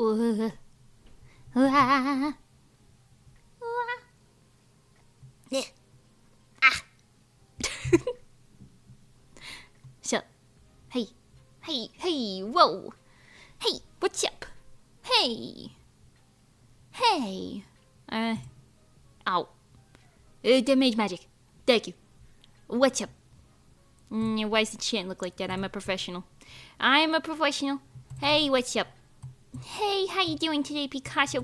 Ooh. Ah. Yeah. Ah. So, hey, whoa. Hey, what's up? Hey. Ow. The mage magic. Thank you. What's up? Why does the chant look like that? I'm a professional. Hey, what's up? Hey, how you doing today, Picasso?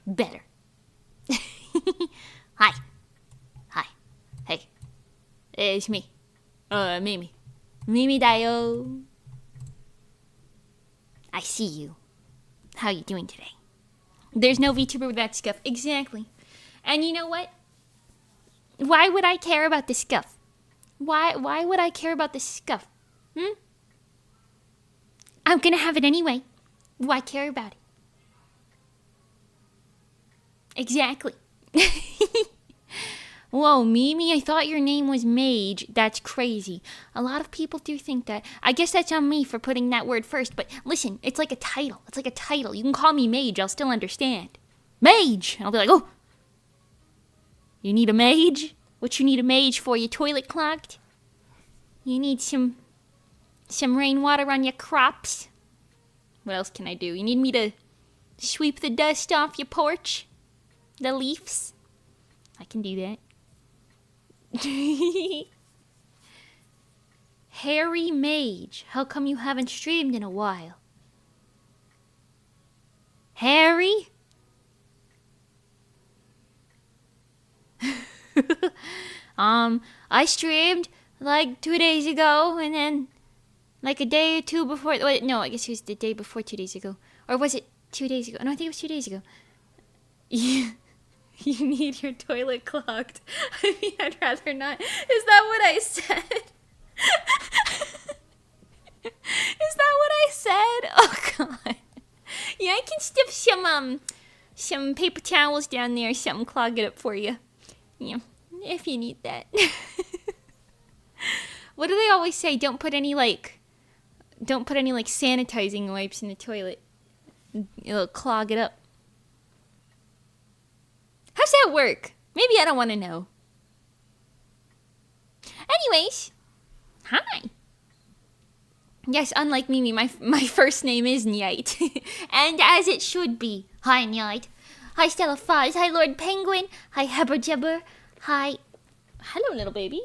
Better. Hi. Hey. It's me. Mimi. Mimi Dio. I see you. How you doing today? There's no VTuber with that scuff. Exactly. And you know what? Why would I care about the scuff? Why would I care about the scuff? I'm gonna have it anyway. Why care about it? Exactly. Whoa, Mimi, I thought your name was Mage. That's crazy. A lot of people do think that. I guess that's on me for putting that word first, but listen, it's like a title. You can call me Mage, I'll still understand. Mage! And I'll be like, oh! You need a mage? What you need a mage for? Your toilet clogged? You need some rainwater on your crops? What else can I do? You need me to sweep the dust off your porch? The leaves? I can do that. Harry Mage, how come you haven't streamed in a while? Harry? I streamed like 2 days ago, and then like a day or two before. Wait, no, I guess it was the day before 2 days ago, or was it 2 days ago? No, I think it was 2 days ago. You need your toilet clogged. I mean, I'd rather not. Is that what I said? Is that what I said? Oh god. Yeah, I can stiff some paper towels down there or something, clog it up for you. Yeah, if you need that. What do they always say? Don't put any sanitizing wipes in the toilet. It'll clog it up. How's that work? Maybe I don't want to know. Anyways, hi. Yes, unlike Mimi, my first name is Nyite. And as it should be. Hi, Nyite. Hi, Stella Fuzz. Hi, Lord Penguin. Hi, Hebber Jebber. Hi. Hello, little baby.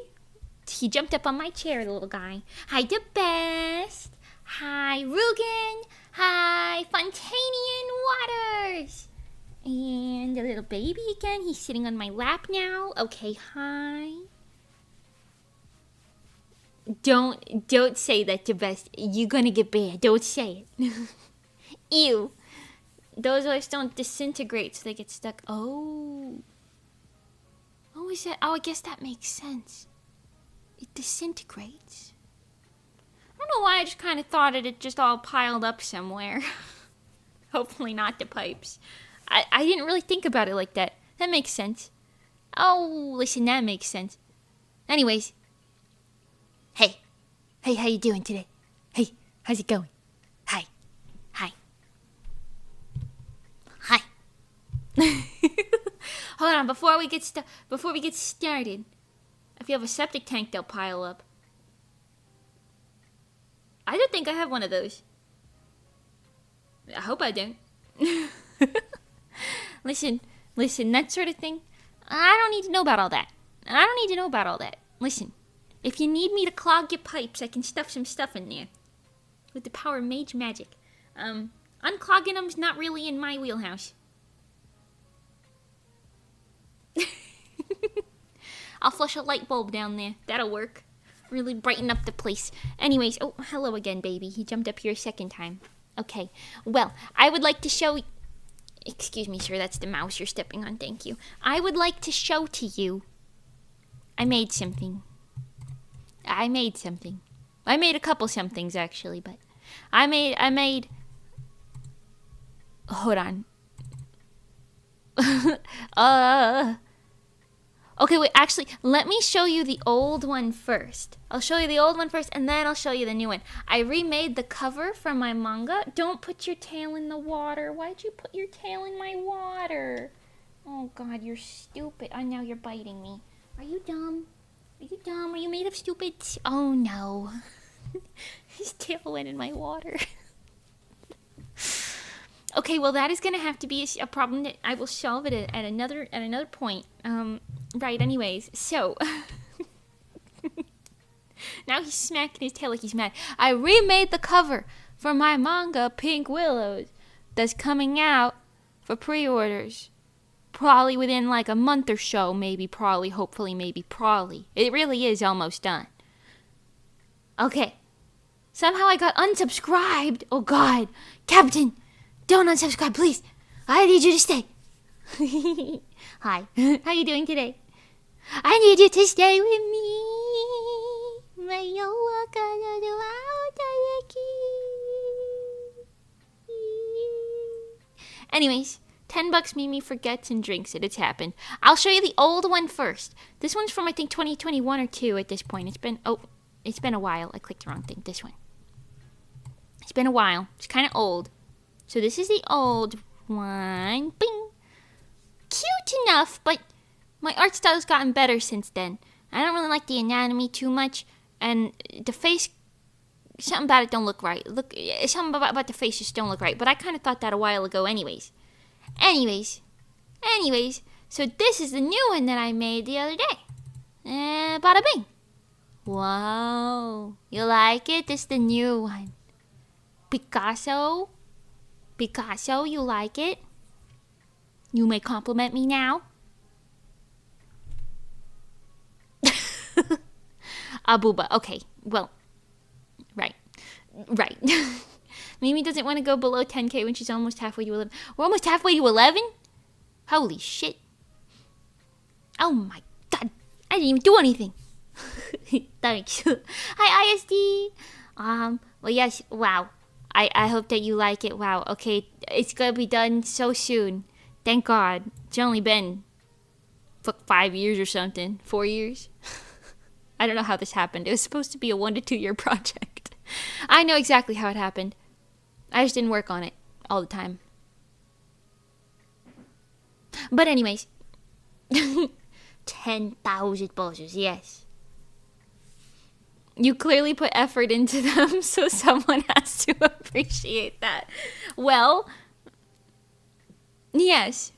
He jumped up on my chair, the little guy. Hi, the best. Hi, Rugen. Hi, Fontanian Waters. And the little baby again. He's sitting on my lap now. Okay, hi. Don't say that, the best. You're gonna get bad. Don't say it. Ew. Those oils don't disintegrate, so they get stuck. Oh. Oh, is that? Oh, I guess that makes sense. It disintegrates. I don't know why I just kind of thought it had just all piled up somewhere. Hopefully not the pipes. I didn't really think about it like that. That makes sense. Oh, listen, that makes sense. Anyways. Hey, how you doing today? Hey, how's it going? Hi. Hold on, before we get started, if you have a septic tank, they'll pile up. I don't think I have one of those. I hope I don't. Listen, that sort of thing, I don't need to know about all that. Listen, if you need me to clog your pipes, I can stuff some stuff in there. With the power of mage magic. Unclogging them's not really in my wheelhouse. I'll flush a light bulb down there. That'll work. Really brighten up the place. Anyways, oh, hello again, baby. He jumped up here a second time. Okay, well, I would like to show... Excuse me, sir, that's the mouse you're stepping on, thank you. I would like to show to you... I made something. I made a couple somethings, actually, but... I made... Hold on. Okay, wait, actually, let me show you the old one first. I'll show you the old one first, and then I'll show you the new one. I remade the cover for my manga. Don't put your tail in the water. Why'd you put your tail in my water? Oh, God, you're stupid. Oh, now you're biting me. Are you dumb? Are you dumb? Are you made of stupid? Oh, no. His tail went in my water. Okay, well, that is going to have to be a problem that I will solve it at another point. Right, anyways, so now he's smacking his tail like he's mad. I remade the cover for my manga Pink Willows that's coming out for pre-orders probably within like a month or so, maybe, probably, hopefully, maybe, probably. It really is almost done. Okay, somehow I got unsubscribed. Oh God, Captain, don't unsubscribe, please. I need you to stay. Hi, how you doing today? I need you to stay with me. Anyways, $10 Mimi forgets and drinks it. It's happened. I'll show you the old one first. This one's from I think 2021 or 2 at this point. It's been a while. I clicked the wrong thing. This one. It's been a while. It's kind of old. So this is the old one. Bing. Cute enough, but my art style's gotten better since then. I don't really like the anatomy too much, and the face, something about it don't look right. Something about the face just don't look right, but I kind of thought that a while ago anyways. Anyways, so this is the new one that I made the other day. Bada bing. Wow, you like it? This is the new one. Picasso, you like it? You may compliment me now. Abuba. Okay, well, right. Mimi doesn't want to go below 10K when she's almost halfway to 11. We're almost halfway to 11? Holy shit. Oh my God. I didn't even do anything. Thanks. Hi, ISD. Well, yes, wow. I hope that you like it. Wow, okay. It's gonna be done so soon. Thank God. It's only been 5 years or something. 4 years. I don't know how this happened. It was supposed to be a 1 to 2 year project. I know exactly how it happened. I just didn't work on it all the time. But anyways. 10,000 buzzers, yes. You clearly put effort into them, so someone has to appreciate that. Well, yes.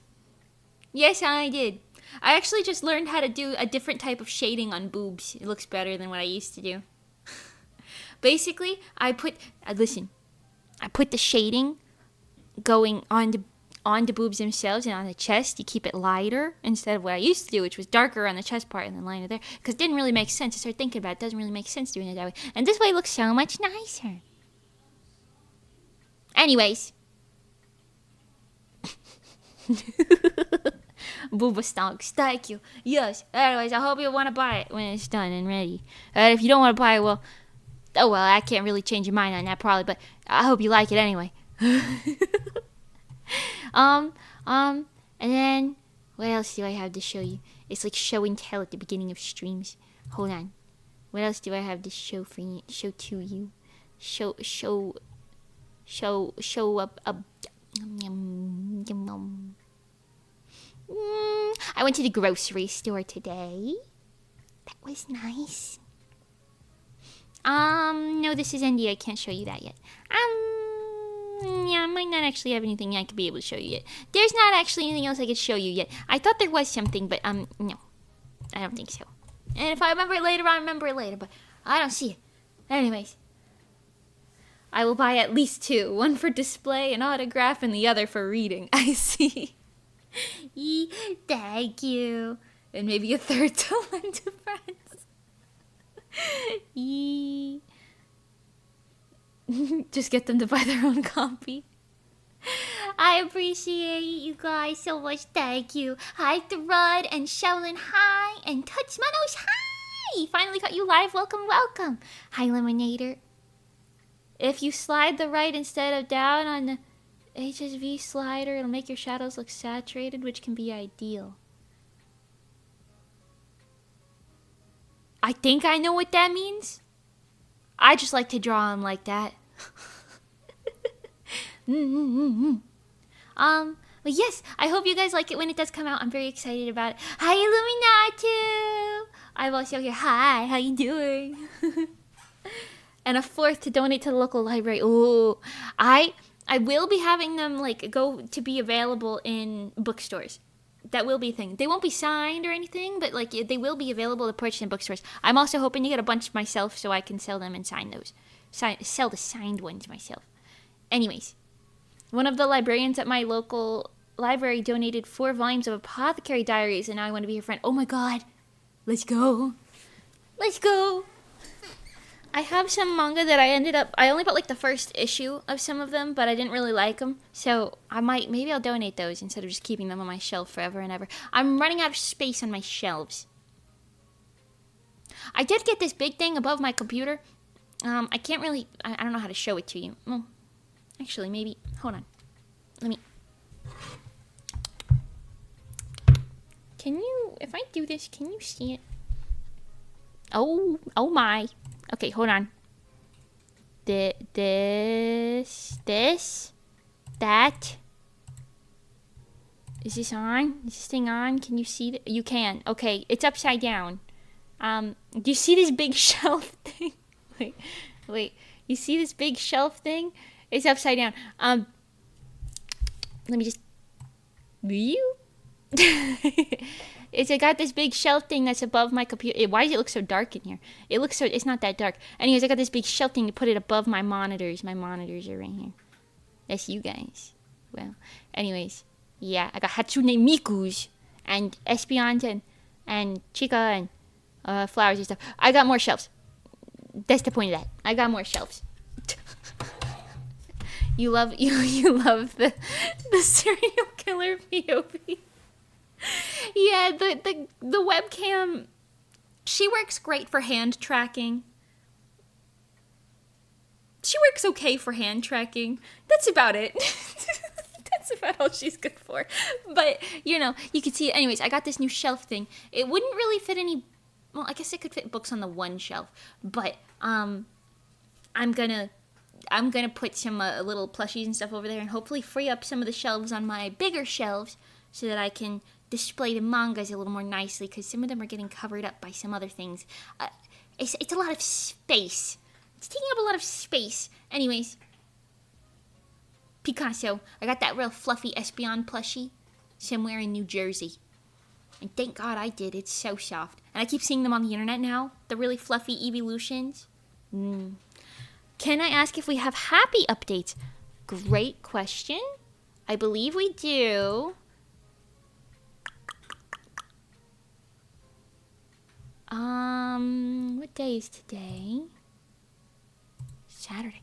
Yes, I did. I actually just learned how to do a different type of shading on boobs. It looks better than what I used to do. Basically, I put the shading going on the boobs themselves and on the chest. You keep it lighter instead of what I used to do, which was darker on the chest part and then lighter there. Because it didn't really make sense. I started thinking about it. It doesn't really make sense doing it that way. And this way it looks so much nicer. Anyways. Booba stonks. Thank you. Yes. Anyways, I hope you want to buy it when it's done and ready. And if you don't want to buy it, well, I can't really change your mind on that probably, but I hope you like it anyway. And then what else do I have to show you? It's like show and tell at the beginning of streams. Hold on. What else do I have to show for you? Show to you. Show up. I went to the grocery store today. That was nice. No, this is ND. I can't show you that yet. Yeah, I might not actually have anything I could be able to show you yet. There's not actually anything else I could show you yet. I thought there was something, but, no. I don't think so. And if I remember it later, I'll remember it later, but I don't see it. Anyways. I will buy at least 2. One for display and autograph, and the other for reading. I see. Thank you. And maybe a third to lend to friends. Just get them to buy their own copy. I appreciate you guys so much. Thank you. Hi, Thrud and Sheldon. Hi. And Touch Manos. Hi. Finally got you live. Welcome. Hi, Lemonator. If you slide the right instead of down on the HSV slider, it'll make your shadows look saturated, which can be ideal. I think I know what that means. I just like to draw them like that. But yes, I hope you guys like it when it does come out. I'm very excited about it. Hi, Illuminati! I'm also here. Hi, how you doing? And a fourth to donate to the local library. Ooh, I will be having them like go to be available in bookstores. That will be a thing. They won't be signed or anything, but like they will be available to purchase in bookstores. I'm also hoping to get a bunch myself so I can sell them and sign those. Sell the signed ones myself. Anyways, one of the librarians at my local library donated 4 volumes of Apothecary Diaries, and now I want to be your friend. Oh my god. Let's go. Let's go. I have some manga that I only bought like the first issue of some of them, but I didn't really like them. So maybe I'll donate those instead of just keeping them on my shelf forever and ever. I'm running out of space on my shelves. I did get this big thing above my computer. I can't really, I don't know how to show it to you. Well, actually, maybe, hold on. Let me. Can you, if I do this, can you see it? Oh my. Okay, hold on. This, that. Is this on? Is this thing on? Can you see it? You can. Okay, it's upside down. Do you see this big shelf thing? Wait. You see this big shelf thing? It's upside down. Let me just. You? I got this big shelf thing that's above my computer. Why does it look so dark in here? It's not that dark. Anyways, I got this big shelf thing to put it above my monitors. My monitors are right here. That's you guys. Well, anyways, yeah, I got Hatsune Miku's and SIvan and Chica and flowers and stuff. I got more shelves. That's the point of that. I got more shelves. You love the serial killer POV. Yeah, the webcam, she works great for hand tracking. She works okay for hand tracking. That's about it. That's about all she's good for. But, you can see it. Anyways, I got this new shelf thing. It wouldn't really fit any, well, I guess it could fit books on the one shelf. But, I'm gonna put some little plushies and stuff over there and hopefully free up some of the shelves on my bigger shelves so that I can display the mangas a little more nicely, because some of them are getting covered up by some other things. It's a lot of space. It's taking up a lot of space. Anyways, Picasso. I got that real fluffy SIvan plushie somewhere in New Jersey. And thank God I did. It's so soft. And I keep seeing them on the internet now. The really fluffy evolutions. Can I ask if we have happy updates? Great question. I believe we do. What day is today? Saturday.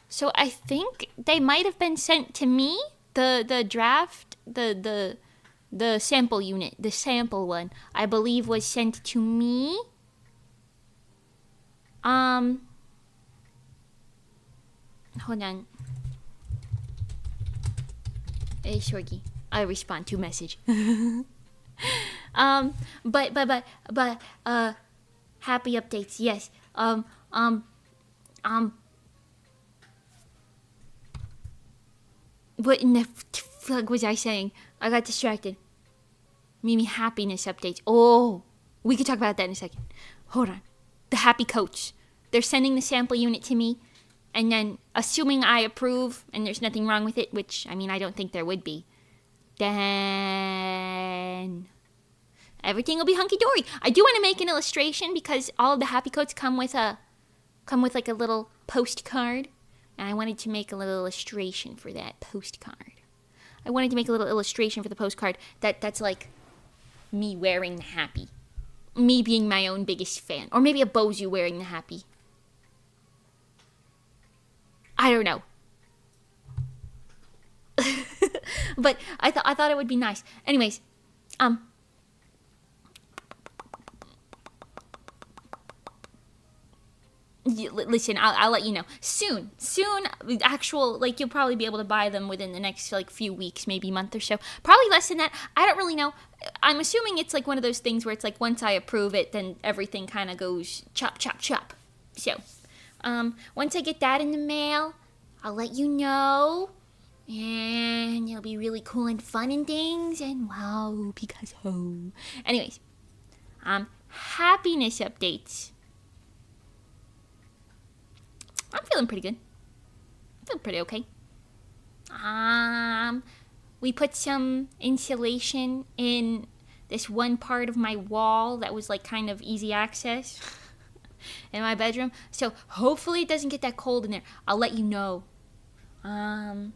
So I think they might have been sent to me. The draft, the sample unit, the sample one, I believe was sent to me. Hold on. Hey, Shorty. I respond to message. But happy updates, yes. What in the fuck was I saying? I got distracted. Mimi, happiness updates. Oh, we could talk about that in a second. Hold on. The happy coach. They're sending the sample unit to me, and then, assuming I approve, and there's nothing wrong with it, which, I mean, I don't think there would be, then everything will be hunky-dory. I do want to make an illustration, because all of the happy coats come with like a little postcard, and I wanted to make a little illustration for that postcard. I wanted to make a little illustration for the postcard that's like me wearing the happy. Me being my own biggest fan. Or maybe a Bozu wearing the happy. I don't know. But I thought it would be nice. Anyways, Listen, I'll let you know soon. Actual, like, you'll probably be able to buy them within the next like few weeks, maybe month or so. Probably less than that. I don't really know. I'm assuming it's like one of those things where it's like once I approve it, then everything kind of goes chop chop chop. So, once I get that in the mail, I'll let you know, and it'll be really cool and fun and things. And wow, because anyways, happiness updates. I'm feeling pretty good. I feel pretty okay. We put some insulation in this one part of my wall that was like kind of easy access in my bedroom. So hopefully it doesn't get that cold in there. I'll let you know. And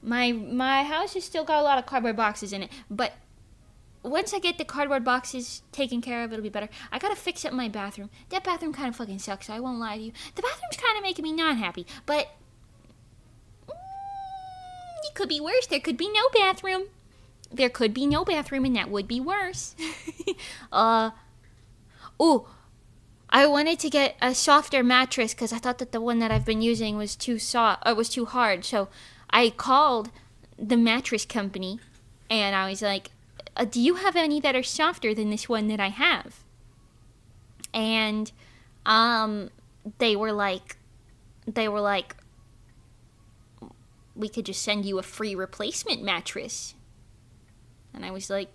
my house has still got a lot of cardboard boxes in it, but once I get the cardboard boxes taken care of, it'll be better. I gotta fix up my bathroom. That bathroom kind of fucking sucks, so I won't lie to you. The bathroom's kind of making me not happy, but it could be worse. There could be no bathroom. There could be no bathroom, and that would be worse. I wanted to get a softer mattress because I thought that the one that I've been using was too hard. So I called the mattress company, and I was like, do you have any that are softer than this one that I have? And they were like, we could just send you a free replacement mattress. And I was like,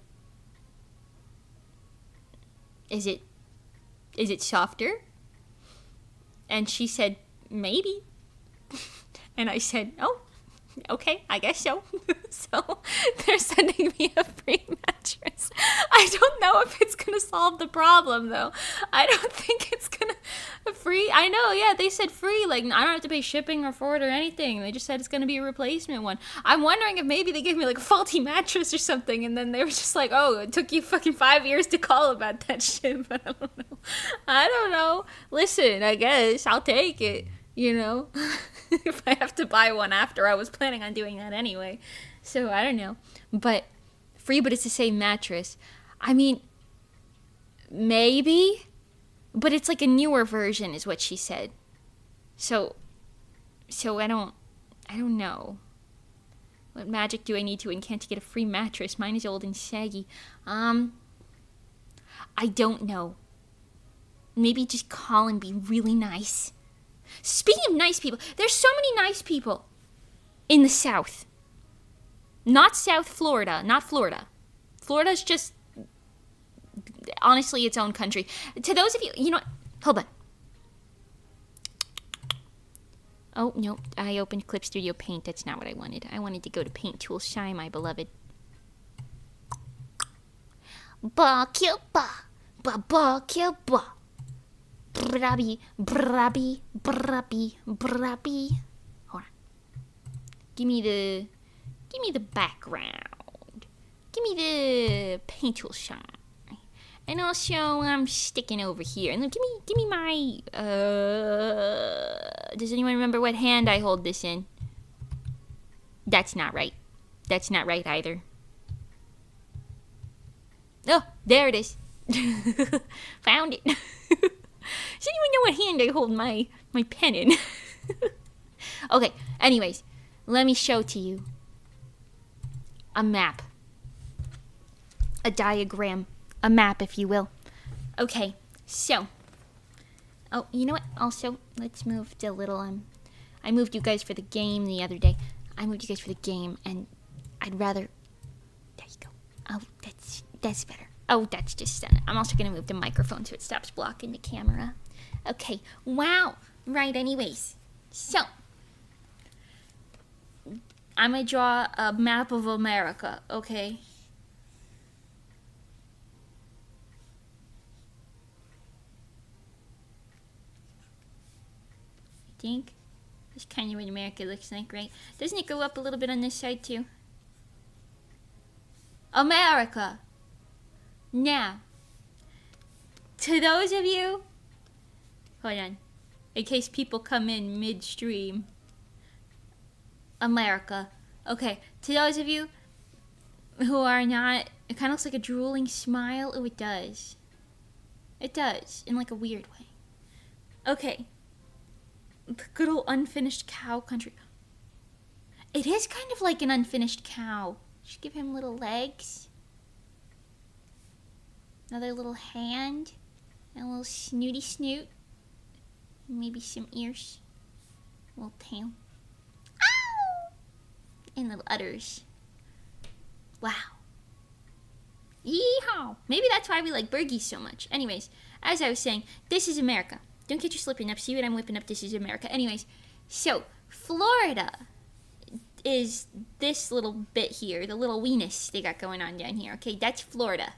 is it softer? And she said, maybe. And I said, oh, okay, I guess so. So they're sending me a free mattress. I don't know if it's gonna solve the problem though. I don't think it's gonna free. I know, yeah, they said free. Like, I don't have to pay shipping or for it or anything. They just said it's gonna be a replacement one. I'm wondering if maybe they gave me like a faulty mattress or something, and then they were just like, oh, it took you fucking 5 years to call about that shit. But I don't know. Listen, I guess I'll take it. You know, if I have to buy one after, I was planning on doing that anyway. So I don't know, but free, but it's the same mattress. I mean, maybe, but it's like a newer version is what she said. So I don't know. What magic do I need to incant to get a free mattress? Mine is old and saggy. I don't know. Maybe just call and be really nice. Speaking of nice people, there's so many nice people in the South. Not South Florida, not Florida. Florida's just, honestly, its own country. To those of you, you know what? Hold on. Oh, no, I opened Clip Studio Paint. That's not what I wanted. I wanted to go to Paint Tool Shine, my beloved. Ba-kil-ba, ba-ba-kil-ba. Brabby. Hold on. Give me the background. Give me the paint tool shine. And also, I'm sticking over here. And then give me my. Does anyone remember what hand I hold this in? That's not right. That's not right either. Oh, there it is. Found it. Does anyone know what hand I hold my pen in? Okay, anyways, let me show to you a map. A diagram. A map, if you will. Okay, so. Oh, you know what? Also, let's move to a little, I moved you guys for the game the other day. I moved you guys for the game, and I'd rather. There you go. Oh, that's better. Oh, that's just stunning. I'm also going to move the microphone so it stops blocking the camera. Okay. Wow. Right, anyways. So, I'm going to draw a map of America, okay? I think that's kind of what America looks like, right? Doesn't it go up a little bit on this side, too? America! Now, to those of you, hold on, in case people come in midstream, America. Okay, to those of you who are not, it kind of looks like a drooling smile. Oh, it does. It does, in like a weird way. Okay. The good old unfinished cow country. It is kind of like an unfinished cow. Should give him little legs. Another little hand. And a little snooty snoot. Maybe some ears. A little tail. Ow! And little udders. Wow. Yeehaw! Maybe that's why we like Bergies so much. Anyways, as I was saying, this is America. Don't get your slipping up. See what I'm whipping up? This is America. Anyways, so Florida is this little bit here, the little weenus they got going on down here. Okay, that's Florida.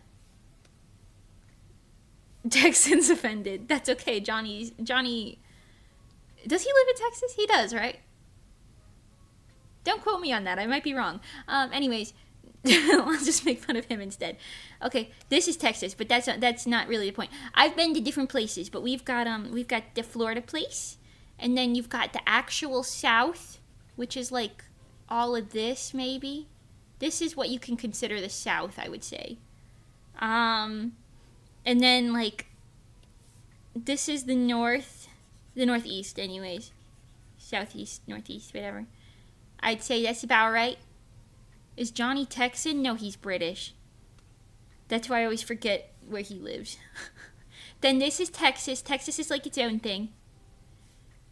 Texans offended. That's okay. Johnny. Does he live in Texas? He does, right? Don't quote me on that. I might be wrong. Anyways, I'll just make fun of him instead. Okay, this is Texas, but that's not really the point. I've been to different places, but we've got the Florida place, and then you've got the actual South, which is like all of this maybe. This is what you can consider the South, I would say. And then like this is the Northeast anyways. Southeast, Northeast, whatever. I'd say that's about right. Is Johnny Texan? No, he's British. That's why I always forget where he lives. Then this is Texas. Texas is like its own thing.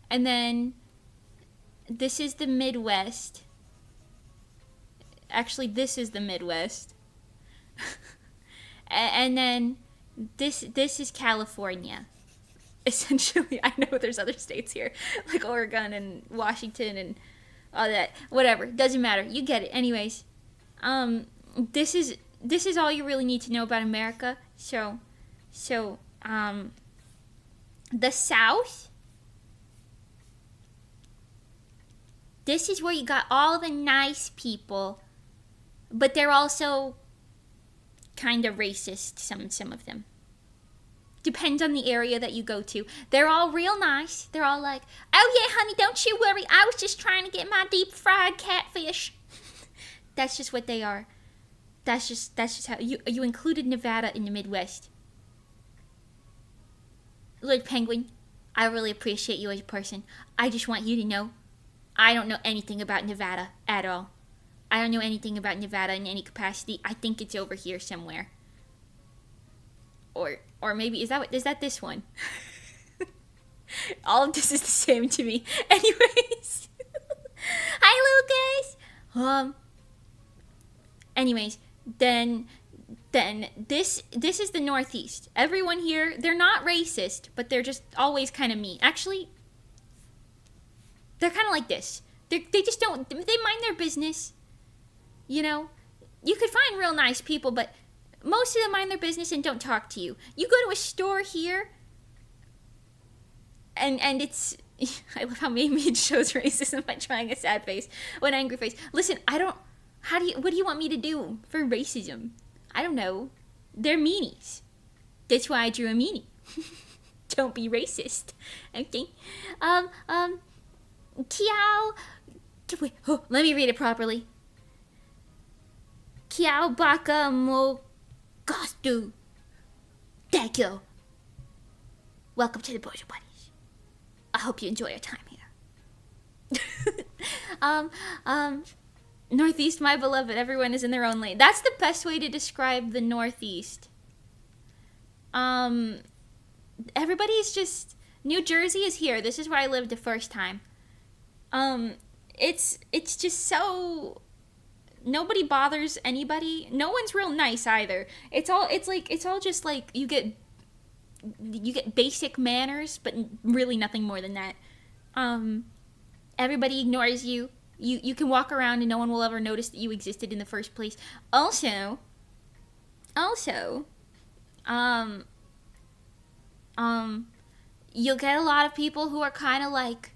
And then this is the Midwest. Actually, this is the Midwest. And then this is California. Essentially, I know there's other states here, like Oregon and Washington and all that. Whatever, doesn't matter. You get it. Anyways, this is all you really need to know about America. So, the South. This is where you got all the nice people, but they're also kind of racist. Some of them. Depends on the area that you go to. They're all real nice. They're all like, "Oh yeah, honey, don't you worry. I was just trying to get my deep fried catfish." That's just what they are. That's just how you included Nevada in the Midwest. Lord Penguin, I really appreciate you as a person. I just want you to know, I don't know anything about Nevada at all. I don't know anything about Nevada in any capacity. I think it's over here somewhere. Or maybe is that this one? All of this is the same to me. Anyways. Hi Lucas. Anyways, then this is the Northeast. Everyone here, they're not racist, but they're just always kind of mean. Actually, they're kind of like this. They just don't, they mind their business. You know, you could find real nice people, but most of them mind their business and don't talk to you. You go to a store here, and it's... I love how Mage shows racism by trying a sad face or an angry face. Listen, what do you want me to do for racism? I don't know. They're meanies. That's why I drew a meanie. Don't be racist. Okay. Kiao... Wait, let me read it properly. Kiao baka mo... Gostu. Thank you. Welcome to the Bojo Buddies. I hope you enjoy your time here. Northeast, my beloved. Everyone is in their own lane. That's the best way to describe the Northeast. Everybody's just... New Jersey is here. This is where I lived the first time. It's just so... Nobody bothers anybody. No one's real nice either. It's all just like you get basic manners, but really nothing more than that. Everybody ignores you. You can walk around and no one will ever notice that you existed in the first place. Also, you'll get a lot of people who are kind of like,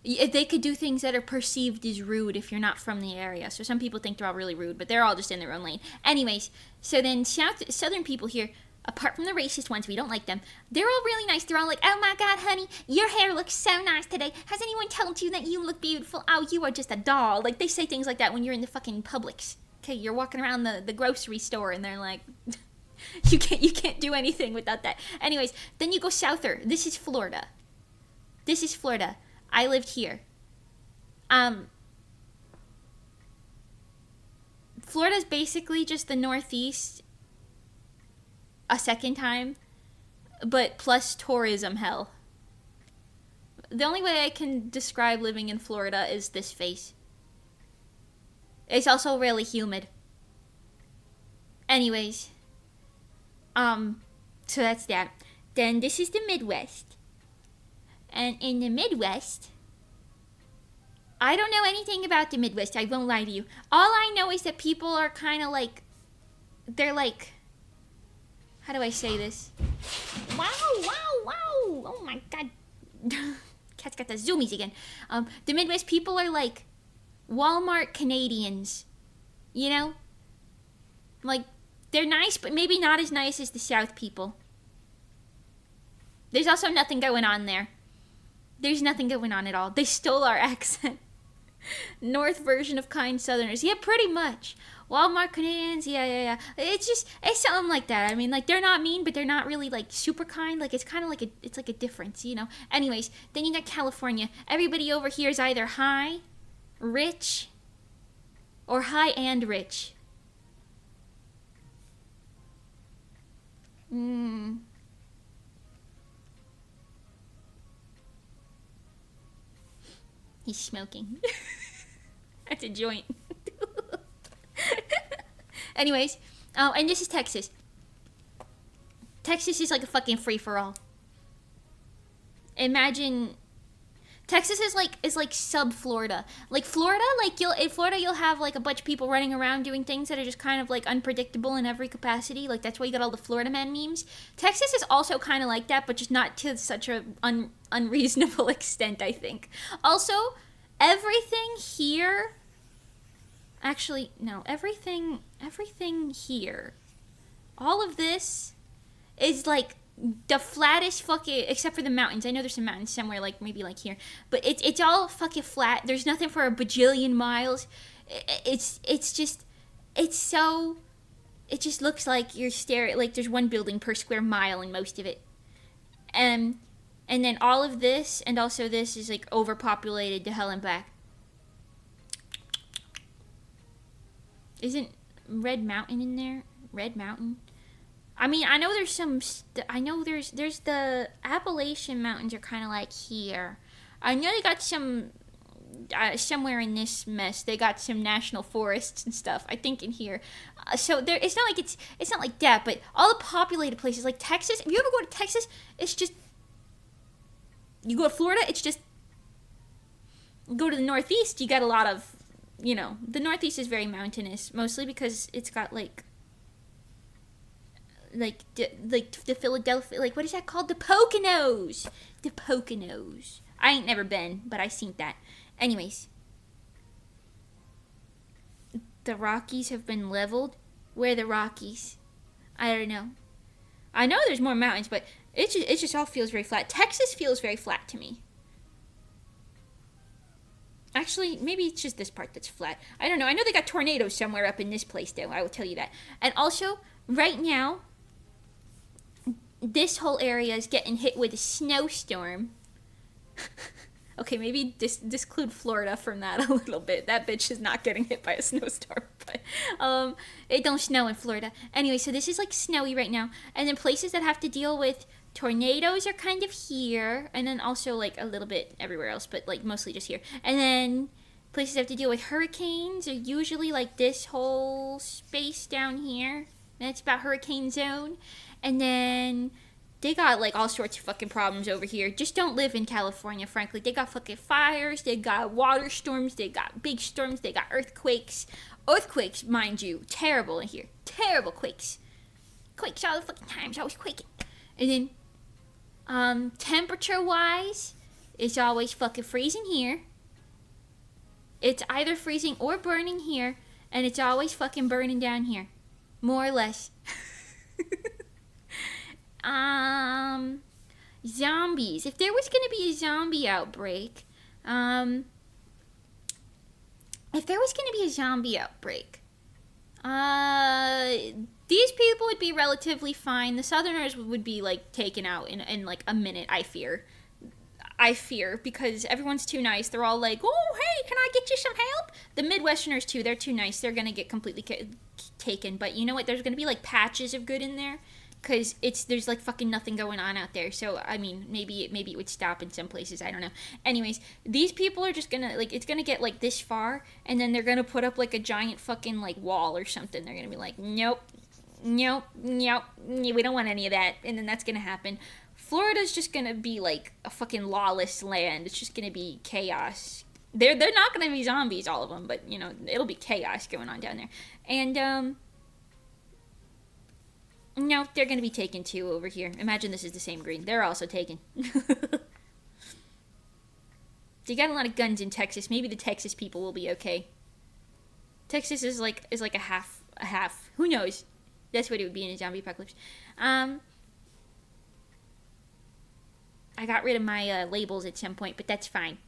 they could do things that are perceived as rude if you're not from the area. So some people think they're all really rude, but they're all just in their own lane. Anyways, so then southern people here, apart from the racist ones, we don't like them, they're all really nice. They're all like, "Oh my god, honey, your hair looks so nice today. Has anyone told you that you look beautiful? Oh, you are just a doll." Like, they say things like that when you're in the fucking Publix. Okay, you're walking around the grocery store and they're like, you can't do anything without that. Anyways, then you go souther. This is Florida. This is Florida. I lived here. Florida's basically just the Northeast a second time, but plus tourism hell. The only way I can describe living in Florida is this face. It's also really humid. Anyways, so that's that. Then this is the Midwest. And in the Midwest, I don't know anything about the Midwest, I won't lie to you. All I know is that people are kind of like, they're like, how do I say this? Wow, wow, wow. Oh my god. Cat's got the zoomies again. The Midwest people are like Walmart Canadians. You know? Like, they're nice, but maybe not as nice as the South people. There's also nothing going on there. There's nothing going on at all. They stole our accent. North version of kind Southerners. Yeah, pretty much. Walmart Canadians, yeah. It's something like that. I mean, like, they're not mean, but they're not really, like, super kind. Like, it's kind of like it's like a difference, you know? Anyways, then you got California. Everybody over here is either high, rich, or high and rich. He's smoking. That's a joint. Anyways, and this is Texas. Texas is like a fucking free-for-all. Imagine Texas is like sub Florida. Like Florida, like in Florida you'll have like a bunch of people running around doing things that are just kind of like unpredictable in every capacity. Like that's why you got all the Florida man memes. Texas is also kind of like that, but just not to such a unreasonable extent, I think. Also, everything here, actually no, everything here, all of this is like the flattest fucking, except for the mountains. I know there's some mountains somewhere, like maybe like here, but it's all fucking flat. There's nothing for a bajillion miles. It just looks like you're staring, like there's one building per square mile in most of it. And then all of this and also this is like overpopulated to hell and back. Isn't Red Mountain in there? Red Mountain? I mean, I know there's some, I know there's the Appalachian Mountains are kind of like here. I know they got some, somewhere in this mess, they got some national forests and stuff, I think in here. So there, it's not like that, but all the populated places, like Texas, if you ever go to Texas, it's just, you go to Florida, it's just, you go to the Northeast, you got a lot of, you know, the Northeast is very mountainous, mostly because it's got like the Philadelphia, like what is that called? The Poconos. The Poconos. I ain't never been, but I seen that. Anyways, the Rockies have been leveled. Where are the Rockies? I don't know. I know there's more mountains, but it just all feels very flat. Texas feels very flat to me. Actually, maybe it's just this part that's flat. I don't know. I know they got tornadoes somewhere up in this place, though. I will tell you that. And also, right now, this whole area is getting hit with a snowstorm. Okay, maybe disclude Florida from that a little bit. That bitch is not getting hit by a snowstorm. But it don't snow in Florida. Anyway, so this is like snowy right now. And then places that have to deal with tornadoes are kind of here. And then also like a little bit everywhere else, but like mostly just here. And then places that have to deal with hurricanes are usually like this whole space down here. That's about hurricane zone. And then they got like all sorts of fucking problems over here. Just don't live in California, frankly. They got fucking fires, they got water storms, they got big storms, they got earthquakes. Earthquakes, mind you, terrible in here. Terrible quakes. Quakes all the fucking time, it's always quaking. And then, temperature-wise, it's always fucking freezing here. It's either freezing or burning here, and it's always fucking burning down here. More or less. Zombies. If there was going to be a zombie outbreak, these people would be relatively fine. The Southerners would be, like, taken out in like, a minute, I fear. I fear, because everyone's too nice. They're all like, oh, hey, can I get you some help? The Midwesterners, too, they're too nice. They're going to get completely taken. But you know what? There's going to be, like, patches of good in there. Because there's, like, fucking nothing going on out there. So, I mean, maybe it would stop in some places. I don't know. Anyways, these people are just going to, like, it's going to get, like, this far. And then they're going to put up, like, a giant fucking, like, wall or something. They're going to be like, nope, nope, nope, we don't want any of that. And then that's going to happen. Florida's just gonna be like a fucking lawless land. It's just gonna be chaos. They're not gonna be zombies, all of them, but you know it'll be chaos going on down there. And no, they're gonna be taken too over here. Imagine this is the same green. They're also taken. They got a lot of guns in Texas. Maybe the Texas people will be okay. Texas is like a half. Who knows? That's what it would be in a zombie apocalypse. I got rid of my labels at some point, but that's fine.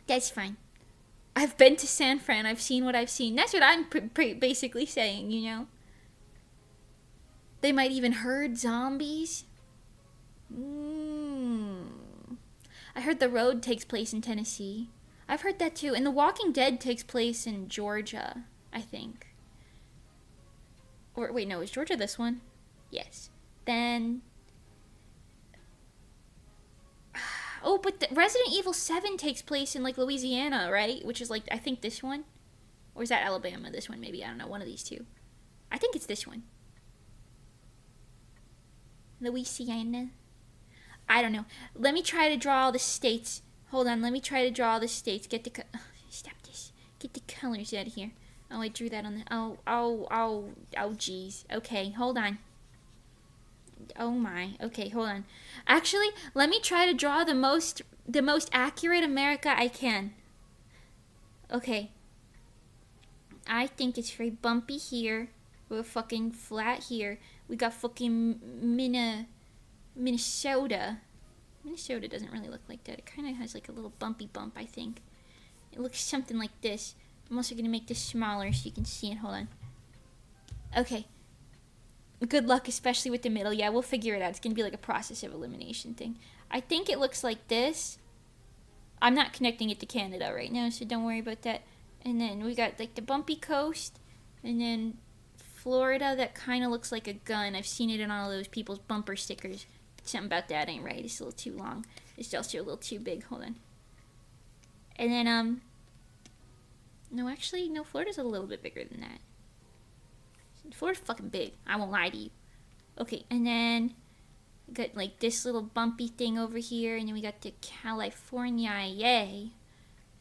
That's fine. I've been to San Fran. I've seen what I've seen. That's what I'm basically saying, you know? They might even herd zombies. I heard The Road takes place in Tennessee. I've heard that too. And The Walking Dead takes place in Georgia, I think. Or, wait, no, is Georgia this one? Yes. Then... Oh, but Resident Evil 7 takes place in, like, Louisiana, right? Which is, like, I think this one? Or is that Alabama? This one, maybe. I don't know. One of these two. I think it's this one. Louisiana? I don't know. Let me try to draw all the states. Hold on. Let me try to draw all the states. Get the... stop this. Get the colors out of here. Oh, I drew that on the... Oh, jeez. Okay, hold on. Oh my. Okay, hold on. Actually, let me try to draw the most accurate America I can. Okay. I think it's very bumpy here. We're fucking flat here. We got fucking Minnesota. Minnesota doesn't really look like that. It kind of has like a little bumpy bump, I think. It looks something like this. I'm also going to make this smaller so you can see it. Hold on. Okay. Good luck, especially with the middle. Yeah, we'll figure it out. It's going to be like a process of elimination thing. I think it looks like this. I'm not connecting it to Canada right now, so don't worry about that. And then we got like the bumpy coast. And then Florida that kind of looks like a gun. I've seen it in all those people's bumper stickers. Something about that ain't right. It's a little too long. It's also a little too big. Hold on. And then, no, actually, no, Florida's a little bit bigger than that. Florida's fucking big. I won't lie to you. Okay, and then we got like this little bumpy thing over here, and then we got the California, yay.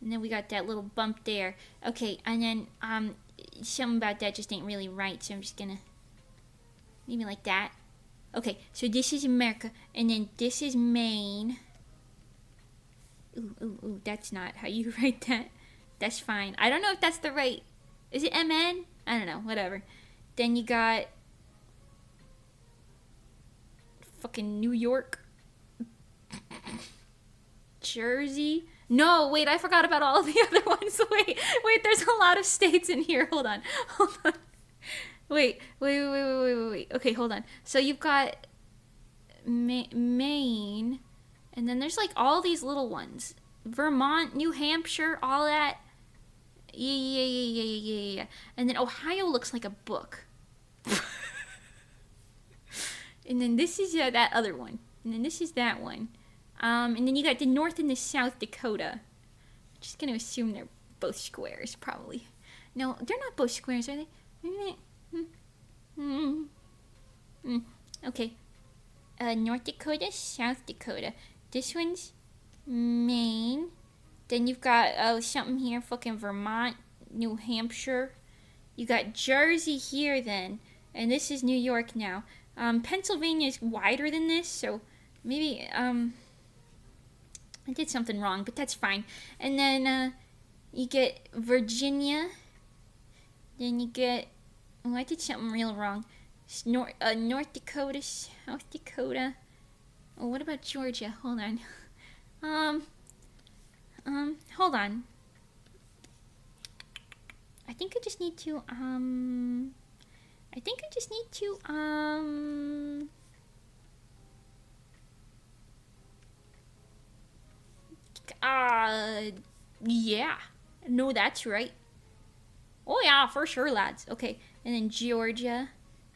And then we got that little bump there. Okay, and then something about that just ain't really right, so I'm just gonna maybe like that. Okay, so this is America, and then this is Maine. Ooh, that's not how you write that. That's fine. I don't know if that's the right. Is it MN? I don't know, whatever. Then you got fucking New York, Jersey. No, wait, I forgot about all of the other ones. Wait, there's a lot of states in here. Hold on. Wait. Okay, hold on. So you've got Maine, and then there's like all these little ones. Vermont, New Hampshire, all that. Yeah. And then Ohio looks like a book. And then this is that other one. And then this is that one. And then you got the North and the South Dakota. I'm just going to assume they're both squares, probably. No, they're not both squares, are they? Okay. North Dakota, South Dakota. This one's Maine. Then you've got something here, fucking Vermont, New Hampshire. You got Jersey here then. And this is New York now. Pennsylvania is wider than this, so maybe I did something wrong, but that's fine. And then you get Virginia. Then you get I did something real wrong. North Dakota, South Dakota. Oh, what about Georgia? Hold on. Hold on. I think I just need to Yeah. No, that's right. Oh, yeah, for sure, lads. Okay, and then Georgia,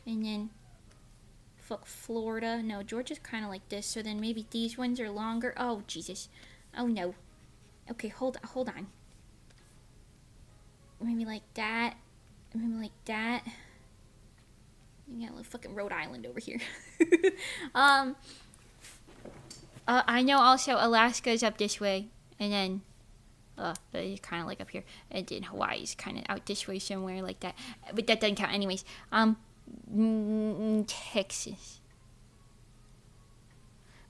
and then fuck Florida. No, Georgia's kind of like this, so then maybe these ones are longer. Oh, Jesus. Oh, no. Okay, hold on. Maybe like that. Maybe like that. You got a little fucking Rhode Island over here. I know also Alaska's up this way, and then, but it's kind of like up here, and then Hawaii's kind of out this way somewhere like that, but that doesn't count anyways. Texas.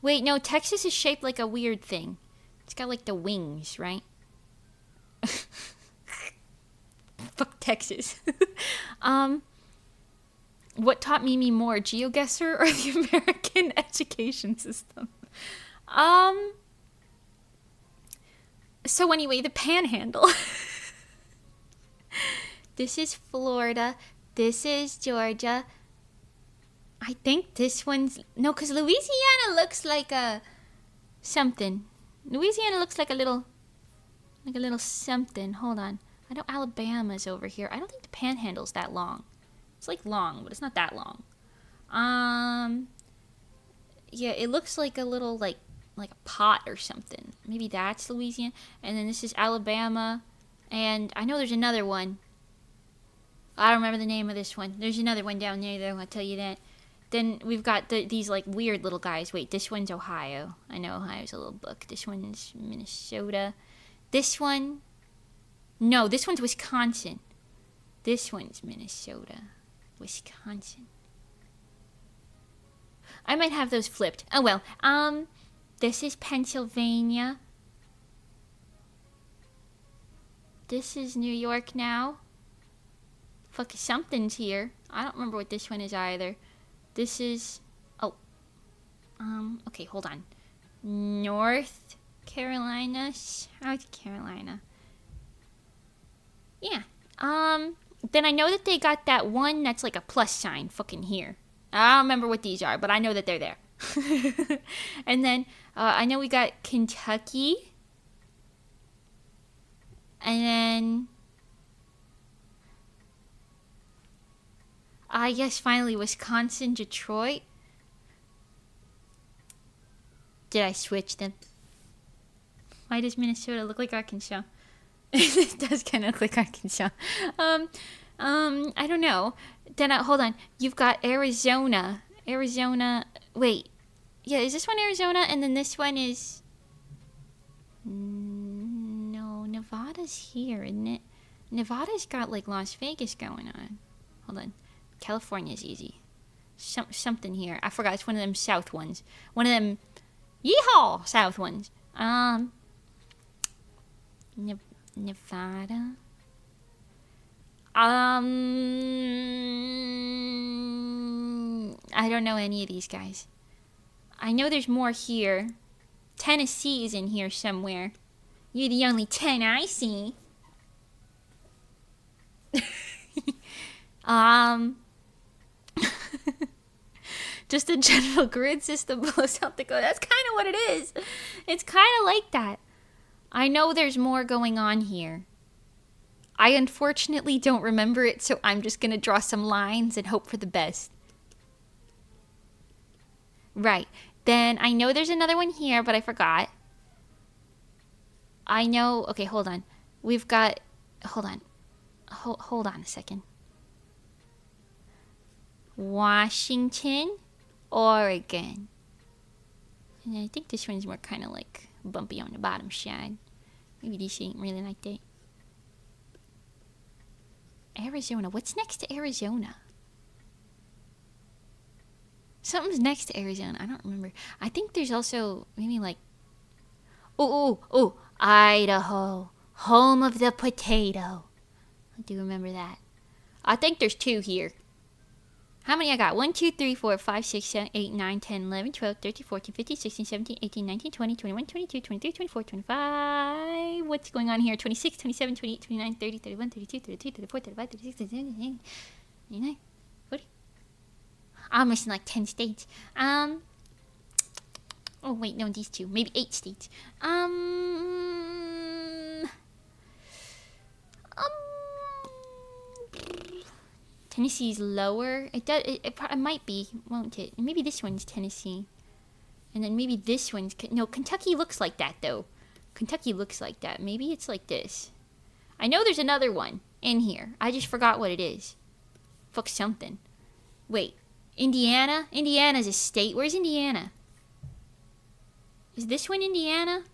Wait, no, Texas is shaped like a weird thing. It's got like the wings, right? Fuck Texas. What taught me more, GeoGuessr or the American education system? So anyway, the Panhandle. This is Florida. This is Georgia. I think this one's... No, because Louisiana looks like a... something. Louisiana looks like a little something. Hold on. I know Alabama's over here. I don't think the Panhandle's that long. It's like long, but it's not that long. Yeah, it looks like a little like a pot or something. Maybe that's Louisiana. And then this is Alabama. And I know there's another one. I don't remember the name of this one. There's another one down there, though, I'll tell you that. Then we've got these, like, weird little guys. Wait, this one's Ohio. I know Ohio's a little book. This one's Minnesota. This one... No, this one's Wisconsin. This one's Minnesota. Wisconsin. I might have those flipped. Oh, well. This is Pennsylvania. This is New York now. Fuck, something's here. I don't remember what this one is either. This is... Oh. Okay, hold on. North Carolina, South Carolina. Yeah. Then I know that they got that one that's like a plus sign fucking here. I don't remember what these are, but I know that they're there. And then, I know we got Kentucky. And then... I guess finally Wisconsin, Detroit. Did I switch them? Why does Minnesota look like Arkansas? It does kind of look like Arkansas. I don't know. Then, hold on. You've got Arizona. Arizona. Wait. Yeah, is this one Arizona? And then this one is... No, Nevada's here, isn't it? Nevada's got, like, Las Vegas going on. Hold on. California's easy. Something here. I forgot. It's one of them south ones. One of them... Yeehaw! South ones. Nevada. I don't know any of these guys. I know there's more here. Tennessee is in here somewhere. You're the only 10 I see. Just a general grid system below South Dakota. That's kind of what it is. It's kind of like that. I know there's more going on here. I unfortunately don't remember it, so I'm just going to draw some lines and hope for the best. Right. Then I know there's another one here, but I forgot. I know... Okay, hold on. We've got... Hold on. Hold on a second. Washington, Oregon. And I think this one's more kind of like bumpy on the bottom side. Maybe this ain't really like that. Arizona. What's next to Arizona? Something's next to Arizona. I don't remember. I think there's also maybe like... Oh, Idaho. Home of the potato. I do remember that. I think there's two here. How many I got? 1, 2, 3, 4, 5, 6, 7, 8, 9, 10, 11, 12, 13, 14, 15, 16, 17, 18, 19, 20, 21, 22, 23, 24, 25. What's going on here? 26, 27, 28, 29, 30, 31, 32, 33, 34, 35, 36, 37, 38, 39, 40. I'm missing like 10 states. Oh, wait, no, these two. Maybe 8 states. Tennessee's lower. It might be, won't it? Maybe this one's Tennessee. And then maybe this one's... No, Kentucky looks like that, though. Kentucky looks like that. Maybe it's like this. I know there's another one in here. I just forgot what it is. Fuck something. Wait. Indiana? Indiana's a state. Where's Indiana? Is this one Indiana?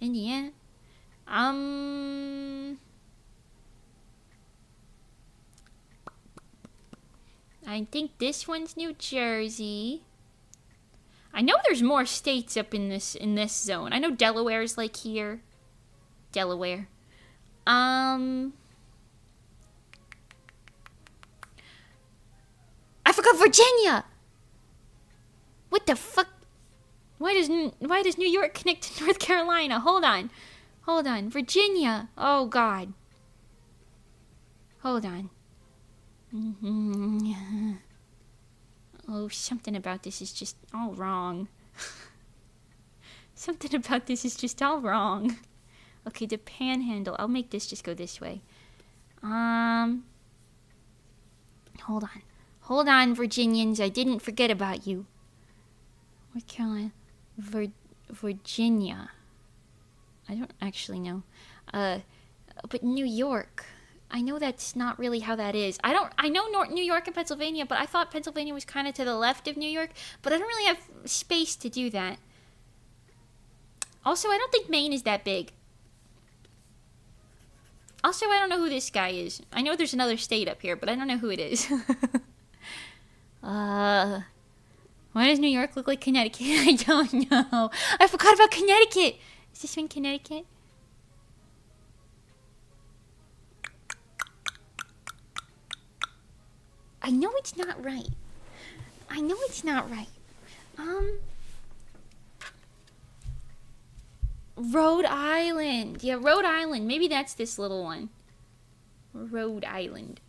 Indiana? I think this one's New Jersey. I know there's more states up in this zone. I know Delaware's like here. Delaware. I forgot Virginia. What the fuck? Why does New York connect to North Carolina? Hold on. Virginia. Oh God. Hold on. Oh, something about this is just all wrong. Something about this is just all wrong. Okay, the panhandle. I'll make this just go this way. Hold on, Virginians. I didn't forget about you. North Carolina. Virginia. I don't actually know. But New York. I know that's not really how that is. I know New York and Pennsylvania, but I thought Pennsylvania was kind of to the left of New York, but I don't really have space to do that. Also, I don't think Maine is that big. Also, I don't know who this guy is. I know there's another state up here, but I don't know who it is. Why does New York look like Connecticut? I don't know. I forgot about Connecticut. Is this one Connecticut? I know it's not right. Rhode Island. Yeah, Rhode Island. Maybe that's this little one. Rhode Island.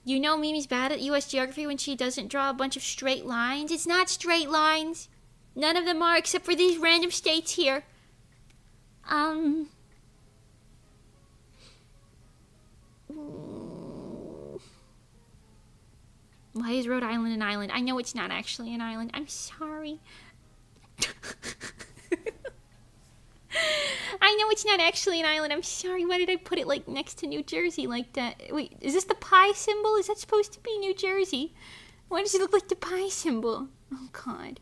You know Mimi's bad at U.S. geography when she doesn't draw a bunch of straight lines. It's not straight lines. None of them are except for these random states here. Why is Rhode Island an island? I know it's not actually an island. I'm sorry. I know it's not actually an island. I'm sorry. Why did I put it like next to New Jersey like that? Wait, is this the pie symbol? Is that supposed to be New Jersey? Why does it look like the pie symbol? Oh God.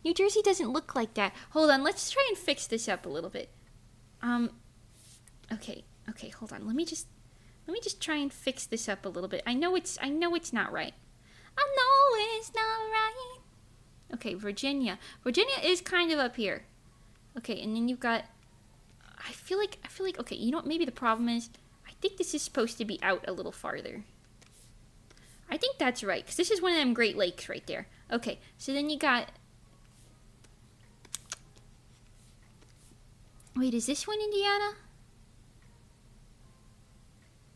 New Jersey doesn't look like that. Hold on. Let's try and fix this up a little bit. Okay, hold on. Let me just try and fix this up a little bit. I know it's not right. I know it's not right. Okay, Virginia. Virginia is kind of up here. Okay, and then you've got I feel like okay, you know what maybe the problem is? I think this is supposed to be out a little farther. I think that's right, because this is one of them Great Lakes right there. Okay, so then you got wait, is this one Indiana?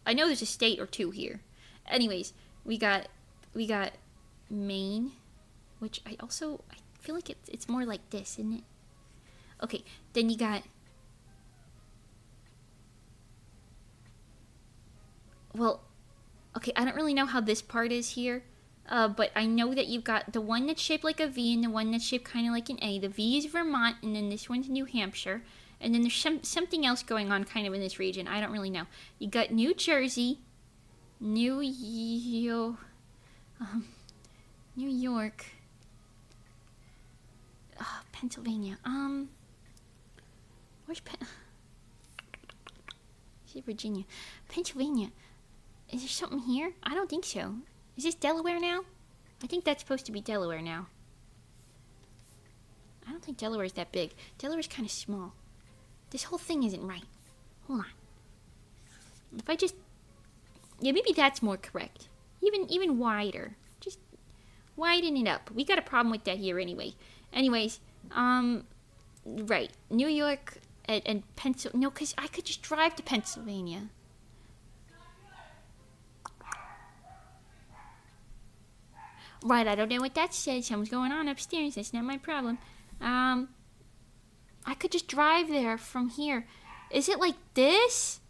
I know there's a state or two here. Anyways, we got Maine, which I feel like it's more like this, isn't it? Okay, then you got well, okay, I don't really know how this part is here. But I know that you've got the one that's shaped like a V and the one that's shaped kind of like an A. The V is Vermont, and then this one's New Hampshire. And then there's something else going on kind of in this region. I don't really know. You got New Jersey, New York, Pennsylvania. Where's Virginia? Pennsylvania. Is there something here? I don't think so. Is this Delaware now? I think that's supposed to be Delaware now. I don't think Delaware's that big. Delaware's kind of small. This whole thing isn't right. Hold on. If I just... Yeah, maybe that's more correct. Even wider. Just widen it up. We got a problem with that here anyway. Anyways, right. New York and Pennsylvania. No, because I could just drive to Pennsylvania. Right, I don't know what that says. Something's going on upstairs. That's not my problem. I could just drive there from here. Is it like this?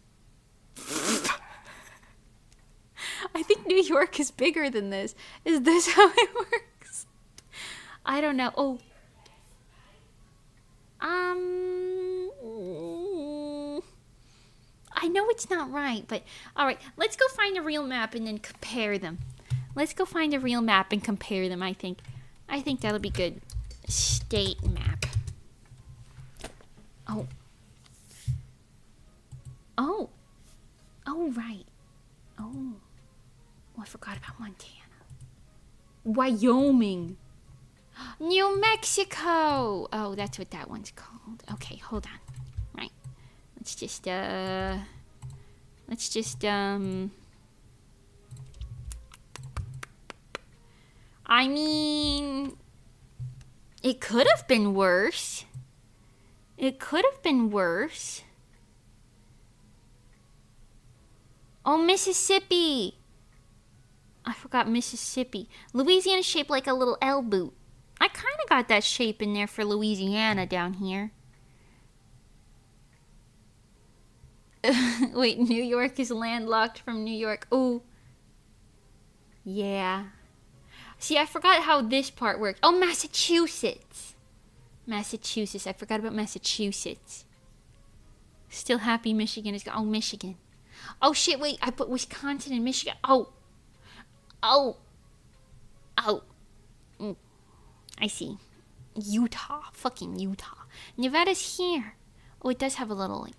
I think New York is bigger than this. Is this how it works? I don't know. Oh. I know it's not right, but alright. Let's go find a real map and then compare them. Let's go find a real map and compare them, I think. I think that'll be good. State map. Oh. Oh. Oh, right. Oh. I forgot about Montana. Wyoming. New Mexico. Oh, that's what that one's called. Okay, hold on. Right. Let's just, I mean, it could have been worse. It could have been worse. Oh, Mississippi. I forgot Mississippi. Louisiana's shaped like a little L boot. I kind of got that shape in there for Louisiana down here. Wait, New York is landlocked from New York. Oh. Yeah. See, I forgot how this part worked. Oh, Massachusetts. Massachusetts. I forgot about Massachusetts. Still happy Michigan is gone. Oh, Michigan. Oh, shit, wait. I put Wisconsin and Michigan. Oh. Oh. Oh. I see. Utah. Fucking Utah. Nevada's here. Oh, it does have a little, like...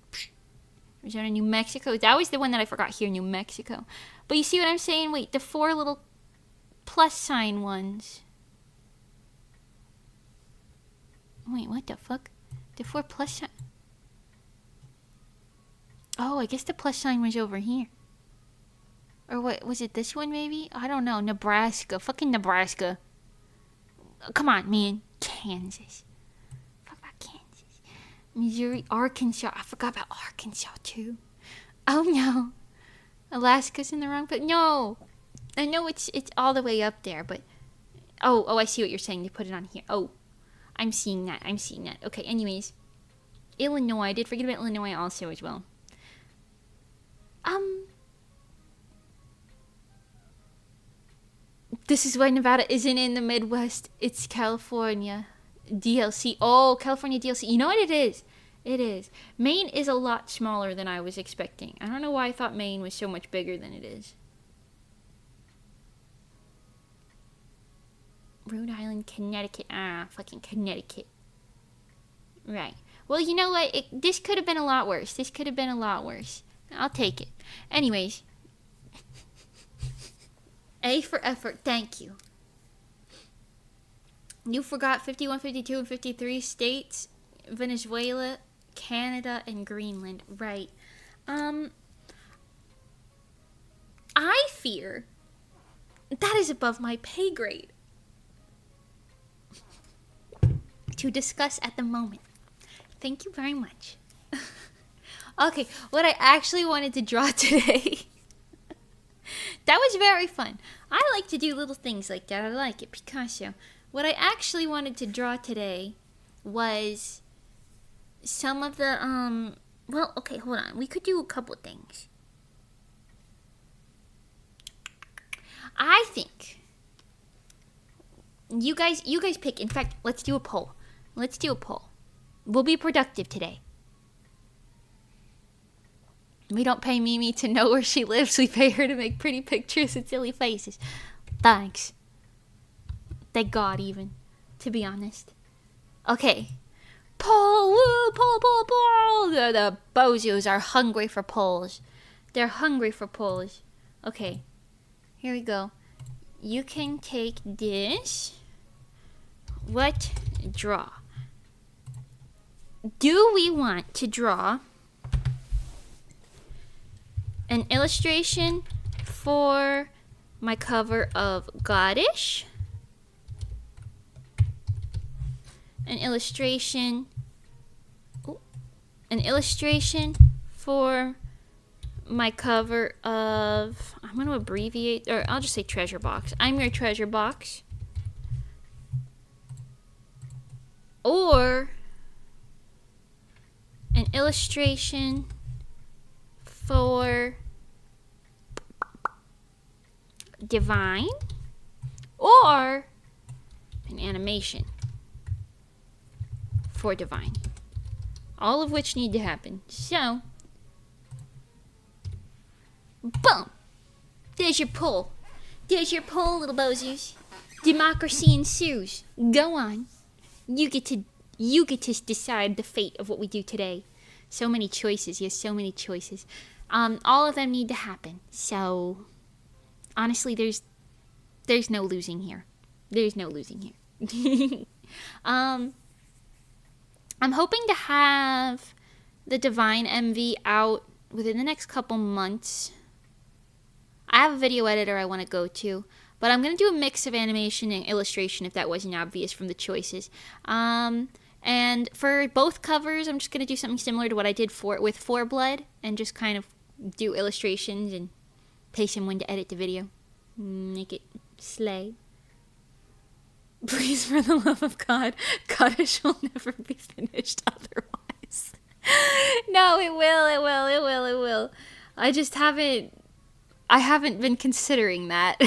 Arizona, New Mexico. That was the one that I forgot here, New Mexico. But you see what I'm saying? Wait, the 4 little plus sign ones. Wait, what the fuck? The 4 plus sign... Oh, I guess the plus sign was over here. Or what, was it this one maybe? I don't know. Nebraska. Fucking Nebraska. Come on, man. Kansas. Fuck about Kansas. Missouri, Arkansas. I forgot about Arkansas too. Oh no. Alaska's in the wrong place. No. I know it's all the way up there, but... Oh, I see what you're saying. They put it on here. Oh. I'm seeing that. Okay, anyways. Illinois. I did forget about Illinois also as well. This is why Nevada isn't in the Midwest. It's California. DLC. Oh, California DLC. You know what it is? It is. Maine is a lot smaller than I was expecting. I don't know why I thought Maine was so much bigger than it is. Rhode Island, Connecticut. Ah, fucking Connecticut. Right. Well, you know what? This could have been a lot worse. I'll take it. Anyways. A for effort. Thank you. You forgot 51, 52, and 53 states. Venezuela, Canada, and Greenland. Right. I fear that is above my pay grade to discuss at the moment. Thank you very much. Okay, what I actually wanted to draw today... That was very fun. I like to do little things like that. I like it. Picasso. What I actually wanted to draw today was some of the, well, okay, hold on. We could do a couple things. I think you guys pick. In fact, let's do a poll. We'll be productive today. We don't pay Mimi to know where she lives. We pay her to make pretty pictures and silly faces. Thanks. Thank God, even. To be honest. Okay. Poll! Woo! Poll! The bozos are hungry for polls. They're hungry for polls. Okay. Here we go. You can take this. What? Draw. Do we want to draw an illustration for my cover of Goddish? An illustration for my cover of, I'm going to abbreviate, or I'll just say treasure box. I'm your treasure box. Or an illustration for Divine or an animation for Divine. All of which need to happen. So, boom! There's your poll. There's your poll, little bozers. Democracy ensues. Go on. You get to decide the fate of what we do today. So many choices. Yes, so many choices. All of them need to happen. So, honestly, there's no losing here. There's no losing here. I'm hoping to have the Divine MV out within the next couple months. I have a video editor I want to go to, but I'm going to do a mix of animation and illustration if that wasn't obvious from the choices. And for both covers, I'm just going to do something similar to what I did with For Blood and just kind of do illustrations and pay someone to edit the video. Make it slay. Please, for the love of God, Kaddish will never be finished otherwise. No, it will. I just haven't been considering that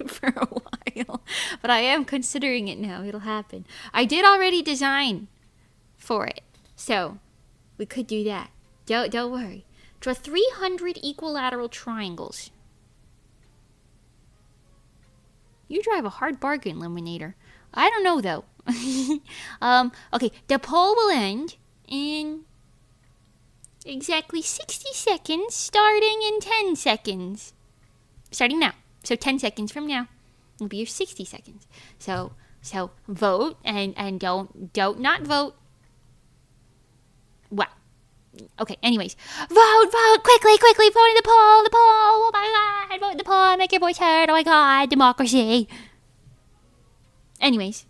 for a while. But I am considering it now. It'll happen. I did already design for it. So, we could do that. Don't worry. Draw 300 equilateral triangles. You drive a hard bargain, Eliminator. I don't know, though. Okay, the poll will end in exactly 60 seconds, starting in 10 seconds. Starting now. So 10 seconds from now will be your 60 seconds. So vote and don't not vote. Well, okay, anyways. Vote, quickly, vote in the poll, oh my god, vote in the poll, make your voice heard, oh my god, democracy. Anyways,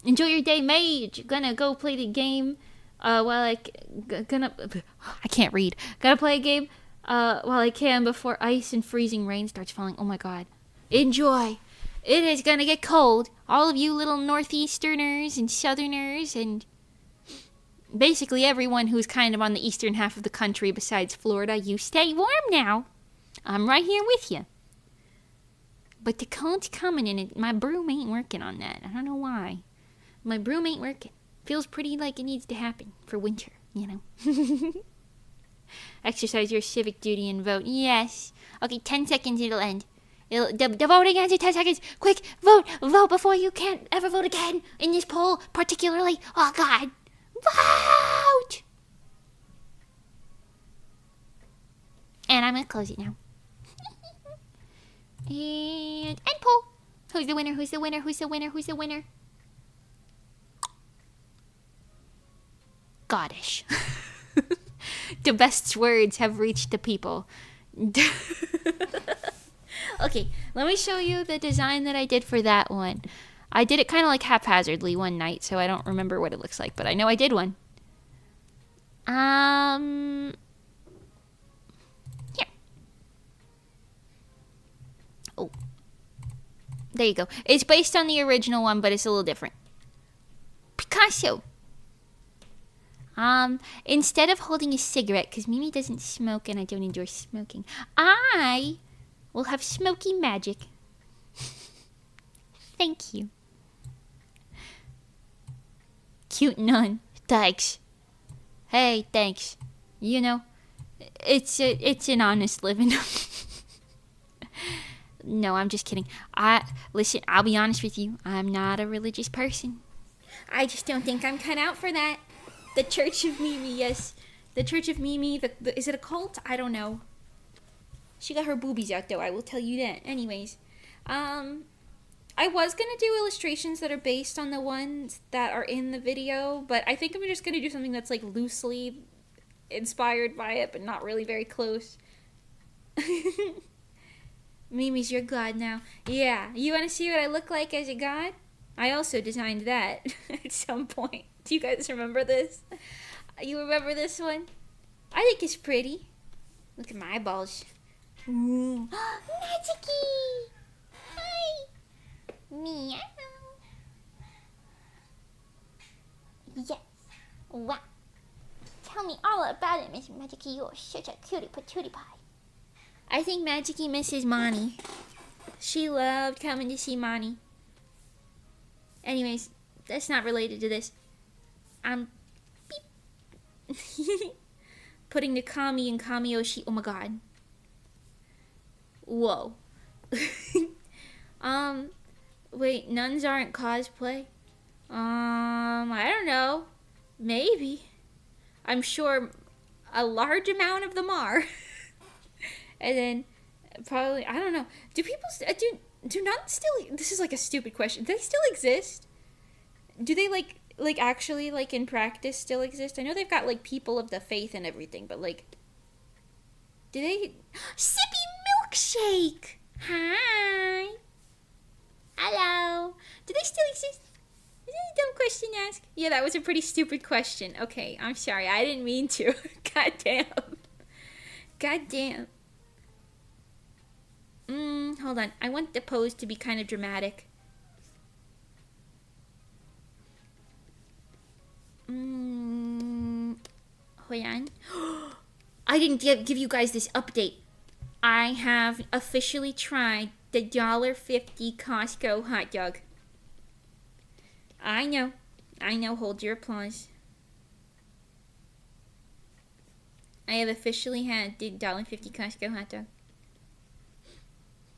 enjoy your day, Mage. Gonna go play the game, I can't read. Gonna play a game, while I can before ice and freezing rain starts falling. Oh my god. Enjoy. It is gonna get cold. All of you little northeasterners and southerners and basically everyone who's kind of on the eastern half of the country besides Florida, you stay warm now. I'm right here with you. But the cold's coming and my broom ain't working on that. I don't know why. My broom ain't working. Feels pretty like it needs to happen for winter, you know. Exercise your civic duty and vote. Yes. Okay, 10 seconds it'll end. The voting ends in 10 seconds. Quick, vote before you can't ever vote again in this poll, particularly. Oh, God. Vote! And I'm going to close it now. And end poll. Who's the winner? Goddish. The best words have reached the people. Okay, let me show you the design that I did for that one. I did it kind of like haphazardly one night, so I don't remember what it looks like, but I know I did one. Here. Oh. There you go. It's based on the original one, but it's a little different. Picasso. Instead of holding a cigarette, because Mimi doesn't smoke and I don't endorse smoking, I will have smoky magic. Thank you. Cute nun. Thanks. Hey, thanks. You know, it's an honest living. No, I'm just kidding. Listen, I'll be honest with you. I'm not a religious person. I just don't think I'm cut out for that. The Church of Mimi, yes. The Church of Mimi, is it a cult? I don't know. She got her boobies out, though, I will tell you that. Anyways, I was going to do illustrations that are based on the ones that are in the video, but I think I'm just going to do something that's, like, loosely inspired by it, but not really very close. Mimi's your god now. Yeah, you want to see what I look like as a god? I also designed that at some point. Do you guys remember this? You remember this one? I think it's pretty. Look at my eyeballs. Ooh. Natsuki! Hi! Meow. Yes. Wow. tell me all about it, Miss Magicy. You're such a cutie patootie pie. I think Magicy misses Monty. She loved coming to see Monty. Anyways, that's not related to this. Beep. Putting the Kami and Kamioshi. Oh my god. Whoa. Wait, nuns aren't cosplay? I don't know. Maybe. I'm sure a large amount of them are. And then probably, I don't know. Do people do nuns still, this is like a stupid question. Do they still exist? Do they like actually like in practice still exist? I know they've got like people of the faith and everything, but like do they Sippy Milkshake? Hi. Hello. Do they still exist? Is that a dumb question to ask? Yeah, that was a pretty stupid question. Okay, I'm sorry. I didn't mean to. God damn. God damn. Hold on. I want the pose to be kind of dramatic. Hold on. I didn't give you guys this update. I have officially tried the $1.50 Costco hot dog. I know. Hold your applause. I have officially had the $1.50 Costco hot dog.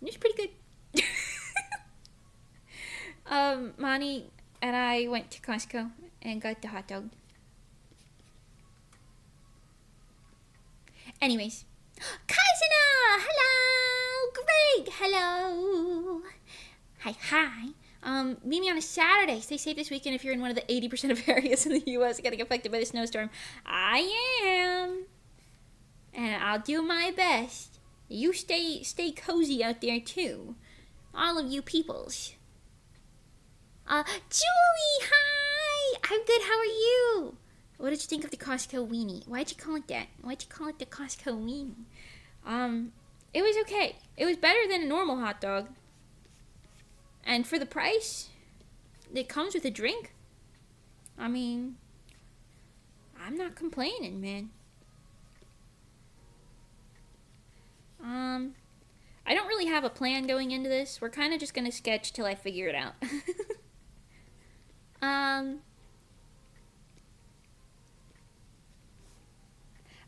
It was pretty good. Monty and I went to Costco and got the hot dog. Anyways. Kaizuna! Hello! Great! Hello! Hi. Meet me on a Saturday. Stay safe this weekend if you're in one of the 80% of areas in the U.S. getting affected by the snowstorm. I am. And I'll do my best. You stay cozy out there, too. All of you peoples. Julie! Hi! I'm good. How are you? What did you think of the Costco weenie? Why'd you call it that? Why'd you call it the Costco weenie? It was okay. It was better than a normal hot dog. And for the price, it comes with a drink. I mean, I'm not complaining, man. I don't really have a plan going into this. We're kind of just gonna sketch till I figure it out.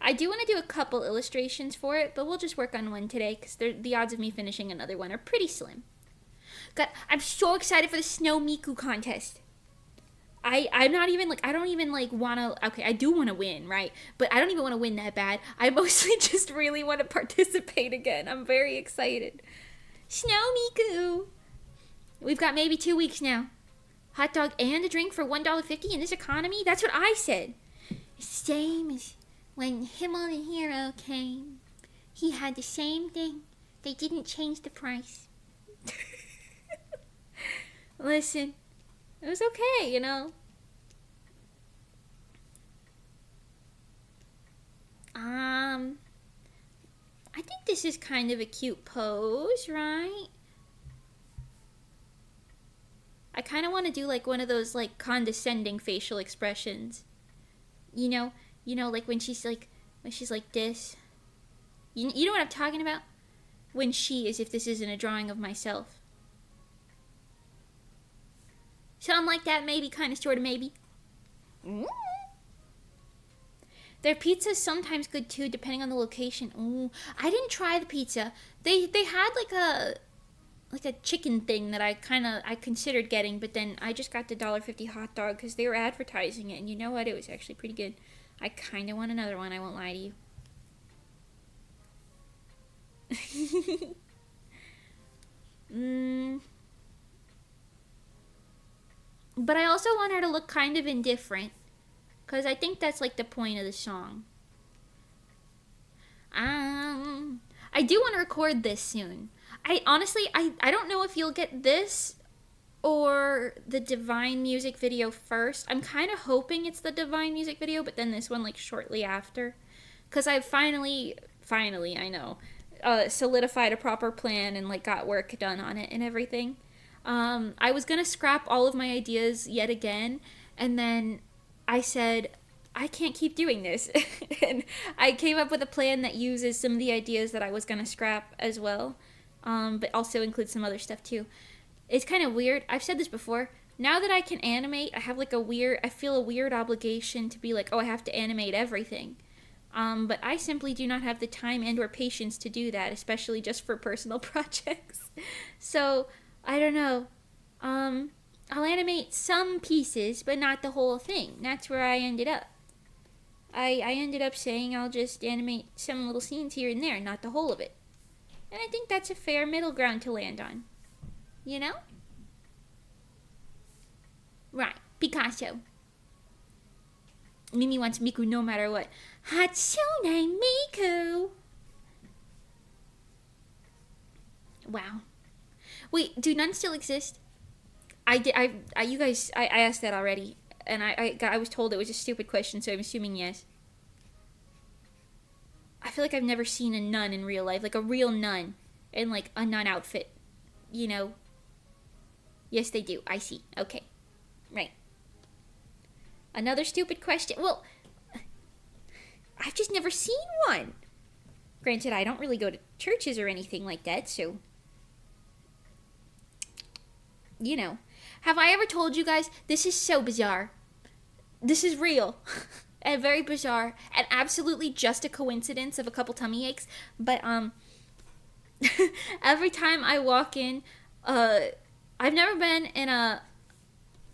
I do want to do a couple illustrations for it, but we'll just work on one today because the odds of me finishing another one are pretty slim. God, I'm so excited for the Snow Miku contest. I'm not even like, I don't even like want to, okay, I do want to win, right? But I don't even want to win that bad. I mostly just really want to participate again. I'm very excited. Snow Miku. We've got maybe 2 weeks now. Hot dog and a drink for $1.50 in this economy? That's what I said. Same as when Himmel the Hero came. He had the same thing. They didn't change the price. Listen, it was okay, you know. I think this is kind of a cute pose, right? I kind of want to do like one of those like condescending facial expressions. You know, like when she's like this. You know what I'm talking about? When she, as if this isn't a drawing of myself. Something like that, maybe, kind of, sort of, maybe. Their pizza's sometimes good too, depending on the location. Ooh, I didn't try the pizza. They had like a chicken thing that I considered getting, but then I just got the $1.50 hot dog because they were advertising it, and you know what? It was actually pretty good. I kind of want another one. I won't lie to you. But I also want her to look kind of indifferent, because I think that's like the point of the song. I do want to record this soon. I honestly don't know if you'll get this or the Divine music video first. I'm kind of hoping it's the Divine music video, but then this one like shortly after, because I've finally, I know, solidified a proper plan and like got work done on it and everything. I was gonna scrap all of my ideas yet again, and then I said, I can't keep doing this. And I came up with a plan that uses some of the ideas that I was going to scrap as well, but also includes some other stuff too. It's kind of weird. I've said this before. Now that I can animate, I have like I feel a weird obligation to be like, oh, I have to animate everything. But I simply do not have the time and or patience to do that, especially just for personal projects. So, I don't know. I'll animate some pieces, but not the whole thing. That's where I ended up. I ended up saying I'll just animate some little scenes here and there, not the whole of it. And I think that's a fair middle ground to land on. You know? Right. Picasso. Mimi wants Miku no matter what. Hatsune Miku! Wow. Wait, do none still exist? I asked that already. And I was told it was a stupid question, so I'm assuming yes. I feel like I've never seen a nun in real life, like a real nun in like a nun outfit, you know. Yes, they do. I see. Okay. Right. Another stupid question. Well, I've just never seen one. Granted, I don't really go to churches or anything like that, so, you know. Have I ever told you guys, this is so bizarre. This is real. And very bizarre. And absolutely just a coincidence of a couple tummy aches. But, every time I walk in, I've never been in a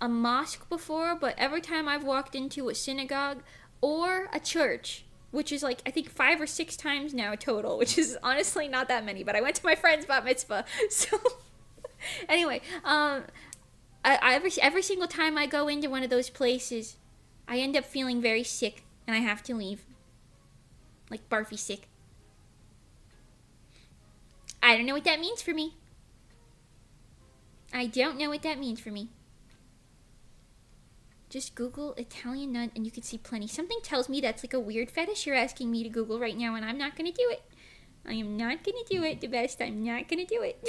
mosque before, but every time I've walked into a synagogue or a church, which is like, I think 5 or 6 times now total, which is honestly not that many, but I went to my friend's bat mitzvah. So, anyway, every single time I go into one of those places, I end up feeling very sick, and I have to leave. Like barfy sick. I don't know what that means for me. I don't know what that means for me. Just Google Italian nun, and you can see plenty. Something tells me that's like a weird fetish you're asking me to Google right now, and I'm not going to do it. I am not going to do it. The best, I'm not going to do it.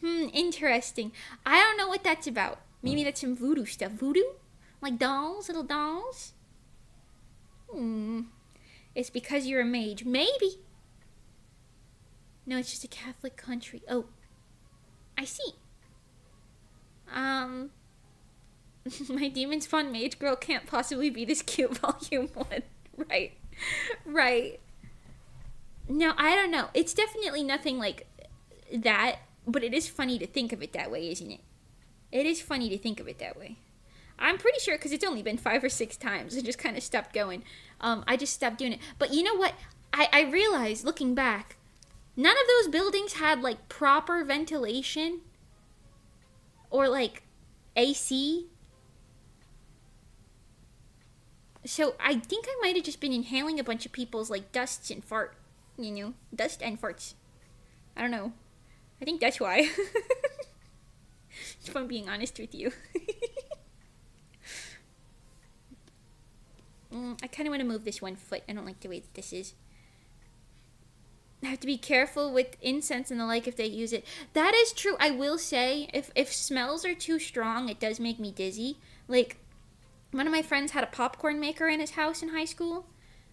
Interesting. I don't know what that's about. Maybe that's some voodoo stuff. Voodoo? Like dolls? Little dolls? It's because you're a mage. Maybe. No, it's just a Catholic country. Oh. I see. My Demon Spawn Mage Girl can't possibly be this cute, volume 1. Right. Right. No, I don't know. It's definitely nothing like that, but it is funny to think of it that way, isn't it? It is funny to think of it that way. I'm pretty sure, because it's only been 5 or 6 times. I just kind of stopped going. I just stopped doing it. But you know what? I realized, looking back, none of those buildings had, like, proper ventilation. Or, like, AC. So, I think I might have just been inhaling a bunch of people's, like, dusts and fart. You know? Dust and farts. I don't know. I think that's why. If I'm being honest with you. I kind of want to move this one foot. I don't like the way that this is. I have to be careful with incense and the like if they use it. That is true. I will say, if smells are too strong, it does make me dizzy. Like, one of my friends had a popcorn maker in his house in high school.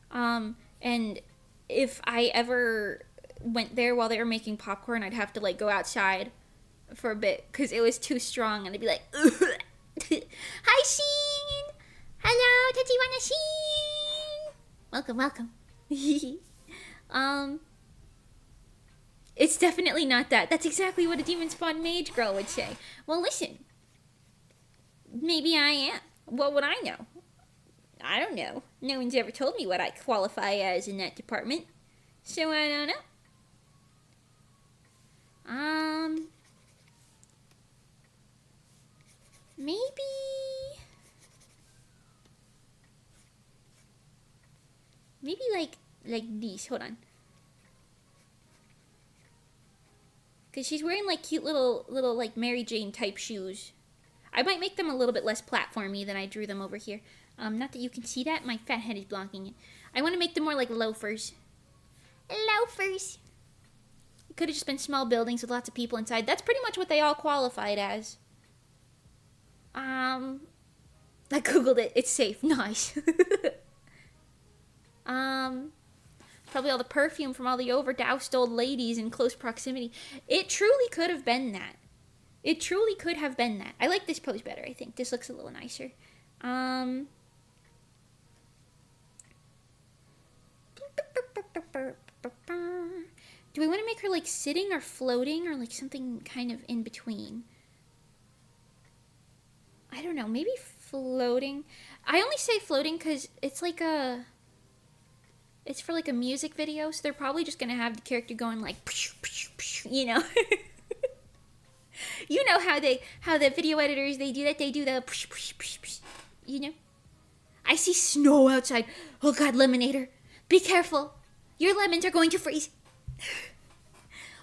And if I ever went there while they were making popcorn, I'd have to, like, go outside for a bit because it was too strong. And they'd be like, hi, Sheen! Hello, Tatiwana Sheen! Welcome, welcome. It's definitely not that. That's exactly what a Demon Spawn Mage Girl would say. Well, listen. Maybe I am. What would I know? I don't know. No one's ever told me what I qualify as in that department. So I don't know. Maybe like these. Hold on. Because she's wearing, like, cute little, like, Mary Jane type shoes. I might make them a little bit less platformy than I drew them over here. Not that you can see that. My fat head is blocking it. I want to make them more like loafers. Loafers! It could have just been small buildings with lots of people inside. That's pretty much what they all qualified as. I googled it. It's safe. Nice. Probably all the perfume from all the overdoused old ladies in close proximity. It truly could have been that. It truly could have been that. I like this pose better, I think. This looks a little nicer. Do we want to make her like sitting or floating or like something kind of in between? I don't know, maybe floating. I only say floating because it's like it's for like a music video, so they're probably just gonna have the character going like, you know. You know how the video editors, they do that. They do the, you know. I see snow outside. Oh God, Lemonator, be careful. Your lemons are going to freeze.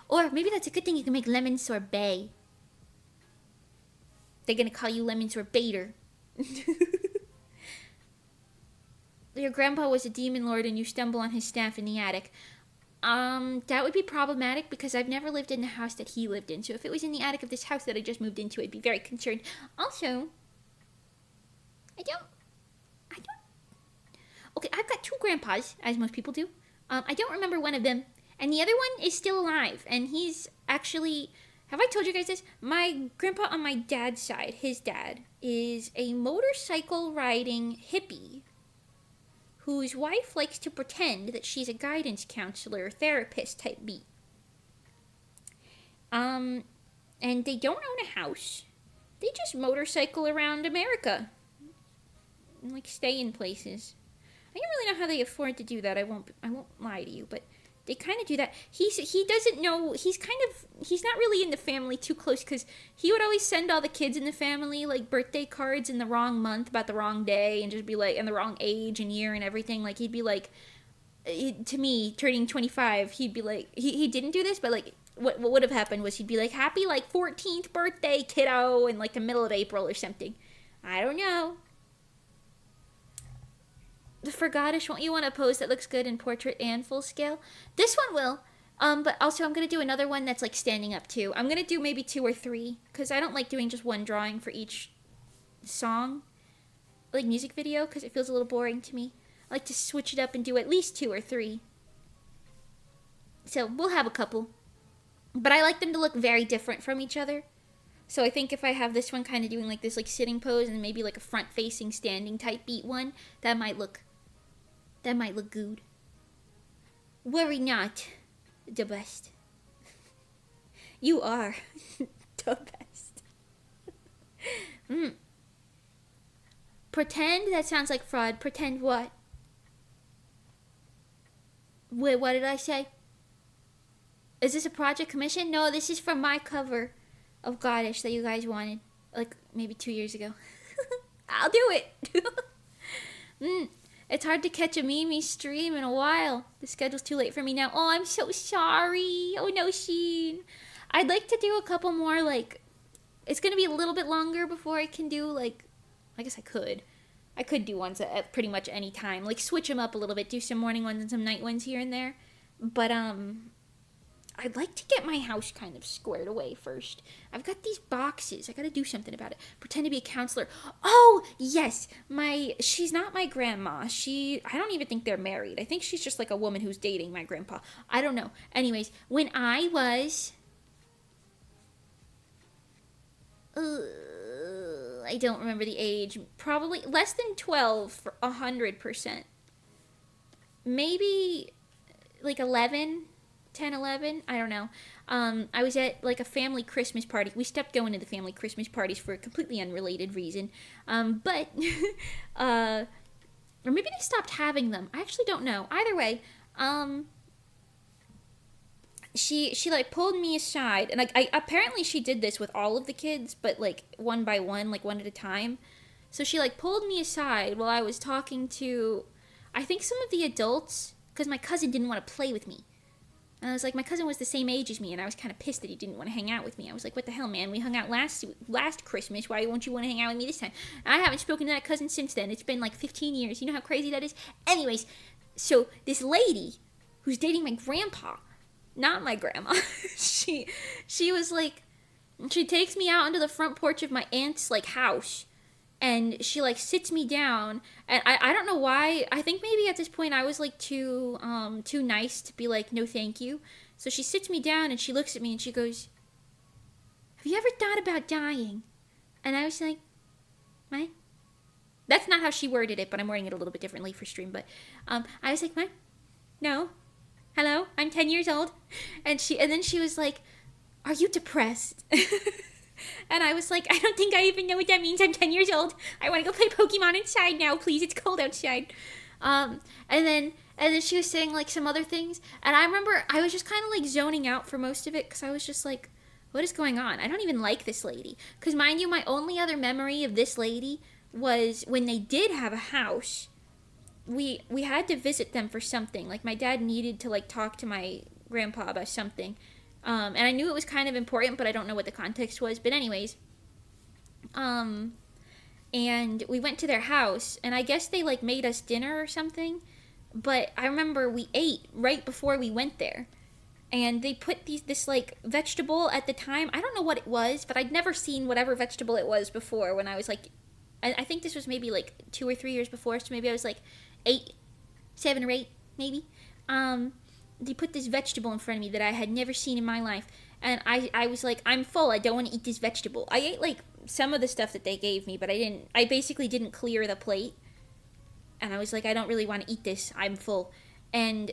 Or maybe that's a good thing. You can make lemon sorbet. They're gonna call you lemon sorbater. Your grandpa was a demon lord and you stumble on his staff in the attic. That would be problematic because I've never lived in the house that he lived in. So if it was in the attic of this house that I just moved into, I'd be very concerned. Also, I don't. Okay, I've got 2 grandpas, as most people do. I don't remember one of them. And the other one is still alive. And he's actually, have I told you guys this? My grandpa on my dad's side, his dad, is a motorcycle riding hippie whose wife likes to pretend that she's a guidance counselor, therapist type beat. And they don't own a house. They just motorcycle around America. And like stay in places. I don't really know how they afford to do that. I won't lie to you, but they kind of do that. He doesn't know, he's not really in the family too close because he would always send all the kids in the family like birthday cards in the wrong month about the wrong day and just be like, and the wrong age and year and everything. Like he'd be like, to me, turning 25, he'd be like, he didn't do this, but like what would have happened was he'd be like, happy like 14th birthday, kiddo, in like the middle of April or something. I don't know. For Goddish, won't you want a pose that looks good in portrait and full scale? This one will. But also I'm going to do another one that's like standing up too. I'm going to do maybe 2 or 3 because I don't like doing just one drawing for each song, like music video, because it feels a little boring to me. I like to switch it up and do at least 2 or 3. So we'll have a couple. But I like them to look very different from each other. So I think if I have this one kind of doing like this like sitting pose and maybe like a front facing standing type beat one, that might look good. Worry not, the best. You are the best. Pretend? That sounds like fraud. Pretend what? Wait, what did I say? Is this a project commission? No, this is from my cover of Goddish that you guys wanted. Like, maybe 2 years ago. I'll do it. It's hard to catch a Mimi stream in a while. The schedule's too late for me now. Oh, I'm so sorry. Oh, no, Sheen. I'd like to do a couple more, like... It's going to be a little bit longer before I can do, like... I guess I could. I could do ones at pretty much any time. Like, switch them up a little bit. Do some morning ones and some night ones here and there. But, I'd like to get my house kind of squared away first. I've got these boxes. I gotta do something about it. Pretend to be a counselor. Oh, yes. She's not my grandma. I don't even think they're married. I think she's just like a woman who's dating my grandpa. I don't know. Anyways, when I was... I don't remember the age. Probably less than 12 for 100%. Maybe like 11... 10, 11, I don't know. I was at like a family Christmas party. We stopped going to the family Christmas parties for a completely unrelated reason. But or maybe they stopped having them. I actually don't know. Either way, she like pulled me aside, and like I apparently she did this with all of the kids, but like one by one, like one at a time. So she like pulled me aside while I was talking to, I think some of the adults, because my cousin didn't want to play with me. And I was like, my cousin was the same age as me, and I was kind of pissed that he didn't want to hang out with me. I was like, what the hell, man? We hung out last Christmas. Why won't you want to hang out with me this time? And I haven't spoken to that cousin since then. It's been like 15 years. You know how crazy that is? Anyways, so this lady who's dating my grandpa, not my grandma, she was like, she takes me out onto the front porch of my aunt's like house, and she like sits me down, and I don't know why. I think maybe at this point I was like too nice to be like, no thank you. So she sits me down and she looks at me and she goes, have you ever thought about dying? And I was like, what? That's not how she worded it, but I'm wording it a little bit differently for stream. But I was like, what? No. Hello, I'm 10 years old. And then she was like, are you depressed? And I was like, I don't think I even know what that means. I'm 10 years old. I want to go play Pokemon inside now, please. It's cold outside. And then she was saying like some other things. And I remember I was just kind of like zoning out for most of it because I was just like, what is going on? I don't even like this lady. Because mind you, my only other memory of this lady was when they did have a house. We had to visit them for something. Like my dad needed to like talk to my grandpa about something. And I knew it was kind of important, but I don't know what the context was. But anyways, and we went to their house, and I guess they like made us dinner or something. But I remember we ate right before we went there, and they put this like vegetable at the time. I don't know what it was, but I'd never seen whatever vegetable it was before when I was like, I think this was maybe like 2 or 3 years before, so maybe I was like 7 or 8, maybe. They put this vegetable in front of me that I had never seen in my life. And I was like, I'm full. I don't want to eat this vegetable. I ate like some of the stuff that they gave me, but I basically didn't clear the plate. And I was like, I don't really want to eat this. I'm full. And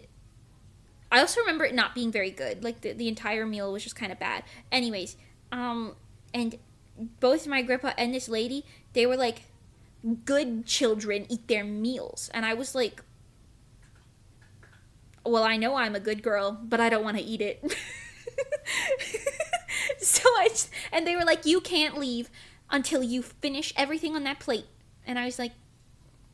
I also remember it not being very good. Like the entire meal was just kind of bad. Anyways, and both my grandpa and this lady, they were like, good children eat their meals. And I was like, well, I know I'm a good girl, but I don't want to eat it. And they were like, you can't leave until you finish everything on that plate. And I was like,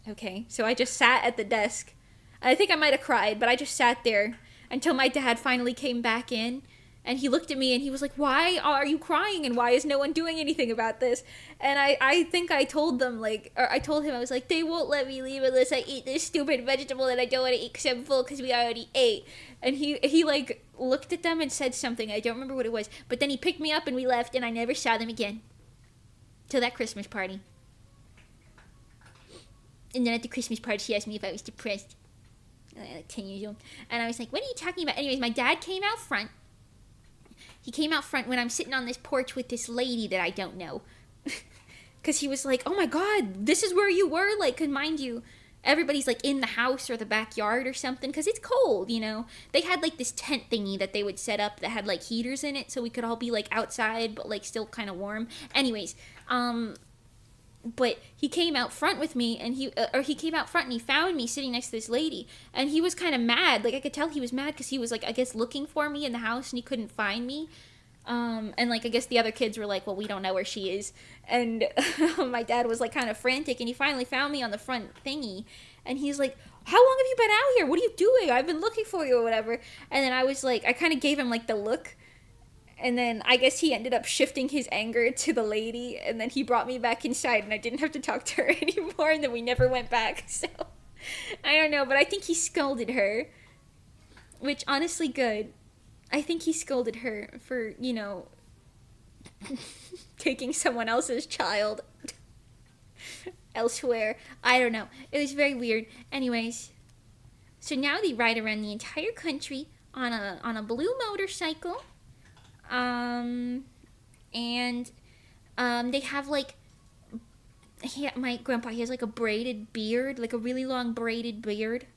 okay. So I just sat at the desk. I think I might have cried, but I just sat there until my dad finally came back in. And he looked at me and he was like, why are you crying? And why is no one doing anything about this? And I think I told them, like, or I told him, I was like, they won't let me leave unless I eat this stupid vegetable that I don't want to eat because I'm full because we already ate. And he like looked at them and said something. I don't remember what it was. But then he picked me up and we left, and I never saw them again. Till that Christmas party. And then at the Christmas party, she asked me if I was depressed. Like 10 years old. And I was like, what are you talking about? Anyways, my dad came out front. He came out front when I'm sitting on this porch with this lady that I don't know. Because he was like, oh my god, this is where you were? Like, cause mind you, everybody's like in the house or the backyard or something. Because it's cold, you know. They had like this tent thingy that they would set up that had like heaters in it. So we could all be like outside but like still kind of warm. Anyways, but he came out front with me, and he came out front and he found me sitting next to this lady, and he was kind of mad. Like I could tell he was mad because he was like, I guess looking for me in the house and he couldn't find me. And like I guess the other kids were like, well, we don't know where she is. And my dad was like kind of frantic, and he finally found me on the front thingy, and he's like, how long have you been out here? What are you doing? I've been looking for you or whatever. And then I was like, I kind of gave him like the look. And then I guess he ended up shifting his anger to the lady, and then he brought me back inside, and I didn't have to talk to her anymore, and then we never went back. So I don't know, but I think he scolded her, which honestly good. I think he scolded her for, you know, taking someone else's child elsewhere. I don't know. It was very weird. Anyways, so now they ride around the entire country on a blue motorcycle. And they have like, my grandpa, he has like a braided beard, like a really long braided beard,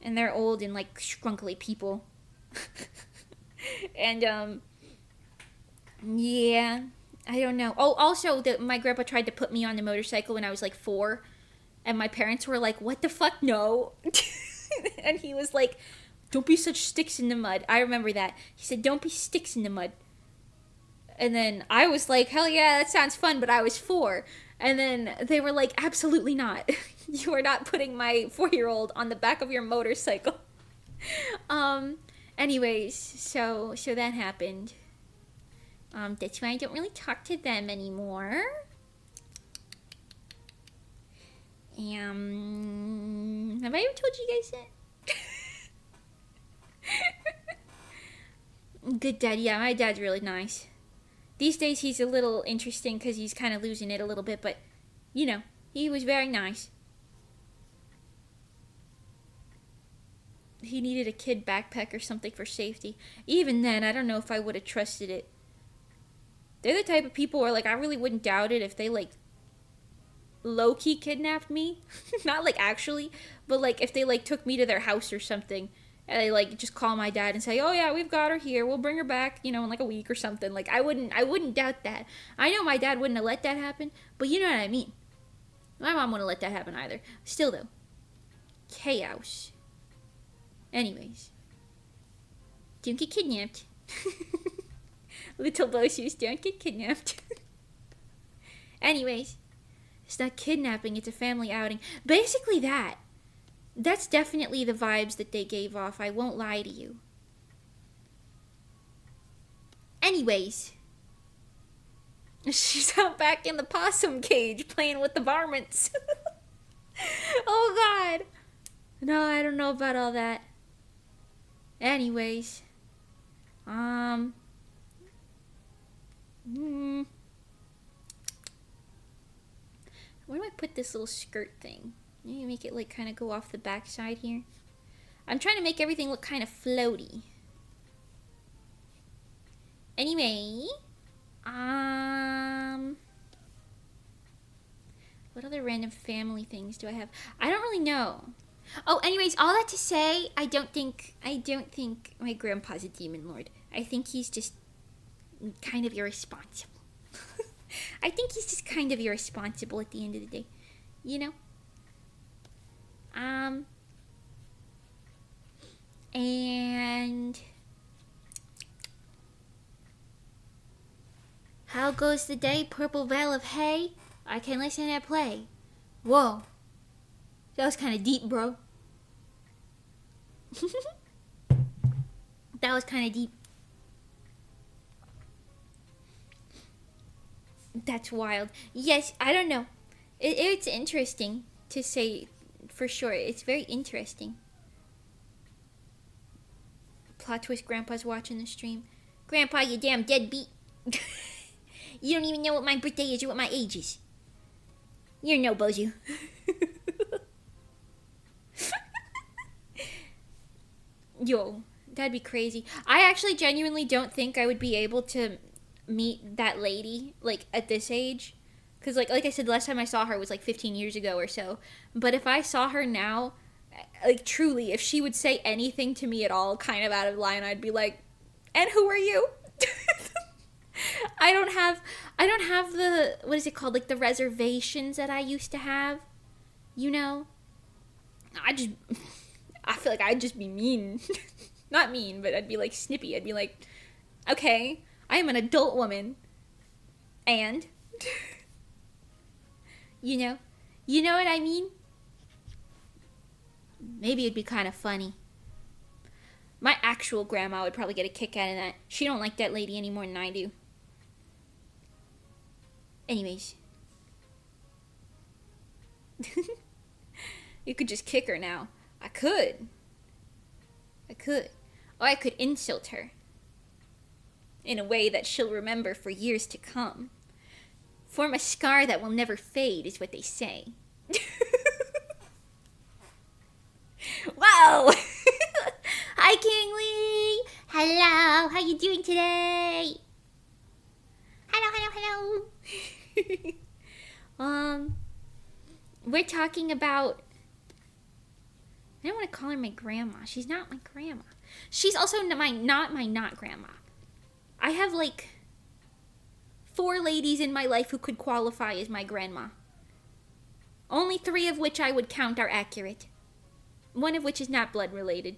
and they're old and like scrunkly people. And yeah, I don't know. Oh, also my grandpa tried to put me on the motorcycle when I was like 4, and my parents were like, what the fuck, no. And he was like, don't be such sticks in the mud. I remember that. He said, don't be sticks in the mud. And then I was like, hell yeah, that sounds fun, but I was 4. And then they were like, absolutely not. You are not putting my 4-year-old on the back of your motorcycle. Anyways, so that happened. That's why I don't really talk to them anymore. Have I ever told you guys that? Good dad. Yeah, my dad's really nice. These days he's a little interesting because he's kind of losing it a little bit, but You know, he was very nice. He needed a kid backpack or something for safety. Even then, I don't know if I would have trusted it. They're the type of people where, like, I really wouldn't doubt it if they, like, low-key kidnapped me. Not, like, actually, but, like, if they, like, took me to their house or something, and they, like, just call my dad and say, oh, yeah, we've got her here, we'll bring her back, you know, in, like, a week or something. Like, I wouldn't doubt that. I know my dad wouldn't have let that happen, but you know what I mean. My mom wouldn't let that happen either. Still, though. Chaos. Anyways. Don't get kidnapped. Little blowshoes, don't get kidnapped. Anyways. It's not kidnapping, it's a family outing. Basically that. That's definitely the vibes that they gave off. I won't lie to you. Anyways. She's out back in the possum cage playing with the varmints. Oh, God. No, I don't know about all that. Anyways. Where do I put this little skirt thing? Maybe make it like kind of go off the back side here. I'm trying to make everything look kind of floaty. Anyway, what other random family things do I have? I don't really know. Oh, anyways, all that to say, I don't think my grandpa's a demon lord. I think he's just kind of irresponsible. I think he's just kind of irresponsible at the end of the day. You know? And how goes the day, Purple Veil of Hay? I can listen and play. Whoa. That was kind of deep, bro. That was kind of deep. That's wild. Yes, I don't know. It's interesting to say for sure. It's very interesting. Plot twist, Grandpa's watching the stream. Grandpa, you damn deadbeat. You don't even know what my birthday is or what my age is. You're no bozu. Yo, that'd be crazy. I actually genuinely don't think I would be able to meet that lady, like, at this age. Because, like I said, the last time I saw her was, like, 15 years ago or so. But if I saw her now, like, truly, if she would say anything to me at all kind of out of line, I'd be like, and who are you? I don't have the, what is it called, like, the reservations that I used to have, you know? I feel like I'd just be mean. Not mean, but I'd be, like, snippy. I'd be like, okay, I am an adult woman, and, you know what I mean? Maybe it'd be kind of funny. My actual grandma would probably get a kick out of that. She don't like that lady any more than I do. Anyways. You could just kick her now. I could. Or I could insult her. In a way that she'll remember for years to come. Form a scar that will never fade, is what they say. Whoa! Hi, Kingly! Hello, how you doing today? Hello. We're talking about... I don't want to call her my grandma. She's not my grandma. She's also not my grandma. I have, like, 4 ladies in my life who could qualify as my grandma. Only 3 of which I would count are accurate. One of which is not blood related.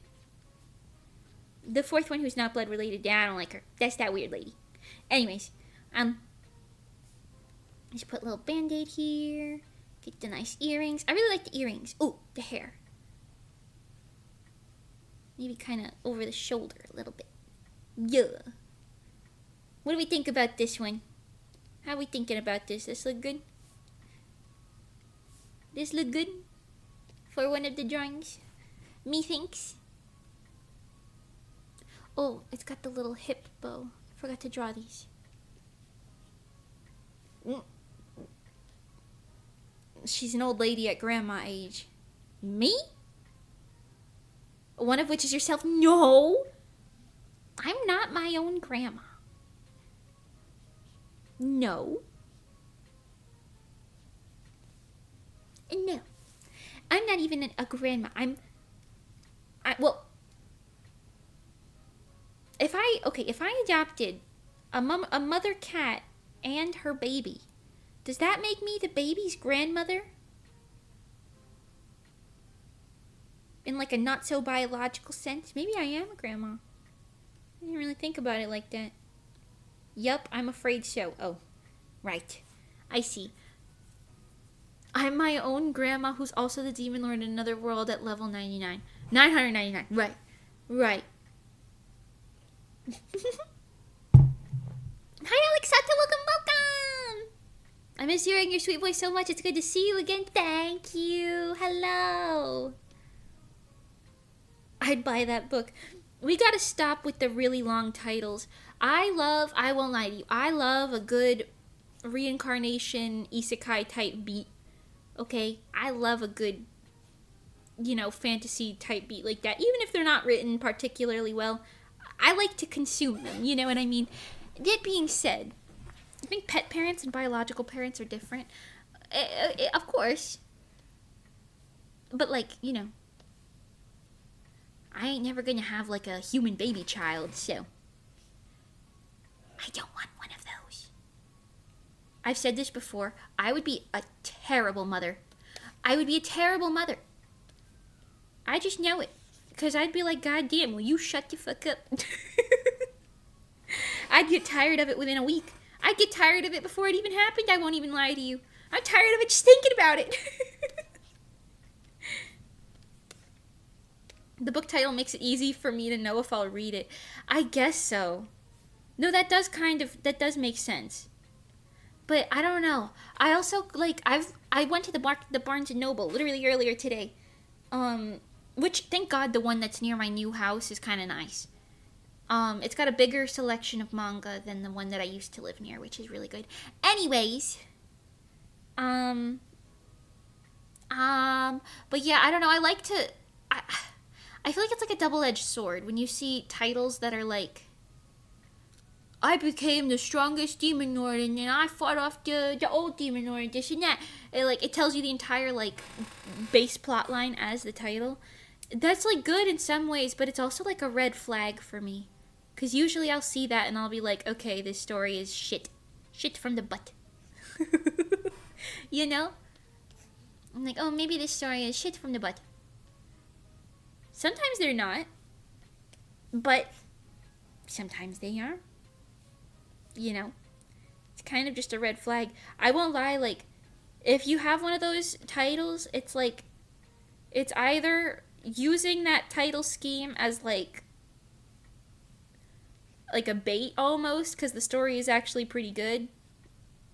The 4th one who's not blood related, yeah, I don't like her. That's that weird lady. Anyways, just put a little band-aid here. Get the nice earrings. I really like the earrings. Oh, the hair. Maybe kind of over the shoulder a little bit. Yeah. What do we think about this one? How are we thinking about this? This look good? This look good? For one of the drawings? Methinks. Oh, it's got the little hip bow. I forgot to draw these. She's an old lady at grandma age. Me? One of which is yourself? No! I'm not my own grandma. No. No. I'm not even a grandma. Well, if I adopted a mother cat and her baby, does that make me the baby's grandmother? In like a not so biological sense? Maybe I am a grandma. I didn't really think about it like that. Yup, I'm afraid so. Oh, right. I see. I'm my own grandma who's also the demon lord in another world at level 99. 999. Right. Right. Hi, Alexata. Welcome. I miss hearing your sweet voice so much. It's good to see you again. Thank you. Hello. I'd buy that book. We gotta stop with the really long titles. I won't lie to you, I love a good reincarnation isekai type beat. Okay? I love a good, fantasy type beat like that. Even if they're not written particularly well, I like to consume them. You know what I mean? That being said, I think pet parents and biological parents are different. Of course. But, I ain't never gonna have, a human baby child, so I don't want one of those. I've said this before. I would be a terrible mother. I would be a terrible mother. I just know it. Because I'd be like, God damn, will you shut the fuck up? I'd get tired of it within a week. I'd get tired of it before it even happened. I won't even lie to you. I'm tired of it just thinking about it. The book title makes it easy for me to know if I'll read it. I guess so. No, that does make sense. But I don't know. I also, I went to the Barnes & Noble literally earlier today. Which, thank God, the one that's near my new house is kind of nice. It's got a bigger selection of manga than the one that I used to live near, which is really good. Anyways, but yeah, I don't know. I feel like it's like a double-edged sword when you see titles that are like, I became the strongest demon lord and then I fought off the old demon lord, this and that. It tells you the entire base plot line as the title. That's good in some ways, but it's also a red flag for me. Because usually I'll see that and I'll be like, okay, this story is shit. Shit from the butt. You know? I'm like, oh, maybe this story is shit from the butt. Sometimes they're not. But sometimes they are. It's kind of just a red flag. I won't lie, if you have one of those titles, it's it's either using that title scheme as a bait almost, because the story is actually pretty good,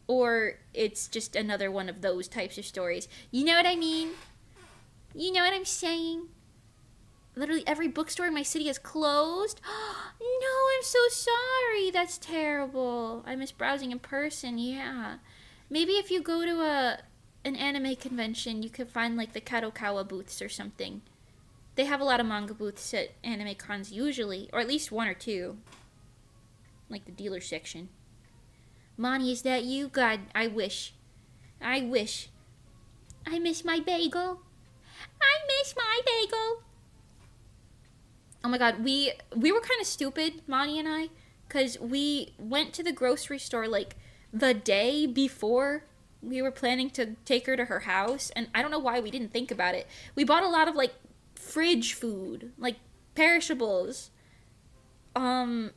or it's just another one of those types of stories. You know what I mean? You know what I'm saying? Literally every bookstore in my city is closed. No, I'm so sorry. That's terrible. I miss browsing in person. Yeah. Maybe if you go to an anime convention, you could find the Kadokawa booths or something. They have a lot of manga booths at anime cons usually, or at least one or two. The dealer section. Monty, is that you? God, I wish. I wish. I miss my bagel. I miss my bagel. Oh my God, we were kind of stupid, Monty and I, because we went to the grocery store the day before we were planning to take her to her house, and I don't know why we didn't think about it. We bought a lot of fridge food, perishables, and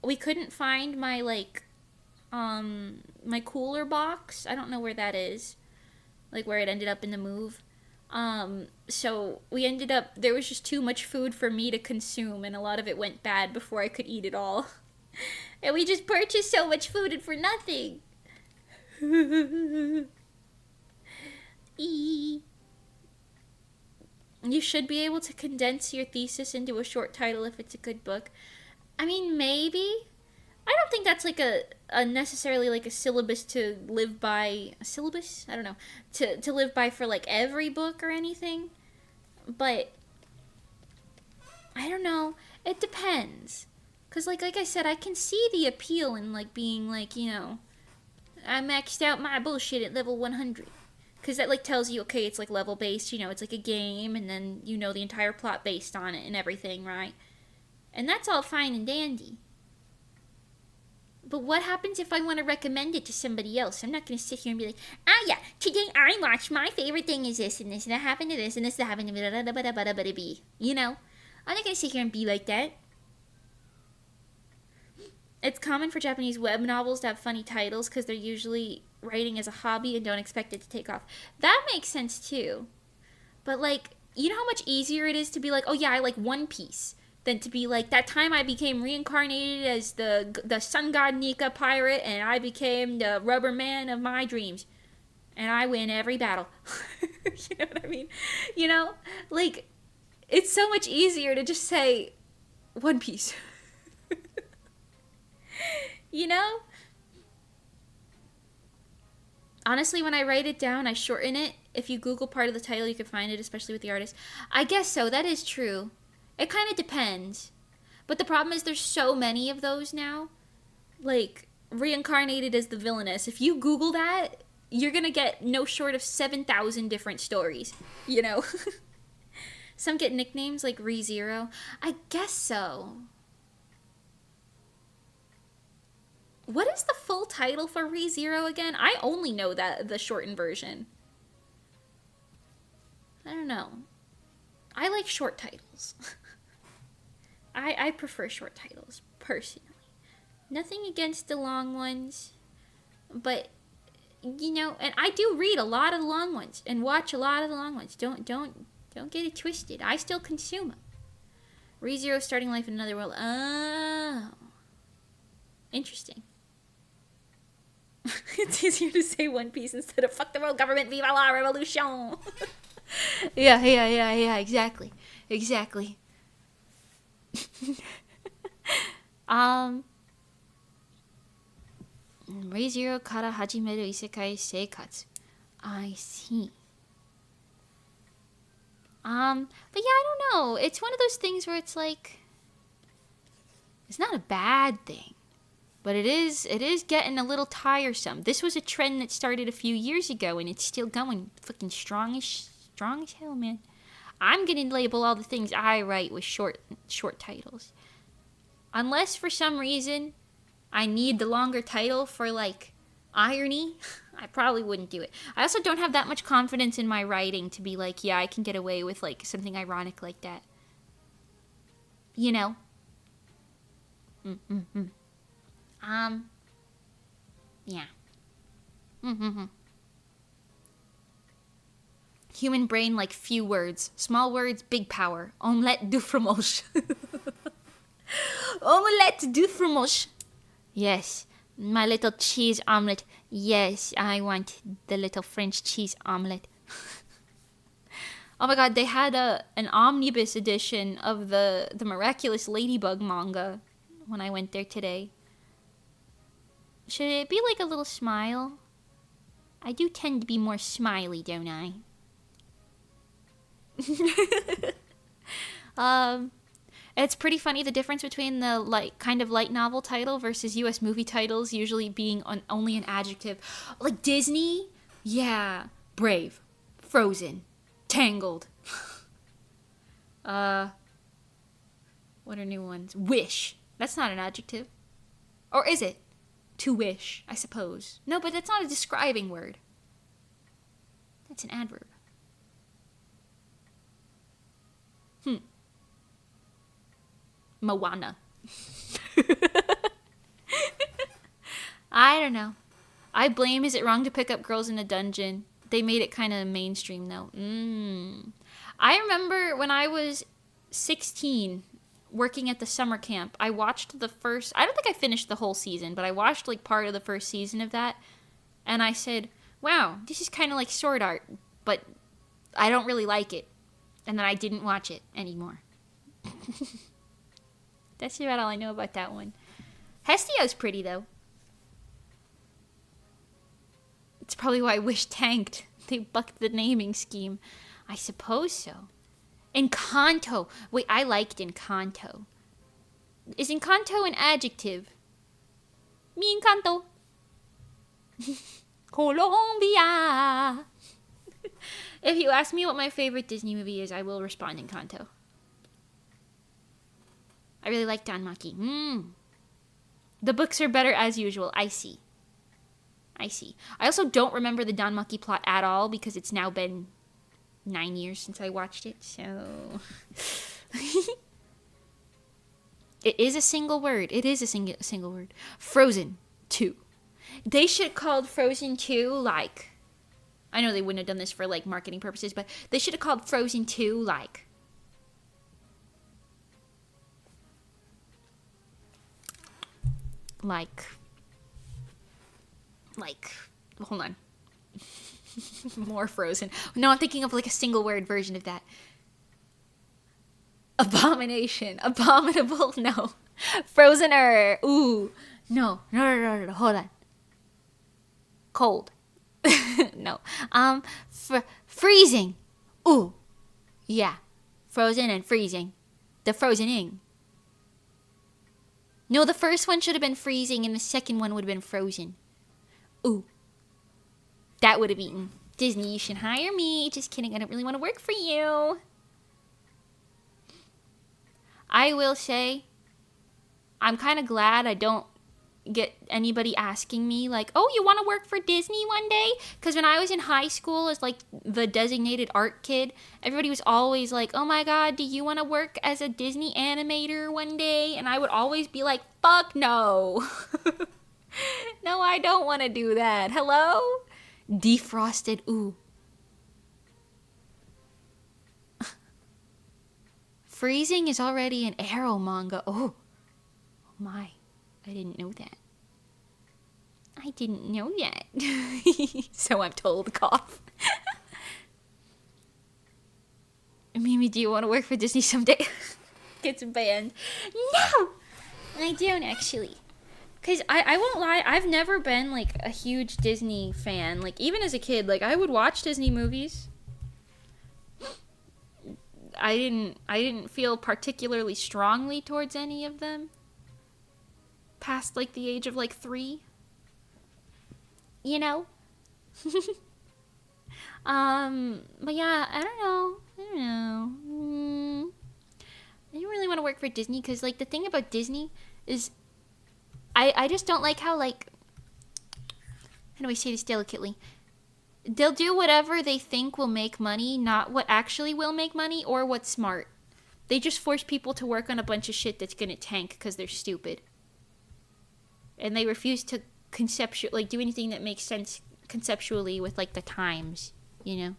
we couldn't find my my cooler box. I don't know where that is, where it ended up in the move. So we ended up, there was just too much food for me to consume, and a lot of it went bad before I could eat it all. And we just purchased so much food and for nothing. You should be able to condense your thesis into a short title if it's a good book. I mean, maybe. I I don't think that's like a necessarily like a syllabus to live by. A syllabus? I don't know. To live by for like every book or anything. But I don't know. It depends. Cause like I said, I can see the appeal in like being like, you know, I maxed out my bullshit at level 100. Cause that like tells you, okay, it's like level based, you know, it's like a game, and then you know the entire plot based on it and everything, right? And that's all fine and dandy. But what happens if I want to recommend it to somebody else? I'm not going to sit here and be like, yeah, today I watched, my favorite thing is this, and this, and that happened to this, and this, that happened to me, you know? I'm not going to sit here and be like that. It's common for Japanese web novels to have funny titles because they're usually writing as a hobby and don't expect it to take off. That makes sense too. But like, you know how much easier it is to be like, oh yeah, I like One Piece, than to be like, that time I became reincarnated as the sun god Nika pirate, and I became the rubber man of my dreams, and I win every battle. You know what I mean? You know, like, it's so much easier to just say One Piece. You know? Honestly, when I write it down, I shorten it. If you Google part of the title, you can find it, especially with the artist. I guess so. That is true. It kind of depends. But the problem is there's so many of those now. Like, reincarnated as the villainess. If you Google that, you're going to get no short of 7,000 different stories. You know? Some get nicknames like ReZero. I guess so. What is the full title for ReZero again? I only know that the shortened version. I don't know. I like short titles. I prefer short titles, personally. Nothing against the long ones, but, you know, and I do read a lot of the long ones and watch a lot of the long ones. Don't get it twisted. I still consume them. ReZero starting life in another world. Oh. Interesting. It's easier to say One Piece instead of fuck the world government, viva la revolution. Yeah, exactly. ReZero kara hajimeru isekai seikatsu. I see. But yeah, I don't know. It's one of those things where it's like, it's not a bad thing. But it is getting a little tiresome. This was a trend that started a few years ago, and it's still going fucking strong as hell, man. I'm gonna label all the things I write with short titles. Unless for some reason I need the longer title for like irony, I probably wouldn't do it. I also don't have that much confidence in my writing to be like, yeah, I can get away with like something ironic like that. You know? Yeah. Human brain like few words. Small words, big power. Omelette du fromage. Omelette du fromage. Yes. My little cheese omelette. Yes, I want the little French cheese omelette. Oh my god, they had an omnibus edition of the Miraculous Ladybug manga when I went there today. Should it be like a little smile? I do tend to be more smiley, don't I? It's pretty funny the difference between the kind of light novel title versus US movie titles usually being only an adjective. Like Disney, yeah, Brave, Frozen, Tangled. What are new ones? Wish. That's not an adjective. Or is it? To wish, I suppose. No, but that's not a describing word. That's an adverb. Moana. I don't know. I blame Is It Wrong to Pick Up Girls in a Dungeon? They made it kind of mainstream, though. I remember when I was 16, working at the summer camp, I watched the first... I don't think I finished the whole season, but I watched, like, part of the first season of that, and I said, wow, this is kind of like Sword Art, but I don't really like it. And then I didn't watch it anymore. That's about all I know about that one. Hestio's pretty, though. It's probably why Wish tanked. They bucked the naming scheme. I suppose so. Encanto. Wait, I liked Encanto. Is Encanto an adjective? Mi encanto. Colombia. If you ask me what my favorite Disney movie is, I will respond Encanto. I really like Don Maki. The books are better as usual. I see. I also don't remember the Don Maki plot at all because it's now been 9 years since I watched it, so... It is a single word. Single word. Frozen 2. They should have called Frozen 2, like... I know they wouldn't have done this for, like, marketing purposes, but they should have called Frozen 2, like... Hold on. More Frozen. No, I'm thinking of like a single word version of that. Abomination. Abominable. No. Frozener. Ooh. No. Hold on. Cold. No. Freezing. Ooh. Yeah. Frozen and freezing. The frozening. No, the first one should have been freezing and the second one would have been frozen. Ooh. That would have eaten. Disney, you should hire me. Just kidding, I don't really want to work for you. I will say, I'm kind of glad I don't get anybody asking me, like, oh, you want to work for Disney one day? Because when I was in high school as, like, the designated art kid, everybody was always like, oh my god, do you want to work as a Disney animator one day? And I would always be like, fuck no. No, I don't want to do that. Hello? Defrosted, ooh. Freezing is already an Arrow manga. Oh my, I didn't know that. So I'm told, cough. Mimi, do you want to work for Disney someday? Gets banned. No! I don't actually. Because I won't lie, I've never been, like, a huge Disney fan. Like, even as a kid, like, I would watch Disney movies. I didn't feel particularly strongly towards any of them. Past, like, the age of, like, 3. You know? But yeah, I don't know. I didn't really want to work for Disney, because, like, the thing about Disney is... I just don't like how, like, how do I say this delicately? They'll do whatever they think will make money, not what actually will make money or what's smart. They just force people to work on a bunch of shit that's gonna tank because they're stupid. And they refuse to do anything that makes sense conceptually with, like, the times, you know?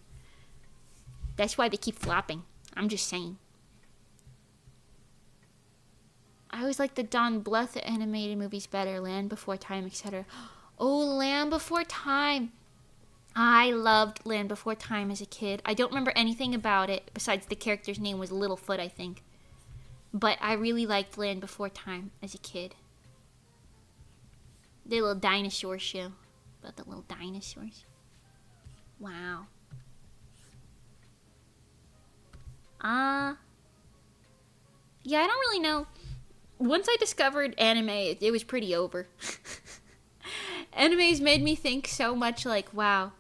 That's why they keep flopping. I'm just saying. I always like the Don Bluth animated movies better. Land Before Time, etc. Oh, Land Before Time. I loved Land Before Time as a kid. I don't remember anything about it besides the character's name was Littlefoot, I think. But I really liked Land Before Time as a kid. The little dinosaur show. About the little dinosaurs. Wow. Yeah, I don't really know. Once I discovered anime, it was pretty over. Animes made me think so much like, wow,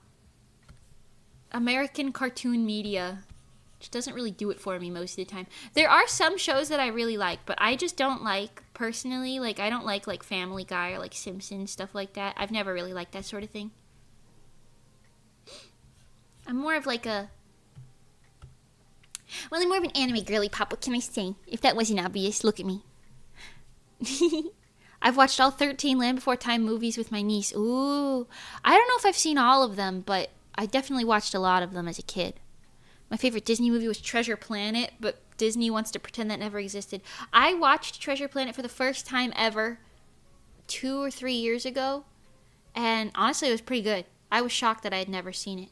American cartoon media just doesn't really do it for me most of the time. There are some shows that I really like, but I just don't like, personally, like, I don't like Family Guy or, like, Simpsons, stuff like that. I've never really liked that sort of thing. I'm more of, like, I'm more of an anime girly pop, what can I say? If that wasn't obvious, look at me. I've watched all 13 Land Before Time movies with my niece. Ooh. I don't know if I've seen all of them, but I definitely watched a lot of them as a kid. My favorite Disney movie was Treasure Planet, but Disney wants to pretend that never existed. I watched Treasure Planet for the first time ever 2 or 3 years ago, and honestly, it was pretty good. I was shocked that I had never seen it.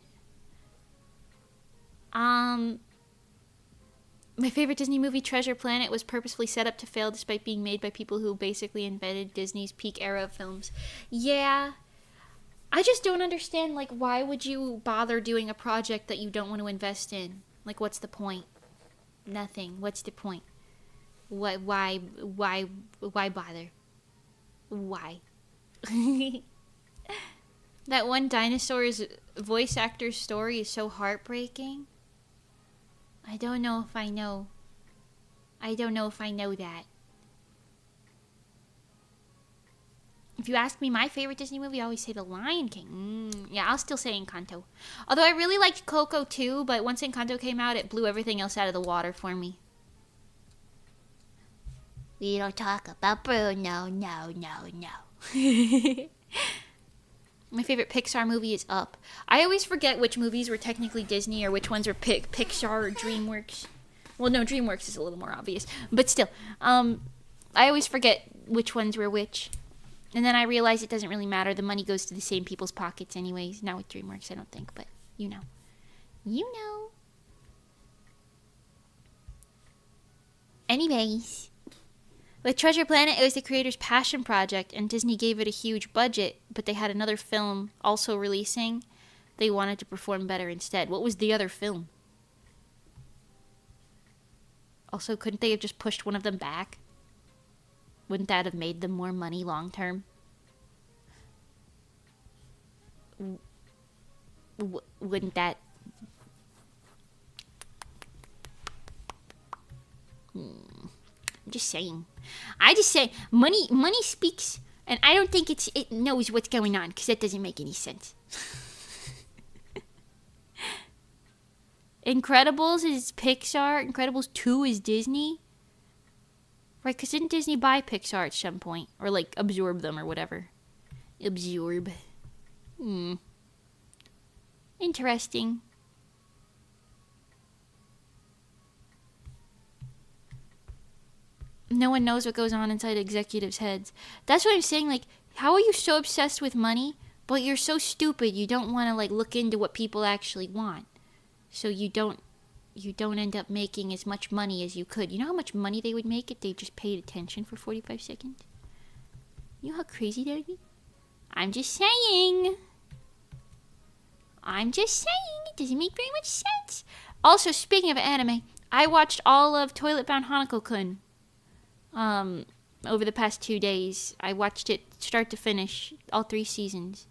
My favorite Disney movie, Treasure Planet, was purposefully set up to fail despite being made by people who basically invented Disney's peak era of films. Yeah. I just don't understand, like, why would you bother doing a project that you don't want to invest in? Like, what's the point? Nothing. What's the point? Why bother? Why? That one dinosaur's voice actor's story is so heartbreaking. I don't know if I know. I don't know if I know that. If you ask me my favorite Disney movie, I always say The Lion King. Yeah, I'll still say Encanto. Although I really liked Coco too, but once Encanto came out, it blew everything else out of the water for me. We don't talk about Bruno, no. My favorite Pixar movie is Up. I always forget which movies were technically Disney or which ones were Pixar or DreamWorks. Well, no, DreamWorks is a little more obvious. But still, I always forget which ones were which. And then I realize it doesn't really matter. The money goes to the same people's pockets anyways. Not with DreamWorks, I don't think, but you know. You know. Anyways. With Treasure Planet, it was the creator's passion project, and Disney gave it a huge budget, but they had another film also releasing. They wanted to perform better instead. What was the other film? Also, couldn't they have just pushed one of them back? Wouldn't that have made them more money long term? Wouldn't that... I'm just saying. I just say money speaks, and I don't think it knows what's going on, because that doesn't make any sense. Incredibles is Pixar. Incredibles 2 is Disney. Right, because didn't Disney buy Pixar at some point? Or, like, absorb them or whatever. Absorb. Interesting. No one knows what goes on inside executives' heads. That's what I'm saying, like, how are you so obsessed with money, but you're so stupid you don't want to, like, look into what people actually want. So you don't end up making as much money as you could. You know how much money they would make if they just paid attention for 45 seconds? You know how crazy that would be? I'm just saying. It doesn't make very much sense. Also, speaking of anime, I watched all of Toilet Bound Hanako-kun over the past 2 days. I watched it start to finish, all 3 seasons.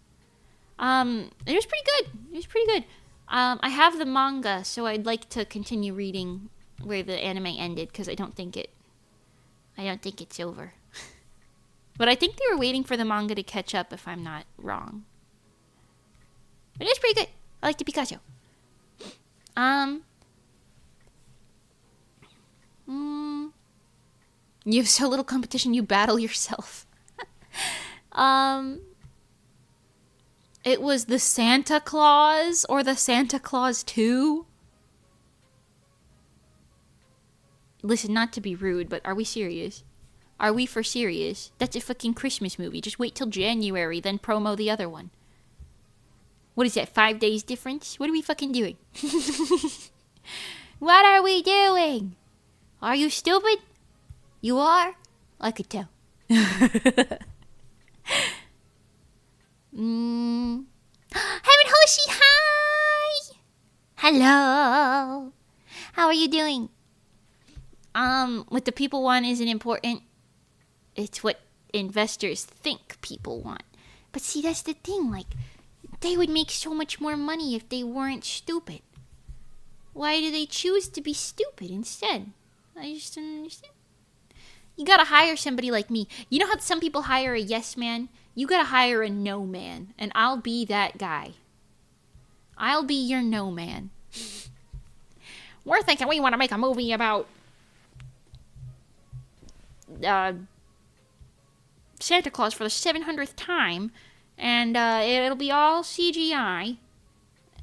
It was pretty good. I have the manga, so I'd like to continue reading where the anime ended, because I don't think it's over. But I think they were waiting for the manga to catch up, if I'm not wrong. But it's pretty good. I like the Picasso. You have so little competition, you battle yourself. It was the Santa Claus or the Santa Claus 2. Listen, not to be rude, but are we serious? Are we for serious? That's a fucking Christmas movie. Just wait till January, then promo the other one. What is that, 5 days difference? What are we fucking doing? What are we doing? Are you stupid? You are? I could tell. Heaven Hoshi, hi! Hello! How are you doing? What the people want isn't important. It's what investors think people want. But see, that's the thing, like, they would make so much more money if they weren't stupid. Why do they choose to be stupid instead? I just don't understand. You gotta hire somebody like me. You know how some people hire a yes man? You gotta hire a no man, and I'll be that guy. I'll be your no man. We're thinking we want to make a movie about Santa Claus for the 700th time, and it'll be all CGI,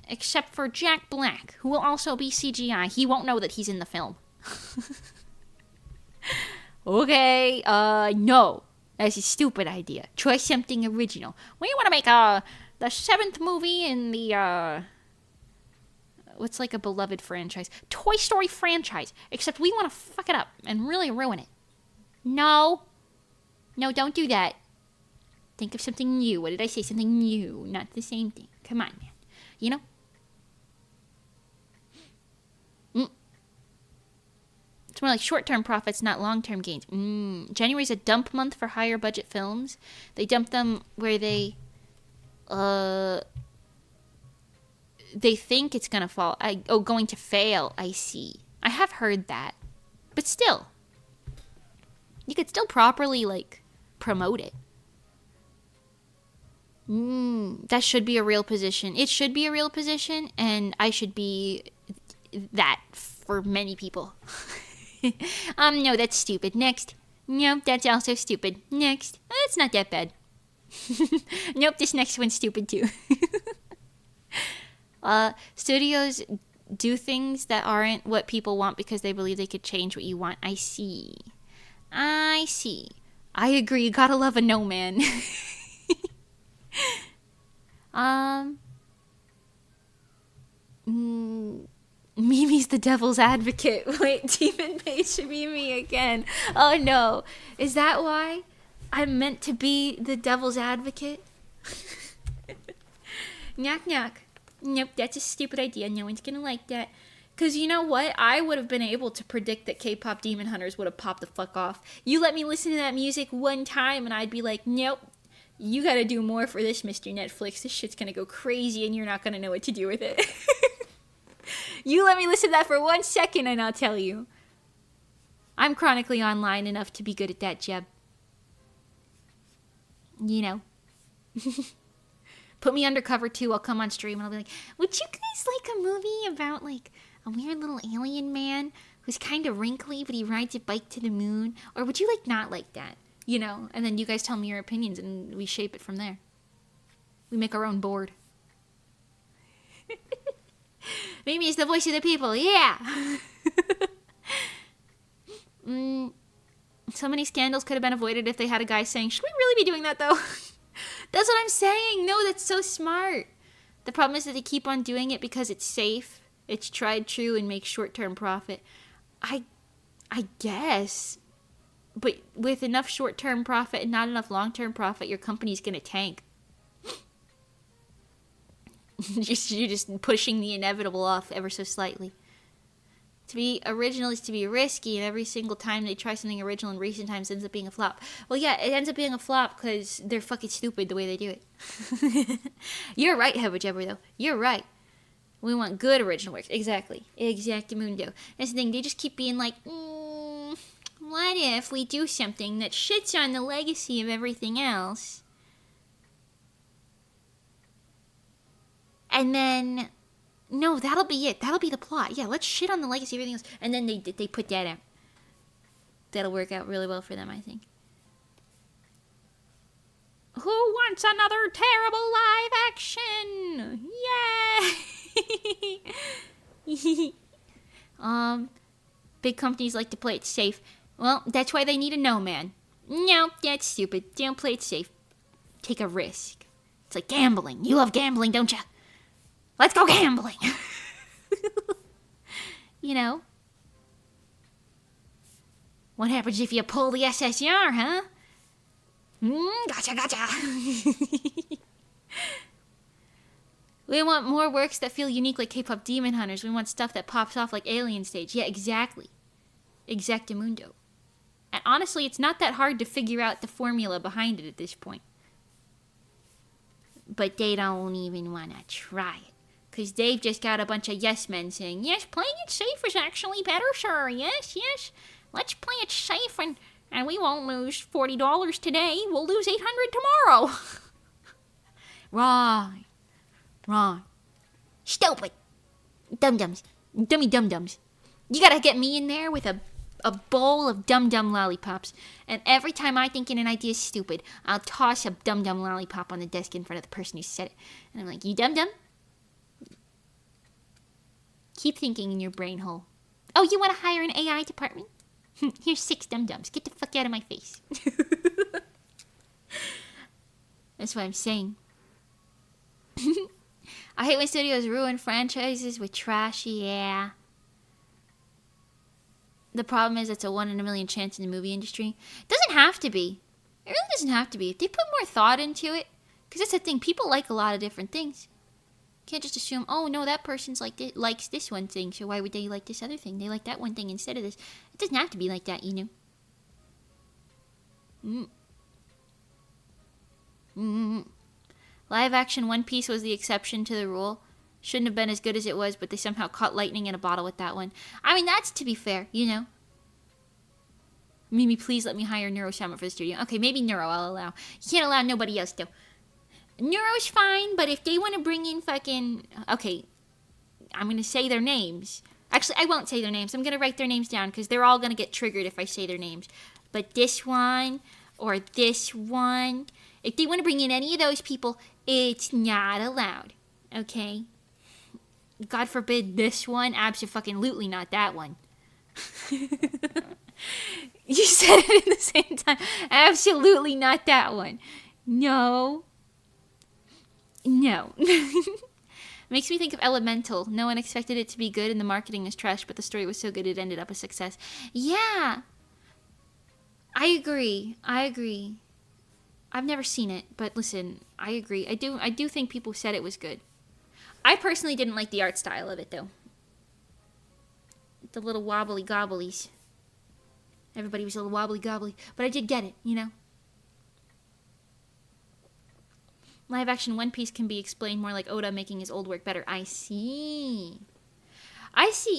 except for Jack Black, who will also be CGI. He won't know that he's in the film. Okay, no. That's a stupid idea. Try something original. We want to make the 7th movie in the, what's like a beloved franchise? Toy Story franchise. Except we want to fuck it up and really ruin it. No. No, don't do that. Think of something new. What did I say? Something new. Not the same thing. Come on, man. You know? It's more like short-term profits, not long-term gains. January's a dump month for higher budget films. They dump them where they think it's gonna fall. Going to fail. I see. I have heard that, but still, you could still properly like promote it. That should be a real position. It should be a real position, and I should be that for many people. No, that's stupid. Next. Nope, that's also stupid. Next. That's not that bad. Nope, this next one's stupid too. Studios do things that aren't what people want because they believe they could change what you want. I see. I agree. You gotta love a no man. Mimi's the devil's advocate. Wait, Demon Page should be me again. Oh no. Is that why I'm meant to be the devil's advocate? Knock knock. Nope, that's a stupid idea. No one's gonna like that. Because you know what? I would have been able to predict that K-pop Demon Hunters would have popped the fuck off. You let me listen to that music one time and I'd be like, nope. You gotta do more for this, Mr. Netflix. This shit's gonna go crazy and you're not gonna know what to do with it. You let me listen to that for 1 second and I'll tell you. I'm chronically online enough to be good at that, Jeb. You know. Put me undercover too. I'll come on stream and I'll be like, would you guys like a movie about like a weird little alien man who's kind of wrinkly but he rides a bike to the moon? Or would you like not like that? You know, and then you guys tell me your opinions and we shape it from there. We make our own board. Mimi is the voice of the people, yeah! So many scandals could have been avoided if they had a guy saying, should we really be doing that though? That's what I'm saying! No, that's so smart! The problem is that they keep on doing it because it's safe, it's tried true, and makes short-term profit. I guess. But with enough short-term profit and not enough long-term profit, your company's gonna tank. You're just pushing the inevitable off ever so slightly. To be original is to be risky, and every single time they try something original in recent times, it ends up being a flop. Well, yeah, it ends up being a flop because they're fucking stupid the way they do it. You're right, Hebba though. You're right. We want good original works. Exactly. Exactamundo. That's the thing. They just keep being like, what if we do something that shits on the legacy of everything else? And then, no, that'll be it. That'll be the plot. Yeah, let's shit on the legacy of everything else. And then they put that out. That'll work out really well for them, I think. Who wants another terrible live action? Yay! Big companies like to play it safe. Well, that's why they need a no man. No, that's stupid. Don't play it safe. Take a risk. It's like gambling. You love gambling, don't you? Let's go gambling. You know? What happens if you pull the SSR, huh? Gotcha. We want more works that feel unique like K-pop Demon Hunters. We want stuff that pops off like Alien Stage. Yeah, exactly. Exactamundo. And honestly, it's not that hard to figure out the formula behind it at this point. But they don't even want to try it. Because they've just got a bunch of yes men saying, yes, playing it safe is actually better, sir. Yes. Let's play it safe and we won't lose $40 today. We'll lose $800 tomorrow. Wrong. Stupid. Dum-dums. Dummy dum-dums. You gotta get me in there with a bowl of dum-dum lollipops. And every time I think an idea is stupid, I'll toss a dum-dum lollipop on the desk in front of the person who said it. And I'm like, you dum-dum? Keep thinking in your brain hole. Oh, you want to hire an AI department? Here's 6 dum-dums. Get the fuck out of my face. That's what I'm saying. I hate when studios ruin franchises with trash. Yeah. The problem is it's a 1 in a million chance in the movie industry. It doesn't have to be. It really doesn't have to be. If they put more thought into it, because that's the thing, people like a lot of different things. You can't just assume, oh no, that person's likes this one thing, so why would they like this other thing? They like that one thing instead of this. It doesn't have to be like that, you know. Live action One Piece was the exception to the rule. Shouldn't have been as good as it was, but they somehow caught lightning in a bottle with that one. I mean, that's to be fair, you know. Mimi, please let me hire Neuro-sama for the studio. Okay, maybe Neuro I'll allow. You can't allow nobody else, though. Neuro's fine, but if they want to bring in fucking... Okay, I'm going to say their names. Actually, I won't say their names. I'm going to write their names down, because they're all going to get triggered if I say their names. But this one, or this one... If they want to bring in any of those people, it's not allowed. Okay? God forbid this one. Abso-fucking-lutely not that one. You said it at the same time. Absolutely not that one. No. No. Makes me think of Elemental. No one expected it to be good and the marketing was trash, but the story was so good it ended up a success. Yeah. I agree. I've never seen it, but listen, I agree. I do think people said it was good. I personally didn't like the art style of it, though. The little wobbly gobblies. Everybody was a little wobbly gobbly, but I did get it, you know? Live action One Piece can be explained more like Oda making his old work better. I see.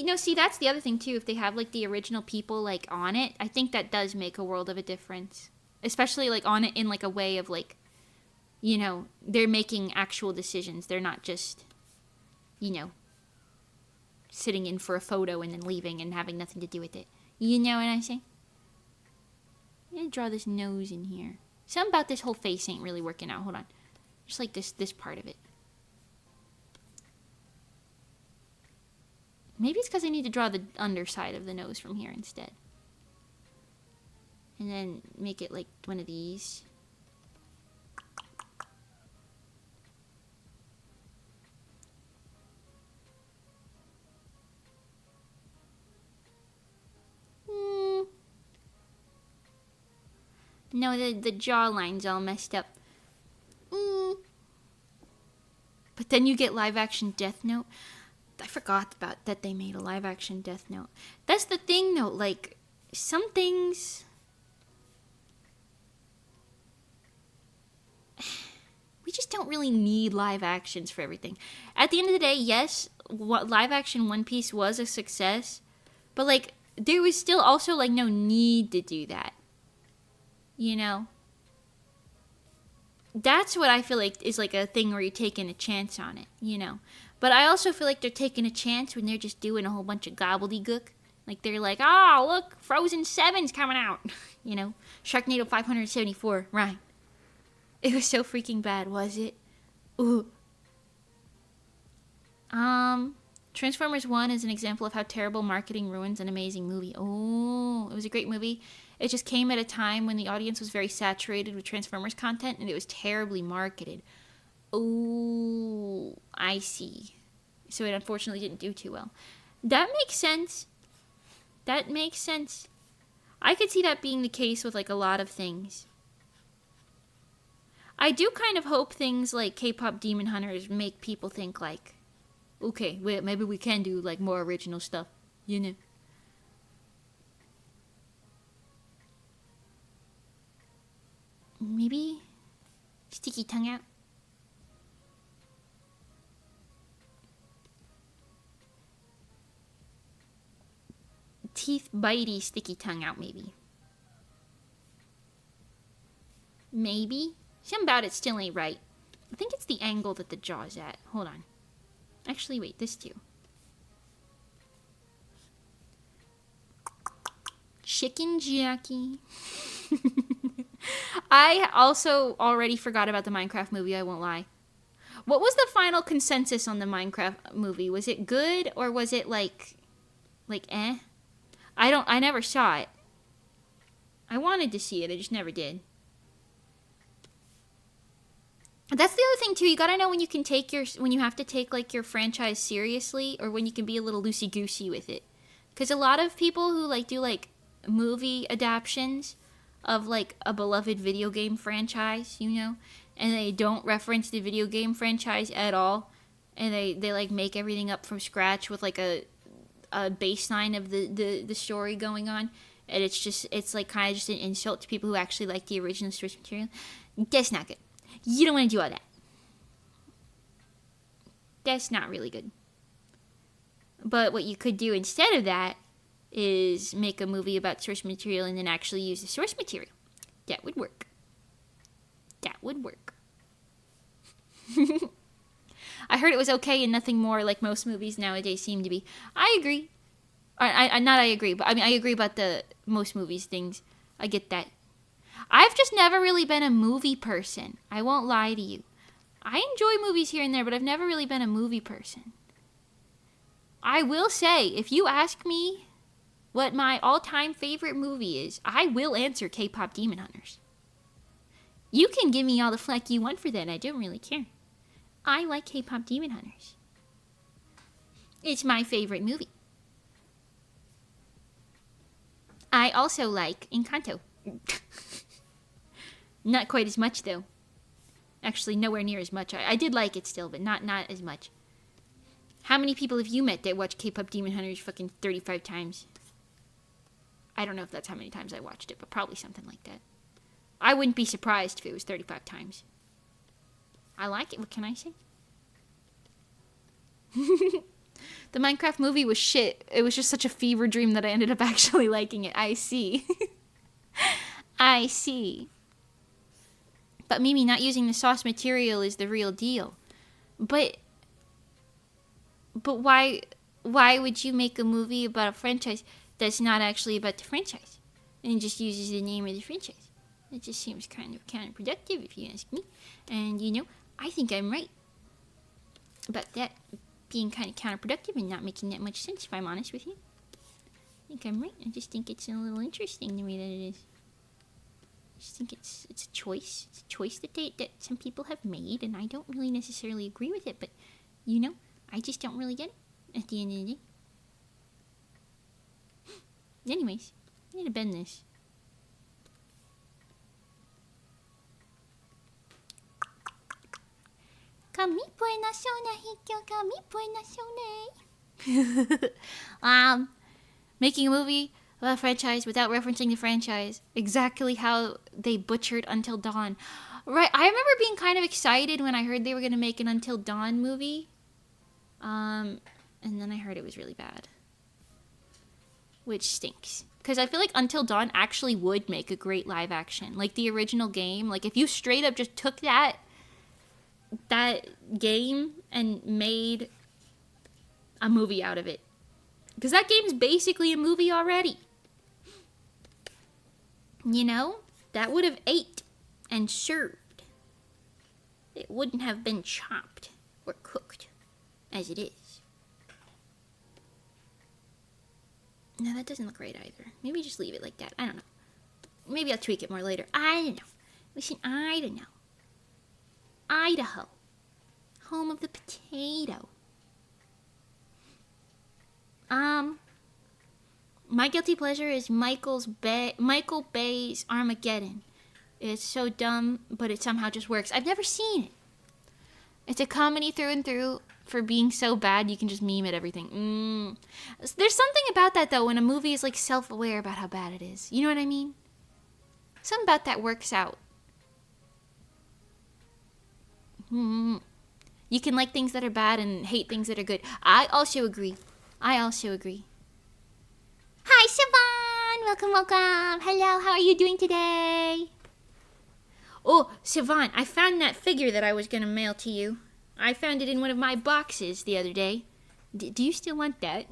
No, see, that's the other thing, too. If they have, like, the original people, like, on it, I think that does make a world of a difference. Especially, like, on it in, like, a way of, like, you know, they're making actual decisions. They're not just, you know, sitting in for a photo and then leaving and having nothing to do with it. You know what I'm saying? I'm going to draw this nose in here. Something about this whole face ain't really working out. Hold on. Just like this part of it. Maybe it's because I need to draw the underside of the nose from here instead. And then make it like one of these. No, the jawline's all messed up. But then you get live action Death Note. I forgot about that they made a live action Death Note. That's the thing though, like, some things... We just don't really need live actions for everything. At the end of the day, yes, live action One Piece was a success. But, like, there was still also, like, no need to do that. You know? That's what I feel like is, like, a thing where you're taking a chance on it, you know? But I also feel like they're taking a chance when they're just doing a whole bunch of gobbledygook. Like, they're like, oh, look, Frozen 7's coming out. You know? Sharknado 574, right. It was so freaking bad, was it? Ooh. Transformers 1 is an example of how terrible marketing ruins an amazing movie. Oh, it was a great movie. It just came at a time when the audience was very saturated with Transformers content, and it was terribly marketed. Oh, I see. So it unfortunately didn't do too well. That makes sense. That makes sense. I could see that being the case with, like, a lot of things. I do kind of hope things like K-pop Demon Hunters make people think, like, okay, wait, maybe we can do, like, more original stuff, you know? Maybe sticky tongue out. Teeth bitey sticky tongue out, maybe. Maybe. Something about it still ain't right. I think it's the angle that the jaw's at. Hold on. Actually, wait, this too. Chicken jockey. I also already forgot about the Minecraft movie, I won't lie. What was the final consensus on the Minecraft movie? Was it good or was it like eh? I never saw it. I wanted to see it, I just never did. That's the other thing too. You gotta know when you have to take like your franchise seriously, or when you can be a little loosey goosey with it. Because a lot of people who like do like movie adaptions of like a beloved video game franchise, you know, and they don't reference the video game franchise at all, and they like make everything up from scratch with like a baseline of the story going on, and it's like kind of just an insult to people who actually like the original source material. That's not good. You don't want to do all that. That's not really good. But what you could do instead of that is make a movie about source material and then actually use the source material. That would work. That would work. I heard it was okay and nothing more, like most movies nowadays seem to be. I agree. I agree, but I mean, I agree about the most movies things. I get that. I've just never really been a movie person. I won't lie to you. I enjoy movies here and there, but I've never really been a movie person. I will say, if you ask me what my all-time favorite movie is, I will answer K-pop Demon Hunters. You can give me all the flack you want for that. I don't really care. I like K-pop Demon Hunters. It's my favorite movie. I also like Encanto. Not quite as much, though. Actually, nowhere near as much. I did like it still, but not as much. How many people have you met that watched K-pop Demon Hunters fucking 35 times? I don't know if that's how many times I watched it, but probably something like that. I wouldn't be surprised if it was 35 times. I like it. What can I say? The Minecraft movie was shit. It was just such a fever dream that I ended up actually liking it. I see. I see. But Mimi, not using the source material is the real deal. But why would you make a movie about a franchise that's not actually about the franchise and just uses the name of the franchise? It just seems kind of counterproductive, if you ask me. And, you know, I think I'm right about that being kind of counterproductive and not making that much sense, if I'm honest with you. I think I'm right. I just think it's a little interesting the way that it is. I just think it's a choice. It's a choice that some people have made, and I don't really necessarily agree with it, but, you know, I just don't really get it at the end of the day. Anyways, I need to bend this. Kami po ay nasonahikyo, kami po ay nasonay. Making a movie about a franchise without referencing the franchise. Exactly how they butchered Until Dawn. Right, I remember being kind of excited when I heard they were going to make an Until Dawn movie. And then I heard it was really bad. Which stinks. Because I feel like Until Dawn actually would make a great live action. Like the original game. Like if you straight up just took that game and made a movie out of it. Because that game's basically a movie already. You know? That would have ate and served. It wouldn't have been chopped or cooked as it is. No, that doesn't look right either. Maybe just leave it like that. I don't know. Maybe I'll tweak it more later. I don't know. Listen, I don't know. Idaho. Home of the potato. My guilty pleasure is Michael Bay's Armageddon. It's so dumb, but it somehow just works. I've never seen it. It's a comedy through and through. For being so bad, you can just meme at everything. There's something about that, though, when a movie is, like, self-aware about how bad it is. You know what I mean? Something about that works out. You can like things that are bad and hate things that are good. I also agree. Hi, SIvan! Welcome. Hello, how are you doing today? Oh, SIvan, I found that figure that I was going to mail to you. I found it in one of my boxes the other day. Do you still want that?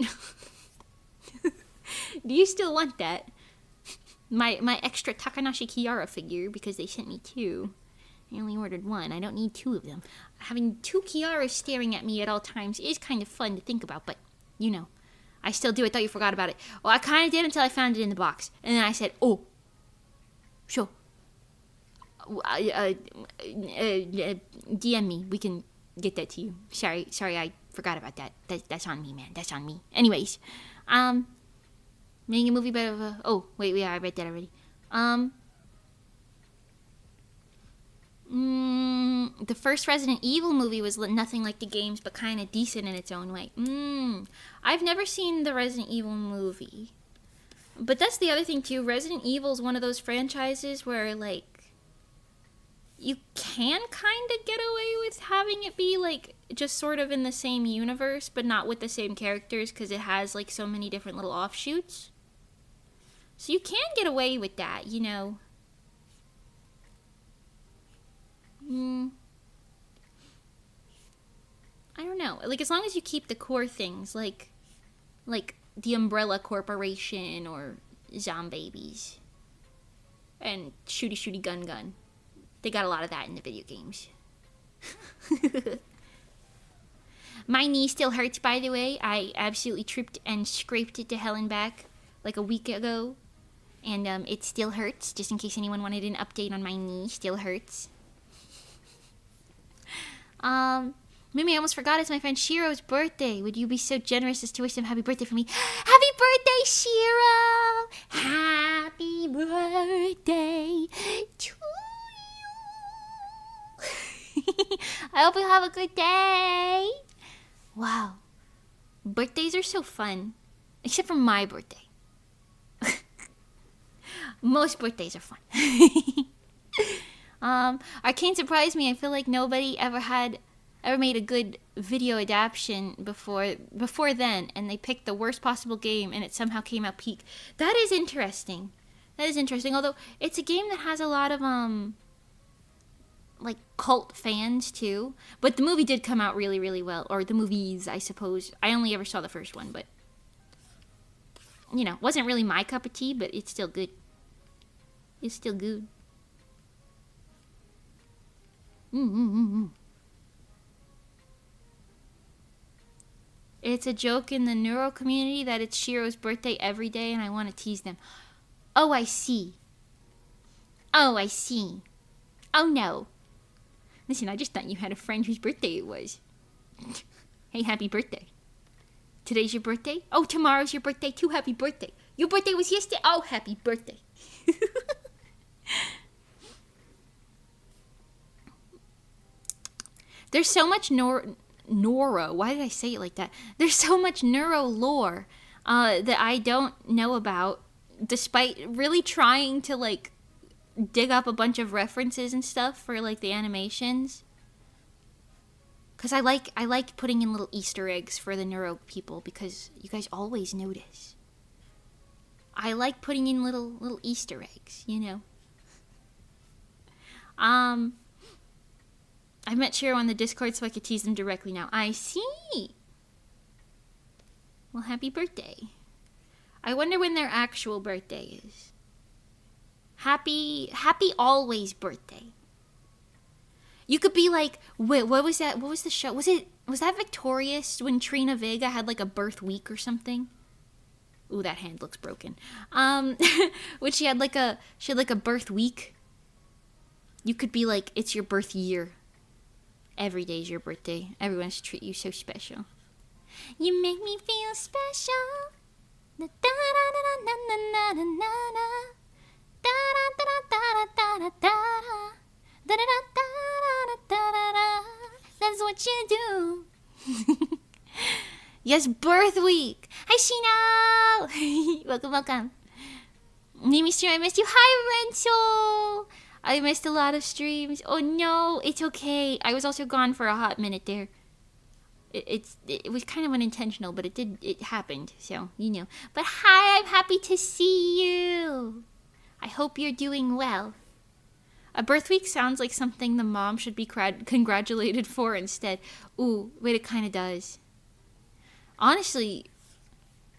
Do you still want that? My extra Takanashi Kiara figure, because they sent me 2. I only ordered 1. I don't need 2 of them. Having 2 Kiaras staring at me at all times is kind of fun to think about, but, you know, I still do. I thought you forgot about it. Well, I kind of did until I found it in the box. And then I said, oh, sure. DM me. We can get that to you. Sorry, I forgot about that. That's on me, man. That's on me. Anyways, making a movie about. Oh wait, yeah, I read that already. The first Resident Evil movie was nothing like the games, but kind of decent in its own way. I've never seen the Resident Evil movie. But that's the other thing, too. Resident Evil is one of those franchises where, like, you can kind of get away with having it be, like, just sort of in the same universe, but not with the same characters, because it has, like, so many different little offshoots. So you can get away with that, you know. I don't know. Like, as long as you keep the core things, like the Umbrella Corporation or Zombabies and shooty gun. They got a lot of that in the video games. My knee still hurts, by the way. I absolutely tripped and scraped it to hell and back like a week ago. And it still hurts, just in case anyone wanted an update on my knee. Still hurts. Mimi, I almost forgot it's my friend Shiro's birthday. Would you be so generous as to wish him happy birthday for me? Happy birthday, Shiro! Happy birthday to you. I hope you have a good day. Wow. Birthdays are so fun. Except for my birthday. Most birthdays are fun. Arcane surprised me. I feel like nobody ever made a good video adaptation before then, and they picked the worst possible game and it somehow came out peak. That is interesting. Although it's a game that has a lot of like cult fans too. But the movie did come out really, really well. Or the movies, I suppose. I only ever saw the first one, but you know, wasn't really my cup of tea, but it's still good. It's still good. It's a joke in the neuro community that it's Shiro's birthday every day and I want to tease them. Oh, I see. Oh no. Listen, I just thought you had a friend whose birthday it was. Hey, happy birthday. Today's your birthday? Oh, tomorrow's your birthday too. Happy birthday. Your birthday was yesterday? Oh, happy birthday. There's so much Nora. Why did I say it like that? There's so much neuro lore that I don't know about, despite really trying to like dig up a bunch of references and stuff for like the animations. Cause I like putting in little Easter eggs for the neuro people because you guys always notice. I like putting in little Easter eggs, you know. I met Shiro on the Discord so I could tease them directly now. I see. Well, happy birthday. I wonder when their actual birthday is. Happy always birthday. You could be like, wait, what was that? What was the show? Was that Victorious when Trina Vega had like a birth week or something? Ooh, that hand looks broken. When she had like a birth week. You could be like, it's your birth year. Every day's your birthday. Everyone should treat you so special. You make me feel special. That's what you do. Yes, birth week. Hi, Shino. Welcome. Mimi stream, I missed you. Hi, Renzo. I missed a lot of streams. Oh no, it's okay. I was also gone for a hot minute there. It was kind of unintentional, but it happened, so you know. But hi, I'm happy to see you. I hope you're doing well. A birth week sounds like something the mom should be congratulated for instead. Ooh, wait, it kind of does. Honestly,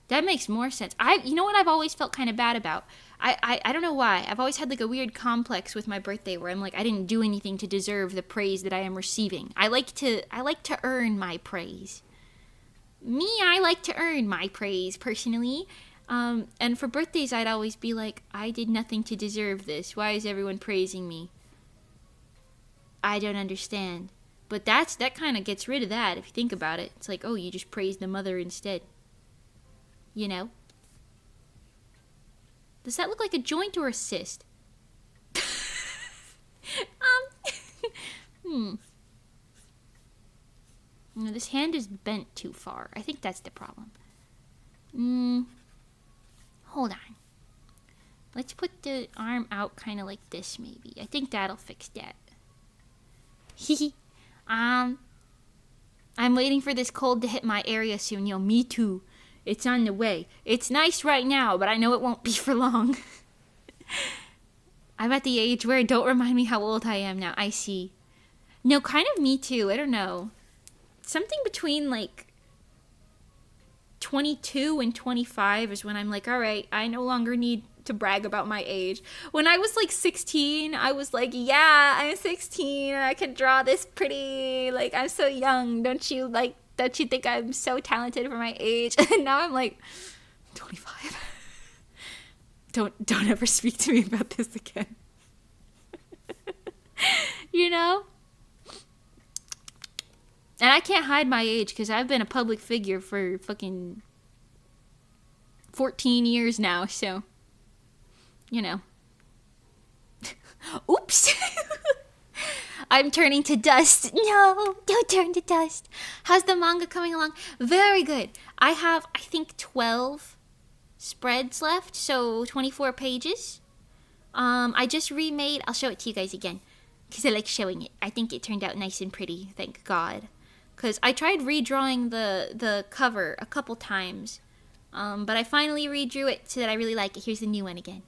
that makes more sense. You know what I've always felt kind of bad about? I don't know why. I've always had like a weird complex with my birthday where I'm like, I didn't do anything to deserve the praise that I am receiving. I like to earn my praise. I like to earn my praise personally. And for birthdays, I'd always be like, I did nothing to deserve this. Why is everyone praising me? I don't understand. But that kind of gets rid of that if you think about it. It's like, oh, you just praise the mother instead. You know? Does that look like a joint or a cyst? No, this hand is bent too far. I think that's the problem. Hold on. Let's put the arm out kind of like this, maybe. I think that'll fix that. I'm waiting for this cold to hit my area soon. Yo, me too. It's on the way. It's nice right now, but I know it won't be for long. I'm at the age where don't remind me how old I am now. I see. No, kind of me too. I don't know. Something between like 22 and 25 is when I'm like, all right, I no longer need to brag about my age. When I was like 16, I was like, yeah, I'm 16 and I can draw this pretty. Like, I'm so young. Don't you think I'm so talented for my age? And now I'm like 25. Don't ever speak to me about this again. You know? And I can't hide my age because I've been a public figure for fucking 14 years now, so, you know. Oops. I'm turning to dust. No, don't turn to dust. How's the manga coming along? Very good. I have, I think, 12 spreads left, so 24 pages. I just remade, I'll show it to you guys again because I like showing it. I think it turned out nice and pretty, thank God. Because I tried redrawing the cover a couple times, but I finally redrew it so that I really like it. Here's the new one again.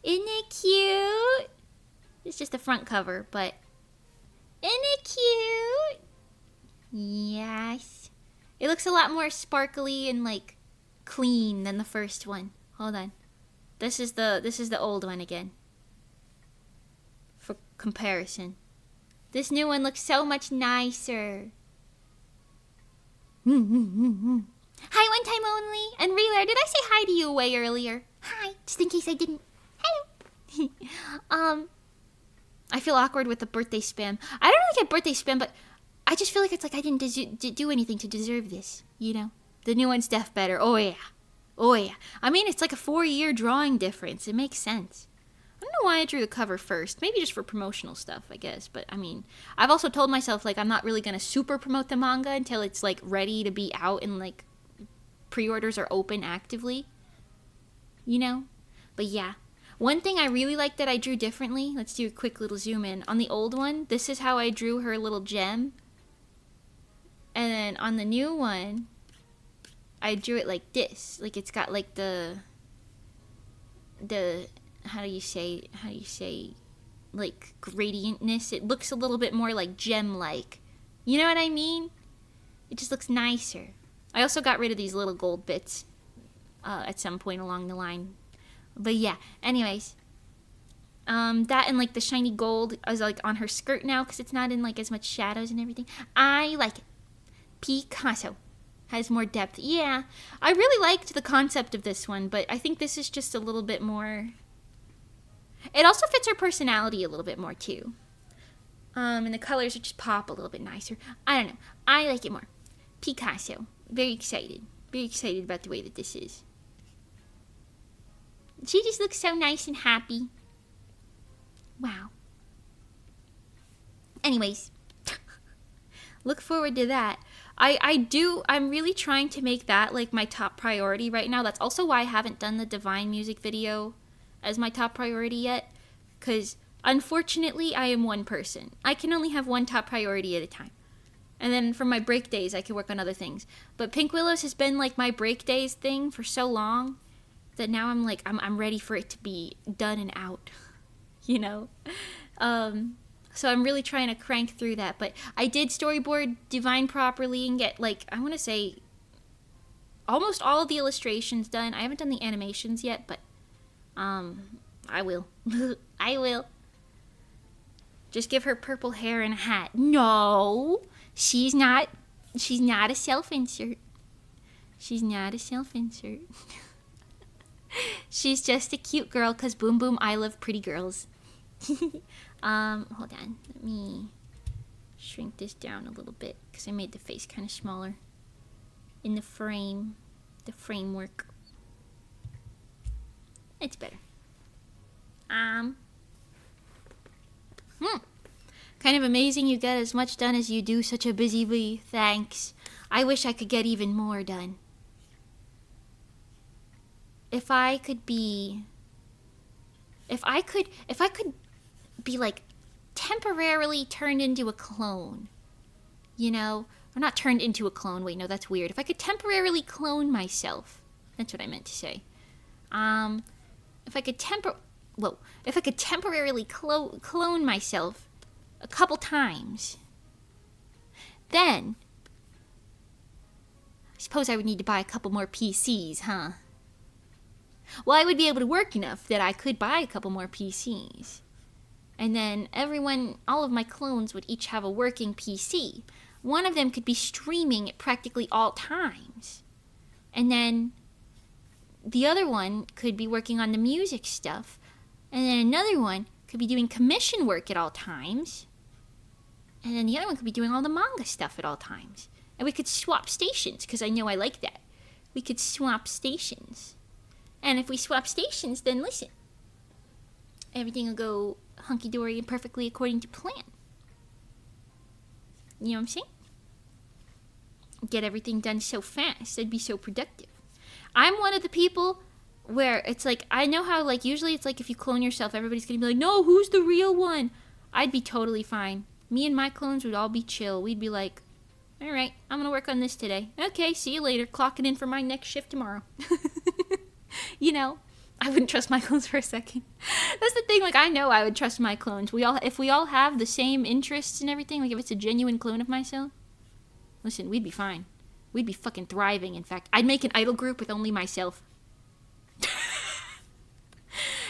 Isn't it cute? It's just the front cover, but isn't it cute? Yes. It looks a lot more sparkly and like clean than the first one. Hold on. This is the old one again. For comparison. This new one looks so much nicer. Hi, one time only. And Reeler, did I say hi to you way earlier? Hi, just in case I didn't. Hello. I feel awkward with the birthday spam. I don't really get birthday spam, but I just feel like it's like I didn't do anything to deserve this, you know? The new one's def better. Oh, yeah. Oh, yeah. I mean, it's like a 4-year drawing difference. It makes sense. I don't know why I drew the cover first. Maybe just for promotional stuff, I guess. But, I mean, I've also told myself, like, I'm not really going to super promote the manga until it's, like, ready to be out and, like, pre-orders are open actively. You know? But, yeah. One thing I really like that I drew differently, let's do a quick little zoom in. On the old one, this is how I drew her little gem. And then on the new one, I drew it like this. Like, it's got, like, the how do you say, like, gradientness. It looks a little bit more like gem-like. You know what I mean? It just looks nicer. I also got rid of these little gold bits at some point along the line. But yeah, anyways. That and, like, the shiny gold is, like, on her skirt now because it's not in, like, as much shadows and everything. I like it. Picasso. Has more depth. Yeah, I really liked the concept of this one, but I think this is just a little bit more... It also fits her personality a little bit more, too. And the colors just pop a little bit nicer. I don't know. I like it more. Picasso. Very excited. Very excited about the way that this is. She just looks so nice and happy. Wow. Anyways. Look forward to that. I'm really trying to make that, like, my top priority right now. That's also why I haven't done the Divine music video as my top priority yet. Because, unfortunately, I am one person. I can only have one top priority at a time. And then for my break days, I can work on other things. But Pink Willows has been, like, my break days thing for so long that now I'm, like, I'm ready for it to be done and out. You know? So I'm really trying to crank through that. But I did storyboard Divine properly and get, like, I want to say almost all of the illustrations done. I haven't done the animations yet, but I will. I will. Just give her purple hair and a hat. No, she's not a self-insert. She's not a self-insert. She's just a cute girl because boom boom, I love pretty girls. Hold on. Let me shrink this down a little bit because I made the face kind of smaller in the framework. It's better. Kind of amazing you get as much done as you do. Such a busy bee. Thanks. I wish I could get even more done. If I could be like temporarily turned into a clone, you know, or not turned into a clone. Wait, no, that's weird. If I could temporarily clone myself, that's what I meant to say. If I could temporarily clone myself a couple times, then I suppose I would need to buy a couple more PCs, huh? Well, I would be able to work enough that I could buy a couple more PCs. And then all of my clones would each have a working PC. One of them could be streaming at practically all times. And then the other one could be working on the music stuff. And then another one could be doing commission work at all times. And then the other one could be doing all the manga stuff at all times. And we could swap stations, because I know I like that. We could swap stations. And if we swap stations, then listen. Everything will go hunky-dory and perfectly according to plan. You know what I'm saying? Get everything done so fast. I'd be so productive. I'm one of the people where it's like, I know how, like, usually it's like if you clone yourself, everybody's gonna be like, no, who's the real one? I'd be totally fine. Me and my clones would all be chill. We'd be like, all right, I'm gonna work on this today. Okay, see you later. Clocking in for my next shift tomorrow. You know, I wouldn't trust my clones for a second. That's the thing, like, I know I would trust my clones. If we all have the same interests and everything, like if it's a genuine clone of myself, listen, we'd be fine. We'd be fucking thriving, in fact. I'd make an idol group with only myself.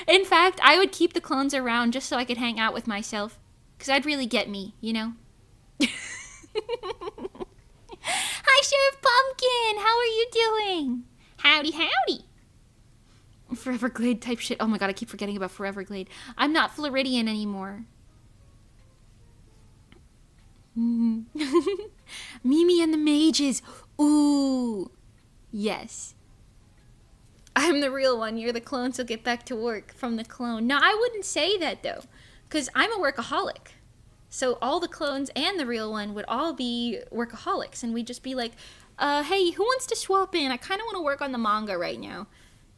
In fact, I would keep the clones around just so I could hang out with myself. Because I'd really get me, you know? Hi, Sheriff Pumpkin! How are you doing? Howdy, howdy! Forever Glade type shit. Oh my god, I keep forgetting about Forever Glade. I'm not Floridian anymore. Mimi and the Mages. Ooh. Yes. I'm the real one. You're the clone, so get back to work from the clone. No, I wouldn't say that, though. Because I'm a workaholic. So all the clones and the real one would all be workaholics. And we'd just be like, hey, who wants to swap in? I kind of want to work on the manga right now.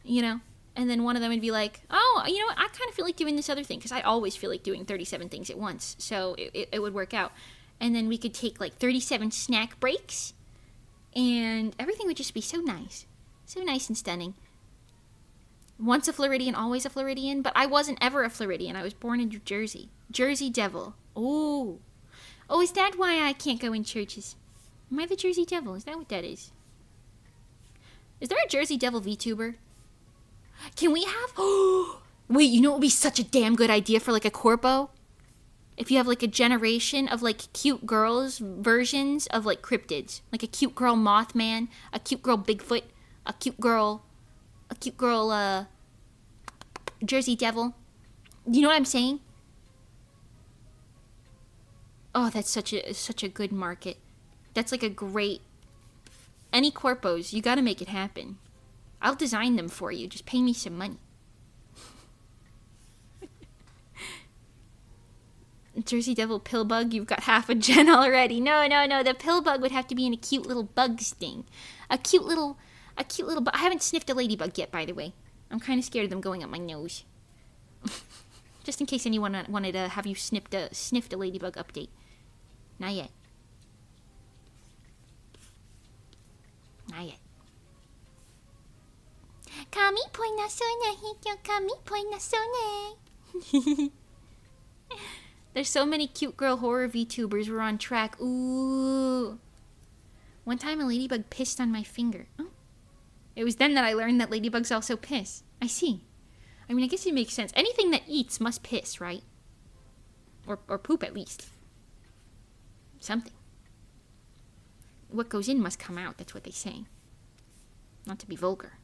You know? And then one of them would be like, oh, you know what? I kind of feel like doing this other thing. Because I always feel like doing 37 things at once. So it would work out. And then we could take like 37 snack breaks. And everything would just be so nice. So nice and stunning. Once a Floridian, always a Floridian. But I wasn't ever a Floridian. I was born in New Jersey. Jersey Devil. Oh. Oh, is that why I can't go in churches? Am I the Jersey Devil? Is that what that is? Is there a Jersey Devil VTuber? Can we have... Wait, you know what would be such a damn good idea for like a corpo? If you have like a generation of like cute girls versions of like cryptids. Like a cute girl Mothman, a cute girl Bigfoot, a cute girl Jersey Devil. You know what I'm saying? Oh, that's such a good market. That's like a great... Any corpos, you gotta make it happen. I'll design them for you. Just pay me some money. Jersey Devil Pillbug, you've got half a gen already. No. The Pillbug would have to be in a cute little bug sting. A cute little bug. I haven't sniffed a ladybug yet, by the way. I'm kind of scared of them going up my nose. Just in case anyone wanted to have you sniffed a ladybug update. Not yet. Not yet. Kami poi nasone, hikyo kami poi nasone. There's so many cute girl horror VTubers. We're on track. Ooh. One time a ladybug pissed on my finger. Oh. It was then that I learned that ladybugs also piss. I see. I mean, I guess it makes sense. Anything that eats must piss, right? Or poop at least. Something. What goes in must come out. That's what they say. Not to be vulgar.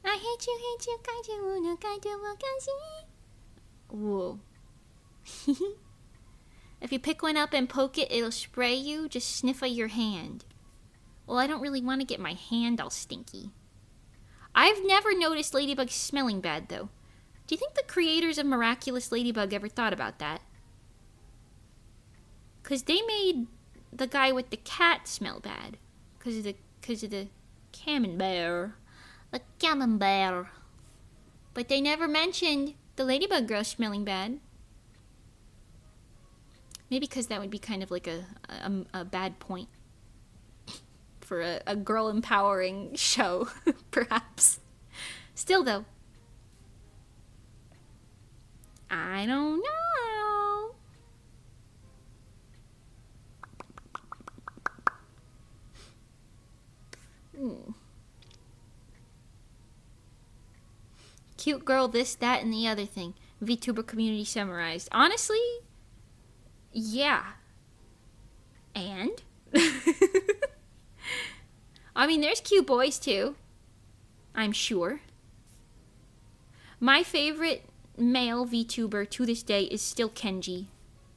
I hate you, kaiju no kaiju wo kanshi. Whoa. If you pick one up and poke it, it'll spray you. Just sniff of your hand. Well, I don't really want to get my hand all stinky. I've never noticed ladybugs smelling bad, though. Do you think the creators of Miraculous Ladybug ever thought about that? Because they made the guy with the cat smell bad. Because of the camembert. The camembert. But they never mentioned the ladybug girl smelling bad. Maybe because that would be kind of like a bad point for a girl empowering show, perhaps. Still, though, I don't know. Cute girl, this, that, and the other thing. VTuber community summarized. Honestly, yeah. And? I mean, there's cute boys too. I'm sure. My favorite male VTuber to this day is still Kenji.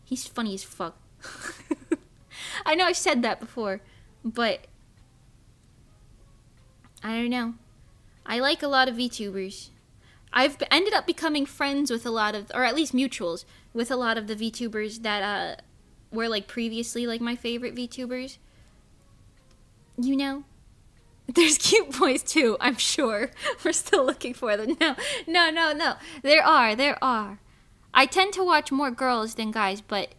He's funny as fuck. I know I've said that before, but I don't know. I like a lot of VTubers. I've ended up becoming friends with a lot of, or at least mutuals, with a lot of the VTubers that were like previously like my favorite VTubers. You know? There's cute boys too, I'm sure. We're still looking for them. No. There are. I tend to watch more girls than guys, but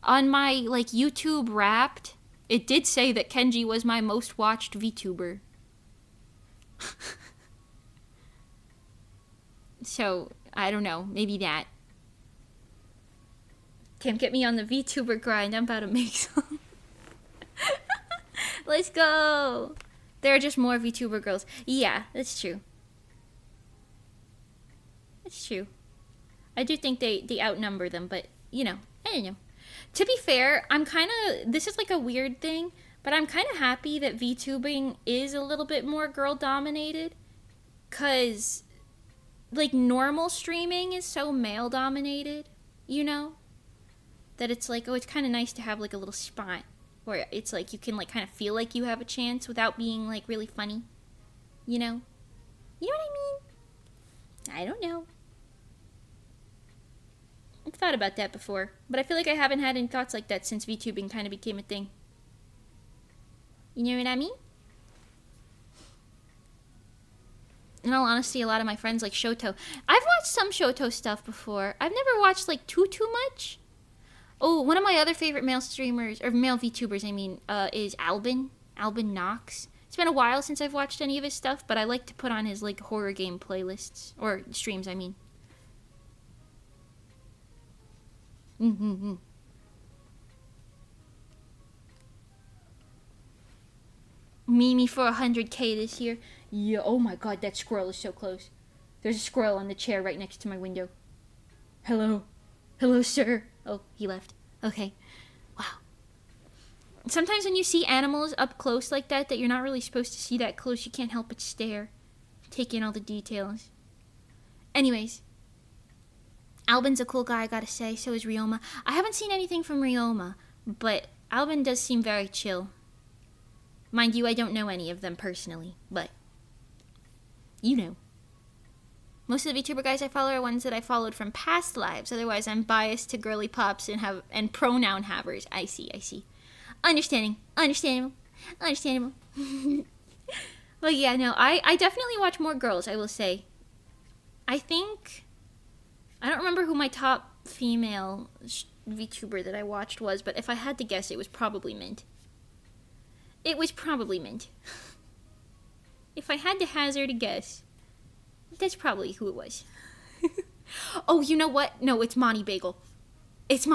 on my like YouTube Wrapped, it did say that Kenji was my most watched VTuber. So, I don't know, maybe that. Can't get me on the VTuber grind, I'm about to make some. Let's go! There are just more VTuber girls. Yeah, that's true. That's true. I do think they outnumber them, but, you know, I don't know. To be fair, I'm kind of, this is like a weird thing, but I'm kind of happy that VTubing is a little bit more girl-dominated. Because, like, normal streaming is so male-dominated, you know? That it's like, oh, it's kind of nice to have, like, a little spot where it's like you can, like, kind of feel like you have a chance without being, like, really funny. You know? You know what I mean? I don't know. I've thought about that before, but I feel like I haven't had any thoughts like that since VTubing kind of became a thing. You know what I mean? In all honesty, a lot of my friends like Shoto. I've watched some Shoto stuff before. I've never watched, like, too much. Oh, one of my other favorite male streamers, or male VTubers, I mean, is Albin. Albin Knox. It's been a while since I've watched any of his stuff, but I like to put on his, like, horror game playlists. Or streams, I mean. Mimi for 100K this year. Yeah, oh my god, that squirrel is so close. There's a squirrel on the chair right next to my window. Hello. Hello, sir. Oh, he left. Okay. Wow. Sometimes when you see animals up close like that you're not really supposed to see that close, you can't help but stare. Take in all the details. Anyways. Albin's a cool guy, I gotta say. So is Ryoma. I haven't seen anything from Ryoma, but Albin does seem very chill. Mind you, I don't know any of them personally, but you know. Most of the VTuber guys I follow are ones that I followed from past lives. Otherwise, I'm biased to girly pops and pronoun havers. I see. Understandable. Well, yeah, no, I definitely watch more girls, I will say. I don't remember who my top female VTuber that I watched was, but if I had to guess, it was probably Mint. If I had to hazard a guess, that's probably who it was. Oh, you know what? No, it's Monty Bagel. Mint's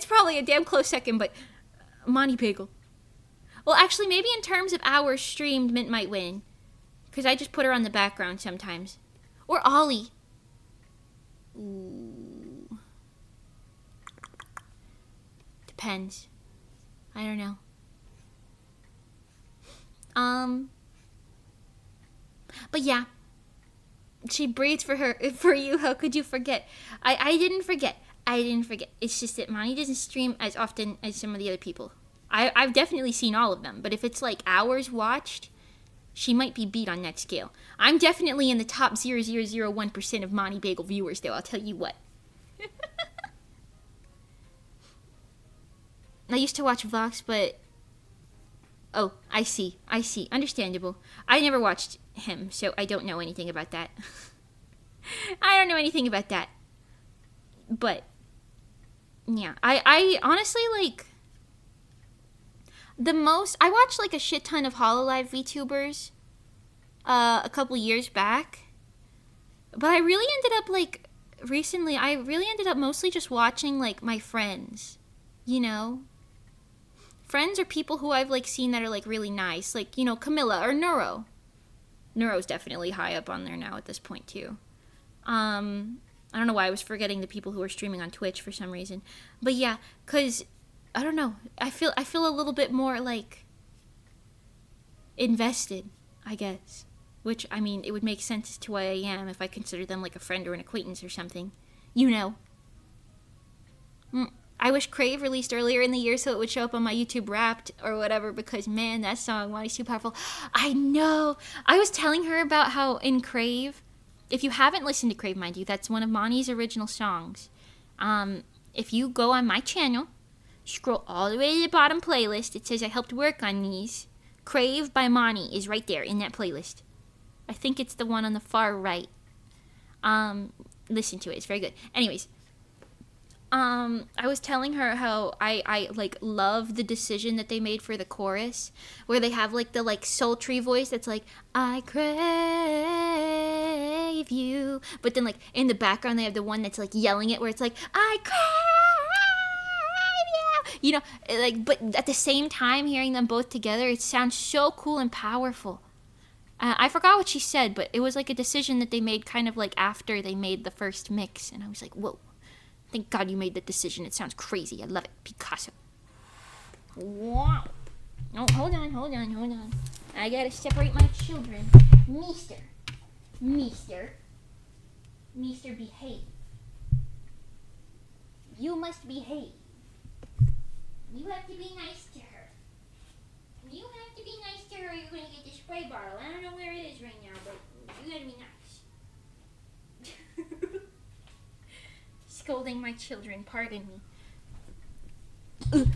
probably a damn close second, but Monty Bagel. Well, actually, maybe in terms of hours streamed, Mint might win. Because I just put her on the background sometimes. Or Ollie. Ooh. Depends. I don't know. But yeah, she breathed for you. How could you forget? I didn't forget. It's just that Monty doesn't stream as often as some of the other people. I've definitely seen all of them, but if it's like hours watched, she might be beat on that scale. I'm definitely in the top 0.0001% of Monty Bagel viewers, though, I'll tell you what. I used to watch Vox, but... Oh, I see. Understandable. I never watched him, so I don't know anything about that. I don't know anything about that. But, yeah. I honestly, like... I watched, like, a shit ton of Hololive VTubers a couple years back. But I really ended up, like, recently, I really ended up mostly just watching, like, my friends. You know? Friends are people who I've, like, seen that are, like, really nice. Like, you know, Camilla or Neuro. Neuro's definitely high up on there now at this point, too. I don't know why I was forgetting the people who are streaming on Twitch for some reason. But yeah, because... I don't know. I feel a little bit more, like, invested, I guess. Which, I mean, it would make sense as to why I am if I consider them like a friend or an acquaintance or something. You know. I wish Crave released earlier in the year so it would show up on my YouTube Wrapped or whatever, because, man, that song, Monty's too powerful. I know. I was telling her about how in Crave, if you haven't listened to Crave, mind you, that's one of Monty's original songs. If you go on my channel... Scroll all the way to the bottom playlist. It says I helped work on these. Crave by Monty is right there in that playlist. I think it's the one on the far right. Listen to it. It's very good. Anyways, I was telling her how I like love the decision that they made for the chorus, where they have like the like sultry voice that's like I crave you, but then like in the background they have the one that's like yelling it, where it's like I crave. You know, like, but at the same time, hearing them both together, it sounds so cool and powerful. I forgot what she said, but it was like a decision that they made kind of like after they made the first mix. And I was like, whoa, thank God you made that decision. It sounds crazy. I love it. Picasso. Wow. Oh, hold on. I gotta separate my children. Meester, behave. You must behave. You have to be nice to her. Or you're going to get the spray bottle. I don't know where it is right now, but you got to be nice. Scolding my children, pardon me.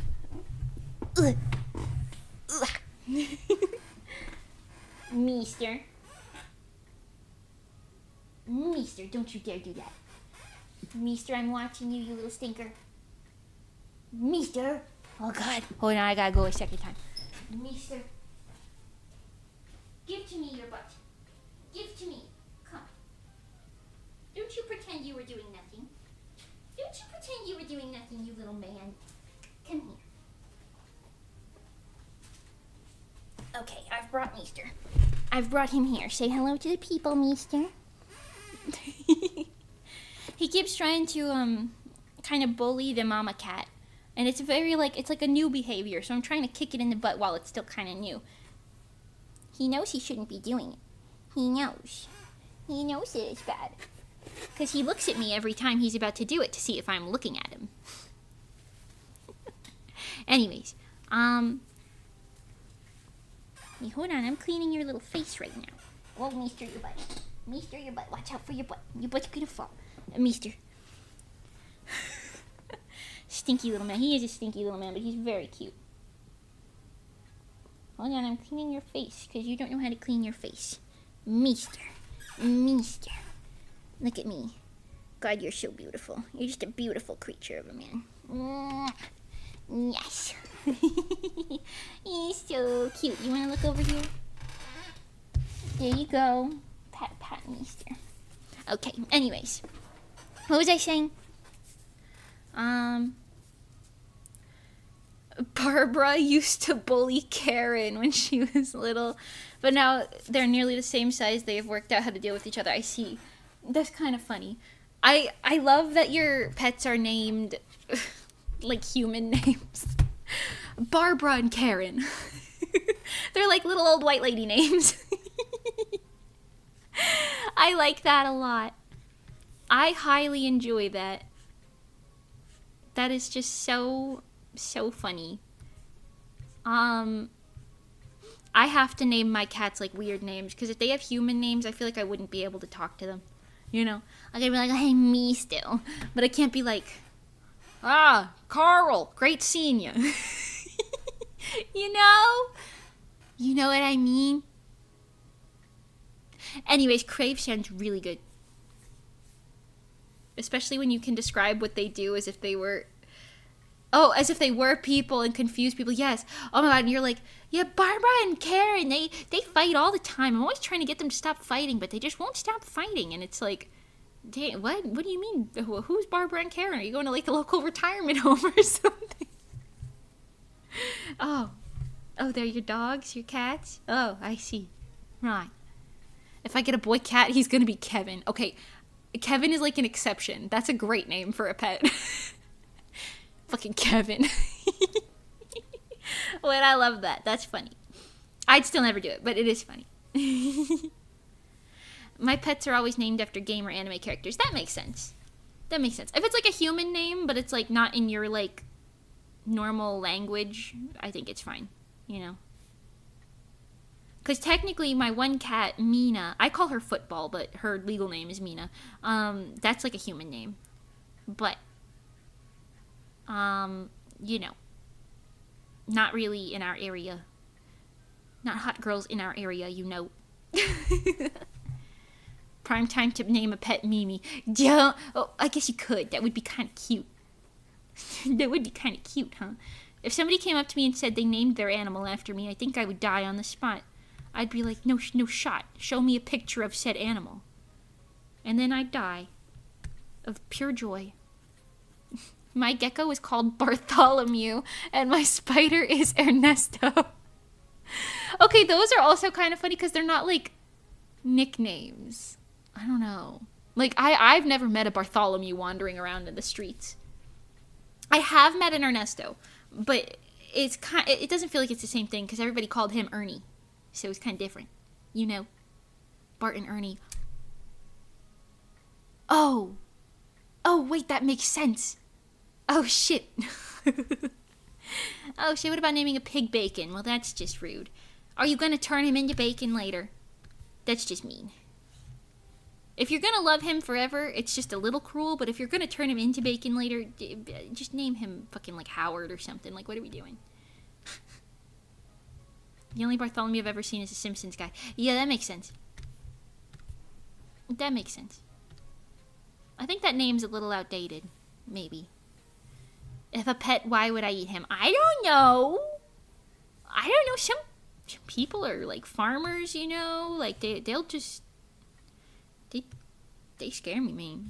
Meester, don't you dare do that. Meester, I'm watching you, you little stinker. Meester. Oh, God. Hold on, I gotta go a second time. Meester. Give to me your butt. Give to me. Come. Don't you pretend you were doing nothing. You little man. Come here. Okay, I've brought Meester. I've brought him here. Say hello to the people, Meester. He keeps trying to, kind of bully the mama cat. And it's very, like, it's like a new behavior, so I'm trying to kick it in the butt while it's still kind of new. He knows he shouldn't be doing it. He knows that it's bad. Because he looks at me every time he's about to do it to see if I'm looking at him. Anyways, hey, hold on, I'm cleaning your little face right now. Oh, Meester, your butt. Watch out for your butt. Your butt's gonna fall. Meester. Stinky little man. He is a stinky little man, but he's very cute. Hold on, I'm cleaning your face, because you don't know how to clean your face. Meester. Look at me. God, you're so beautiful. You're just a beautiful creature of a man. Yes. He's so cute. You want to look over here? There you go. Pat, Meester. Okay, anyways. What was I saying? Barbara used to bully Karen when she was little, but now they're nearly the same size. They have worked out how to deal with each other. I see. That's kind of funny. I love that your pets are named like human names. Barbara and Karen. They're like little old white lady names. I like that a lot. I highly enjoy that. That is just so funny. I have to name my cats like weird names because if they have human names, I feel like I wouldn't be able to talk to them. You know, I could be like, "Hey, me still," but I can't be like, Carl, great seeing you. You know what I mean. Anyways, Crave sounds really good, especially when you can describe what they do as if they were. Oh, as if they were people and confuse people. Yes. Oh my god, and you're like, yeah, Barbara and Karen, they fight all the time. I'm always trying to get them to stop fighting, but they just won't stop fighting. And it's like, dang, what do you mean? Who's Barbara and Karen? Are you going to like the local retirement home or something? Oh, they're your dogs, your cats? Oh, I see. Right. If I get a boy cat, he's going to be Kevin. Okay, Kevin is like an exception. That's a great name for a pet. Fucking Kevin. Wait, I love that. That's funny. I'd still never do it, but it is funny. My pets are always named after game or anime characters. That makes sense. If it's like a human name, but it's like not in your like normal language, I think it's fine. You know? Because technically my one cat, Mina, I call her Football, but her legal name is Mina. That's like a human name. But you know, not really in our area. Not hot girls in our area, you know. Prime time to name a pet Mimi. Yeah. Oh, I guess you could. That would be kind of cute. That would be kind of cute, huh? If somebody came up to me and said they named their animal after me, I think I would die on the spot. I'd be like, no shot. Show me a picture of said animal. And then I'd die. Of pure joy. My gecko is called Bartholomew, and my spider is Ernesto. Okay, those are also kind of funny because they're not like nicknames. I don't know. Like, I've never met a Bartholomew wandering around in the streets. I have met an Ernesto, but it doesn't feel like it's the same thing because everybody called him Ernie, so it's kind of different. You know, Bart and Ernie. Oh, wait, that makes sense. Oh, shit. Oh, shit, what about naming a pig Bacon? Well, that's just rude. Are you going to turn him into bacon later? That's just mean. If you're going to love him forever, it's just a little cruel, but if you're going to turn him into bacon later, just name him fucking like Howard or something. Like, what are we doing? The only Bartholomew I've ever seen is a Simpsons guy. Yeah, that makes sense. That makes sense. I think that name's a little outdated. Maybe. If a pet, why would I eat him? I don't know. Some people are like farmers, you know? Like, they'll just... They scare me, man.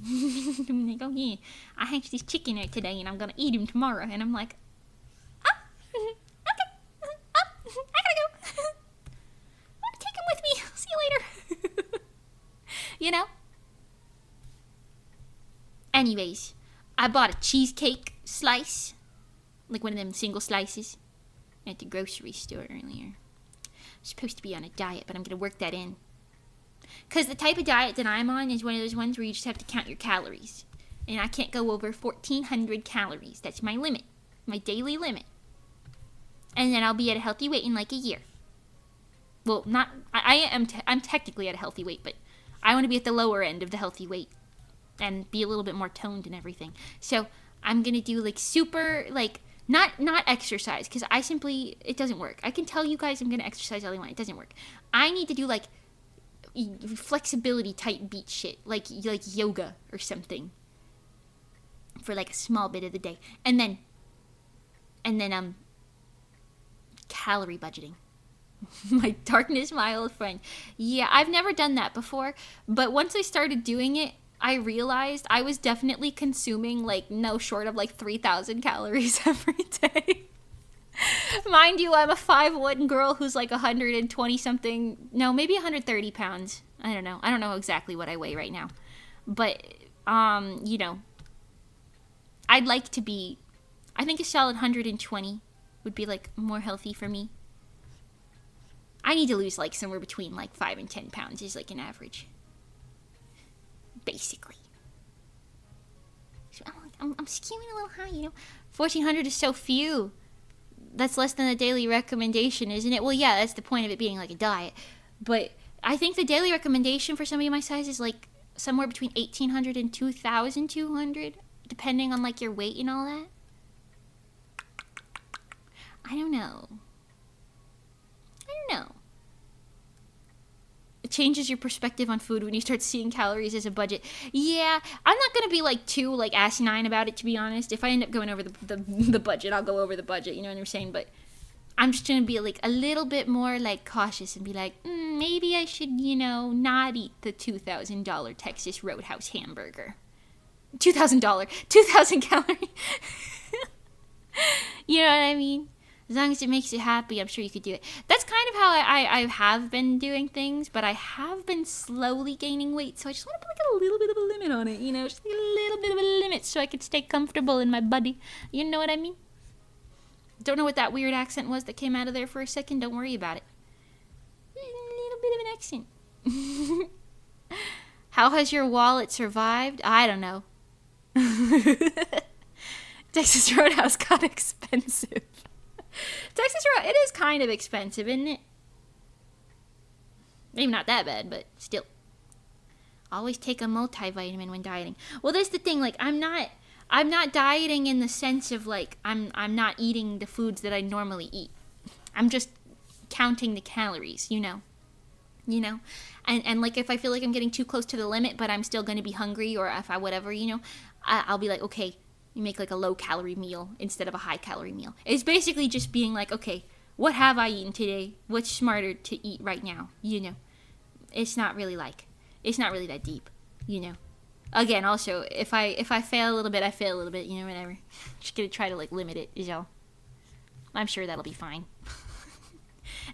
I'm like, oh yeah, I hatched this chicken out today and I'm gonna eat him tomorrow. And I'm like, okay, I gotta go. Take him with me. See you later. You know? Anyways, I bought a cheesecake slice. Like one of them single slices. At the grocery store earlier. I'm supposed to be on a diet, but I'm gonna work that in. Because the type of diet that I'm on is one of those ones where you just have to count your calories. And I can't go over 1,400 calories. That's my limit. My daily limit. And then I'll be at a healthy weight in like a year. Well, not... I'm technically at a healthy weight, but I want to be at the lower end of the healthy weight. And be a little bit more toned and everything. So, I'm going to do like super, like... Not exercise, because it doesn't work. I can tell you guys I'm going to exercise all I want. It doesn't work. I need to do like... flexibility type beat shit like yoga or something for like a small bit of the day and then calorie budgeting. My darkness, my old friend. Yeah, I've never done that before, but once I started doing it, I realized I was definitely consuming like no short of like 3,000 calories every day. Mind you, I'm a 5'1" girl who's like 120 something, no, maybe 130 pounds. I don't know exactly what I weigh right now. But, you know, I'd like to be, I think a solid 120 would be like more healthy for me. I need to lose like somewhere between like 5 and 10 pounds is like an average. Basically. So I'm skewing a little high, you know. 1,400 is so few. That's less than the daily recommendation, isn't it? Well, yeah, that's the point of it being like a diet. But I think the daily recommendation for somebody my size is like somewhere between 1,800 and 2,200, depending on like your weight and all that. I don't know. It changes your perspective on food when you start seeing calories as a budget. Yeah, I'm not gonna be like too like asinine about it, to be honest. If I end up going over the budget, I'll go over the budget. You know what I'm saying? But I'm just gonna be like a little bit more like cautious and be like, maybe I should, you know, not eat the $2,000 Texas Roadhouse hamburger. $2,000, 2,000 calories. You know what I mean? As long as it makes you happy, I'm sure you could do it. That's kind of how I have been doing things, but I have been slowly gaining weight, so I just want to put like a little bit of a limit on it, you know? Just like a little bit of a limit so I could stay comfortable in my body. You know what I mean? Don't know what that weird accent was that came out of there for a second. Don't worry about it. A little bit of an accent. How has your wallet survived? I don't know. Texas Roadhouse got expensive. Texas Roadhouse, it is kind of expensive, isn't it? Maybe not that bad, but still. Always take a multivitamin when dieting. Well, that's the thing. Like, I'm not dieting in the sense of like I'm not eating the foods that I normally eat. I'm just counting the calories, you know. And like if I feel like I'm getting too close to the limit, but I'm still going to be hungry, or if I whatever, you know, I'll be like, okay, you make like a low calorie meal instead of a high calorie meal. It's basically just being like, okay, what have I eaten today? What's smarter to eat right now? You know, it's not really that deep, you know. Again, also, if I fail a little bit, I fail a little bit, you know, whatever. Just gonna try to like limit it, is all. I'm sure that'll be fine.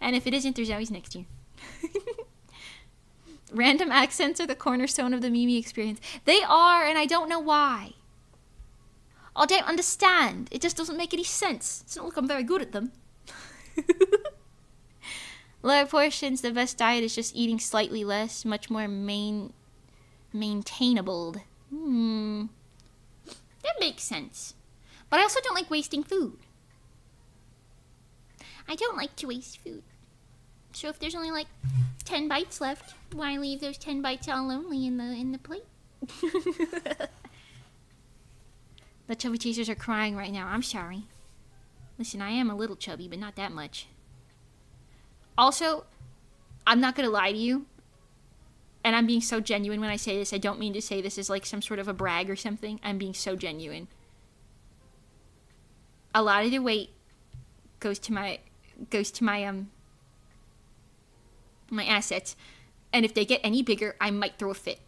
And if it isn't, there's always next year. Random accents are the cornerstone of the Mimi experience. They are, and I don't know why. I don't understand. It just doesn't make any sense. It's not like I'm very good at them. Lower portions, the best diet is just eating slightly less, much more maintainable. That makes sense. But I also don't like wasting food. I don't like to waste food. So if there's only like 10 bites left, why leave those 10 bites all lonely in the plate? The chubby chasers are crying right now. I'm sorry. Listen, I am a little chubby, but not that much. Also, I'm not gonna lie to you, and I'm being so genuine when I say this. I don't mean to say this as like some sort of a brag or something. I'm being so genuine. A lot of the weight goes to my my assets, and if they get any bigger, I might throw a fit.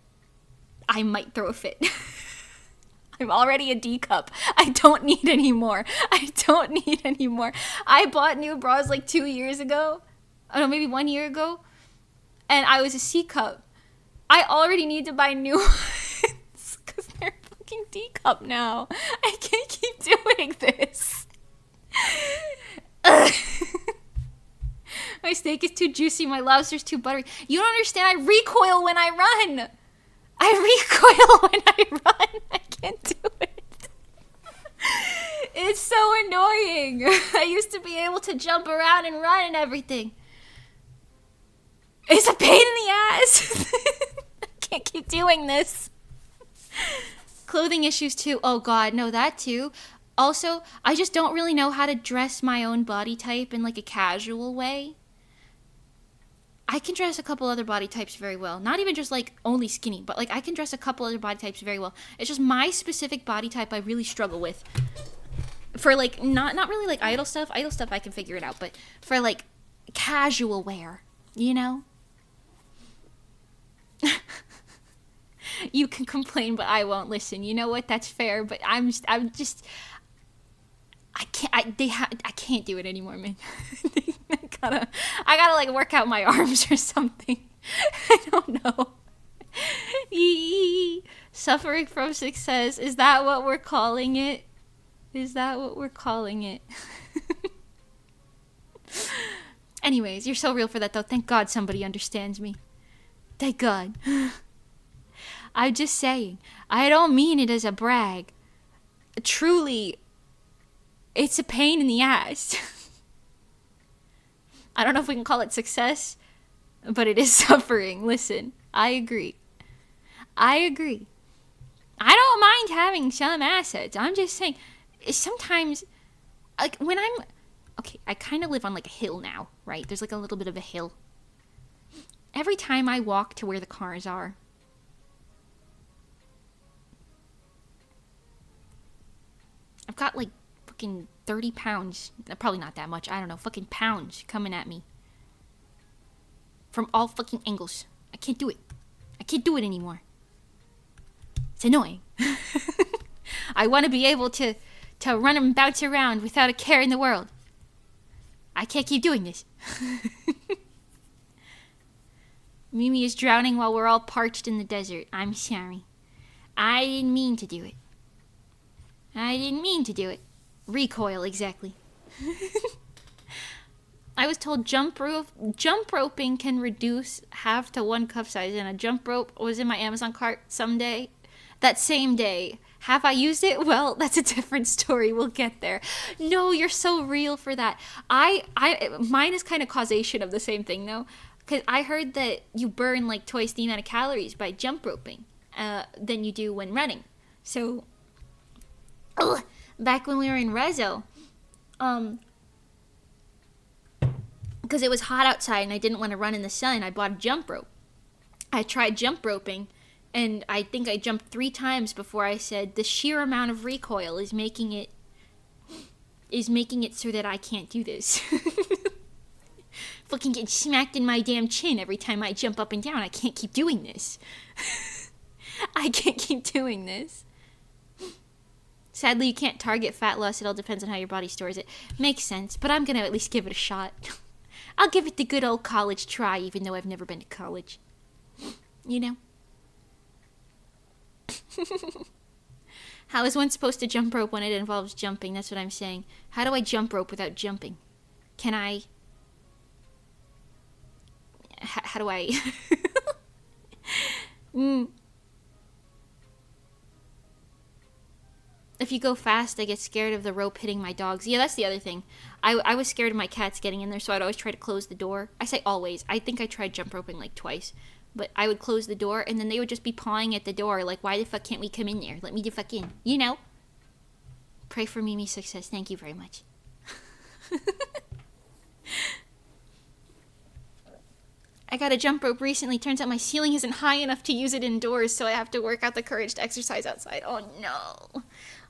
I'm already a D cup. I don't need any more. I bought new bras like 2 years ago. Oh no, maybe 1 year ago. And I was a C cup. I already need to buy new ones because they're fucking D cup now. I can't keep doing this. My steak is too juicy. My lobster's too buttery. You don't understand. I recoil when I run. I can't do it. It's so annoying. I used to be able to jump around and run and everything. It's a pain in the ass. I can't keep doing this. Clothing issues too. Oh God, no, that too. Also, I just don't really know how to dress my own body type in like a casual way. I can dress a couple other body types very well. Not even just like only skinny, but like I can dress a couple other body types very well. It's just my specific body type I really struggle with. For like not really like idle stuff I can figure it out, but for like casual wear, you know? You can complain, but I won't listen. You know what? That's fair, but I can't do it anymore, man. I gotta like work out my arms or something. I don't know. Suffering from success. Is that what we're calling it? Anyways, you're so real for that, though. Thank God somebody understands me. Thank God. I'm just saying. I don't mean it as a brag. Truly, it's a pain in the ass. I don't know if we can call it success, but it is suffering. Listen, I agree. I don't mind having some assets. I'm just saying, sometimes, like, when I'm... Okay, I kind of live on, like, a hill now, right? There's, like, a little bit of a hill. Every time I walk to where the cars are, I've got, like, fucking 30 pounds. Probably not that much. I don't know. Fucking pounds coming at me. From all fucking angles. I can't do it. I can't do it anymore. It's annoying. I want to be able to run and bounce around without a care in the world. I can't keep doing this. Mimi is drowning while we're all parched in the desert. I'm sorry. I didn't mean to do it. Recoil, exactly. I was told jump roping can reduce half to 1 cup size, and a jump rope was in my Amazon cart someday. That same day. Have I used it? Well, that's a different story. We'll get there. No, you're so real for that. Mine is kind of causation of the same thing, though. Because I heard that you burn, like, twice the amount of calories by jump roping than you do when running. So, back when we were in Rezo, because it was hot outside and I didn't want to run in the sun, I bought a jump rope. I tried jump roping, and I think I jumped 3 times before I said the sheer amount of recoil is making it so that I can't do this. Fucking get smacked in my damn chin every time I jump up and down. I can't keep doing this. I can't keep doing this. Sadly, you can't target fat loss. It all depends on how your body stores it. Makes sense, but I'm gonna at least give it a shot. I'll give it the good old college try, even though I've never been to college. You know? How is one supposed to jump rope when it involves jumping? That's what I'm saying. How do I jump rope without jumping? Can I... How do I... If you go fast, I get scared of the rope hitting my dogs. Yeah, that's the other thing. I was scared of my cats getting in there, so I'd always try to close the door. I say always. I think I tried jump roping like twice. But I would close the door, and then they would just be pawing at the door, like, why the fuck can't we come in there? Let me the fuck in. You know? Pray for Mimi's success. Thank you very much. I got a jump rope recently. Turns out my ceiling isn't high enough to use it indoors, so I have to work out the courage to exercise outside. Oh, no.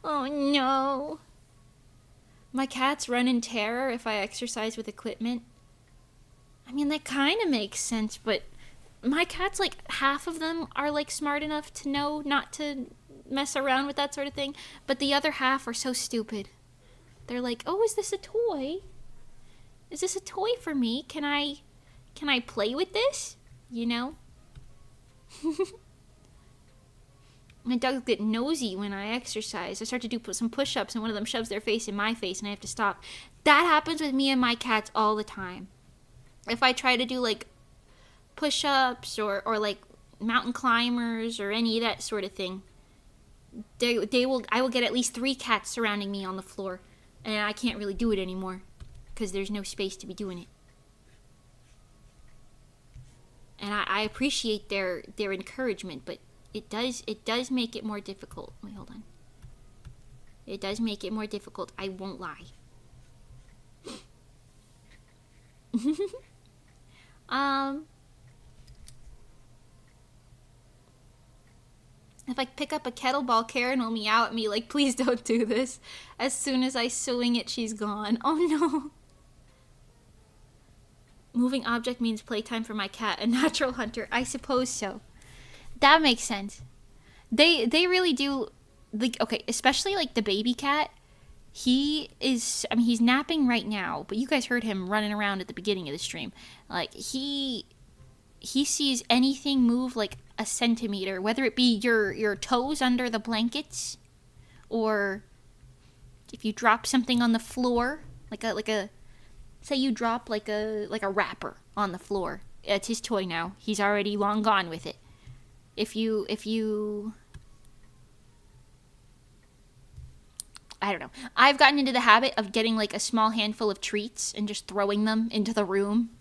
Oh, no. My cats run in terror if I exercise with equipment. I mean, that kind of makes sense, but my cats, like, half of them are, like, smart enough to know not to mess around with that sort of thing, but the other half are so stupid. They're like, oh, is this a toy? Is this a toy for me? Can I play with this? You know? My dogs get nosy when I exercise. I start to do some push-ups, and one of them shoves their face in my face, and I have to stop. That happens with me and my cats all the time. If I try to do, like, push-ups or like, mountain climbers or any of that sort of thing, I will get at least 3 cats surrounding me on the floor, and I can't really do it anymore because there's no space to be doing it. And I appreciate their encouragement, but it does make it more difficult. Wait, hold on. It does make it more difficult. I won't lie. If I pick up a kettlebell, Karen will meow at me like, please don't do this. As soon as I swing it, she's gone. Oh no. Moving object means playtime for my cat, a natural hunter. I suppose so. That makes sense. They really do, like, okay, especially like the baby cat. He's napping right now, but you guys heard him running around at the beginning of the stream. Like, he sees anything move like a centimeter, whether it be your toes under the blankets, or if you drop something on the floor, like a say you drop like a wrapper on the floor. It's his toy now. He's already long gone with it. If you I don't know. I've gotten into the habit of getting like a small handful of treats and just throwing them into the room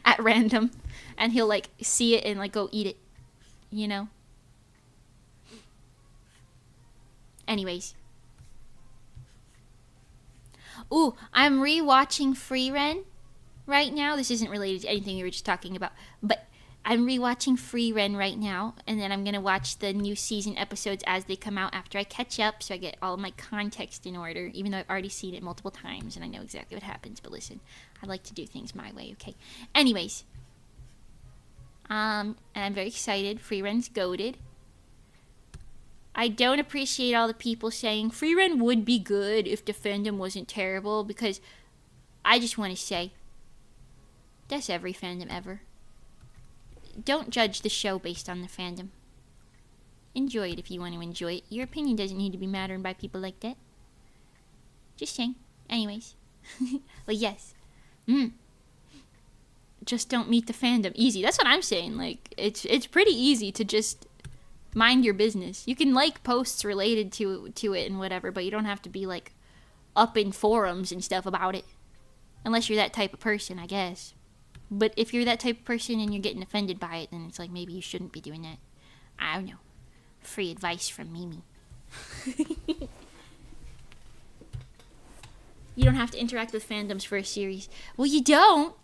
at random, and he'll like see it and like go eat it, you know? Anyways. Ooh, I'm rewatching Frieren right now. This isn't related to anything we were just talking about, but I'm rewatching Frieren right now, and then I'm gonna watch the new season episodes as they come out after I catch up, so I get all of my context in order, even though I've already seen it multiple times and I know exactly what happens. But listen, I like to do things my way, okay? Anyways, and I'm very excited. Friren's goated. I don't appreciate all the people saying Frieren would be good if the fandom wasn't terrible, because I just want to say, that's every fandom ever. Don't judge the show based on the fandom. Enjoy it if you want to enjoy it. Your opinion doesn't need to be mattered by people like that. Just saying. Anyways. But yes. Just don't meet the fandom. Easy. That's what I'm saying. Like, it's pretty easy to just mind your business. You can like posts related to it and whatever, but you don't have to be like up in forums and stuff about it. Unless you're that type of person, I guess. But if you're that type of person and you're getting offended by it, then it's like maybe you shouldn't be doing that. I don't know. Free advice from Mimi. You don't have to interact with fandoms for a series. Well, you don't.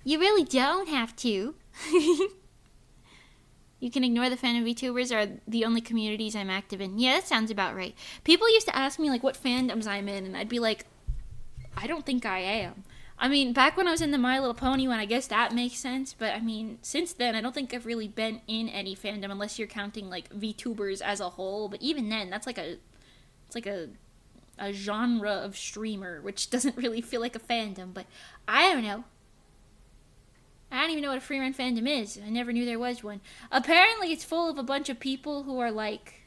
You really don't have to. You can ignore the fandom VTubers are the only communities I'm active in. Yeah, that sounds about right. People used to ask me like what fandoms I'm in, and I'd be like, I don't think I am. I mean, back when I was in the My Little Pony one, I guess that makes sense. But, I mean, since then, I don't think I've really been in any fandom unless you're counting, like, VTubers as a whole. But even then, that's like a genre of streamer, which doesn't really feel like a fandom. But I don't know. I don't even know what a Frieren fandom is. I never knew there was one. Apparently, it's full of a bunch of people who are, like,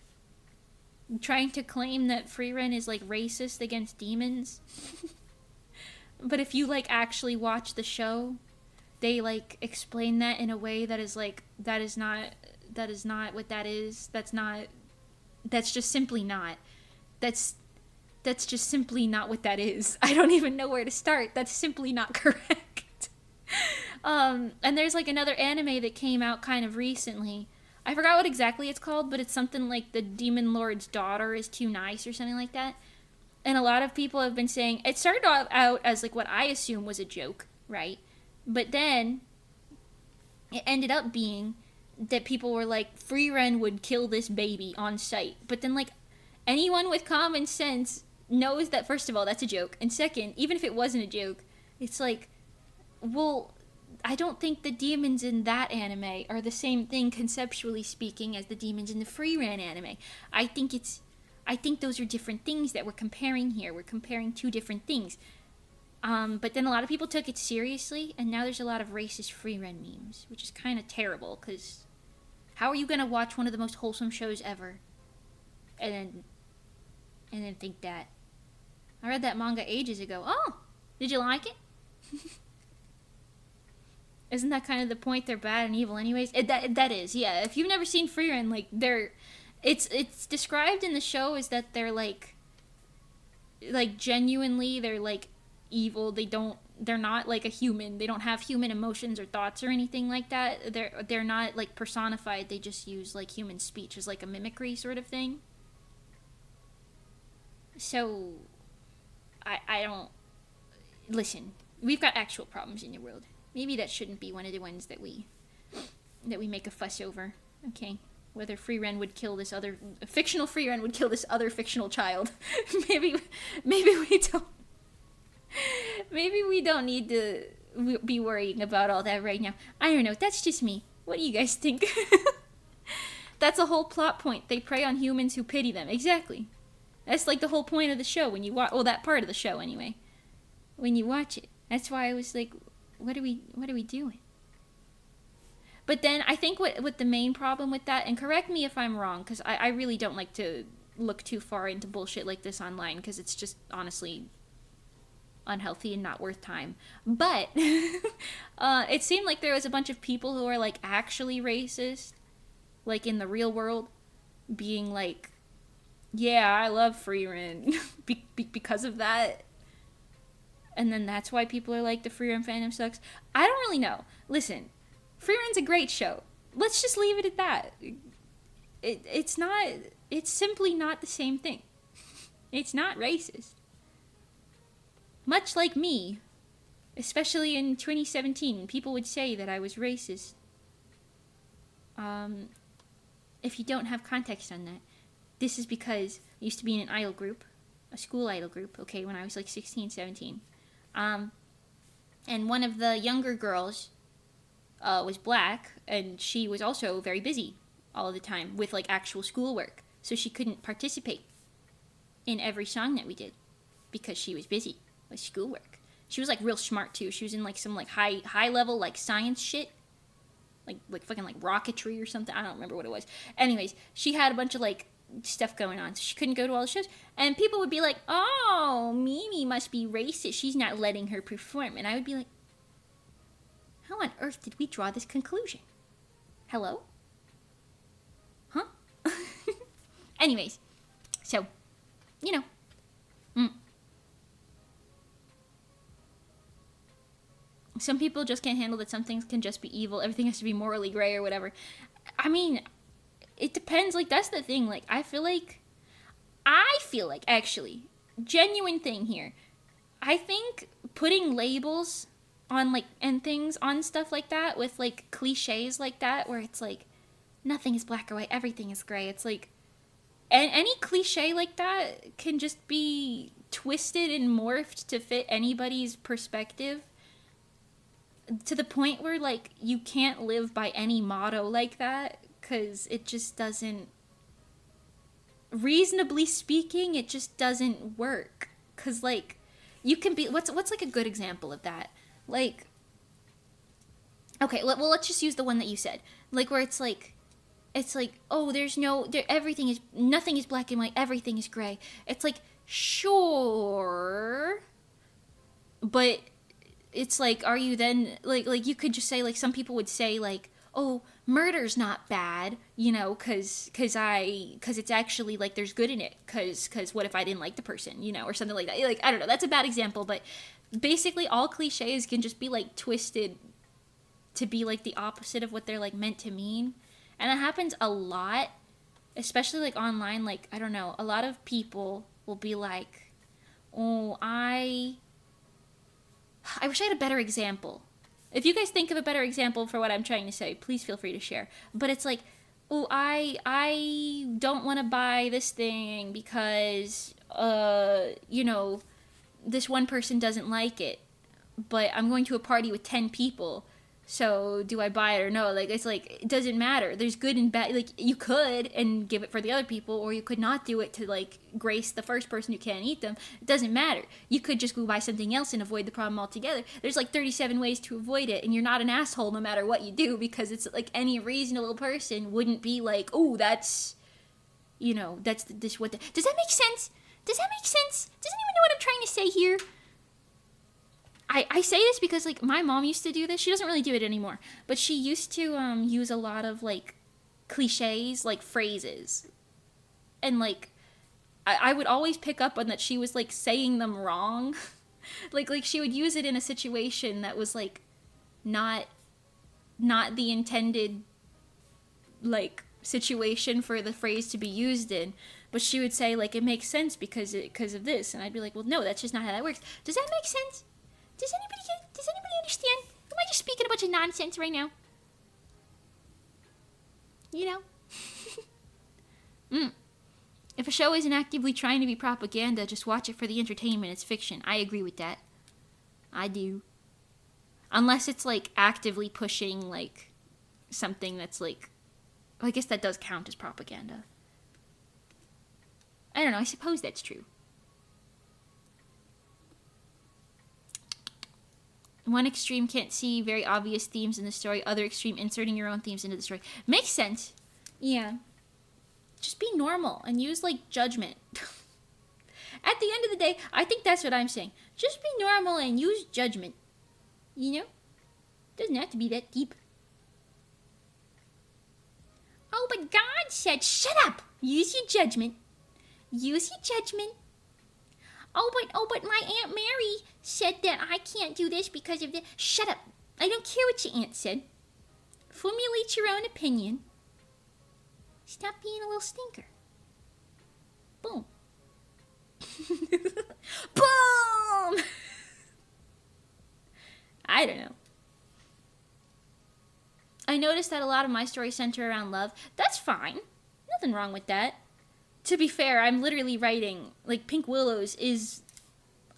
trying to claim that Frieren is, like, racist against demons. But if you, like, actually watch the show, they, like, explain that in a way that is, like, that is not what that is. That's just simply not. That's just simply not what that is. I don't even know where to start. That's simply not correct. And there's, like, another anime that came out kind of recently. I forgot what exactly it's called, but it's something like The Demon Lord's Daughter is Too Nice or something like that. And a lot of people have been saying, it started out as like what I assume was a joke, right? But then it ended up being that people were like, Frieren would kill this baby on sight. But then like anyone with common sense knows that first of all, that's a joke. And second, even if it wasn't a joke, it's like, well, I don't think the demons in that anime are the same thing conceptually speaking as the demons in the Frieren anime. I think those are different things that we're comparing here. We're comparing two different things. But then a lot of people took it seriously, and now there's a lot of racist Frieren memes, which is kind of terrible, because how are you going to watch one of the most wholesome shows ever and then think that? I read that manga ages ago. Oh, did you like it? Isn't that kind of the point? They're bad and evil anyways? That is, yeah. If you've never seen Frieren, like, it's described in the show as that they're like genuinely they're like evil. They're not like a human. They don't have human emotions or thoughts or anything like that. They're not like personified. They just use like human speech as like a mimicry sort of thing. So I don't listen. We've got actual problems in the world. Maybe that shouldn't be one of the ones that we make a fuss over. Okay. Whether Frieren would kill this other fictional Frieren would kill this other fictional child. maybe we don't. Maybe we don't need to be worrying about all that right now. I don't know. That's just me. What do you guys think? That's a whole plot point. They prey on humans who pity them. Exactly. That's like the whole point of the show when you watch. Well, that part of the show anyway. When you watch it, that's why I was like, what are we doing? But then I think what the main problem with that, and correct me if I'm wrong, because I really don't like to look too far into bullshit like this online, because it's just honestly unhealthy and not worth time. But it seemed like there was a bunch of people who are like actually racist, like in the real world, being like, yeah, I love Freeran because of that. And then that's why people are like, the Freeran fandom sucks. I don't really know. Listen, Freeran's a great show. Let's just leave it at that. It's simply not the same thing. It's not racist. Much like me, especially in 2017, when people would say that I was racist. If you don't have context on that, this is because I used to be in an idol group, a school idol group, okay, when I was like 16, 17. And one of the younger girls was black, and she was also very busy all the time with like actual schoolwork, so she couldn't participate in every song that we did because she was busy with schoolwork. She was like real smart too. She was in like some like high level like science shit, like fucking like rocketry or something. I don't remember what it was. Anyways, she had a bunch of like stuff going on, so she couldn't go to all the shows. And people would be like, "Oh, Mimi must be racist. She's not letting her perform." And I would be like, "How on earth did we draw this conclusion? Hello? Huh?" Anyways, so, you know. Some people just can't handle that some things can just be evil. Everything has to be morally gray or whatever. I mean, it depends. Like, that's the thing. Like, I feel like, actually, genuine thing here. I think putting labels on, like, and things on stuff like that with, like, cliches like that, where it's like, nothing is black or white, everything is gray. It's like, and any cliche like that can just be twisted and morphed to fit anybody's perspective, to the point where, like, you can't live by any motto like that, because it just doesn't, reasonably speaking, it just doesn't work. Because, like, you can be, what's like a good example of that? Like, okay, well, let's just use the one that you said. Like, where it's like, oh, everything is, nothing is black and white, everything is gray. It's like, sure, but it's like, are you then, like you could just say, like, some people would say, like, oh, murder's not bad, you know, cause it's actually, like, there's good in it, cause what if I didn't like the person, you know, or something like that. Like, I don't know, that's a bad example, but basically all cliches can just be, like, twisted to be, like, the opposite of what they're, like, meant to mean. And that happens a lot, especially, like, online. Like, I don't know, a lot of people will be like, oh, I wish I had a better example. If you guys think of a better example for what I'm trying to say, please feel free to share. But it's like, oh, I don't want to buy this thing because, you know, this one person doesn't like it. But I'm going to a party with 10 people. So do I buy it or no? Like, it's like, it doesn't matter. There's good and bad. Like, you could and give it for the other people, or you could not do it to, like, grace the first person who can't eat them. It doesn't matter. You could just go buy something else and avoid the problem altogether. There's, like, 37 ways to avoid it, and you're not an asshole no matter what you do, because it's, like, any reasonable person wouldn't be like, oh, that's, you know, that's this, what the... Does that make sense? Does that make sense? Does anyone know what I'm trying to say here? I say this because, like, my mom used to do this. She doesn't really do it anymore. But she used to use a lot of, like, cliches, like, phrases. And, like, I would always pick up on that she was, like, saying them wrong. like, she would use it in a situation that was, like, not the intended, like, situation for the phrase to be used in. But she would say, like, it makes sense because of this. And I'd be like, well, no, that's just not how that works. Does that make sense? Does anybody understand? Am I just speaking a bunch of nonsense right now? You know? If a show isn't actively trying to be propaganda, just watch it for the entertainment. It's fiction. I agree with that. I do. Unless it's, like, actively pushing, like, something that's, like... Well, I guess that does count as propaganda. I don't know. I suppose that's true. One extreme can't see very obvious themes in the story. Other extreme inserting your own themes into the story. Makes sense. Yeah. Just be normal and use, like, judgment. At the end of the day, I think that's what I'm saying. Just be normal and use judgment. You know? Doesn't have to be that deep. Oh, but God said, shut up! Use your judgment. Use your judgment. Oh, but my Aunt Mary said that I can't do this because of this. Shut up. I don't care what your aunt said. Formulate your own opinion. Stop being a little stinker. Boom. Boom! I don't know. I noticed that a lot of my stories center around love. That's fine. Nothing wrong with that. To be fair, I'm literally writing, like, Pink Willows is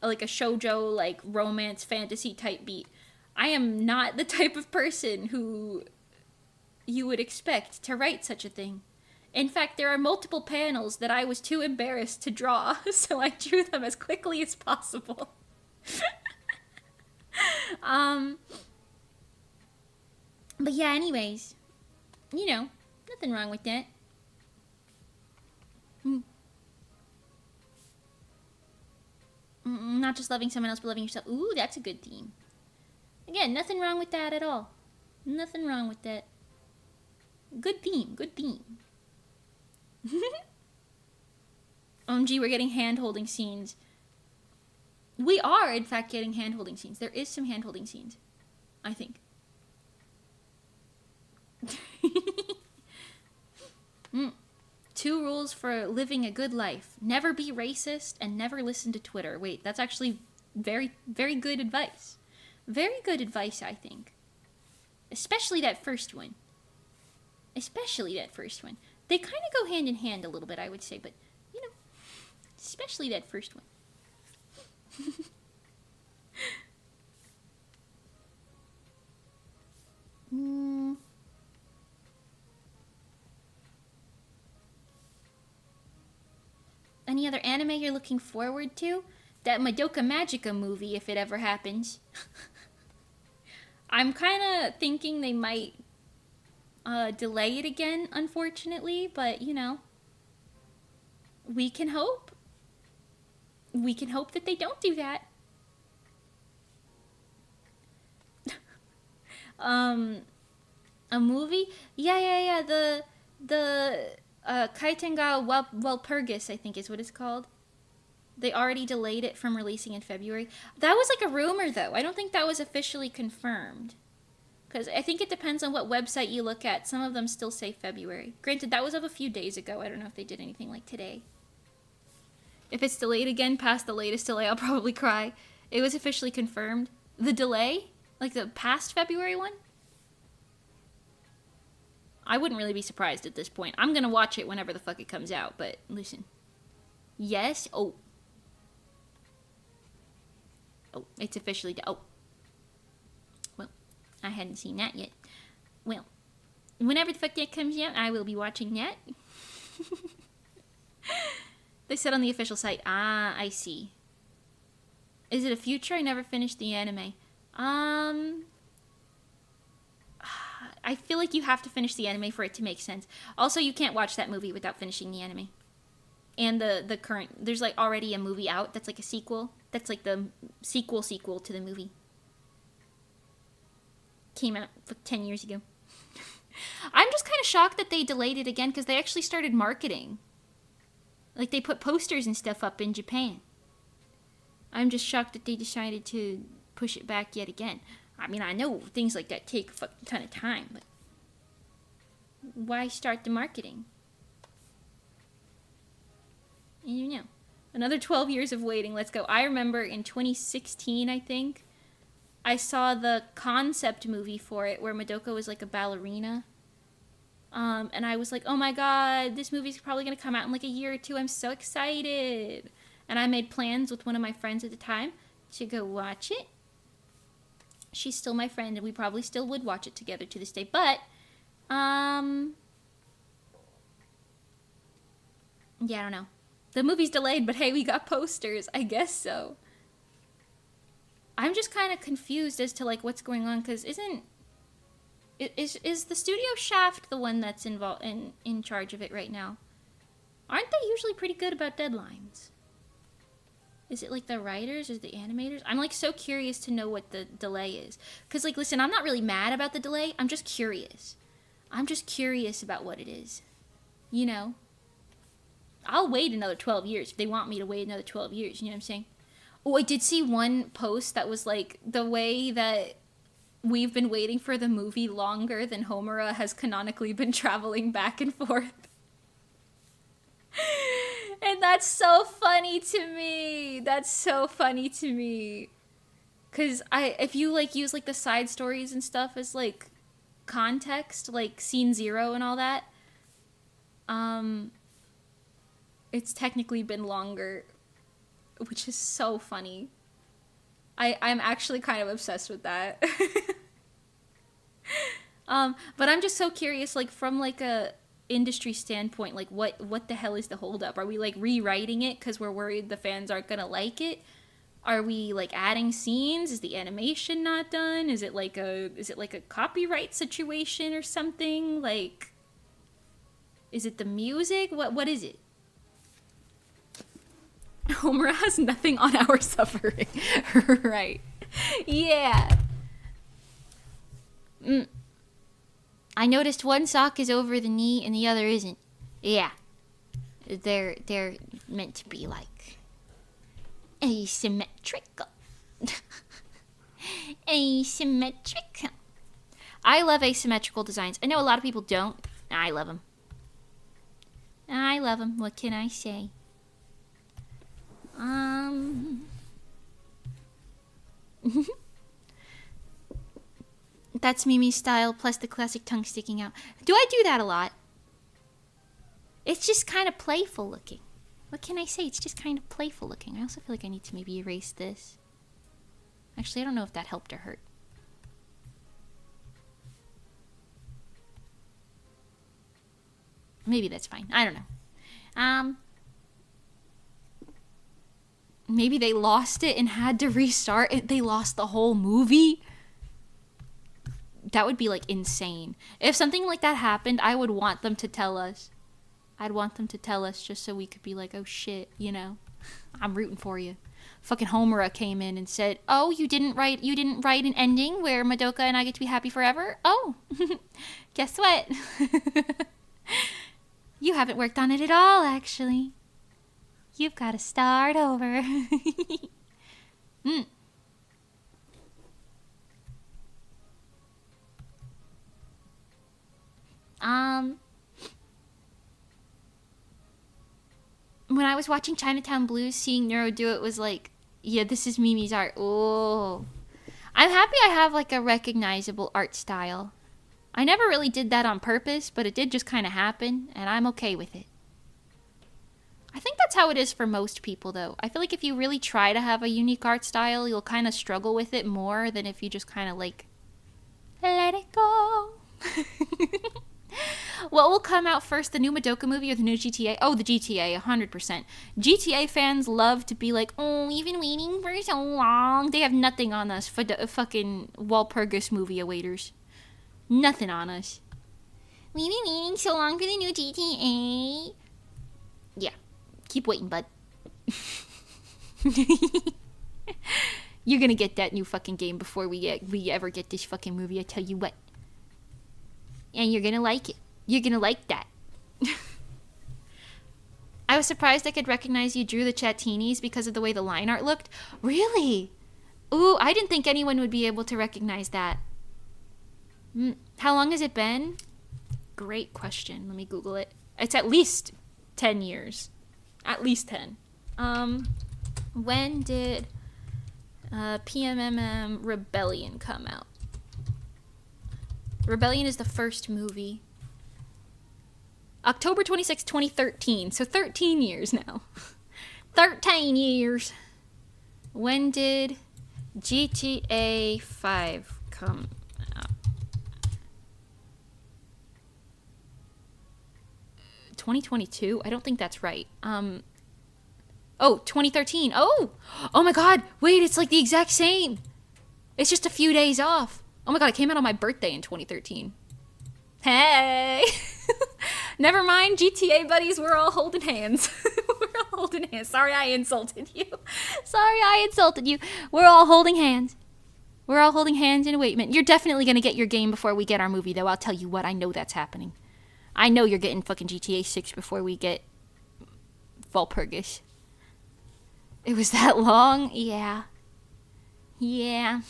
like a shoujo, like, romance, fantasy type beat. I am not the type of person who you would expect to write such a thing. In fact, there are multiple panels that I was too embarrassed to draw, so I drew them as quickly as possible. But yeah, anyways, you know, nothing wrong with that. Not just loving someone else, but loving yourself. Ooh, that's a good theme. Again, nothing wrong with that at all. Nothing wrong with that. Good theme, good theme. OMG, we're getting hand-holding scenes. We are, in fact, getting hand-holding scenes. There is some hand-holding scenes, I think. Two rules for living a good life. Never be racist and never listen to Twitter. Wait, that's actually very, very good advice. Very good advice, I think. Especially that first one. Especially that first one. They kind of go hand in hand a little bit, I would say, but, you know, especially that first one. Any other anime you're looking forward to? That Madoka Magica movie, if it ever happens. I'm kind of thinking they might delay it again, unfortunately, but, you know, we can hope. We can hope that they don't do that. A movie? Yeah. The Kaitenga Walpurgis, I think is what it's called. They already delayed it from releasing in February. That was like a rumor, though. I don't think that was officially confirmed. Because I think it depends on what website you look at. Some of them still say February. Granted, that was of a few days ago. I don't know if they did anything like today. If it's delayed again past the latest delay, I'll probably cry. It was officially confirmed. The delay? Like the past February one? I wouldn't really be surprised at this point. I'm gonna watch it whenever the fuck it comes out, but listen. Yes? Oh, it's officially... Oh. Well, I hadn't seen that yet. Well, whenever the fuck that comes out, I will be watching that. They said on the official site. Ah, I see. Is it a future? I never finished the anime. I feel like you have to finish the anime for it to make sense. Also, you can't watch that movie without finishing the anime. And the current... There's, like, already a movie out that's, like, a sequel. That's, like, the sequel to the movie. Came out, like, 10 years ago. I'm just kind of shocked that they delayed it again, because they actually started marketing. Like, they put posters and stuff up in Japan. I'm just shocked that they decided to push it back yet again. I mean, I know things like that take a fucking ton of time, but why start the marketing? You know. Another 12 years of waiting. Let's go. I remember in 2016, I think, I saw the concept movie for it where Madoka was like a ballerina. And I was like, oh my god, this movie's probably going to come out in like a year or two. I'm so excited. And I made plans with one of my friends at the time to go watch it. She's still my friend, and we probably still would watch it together to this day. But, yeah, I don't know. The movie's delayed, but hey, we got posters. I guess so. I'm just kind of confused as to, like, what's going on, because is the Studio Shaft the one that's in charge of it right now? Aren't they usually pretty good about deadlines? Is it like the writers or the animators? I'm like so curious to know what the delay is. Because like, listen, I'm not really mad about the delay. I'm just curious. I'm just curious about what it is. You know? I'll wait another 12 years if they want me to wait another 12 years. You know what I'm saying? Oh, I did see one post that was like the way that we've been waiting for the movie longer than Homura has canonically been traveling back and forth. And that's so funny to me. That's so funny to me. Cause if you like use like the side stories and stuff as like context, like scene 0 and all that, it's technically been longer, which is so funny. I'm actually kind of obsessed with that. But I'm just so curious, like from like a industry standpoint, like what the hell is the holdup? Are we like rewriting it because we're worried the fans aren't gonna like it? Are we like adding scenes? Is the animation not done? Is it like a copyright situation or something? Like, is it the music? What is it? Homura has nothing on our suffering. Right. Yeah. I noticed one sock is over the knee and the other isn't. Yeah. They're meant to be like asymmetrical. Asymmetrical. I love asymmetrical designs. I know a lot of people don't. I love them. I love them. What can I say? That's Mimi's style, plus the classic tongue sticking out. Do I do that a lot? It's just kind of playful looking. What can I say? It's just kind of playful looking. I also feel like I need to maybe erase this. Actually, I don't know if that helped or hurt. Maybe that's fine. I don't know. Maybe they lost it and had to restart it. They lost the whole movie. That would be like insane. If something like that happened, I would want them to tell us. I'd want them to tell us just so we could be like, oh shit, you know, I'm rooting for you. Fucking Homura came in and said, oh, you didn't write an ending where Madoka and I get to be happy forever? Oh, guess what? You haven't worked on it at all, actually. You've got to start over. When I was watching Chinatown Blues, seeing Neuro do it was like, yeah, this is Mimi's art. Oh. I'm happy I have like a recognizable art style. I never really did that on purpose, but it did just kind of happen, and I'm okay with it. I think that's how it is for most people, though. I feel like if you really try to have a unique art style, you'll kind of struggle with it more than if you just kind of like, let it go. What will come out first, the new Madoka movie or the new GTA? Oh, the GTA, 100%. GTA fans love to be like, oh, we've been waiting for so long. They have nothing on us for the fucking Walpurgis movie awaiters. Nothing on us. We've been waiting so long for the new GTA. Yeah. Keep waiting, bud. You're gonna get that new fucking game before we ever get this fucking movie, I tell you what. And you're gonna like it. You're gonna like that. I was surprised I could recognize you drew the Chattinis because of the way the line art looked. Really? Ooh, I didn't think anyone would be able to recognize that. How long has it been? Great question. Let me Google it. It's at least 10 years. At least 10. When did PMMM Rebellion come out? Rebellion is the first movie. October 26, 2013. So 13 years now. 13 years. When did GTA 5 come out? 2022? I don't think that's right. Oh, 2013. Oh my god. Wait, it's like the exact same. It's just a few days off. Oh my god, it came out on my birthday in 2013. Hey! Never mind, GTA buddies, we're all holding hands. We're all holding hands. Sorry I insulted you. We're all holding hands. We're all holding hands in awaitment. You're definitely going to get your game before we get our movie, though. I'll tell you what, I know that's happening. I know you're getting fucking GTA 6 before we get Valpurgis. It was that long? Yeah. Yeah.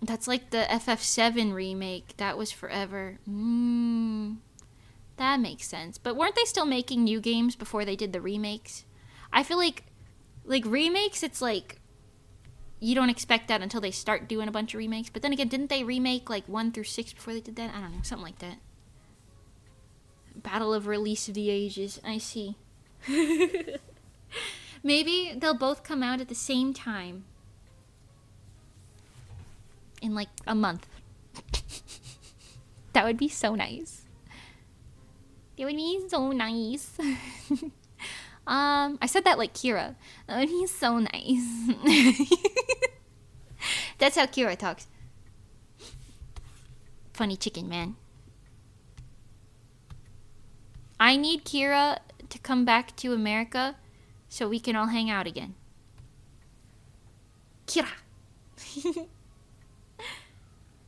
That's like the FF7 remake. That was forever. That makes sense. But weren't they still making new games before they did the remakes? I feel like remakes, it's like you don't expect that until they start doing a bunch of remakes. But then again, didn't they remake like 1 through 6 before they did that? I don't know, something like that. Battle of Release of the Ages. I see. Maybe they'll both come out at the same time. In like a month. That would be so nice. It would be so nice. I said that like Kira. That would be so nice. That's how Kira talks. Funny chicken, man. I need Kira to come back to America so we can all hang out again. Kira.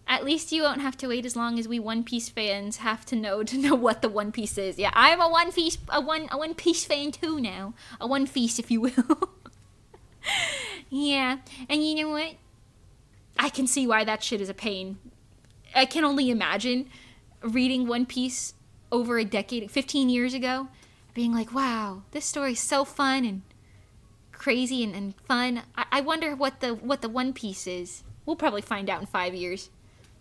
At least you won't have to wait as long as we One Piece fans have to know what the One Piece is. Yeah, I'm a One Piece fan too now. A One Piece, if you will. Yeah, and you know what? I can see why that shit is a pain. I can only imagine reading One Piece over a decade, 15 years ago, being like, wow, this story's so fun and crazy and fun. I wonder what the One Piece is. We'll probably find out in 5 years.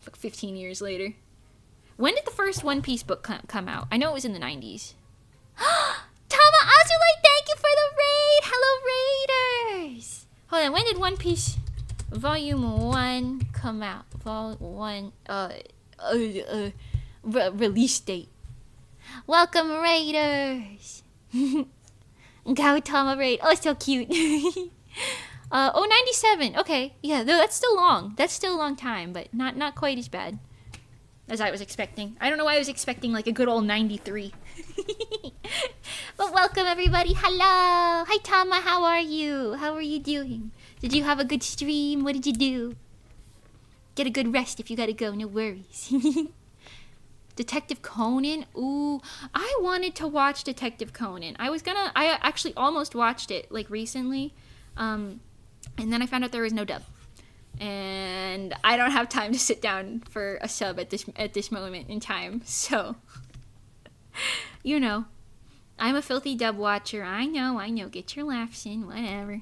Like 15 years later. When did the first One Piece book come out? I know it was in the 90s. Tama Azulite, thank you for the raid! Hello, Raiders! Hold on, when did One Piece Volume 1 come out? Volume 1, release date. Welcome, Raiders! Go Tama Raid. Oh, so cute. 97. Okay, yeah, no, that's still long. That's still a long time, but not quite as bad as I was expecting. I don't know why I was expecting like a good old 93. But welcome everybody. Hello. Hi Tama, how are you? How are you doing? Did you have a good stream? What did you do? Get a good rest if you gotta go, no worries. Detective Conan? Ooh, I wanted to watch Detective Conan. I actually almost watched it like recently. And then I found out there was no dub. And I don't have time to sit down for a sub at this moment in time. So, you know, I'm a filthy dub watcher. I know. Get your laughs in, whatever.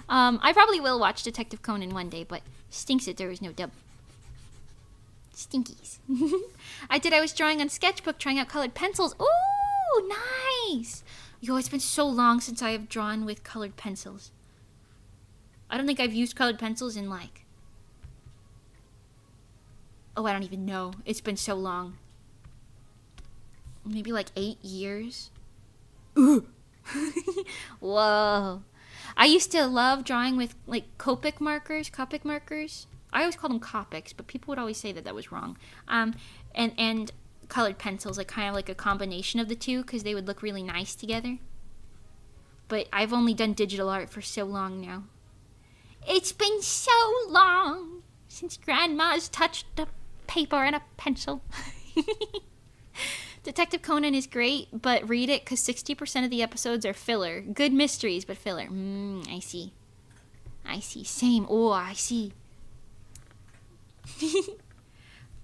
I probably will watch Detective Conan one day, but stinks that there was no dub. Stinkies. I was drawing on Sketchbook, trying out colored pencils. Ooh, nice. Yo, it's been so long since I have drawn with colored pencils. I don't think I've used colored pencils in like... Oh, I don't even know. It's been so long. Maybe like 8 years. Ooh. Whoa. I used to love drawing with like Copic markers. I always called them Copics, but people would always say that was wrong. And colored pencils, like kind of like a combination of the two, because they would look really nice together. But I've only done digital art for so long now. It's been so long since Grandma's touched a paper and a pencil. Detective Conan is great, but read it because 60% of the episodes are filler. Good mysteries, but filler. I see. Same. Oh, I see.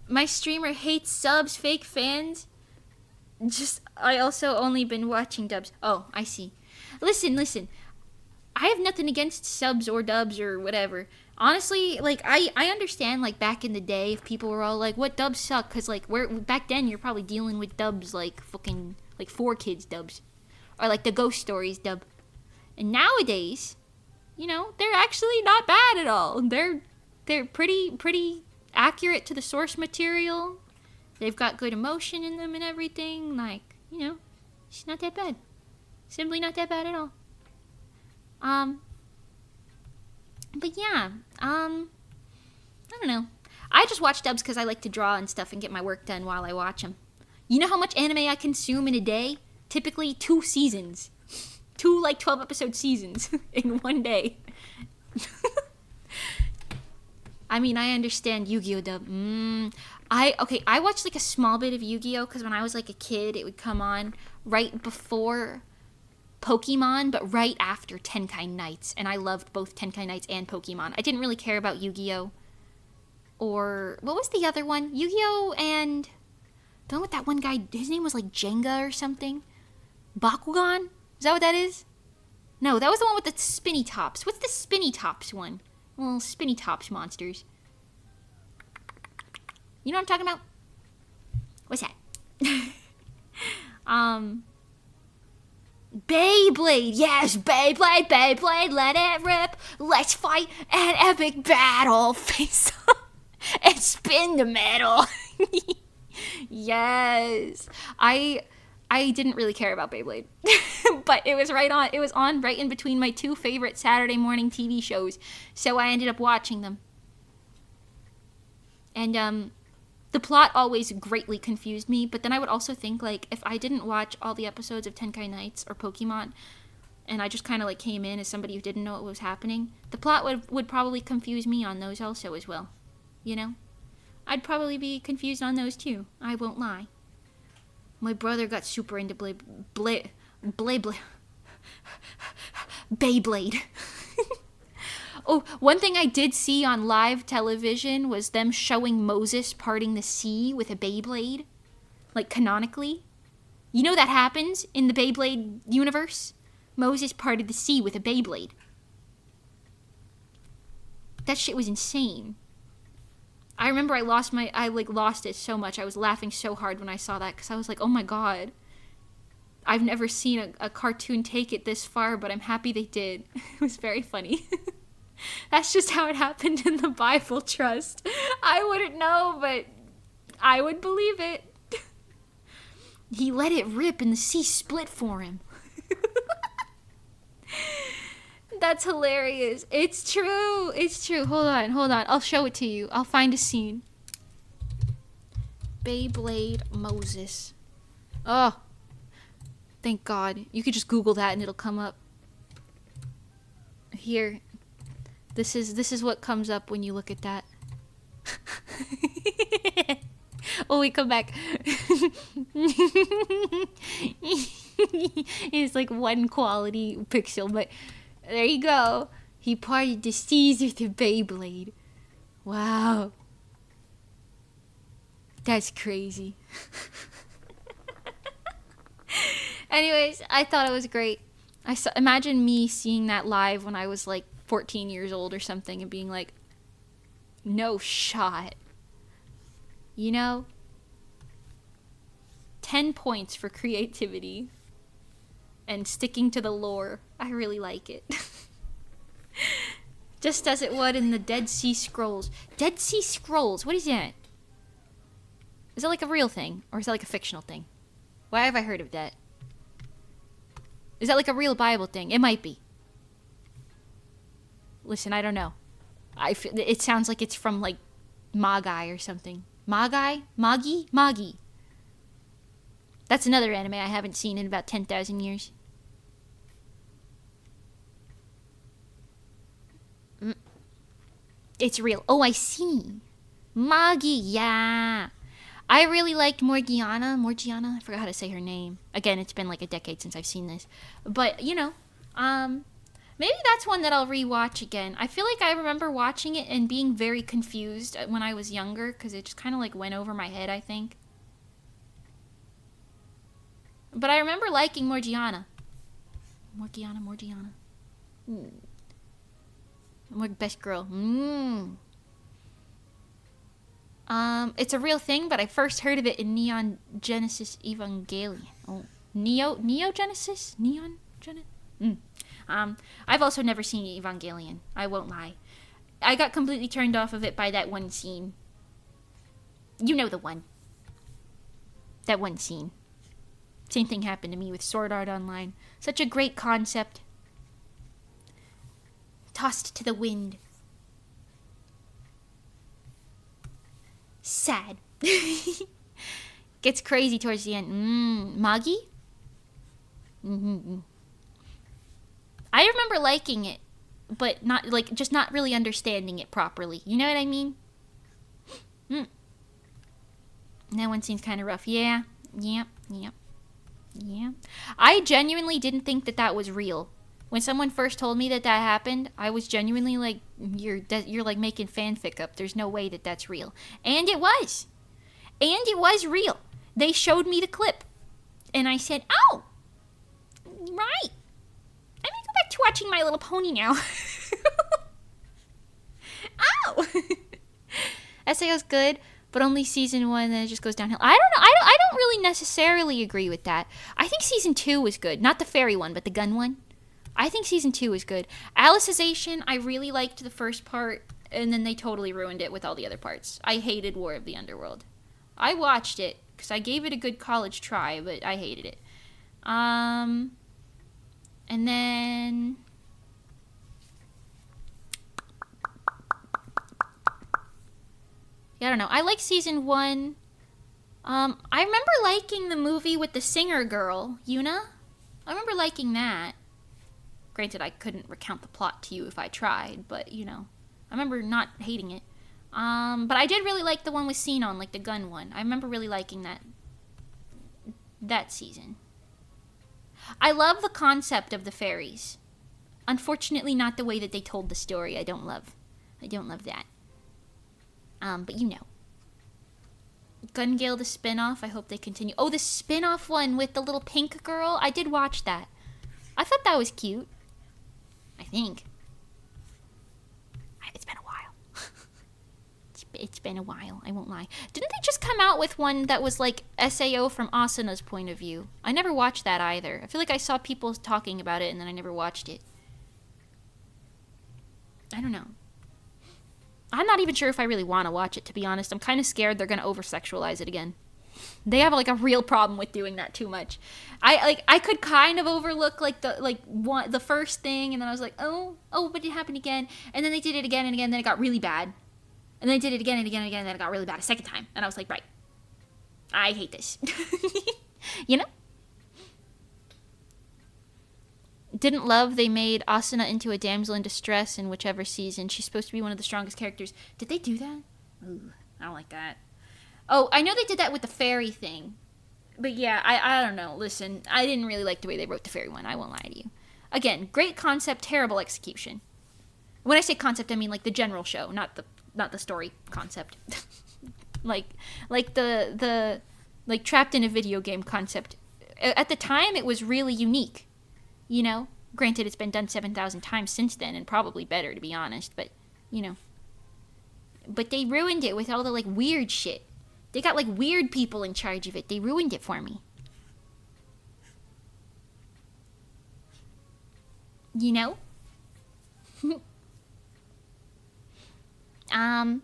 My streamer hates subs, fake fans. I also only been watching dubs. Oh, I see. Listen. I have nothing against subs or dubs or whatever. Honestly, like, I understand, like, back in the day, if people were all like, what dubs suck? Because, like, back then, you're probably dealing with dubs like fucking, like, 4Kids dubs. Or, like, the Ghost Stories dub. And nowadays, you know, they're actually not bad at all. They're pretty accurate to the source material. They've got good emotion in them and everything. Like, you know, it's not that bad. Simply not that bad at all. But yeah, I don't know. I just watch dubs because I like to draw and stuff and get my work done while I watch them. You know how much anime I consume in a day? Typically 2 seasons. 2 like 12 episode seasons in one day. I mean, I understand Yu-Gi-Oh dub. I watched like a small bit of Yu-Gi-Oh because when I was like a kid, it would come on right before Pokemon, but right after Tenkai Nights, and I loved both Tenkai Nights and Pokemon. I didn't really care about Yu-Gi-Oh, or what was the other one? Yu-Gi-Oh and the one with that one guy. His name was like Jenga or something. Bakugan? Is that what that is? No, that was the one with the spinny tops. What's the spinny tops one? Well, spinny tops monsters. You know what I'm talking about? What's that? Beyblade. Yes, Beyblade, Beyblade, let it rip. Let's fight an epic battle. Face up and spin the metal. Yes. I didn't really care about Beyblade. But it was on right in between my 2 favorite Saturday morning TV shows. So I ended up watching them. And the plot always greatly confused me, but then I would also think, like, if I didn't watch all the episodes of Tenkai Nights or Pokemon, and I just kind of, like, came in as somebody who didn't know what was happening, the plot would probably confuse me on those also as well, you know? I'd probably be confused on those too, I won't lie. My brother got super into Beyblade. Oh, one thing I did see on live television was them showing Moses parting the sea with a Beyblade. Like, canonically. You know that happens in the Beyblade universe? Moses parted the sea with a Beyblade. That shit was insane. I remember I lost it so much. I was laughing so hard when I saw that because I was like, oh my god. I've never seen a cartoon take it this far, but I'm happy they did. It was very funny. That's just how it happened in the Bible, trust. I wouldn't know, but I would believe it. He let it rip and the sea split for him. That's hilarious. It's true. It's true. Hold on. I'll show it to you. I'll find a scene. Beyblade Moses. Oh. Thank God. You could just Google that and it'll come up. Here. This is what comes up when you look at that. Oh, we come back. It's like 1 quality pixel, but there you go. He parted the seas with a Beyblade. Wow. That's crazy. Anyways, I thought it was great. Imagine me seeing that live when I was like 14 years old or something and being like, no shot. You know? 10 points for creativity and sticking to the lore. I really like it. Just as it would in the Dead Sea Scrolls. Dead Sea Scrolls, what is that? Is that like a real thing? Or is that like a fictional thing? Why have I heard of that? Is that like a real Bible thing? It might be. Listen, I don't know. It sounds like it's from like Magi or something. Magi? That's another anime I haven't seen in about 10,000 years. It's real. Oh, I see. Magi, yeah. I really liked Morgiana. I forgot how to say her name. Again, it's been like a decade since I've seen this. But, you know, maybe that's one that I'll rewatch again. I feel like I remember watching it and being very confused when I was younger because it just kind of like went over my head, I think. But I remember liking Morgiana. Morgiana. Best girl. It's a real thing, but I first heard of it in Neon Genesis Evangelion. Oh, Neo Genesis? Neon Genesis? I've also never seen Evangelion. I won't lie. I got completely turned off of it by that one scene. You know the one. That one scene. Same thing happened to me with Sword Art Online. Such a great concept. Tossed to the wind. sad. Gets crazy towards the end. Mage? I remember liking it, but not like just not really understanding it properly. You know what I mean? That one seems kind of rough. Yeah. I genuinely didn't think that was real. When someone first told me that happened, I was genuinely like, you're like making fanfic up. There's no way that that's real. And it was. And it was real. They showed me the clip. And I said, oh, right. I'm going to go back to watching My Little Pony now. Oh. SAO's good, but only season 1, then it just goes downhill. I don't know. I don't really necessarily agree with that. I think season 2 was good. Not the fairy one, but the gun one. I think season 2 was good. Alicization, I really liked the first part, and then they totally ruined it with all the other parts. I hated War of the Underworld. I watched it, because I gave it a good college try, but I hated it. And then... I don't know. I like season 1. I remember liking the movie with the singer girl, Yuna. I remember liking that. Granted, I couldn't recount the plot to you if I tried, but, I remember not hating it. But I did really like the one with Sinon, like the gun one. I remember really liking that season. I love the concept of the fairies. Unfortunately, not the way that they told the story. I don't love that. But Gun Gale, the spin-off, I hope they continue. Oh, the spin-off one with the little pink girl? I did watch that. I thought that was cute. I think. It's been a while. It's been a while, I won't lie. Didn't they just come out with one that was like SAO from Asuna's point of view? I never watched that either. I feel like I saw people talking about it and then I never watched it. I don't know. I'm not even sure if I really want to watch it, to be honest. I'm kind of scared they're going to over-sexualize it again. They have like a real problem with doing that too much. I could kind of overlook the first thing, and then I was like, oh, but it happened again. And then they did it again and again, and then it got really bad. And then they did it again and again and again, and then it got really bad a second time. And I was like, right. I hate this. Didn't love they made Asuna into a damsel in distress in whichever season. She's supposed to be one of the strongest characters. Did they do that? Ooh, I don't like that. Oh, I know they did that with the fairy thing. But yeah, I don't know. Listen, I didn't really like the way they wrote the fairy one. I won't lie to you. Again, great concept, terrible execution. When I say concept, I mean like the general show, not the story concept. like the trapped in a video game concept. At the time, it was really unique. Granted, it's been done 7,000 times since then, and probably better, to be honest, but, But they ruined it with all the, weird shit. They got, weird people in charge of it. They ruined it for me. I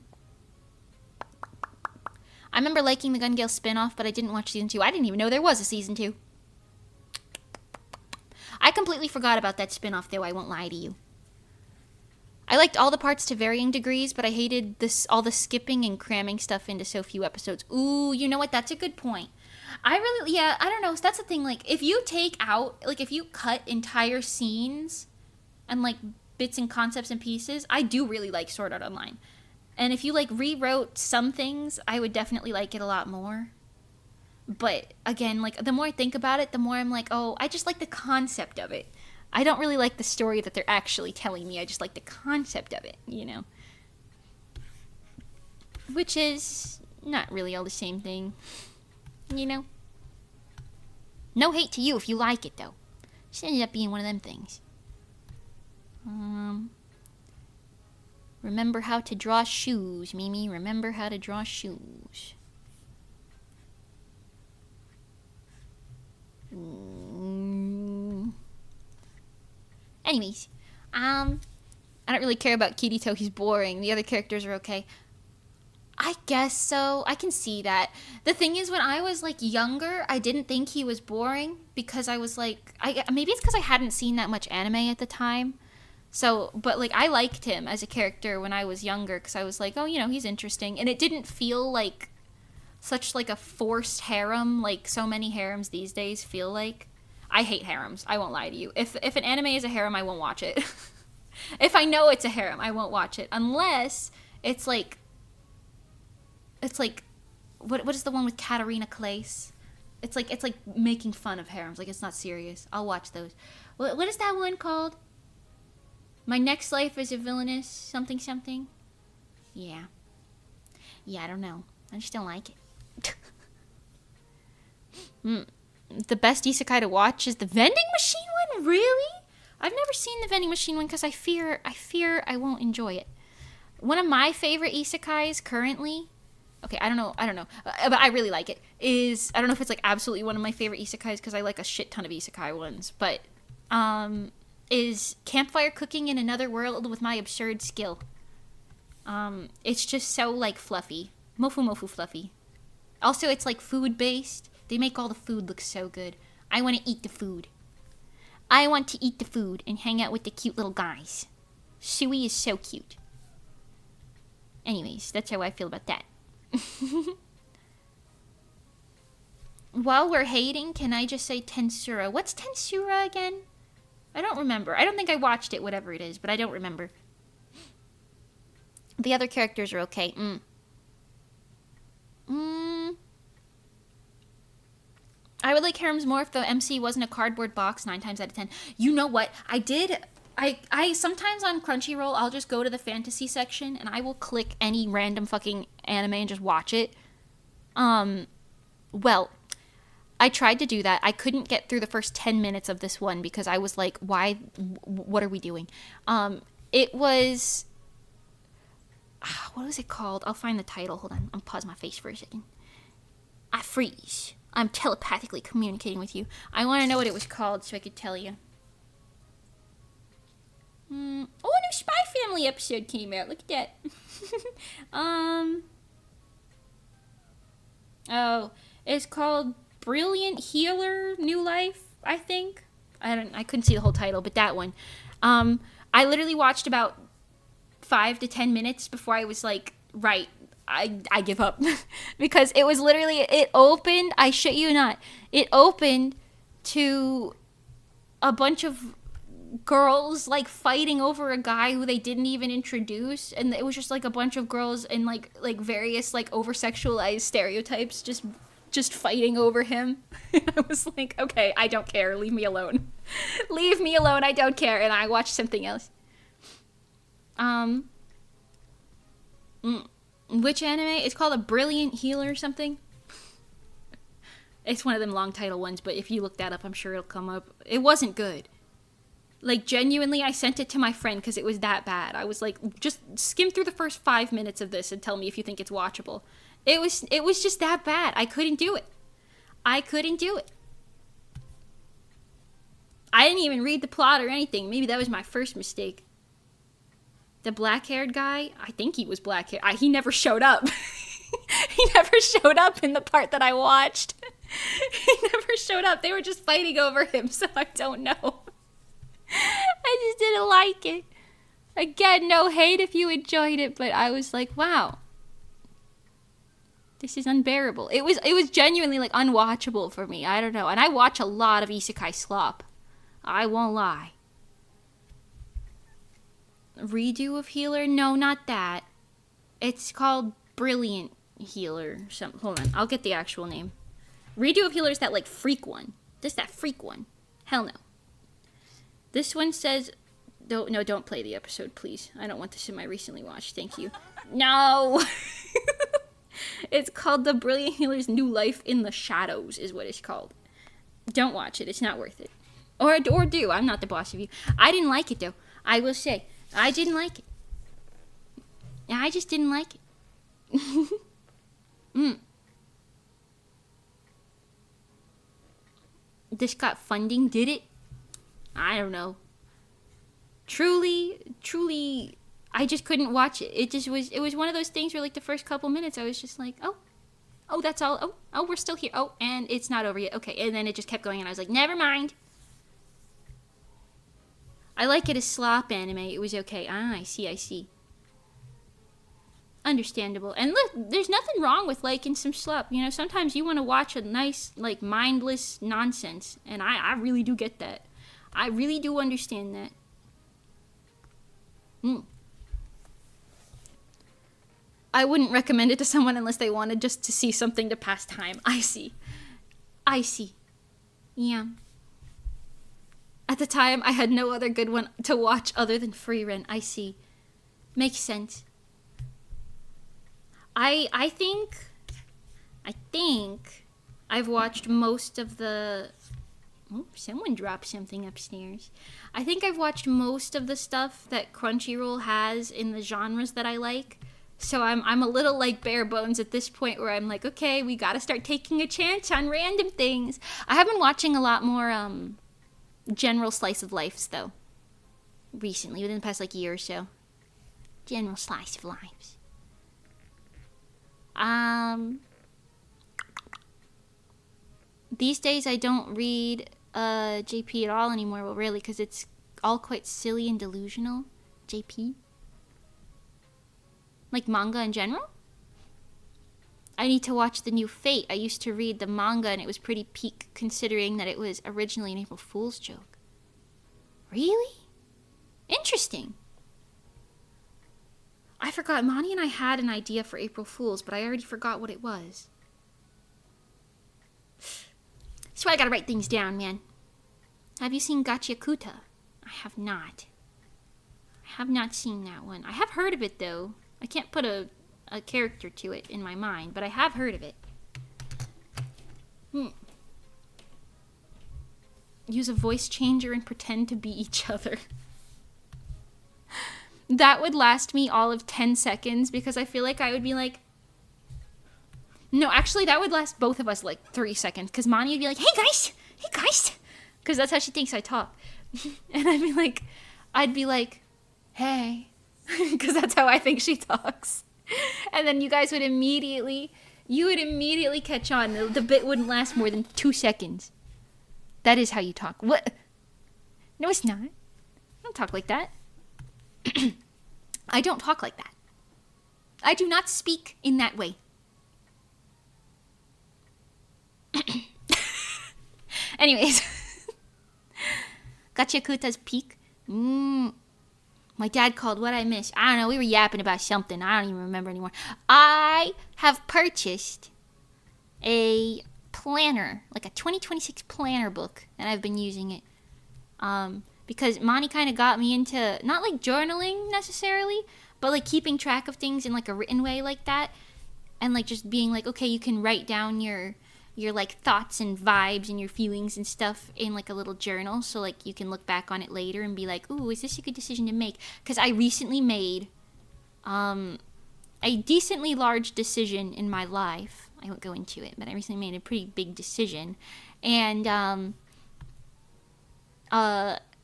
remember liking the Gun Gale spinoff, but I didn't watch season 2. I didn't even know there was a season 2. I completely forgot about that spin-off, though, I won't lie to you. I liked all the parts to varying degrees, but I hated all the skipping and cramming stuff into so few episodes. Ooh, you know what? That's a good point. I don't know. That's the thing. If you take out, if you cut entire scenes and, bits and concepts and pieces, I do really like Sword Art Online. And if you, rewrote some things, I would definitely like it a lot more. But, again, the more I think about it, the more I'm like, oh, I just like the concept of it. I don't really like the story that they're actually telling me. I just like the concept of it, Which is not really all the same thing, No hate to you if you like it, though. Just ended up being one of them things. Remember how to draw shoes, Mimi. Remember how to draw shoes. Anyways, I don't really care about Kirito. He's boring. The other characters are okay. I guess so. I can see that. The thing is, when I was younger, I didn't think he was boring because I was maybe it's because I hadn't seen that much anime at the time. So, but like I liked him as a character when I was younger because I was like, oh, you know, he's interesting, and it didn't feel like such like a forced harem like so many harems these days feel like. I hate harems. I won't lie to you. If an anime is a harem, I won't watch it. If I know it's a harem, I won't watch it unless it's like what is the one with Katarina Claes? It's like making fun of harems. Like it's not serious. I'll watch those. What is that one called? My Next Life is a Villainous something something. Yeah. Yeah, I don't know. I just don't like it. The best isekai to watch is the vending machine one? Really? I've never seen the vending machine one because I fear I won't enjoy it. One of my favorite isekais currently, okay, I don't know, but I really like it, is, I don't know if it's like absolutely one of my favorite isekais because I like a shit ton of isekai ones, but, is campfire cooking in another world with my absurd skill. It's just so like fluffy. Mofu fluffy. Also, it's like food based. They make all the food look so good. I want to eat the food. I want to eat the food and hang out with the cute little guys. Sui is so cute. Anyways, that's how I feel about that. While we're hating, can I just say Tensura? What's Tensura again? I don't remember. I don't think I watched it, whatever it is, but I don't remember. The other characters are okay. I would like harems more if the MC wasn't a cardboard box 9 times out of 10. You know what? I sometimes on Crunchyroll, I'll just go to the fantasy section and I will click any random fucking anime and just watch it. Well, I tried to do that. I couldn't get through the first 10 minutes of this one because I was like, why? What are we doing? It was... what was it called? I'll find the title. Hold on. I'll pause my face for a second. I freeze. I'm telepathically communicating with you. I want to know what it was called so I could tell you. Oh, a new Spy Family episode came out. Look at that. Oh, it's called Brilliant Healer New Life, I think. I couldn't see the whole title, but that one. I literally watched about 5 to 10 minutes before I was like, right, I give up. Because it was literally, it opened, I shit you not, it opened to a bunch of girls like fighting over a guy who they didn't even introduce, and it was just like a bunch of girls in like various like over sexualized stereotypes just fighting over him. I was like, okay, I don't care, leave me alone. Leave me alone, I don't care. And I watched something else. Which anime? It's called A Brilliant Healer or something. It's one of them long title ones, but if you look that up, I'm sure it'll come up. It wasn't good. Like, genuinely, I sent it to my friend because it was that bad. I was like, just skim through the first 5 minutes of this and tell me if you think it's watchable. It was just that bad. I couldn't do it. I couldn't do it. I didn't even read the plot or anything. Maybe that was my first mistake. The black-haired guy, I think he was black-haired. He never showed up. He never showed up in the part that I watched. He never showed up. They were just fighting over him, so I don't know. I just didn't like it. Again, no hate if you enjoyed it, but I was like, wow. This is unbearable. It was genuinely like unwatchable for me. I don't know. And I watch a lot of isekai slop. I won't lie. Redo of Healer? No, not that. It's called Brilliant Healer. Hold on, I'll get the actual name. Redo of Healer is that like freak one. Just that freak one. Hell no. This one says, no, don't play the episode, please. I don't want this in my recently watched. Thank you. No. It's called The Brilliant Healer's New Life in the Shadows is what it's called. Don't watch it. It's not worth it. Or do. I'm not the boss of you. I didn't like it though. I will say. I didn't like it. I just didn't like it. This got funding, did it? I don't know. Truly, I just couldn't watch it. It was one of those things where like the first couple minutes I was just like, oh, that's all. Oh, we're still here. Oh, and it's not over yet. Okay, and then it just kept going and I was like, never mind. I like it as slop anime. It was okay. Ah, I see. Understandable. And look, there's nothing wrong with liking some slop. You know, sometimes you want to watch a nice, like, mindless nonsense. And I really do get that. I really do understand that. I wouldn't recommend it to someone unless they wanted just to see something to pass time. I see. Yeah. At the time, I had no other good one to watch other than Free Rent. I see. Makes sense. I think I've watched most of the... Oh, someone dropped something upstairs. I think I've watched most of the stuff that Crunchyroll has in the genres that I like. So I'm a little like bare bones at this point where I'm like, okay, we gotta start taking a chance on random things. I have been watching a lot more general slice of lives though. Recently, within the past like year or so. General slice of lives. These days I don't read JP at all anymore. Well, really, because it's all quite silly and delusional. JP? Like manga in general? I need to watch the new Fate. I used to read the manga and it was pretty peak considering that it was originally an April Fool's joke. Really? Interesting. I forgot. Monty and I had an idea for April Fool's, but I already forgot what it was. That's why I gotta write things down, man. Have you seen Gachiakuta? I have not. I have not seen that one. I have heard of it, though. I can't put a character to it in my mind, but I have heard of it. Use a voice changer and pretend to be each other. That would last me all of 10 seconds because I feel like I would be like... No, actually, that would last both of us like 3 seconds because Mani would be like, hey guys! Because that's how she thinks I talk. And I'd be like, hey. Because that's how I think she talks. And then you guys would immediately catch on. The bit wouldn't last more than 2 seconds. That is how you talk. What? No, it's not. I don't talk like that. I don't talk like that. I do not speak in that way. Anyways. Gachiakuta's peak. My dad called what I missed. I don't know. We were yapping about something. I don't even remember anymore. I have purchased a planner, like a 2026 planner book, and I've been using it. Because Monty kind of got me into, not like journaling necessarily, but like keeping track of things in like a written way like that. And like just being like, okay, you can write down your like thoughts and vibes and your feelings and stuff in like a little journal. So like you can look back on it later and be like, ooh, is this a good decision to make? Because I recently made a decently large decision in my life. I won't go into it, but I recently made a pretty big decision. And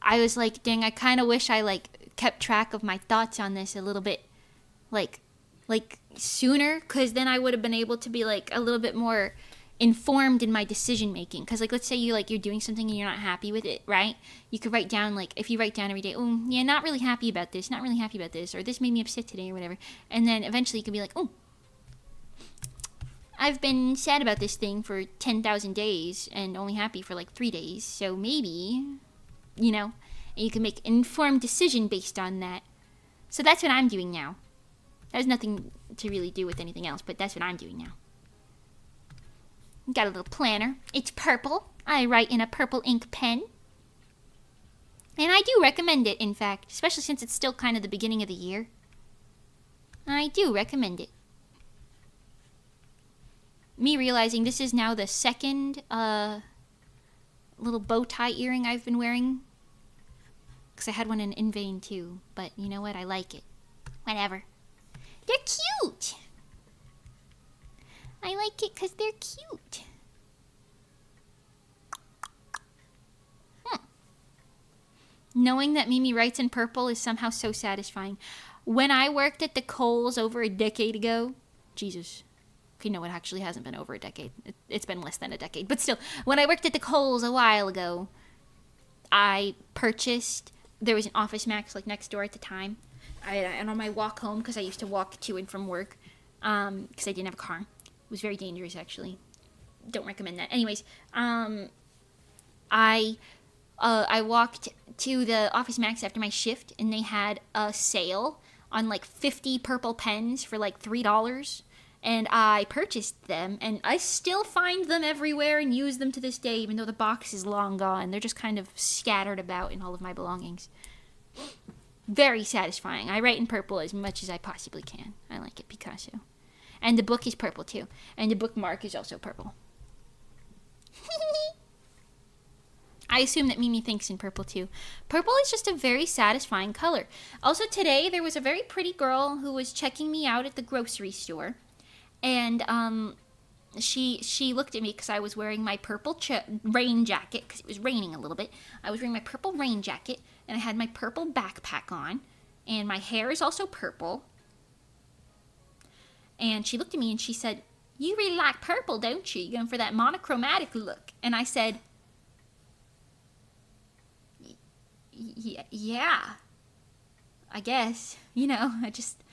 I was like, dang, I kind of wish I like kept track of my thoughts on this a little bit like sooner, because then I would have been able to be like a little bit more informed in my decision making. Because like, let's say you're doing something and you're not happy with it, right? You could write down, like, if you write down every day, oh yeah, not really happy about this, or this made me upset today or whatever, and then eventually you could be like, oh, I've been sad about this thing for 10,000 days and only happy for like 3 days, so maybe, you know, and you can make an informed decision based on that. So that's what I'm doing now. That has nothing to really do with anything else, but that's what I'm doing now. Got a little planner. It's purple. I write in a purple ink pen. And I do recommend it, in fact, especially since it's still kind of the beginning of the year. I do recommend it. Me realizing this is now the second little bow tie earring I've been wearing. Because I had one in vain too. But you know what? I like it. Whatever. They're cute! I like it because they're cute. Knowing that Mimi writes in purple is somehow so satisfying. When I worked at the Kohl's over a decade ago... Jesus. Okay, no, it actually hasn't been over a decade. It's been less than a decade. But still, when I worked at the Kohl's a while ago, I purchased there was an Office Max like next door at the time. And on my walk home, because I used to walk to and from work, because I didn't have a car. It was very dangerous, actually. Don't recommend that. Anyways, I walked to the Office Max after my shift, and they had a sale on like 50 purple pens for like $3. And I purchased them, and I still find them everywhere and use them to this day, even though the box is long gone. They're just kind of scattered about in all of my belongings. Very satisfying. I write in purple as much as I possibly can. I like it, Picasso. And the book is purple, too. And the bookmark is also purple. I assume that Mimi thinks in purple, too. Purple is just a very satisfying color. Also, today, there was a very pretty girl who was checking me out at the grocery store. And she looked at me because I was wearing my purple rain jacket, because it was raining a little bit. I was wearing my purple rain jacket, and I had my purple backpack on, and my hair is also purple. And she looked at me and she said, "You really like purple, don't you? You're going for that monochromatic look." And I said, yeah, I guess. You know, I just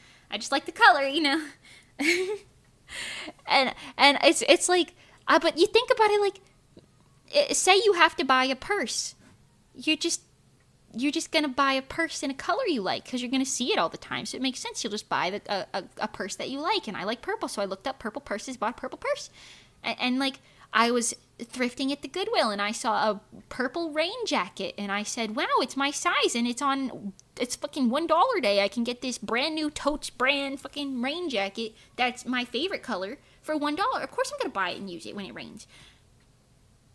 like the color, you know. and it's like, but you think about it, like, say you have to buy a purse. You're just gonna buy a purse in a color you like because you're gonna see it all the time. So it makes sense. You'll just buy a purse that you like. And I like purple, so I looked up purple purses, bought a purple purse, and like I was thrifting at the Goodwill and I saw a purple rain jacket and I said, "Wow, it's my size and it's fucking $1 day. I can get this brand new Totes brand fucking rain jacket that's my favorite color for $1. Of course I'm gonna buy it and use it when it rains."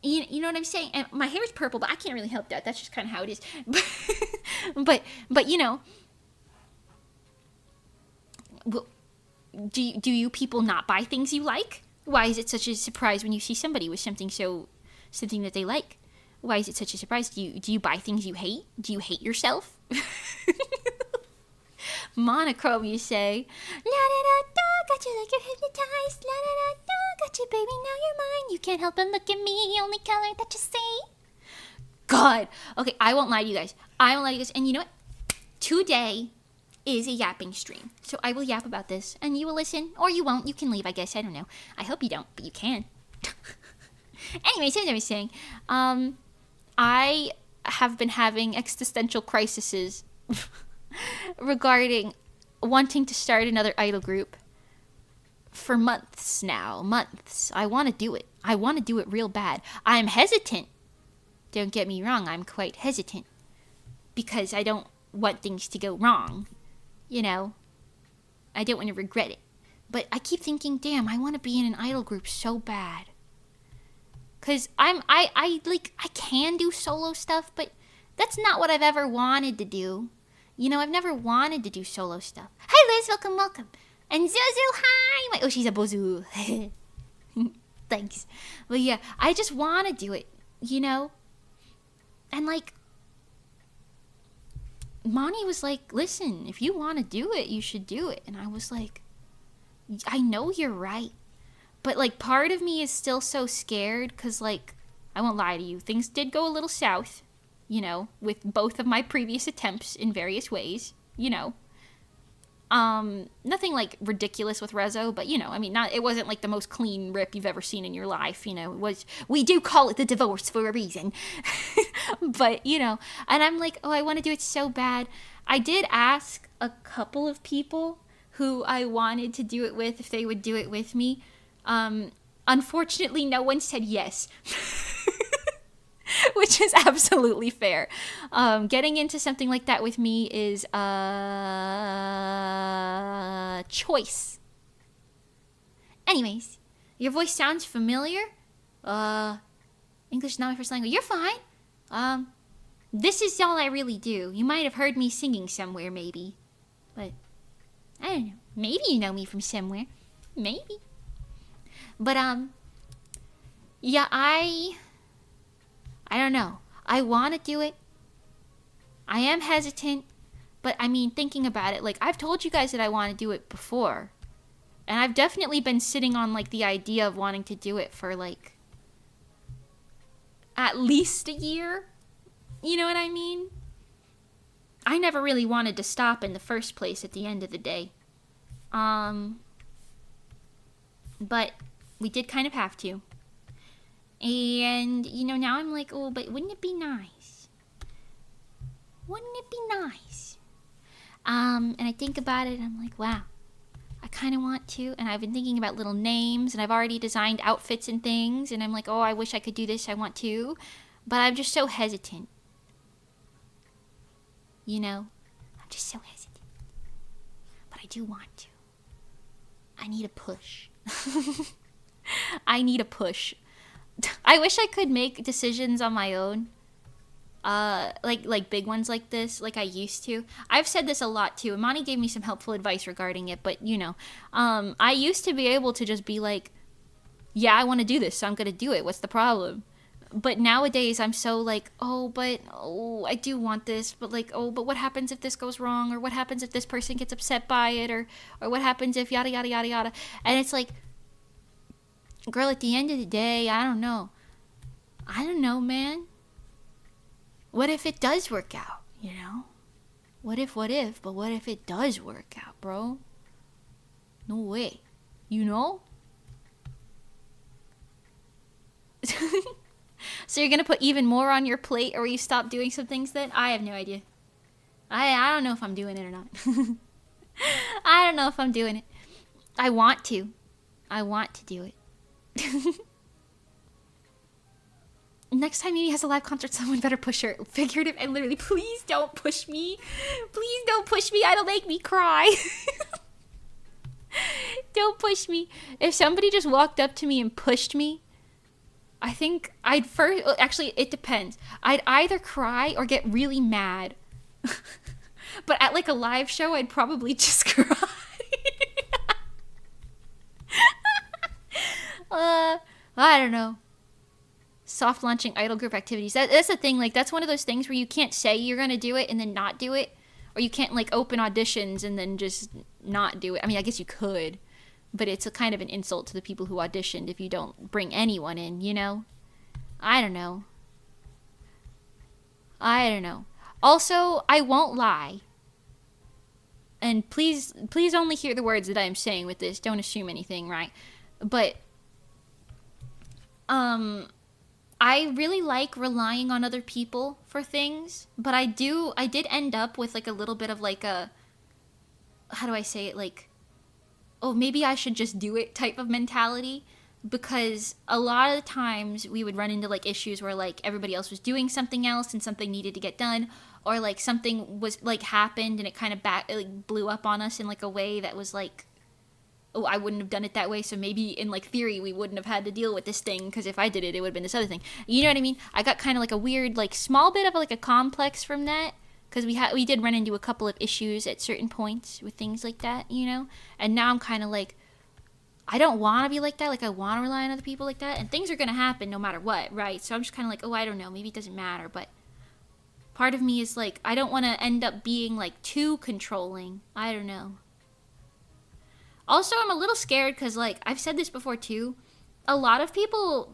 You know what I'm saying? And my hair is purple, but I can't really help that. That's just kind of how it is. but you know, do you people not buy things you like? Why is it such a surprise when you see somebody with something that they like? Why is it such a surprise? Do you buy things you hate? Do you hate yourself? Monochrome, you say. La da da da, got you like you're hypnotized. La da da da, got you, baby, now you're mine. You can't help but look at me, only color that you see. God. Okay, I won't lie to you guys. And you know what? Today is a yapping stream. So I will yap about this, and you will listen, or you won't. You can leave, I guess. I don't know. I hope you don't, but you can. Anyways, as I was saying, I have been having existential crises regarding wanting to start another idol group for months now. Months. I want to do it. I want to do it real bad. I'm hesitant. Don't get me wrong. I'm quite hesitant because I don't want things to go wrong. You know, I don't want to regret it. But I keep thinking, damn, I want to be in an idol group so bad. Cause I can do solo stuff, but that's not what I've ever wanted to do. You know, I've never wanted to do solo stuff. Hi Liz, welcome. And Zuzu, hi! Oh, she's a bozu. Thanks. But yeah, I just want to do it, you know? And like, Monty was like, "Listen, if you want to do it, you should do it." And I was like, I know you're right. But like, part of me is still so scared because like, I won't lie to you, things did go a little south, you know, with both of my previous attempts in various ways, you know. Nothing like ridiculous with Rezo, but you know, I mean, it wasn't like the most clean rip you've ever seen in your life, you know. It was, we do call it the divorce for a reason. But, you know, and I'm like, oh, I want to do it so bad. I did ask a couple of people who I wanted to do it with if they would do it with me. Unfortunately, no one said yes. Which is absolutely fair. Getting into something like that with me is a choice. Anyways, your voice sounds familiar. English is not my first language. You're fine. This is all I really do. You might have heard me singing somewhere, maybe. But, I don't know. Maybe you know me from somewhere. Maybe. But, yeah, I don't know. I want to do it. I am hesitant. But, I mean, thinking about it, like, I've told you guys that I want to do it before. And I've definitely been sitting on, like, the idea of wanting to do it for, like, at least a year. You know what I mean? I never really wanted to stop in the first place at the end of the day. But we did kind of have to. And, you know, now I'm like, oh, but wouldn't it be nice? Wouldn't it be nice? And I think about it, and I'm like, wow, I kind of want to. And I've been thinking about little names, and I've already designed outfits and things. And I'm like, oh, I wish I could do this. I want to. But I'm just so hesitant. You know? I'm just so hesitant. But I do want to. I need a push. I need a push. I wish I could make decisions on my own. Like big ones like this, like I used to. I've said this a lot too. Imani gave me some helpful advice regarding it, but you know, I used to be able to just be like, yeah, I want to do this, so I'm gonna do it. What's the problem? But nowadays I'm so like, oh, I do want this, but like, oh, but what happens if this goes wrong, or what happens if this person gets upset by it, or what happens if yada yada yada yada. And it's like, girl, at the end of the day, I don't know, man. What if it does work out, you know? What if, but what if it does work out, bro? No way, you know? So you're gonna put even more on your plate, or you stop doing some things then? I have no idea. I don't know if I'm doing it or not. I don't know if I'm doing it. I want to do it. Next time Mimi has a live concert, someone better push her. Figurative and literally, please don't push me. Please don't push me. It'll make me cry. Don't push me. If somebody just walked up to me and pushed me, I think I'd first... Actually, it depends. I'd either cry or get really mad. But at like a live show, I'd probably just cry. I don't know. Soft launching idol group activities. That's the thing. Like, that's one of those things where you can't say you're going to do it and then not do it. Or you can't, like, open auditions and then just not do it. I mean, I guess you could. But it's a kind of an insult to the people who auditioned if you don't bring anyone in, you know? I don't know. Also, I won't lie. And please only hear the words that I am saying with this. Don't assume anything, right? But, I really like relying on other people for things, but I did end up with like a little bit of like a, how do I say it, like, oh, maybe I should just do it type of mentality, because a lot of the times we would run into like issues where like everybody else was doing something else and something needed to get done, or like something was like happened and it kind of blew up on us in like a way that was like, oh, I wouldn't have done it that way, so maybe in like theory we wouldn't have had to deal with this thing, because if I did it, it would have been this other thing. You know what I mean? I got kind of like a weird, like small bit of like a complex from that, because we did run into a couple of issues at certain points with things like that, you know? And now I'm kind of like, I don't want to be like that. Like, I want to rely on other people like that, and things are going to happen no matter what, right? So I'm just kind of like, oh, I don't know, maybe it doesn't matter, but part of me is like, I don't want to end up being like too controlling. I don't know. Also, I'm a little scared because, like, I've said this before, too. A lot of people,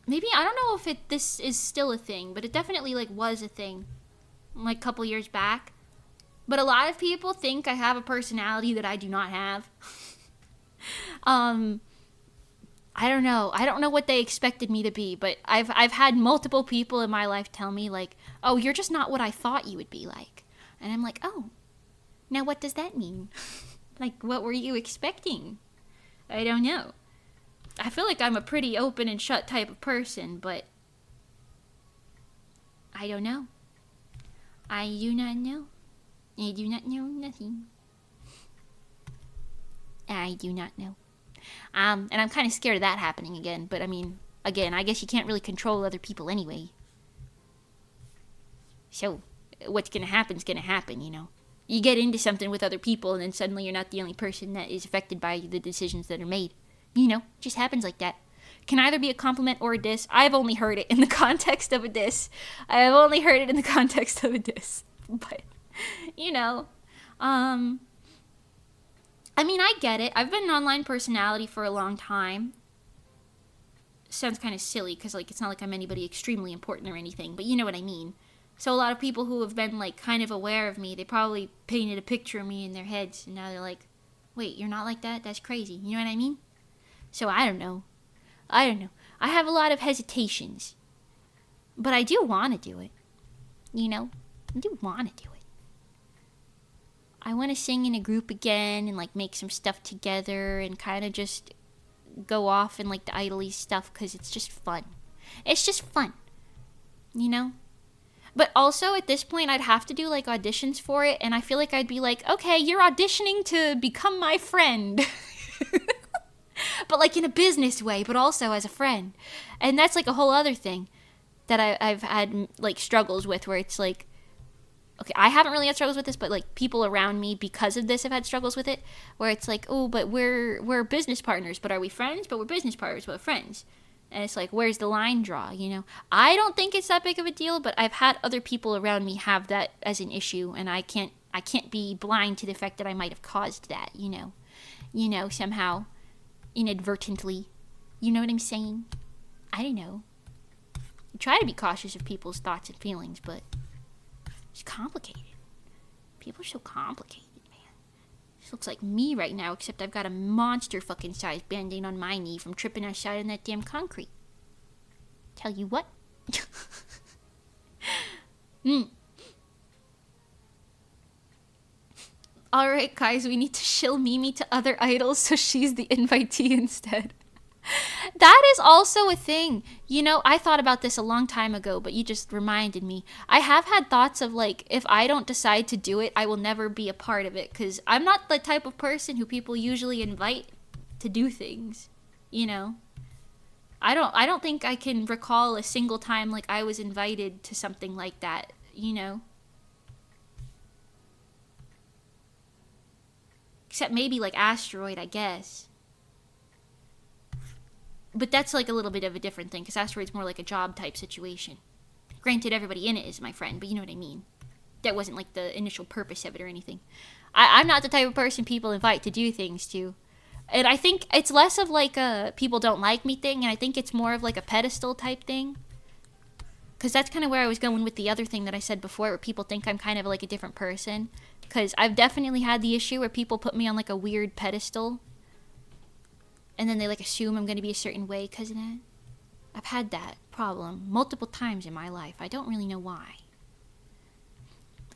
maybe, I don't know if this is still a thing, but it definitely, like, was a thing, like, a couple years back. But a lot of people think I have a personality that I do not have. I don't know. I don't know what they expected me to be, but I've had multiple people in my life tell me, like, oh, you're just not what I thought you would be like. And I'm like, oh, now what does that mean? Like, what were you expecting? I don't know. I feel like I'm a pretty open and shut type of person, but I don't know. I do not know. I do not know nothing. I do not know. And I'm kind of scared of that happening again, but I mean, again, I guess you can't really control other people anyway. So, what's gonna happen, you know? You get into something with other people, and then suddenly you're not the only person that is affected by the decisions that are made. You know, it just happens like that. Can either be a compliment or a diss. I've only heard it in the context of a diss. But, you know, I mean, I get it. I've been an online personality for a long time. Sounds kind of silly, because, like, it's not like I'm anybody extremely important or anything, but you know what I mean. So a lot of people who have been like kind of aware of me, they probably painted a picture of me in their heads, and now they're like, wait, you're not like that? That's crazy. You know what I mean? So I don't know. I have a lot of hesitations. But I do want to do it. You know? I do want to do it. I want to sing in a group again and like make some stuff together and kind of just go off and like the idly stuff because it's just fun. It's just fun. You know? But also at this point I'd have to do like auditions for it, and I feel like I'd be like, okay, you're auditioning to become my friend. But like in a business way, but also as a friend. And that's like a whole other thing that I've had like struggles with, where it's like, okay, I haven't really had struggles with this, but like people around me because of this have had struggles with it, where it's like, oh, but we're business partners, but are we friends? But we're business partners, but we're friends. And it's like, where's the line draw, you know? I don't think it's that big of a deal, but I've had other people around me have that as an issue, and I can't be blind to the fact that I might have caused that, you know, somehow, inadvertently. You know what I'm saying? I don't know. I try to be cautious of people's thoughts and feelings, but it's complicated. People are so complicated, man. This looks like me right now, except I've got a monster fucking size band-aid on my knee from tripping outside in that damn concrete. Tell you what. Alright, guys, we need to shill Mimi to other idols so she's the invitee instead. That is also a thing. You know, I thought about this a long time ago, but you just reminded me. I have had thoughts of like, if I don't decide to do it, I will never be a part of it, because I'm not the type of person who people usually invite to do things, you know? I don't think I can recall a single time like I was invited to something like that, you know? Except maybe like Asteroid, I guess. But that's like a little bit of a different thing, because Asteroid's more like a job type situation. Granted, everybody in it is my friend, but you know what I mean. That wasn't like the initial purpose of it or anything. I'm not the type of person people invite to do things to. And I think it's less of like a people don't like me thing, and I think it's more of like a pedestal type thing. Because that's kind of where I was going with the other thing that I said before, where people think I'm kind of like a different person. Because I've definitely had the issue where people put me on like a weird pedestal, and then they like assume I'm going to be a certain way because of that. I've had that problem multiple times in my life. I don't really know why.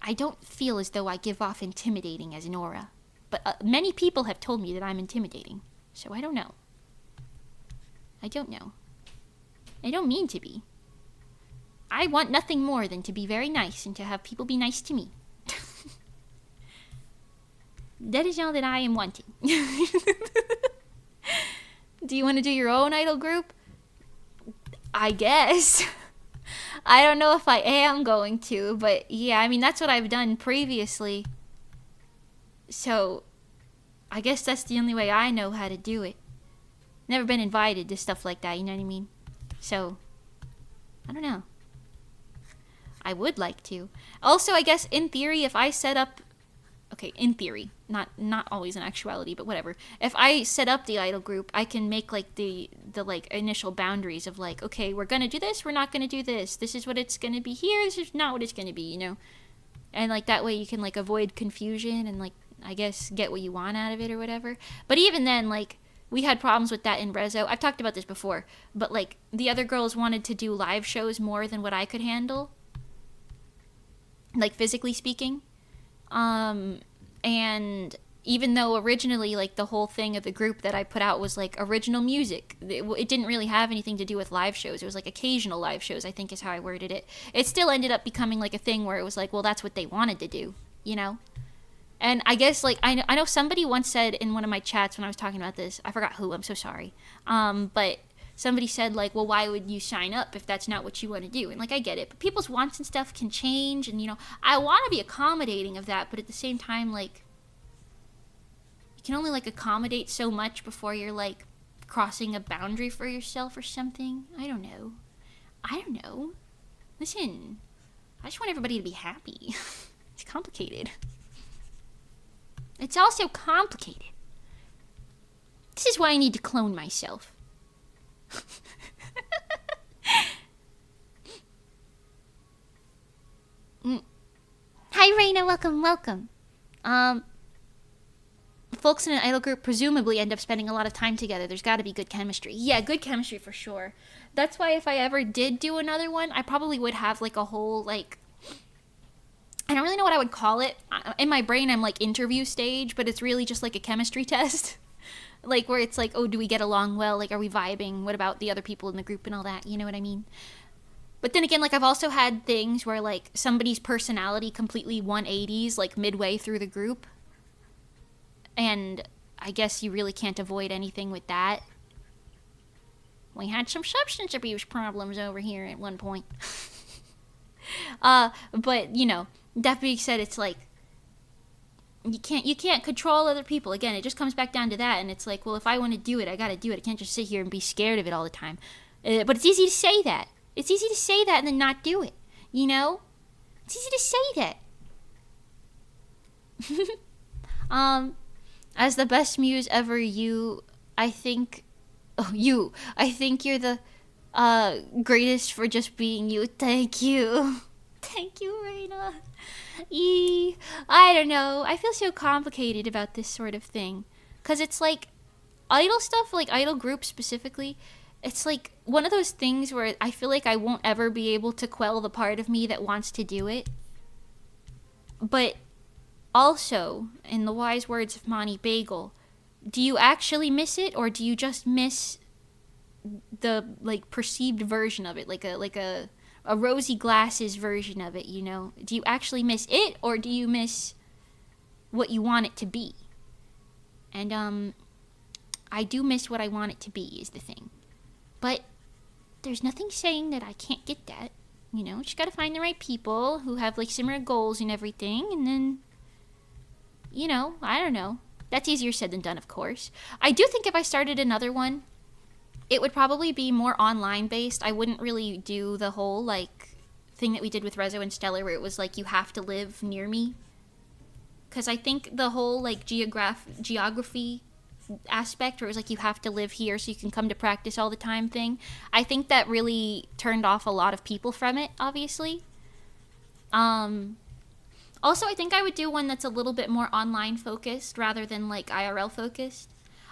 I don't feel as though I give off intimidating as an aura. But many people have told me that I'm intimidating. So I don't know. I don't know. I don't mean to be. I want nothing more than to be very nice and to have people be nice to me. That is all that I am wanting. Do you want to do your own idol group? I guess. I don't know if I am going to, but yeah, I mean, that's what I've done previously. So, I guess that's the only way I know how to do it. Never been invited to stuff like that, you know what I mean? So, I don't know. I would like to. Also, I guess in theory, if I set up... Okay, in theory, not always in actuality, but whatever. If I set up the idol group, I can make like the like initial boundaries of like, okay, we're gonna do this, we're not gonna do this. This is what it's gonna be here. This is not what it's gonna be, you know. And like that way, you can like avoid confusion and like I guess get what you want out of it or whatever. But even then, like we had problems with that in Rezo. I've talked about this before, but like the other girls wanted to do live shows more than what I could handle, like physically speaking. And even though originally, like, the whole thing of the group that I put out was, like, original music, it didn't really have anything to do with live shows. It was, like, occasional live shows, I think is how I worded it. It still ended up becoming, like, a thing where it was, like, well, that's what they wanted to do, you know? And I guess, like, I know somebody once said in one of my chats when I was talking about this, I forgot who, I'm so sorry, but somebody said, like, well, why would you sign up if that's not what you want to do? And, like, I get it, but people's wants and stuff can change, and, you know, I want to be accommodating of that, but at the same time, like, you can only, like, accommodate so much before you're, like, crossing a boundary for yourself or something. I don't know. Listen, I just want everybody to be happy. It's complicated. It's also complicated. This is why I need to clone myself. Reina, welcome. Folks in an idol group presumably end up spending a lot of time together. There's got to be good chemistry. Yeah, good chemistry for sure. That's why if I ever did do another one, I probably would have like a whole like, I don't really know what I would call it. In my brain, I'm like interview stage, but it's really just like a chemistry test. Like where it's like, oh, do we get along well? Like, are we vibing? What about the other people in the group and all that? You know what I mean? But then again, like I've also had things where like somebody's personality completely 180s like midway through the group. And I guess you really can't avoid anything with that. We had some substance abuse problems over here at one point. But, you know, that being said, it's like, you can't control other people. Again, it just comes back down to that. And it's like, well, if I want to do it, I got to do it. I can't just sit here and be scared of it all the time. But it's easy to say that. It's easy to say that and then not do it. You know? It's easy to say that. As the best muse ever, I think you're the greatest for just being you. Thank you. Thank you, Reina. I don't know. I feel so complicated about this sort of thing. Because it's like, idol stuff, like idol groups specifically, it's like one of those things where I feel like I won't ever be able to quell the part of me that wants to do it. But also, in the wise words of Monty Bagel, do you actually miss it, or do you just miss the like perceived version of it, like a rosy glasses version of it? You know, do you actually miss it, or do you miss what you want it to be? And I do miss what I want it to be is the thing, but there's nothing saying that I can't get that. You know, just gotta find the right people who have like similar goals and everything, and then, you know, I don't know. That's easier said than done, of course. I do think if I started another one, it would probably be more online based. I wouldn't really do the whole like thing that we did with Rezo and Stellar where it was like you have to live near me. Because I think the whole like geography aspect where it was like you have to live here so you can come to practice all the time thing, I think that really turned off a lot of people from it, obviously. Also, I think I would do one that's a little bit more online focused rather than like IRL focused.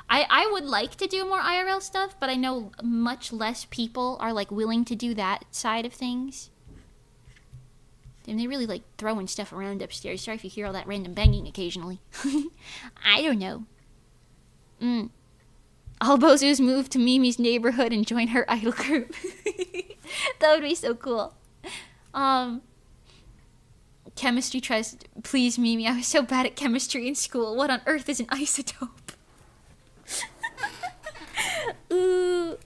I would like to do more IRL stuff, but I know much less people are like willing to do that side of things. And they really like throwing stuff around upstairs. Sorry if you hear all that random banging occasionally. I don't know. All Bozus move to Mimi's neighborhood and join her idol group. That would be so cool. Chemistry tries to please Mimi. I was so bad at chemistry in school. What on earth is an isotope? Ooh.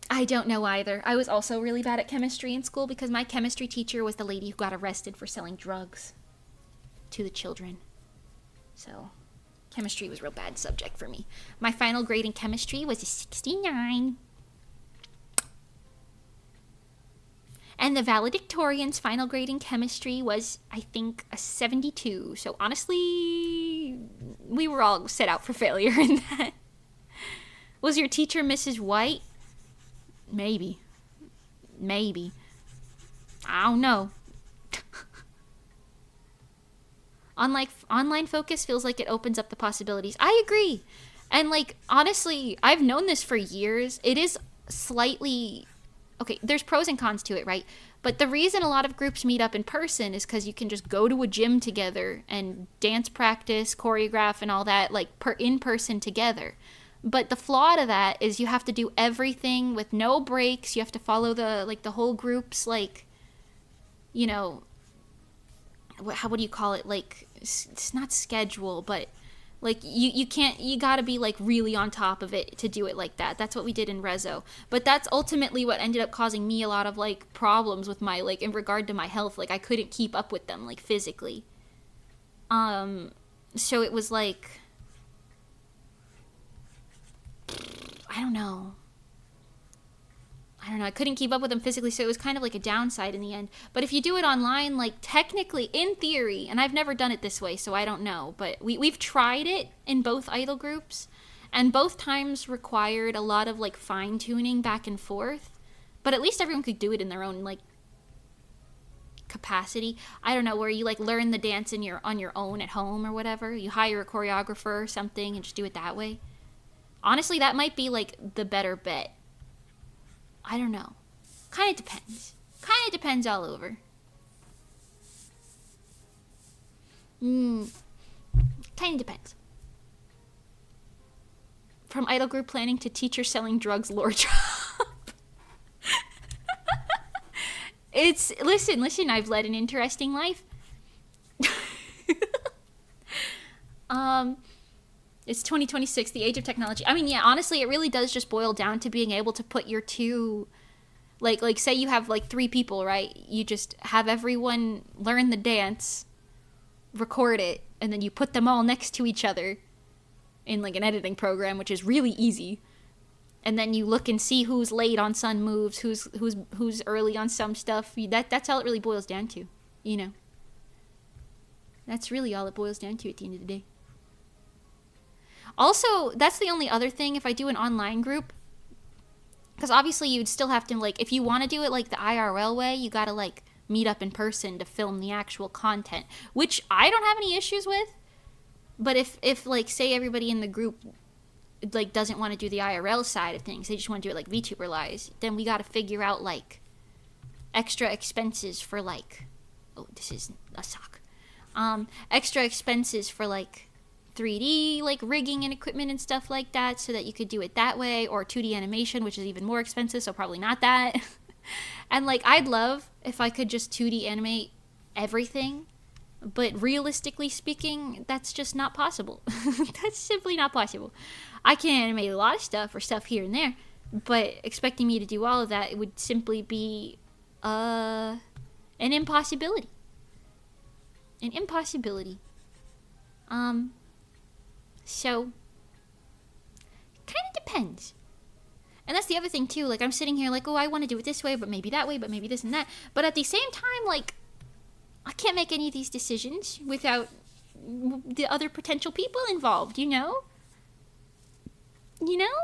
I don't know either. I was also really bad at chemistry in school because my chemistry teacher was the lady who got arrested for selling drugs to the children. So, chemistry was a real bad subject for me. My final grade in chemistry was a 69. And the valedictorian's final grade in chemistry was, I think, a 72. So honestly, we were all set out for failure in that. Was your teacher Mrs. White? Maybe. I don't know. Online focus feels like it opens up the possibilities. I agree. And like, honestly, I've known this for years. It is slightly... Okay, there's pros and cons to it, right? But the reason a lot of groups meet up in person is because you can just go to a gym together and dance practice, choreograph, and all that, like, in person together. But the flaw to that is you have to do everything with no breaks. You have to follow the whole group's, like, you know, what do you call it? Like, it's not schedule, but... Like, you can't, you gotta be, like, really on top of it to do it like that. That's what we did in Rezo. But that's ultimately what ended up causing me a lot of, like, problems with my, like, in regard to my health. Like, I couldn't keep up with them, like, physically. So it was, like, I don't know. I couldn't keep up with them physically, so it was kind of like a downside in the end. But if you do it online, like, technically, in theory, and I've never done it this way, so I don't know, but we've tried it in both idol groups, and both times required a lot of, like, fine-tuning back and forth. But at least everyone could do it in their own, like, capacity. I don't know, where you like learn the dance on your own at home or whatever. You hire a choreographer or something and just do it that way. Honestly, that might be like the better bet. I don't know. Kind of depends. Kind of depends all over. Kind of depends. From idol group planning to teacher selling drugs lore drop. It's, listen, I've led an interesting life. It's 2026, the age of technology. I mean, yeah, honestly, it really does just boil down to being able to put your two, like say you have like 3 people, right? You just have everyone learn the dance, record it, and then you put them all next to each other in like an editing program, which is really easy. And then you look and see who's late on some moves, who's early on some stuff. That's all it really boils down to, you know. That's really all it boils down to at the end of the day. Also, that's the only other thing if I do an online group. Because obviously you'd still have to, like, if you want to do it like the IRL way, you gotta, like, meet up in person to film the actual content. Which I don't have any issues with. But if like, say everybody in the group, like, doesn't want to do the IRL side of things, they just want to do it like VTuber lives, then we gotta figure out, like, extra expenses for, like... Oh, this is a sock. Extra expenses for, like... 3D like rigging and equipment and stuff like that, so that you could do it that way, or 2D animation, which is even more expensive, so probably not that. And like, I'd love if I could just 2D animate everything, but realistically speaking, that's just not possible. That's simply not possible. I can animate a lot of stuff or stuff here and there, but expecting me to do all of that, it would simply be an impossibility. An impossibility. So, kind of depends. And that's the other thing, too. Like, I'm sitting here like, oh, I want to do it this way, but maybe that way, but maybe this and that. But at the same time, like, I can't make any of these decisions without the other potential people involved, you know? You know?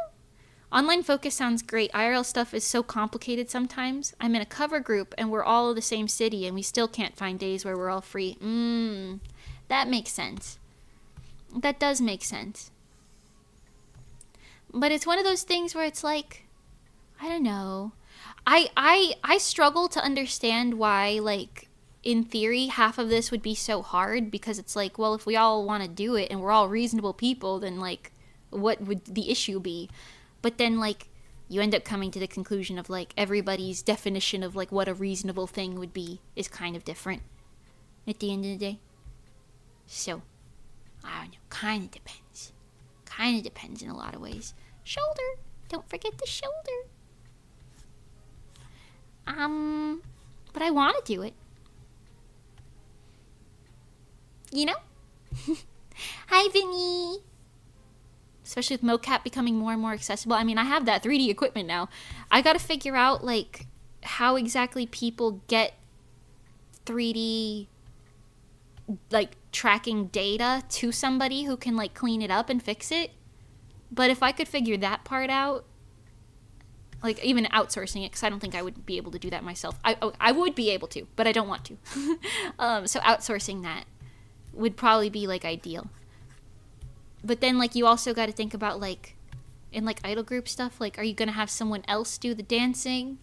Online focus sounds great. IRL stuff is so complicated sometimes. I'm in a cover group, and we're all in the same city, and we still can't find days where we're all free. That makes sense. That does make sense. But it's one of those things where it's like, I don't know. I struggle to understand why, like, in theory, half of this would be so hard, because it's like, well, if we all want to do it and we're all reasonable people, then, like, what would the issue be? But then, like, you end up coming to the conclusion of, like, everybody's definition of, like, what a reasonable thing would be is kind of different at the end of the day. So, I don't know, kind of depends. Kind of depends in a lot of ways. Shoulder! Don't forget the shoulder! But I want to do it. You know? Hi, Vinny! Especially with mocap becoming more and more accessible. I mean, I have that 3D equipment now. I gotta figure out, like, how exactly people get 3D... like, tracking data to somebody who can, like, clean it up and fix it. But if I could figure that part out, like, even outsourcing it, because I don't think I would be able to do that myself. I would be able to, but I don't want to. So outsourcing that would probably be, like, ideal. But then, like, you also got to think about, like, in, like, idol group stuff, like, are you going to have someone else do the dancing?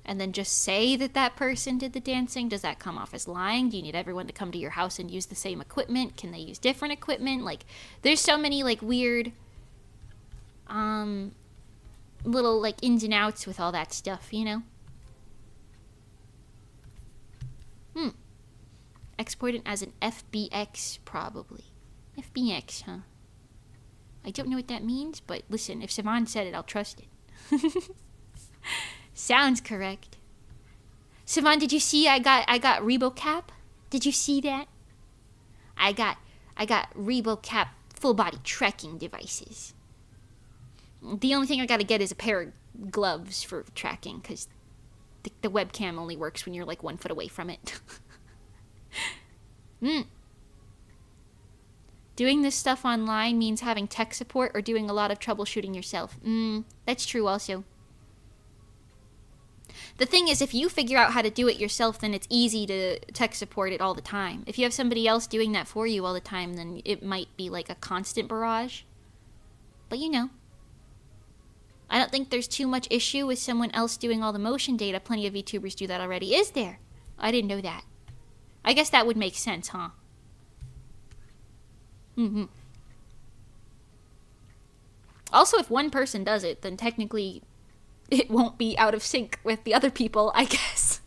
And then just say that that person did the dancing? Does that come off as lying? Do you need everyone to come to your house and use the same equipment? Can they use different equipment? Like, there's so many, like, weird, little, like, ins and outs with all that stuff, you know? Export it as an FBX, probably. FBX, huh? I don't know what that means, but listen, if SIvan said it, I'll trust it. Sounds correct. SIvan, did you see I got ReboCap? Did you see that? I got ReboCap full body tracking devices. The only thing I gotta get is a pair of gloves for tracking, because the webcam only works when you're like 1 foot away from it. Doing this stuff online means having tech support or doing a lot of troubleshooting yourself. That's true also. The thing is, if you figure out how to do it yourself, then it's easy to tech support it all the time. If you have somebody else doing that for you all the time, then it might be like a constant barrage. But you know, I don't think there's too much issue with someone else doing all the motion data. Plenty of VTubers do that already. Is there? I didn't know that. I guess that would make sense, huh? Mm-hmm. Also, if one person does it, then technically it won't be out of sync with the other people, I guess.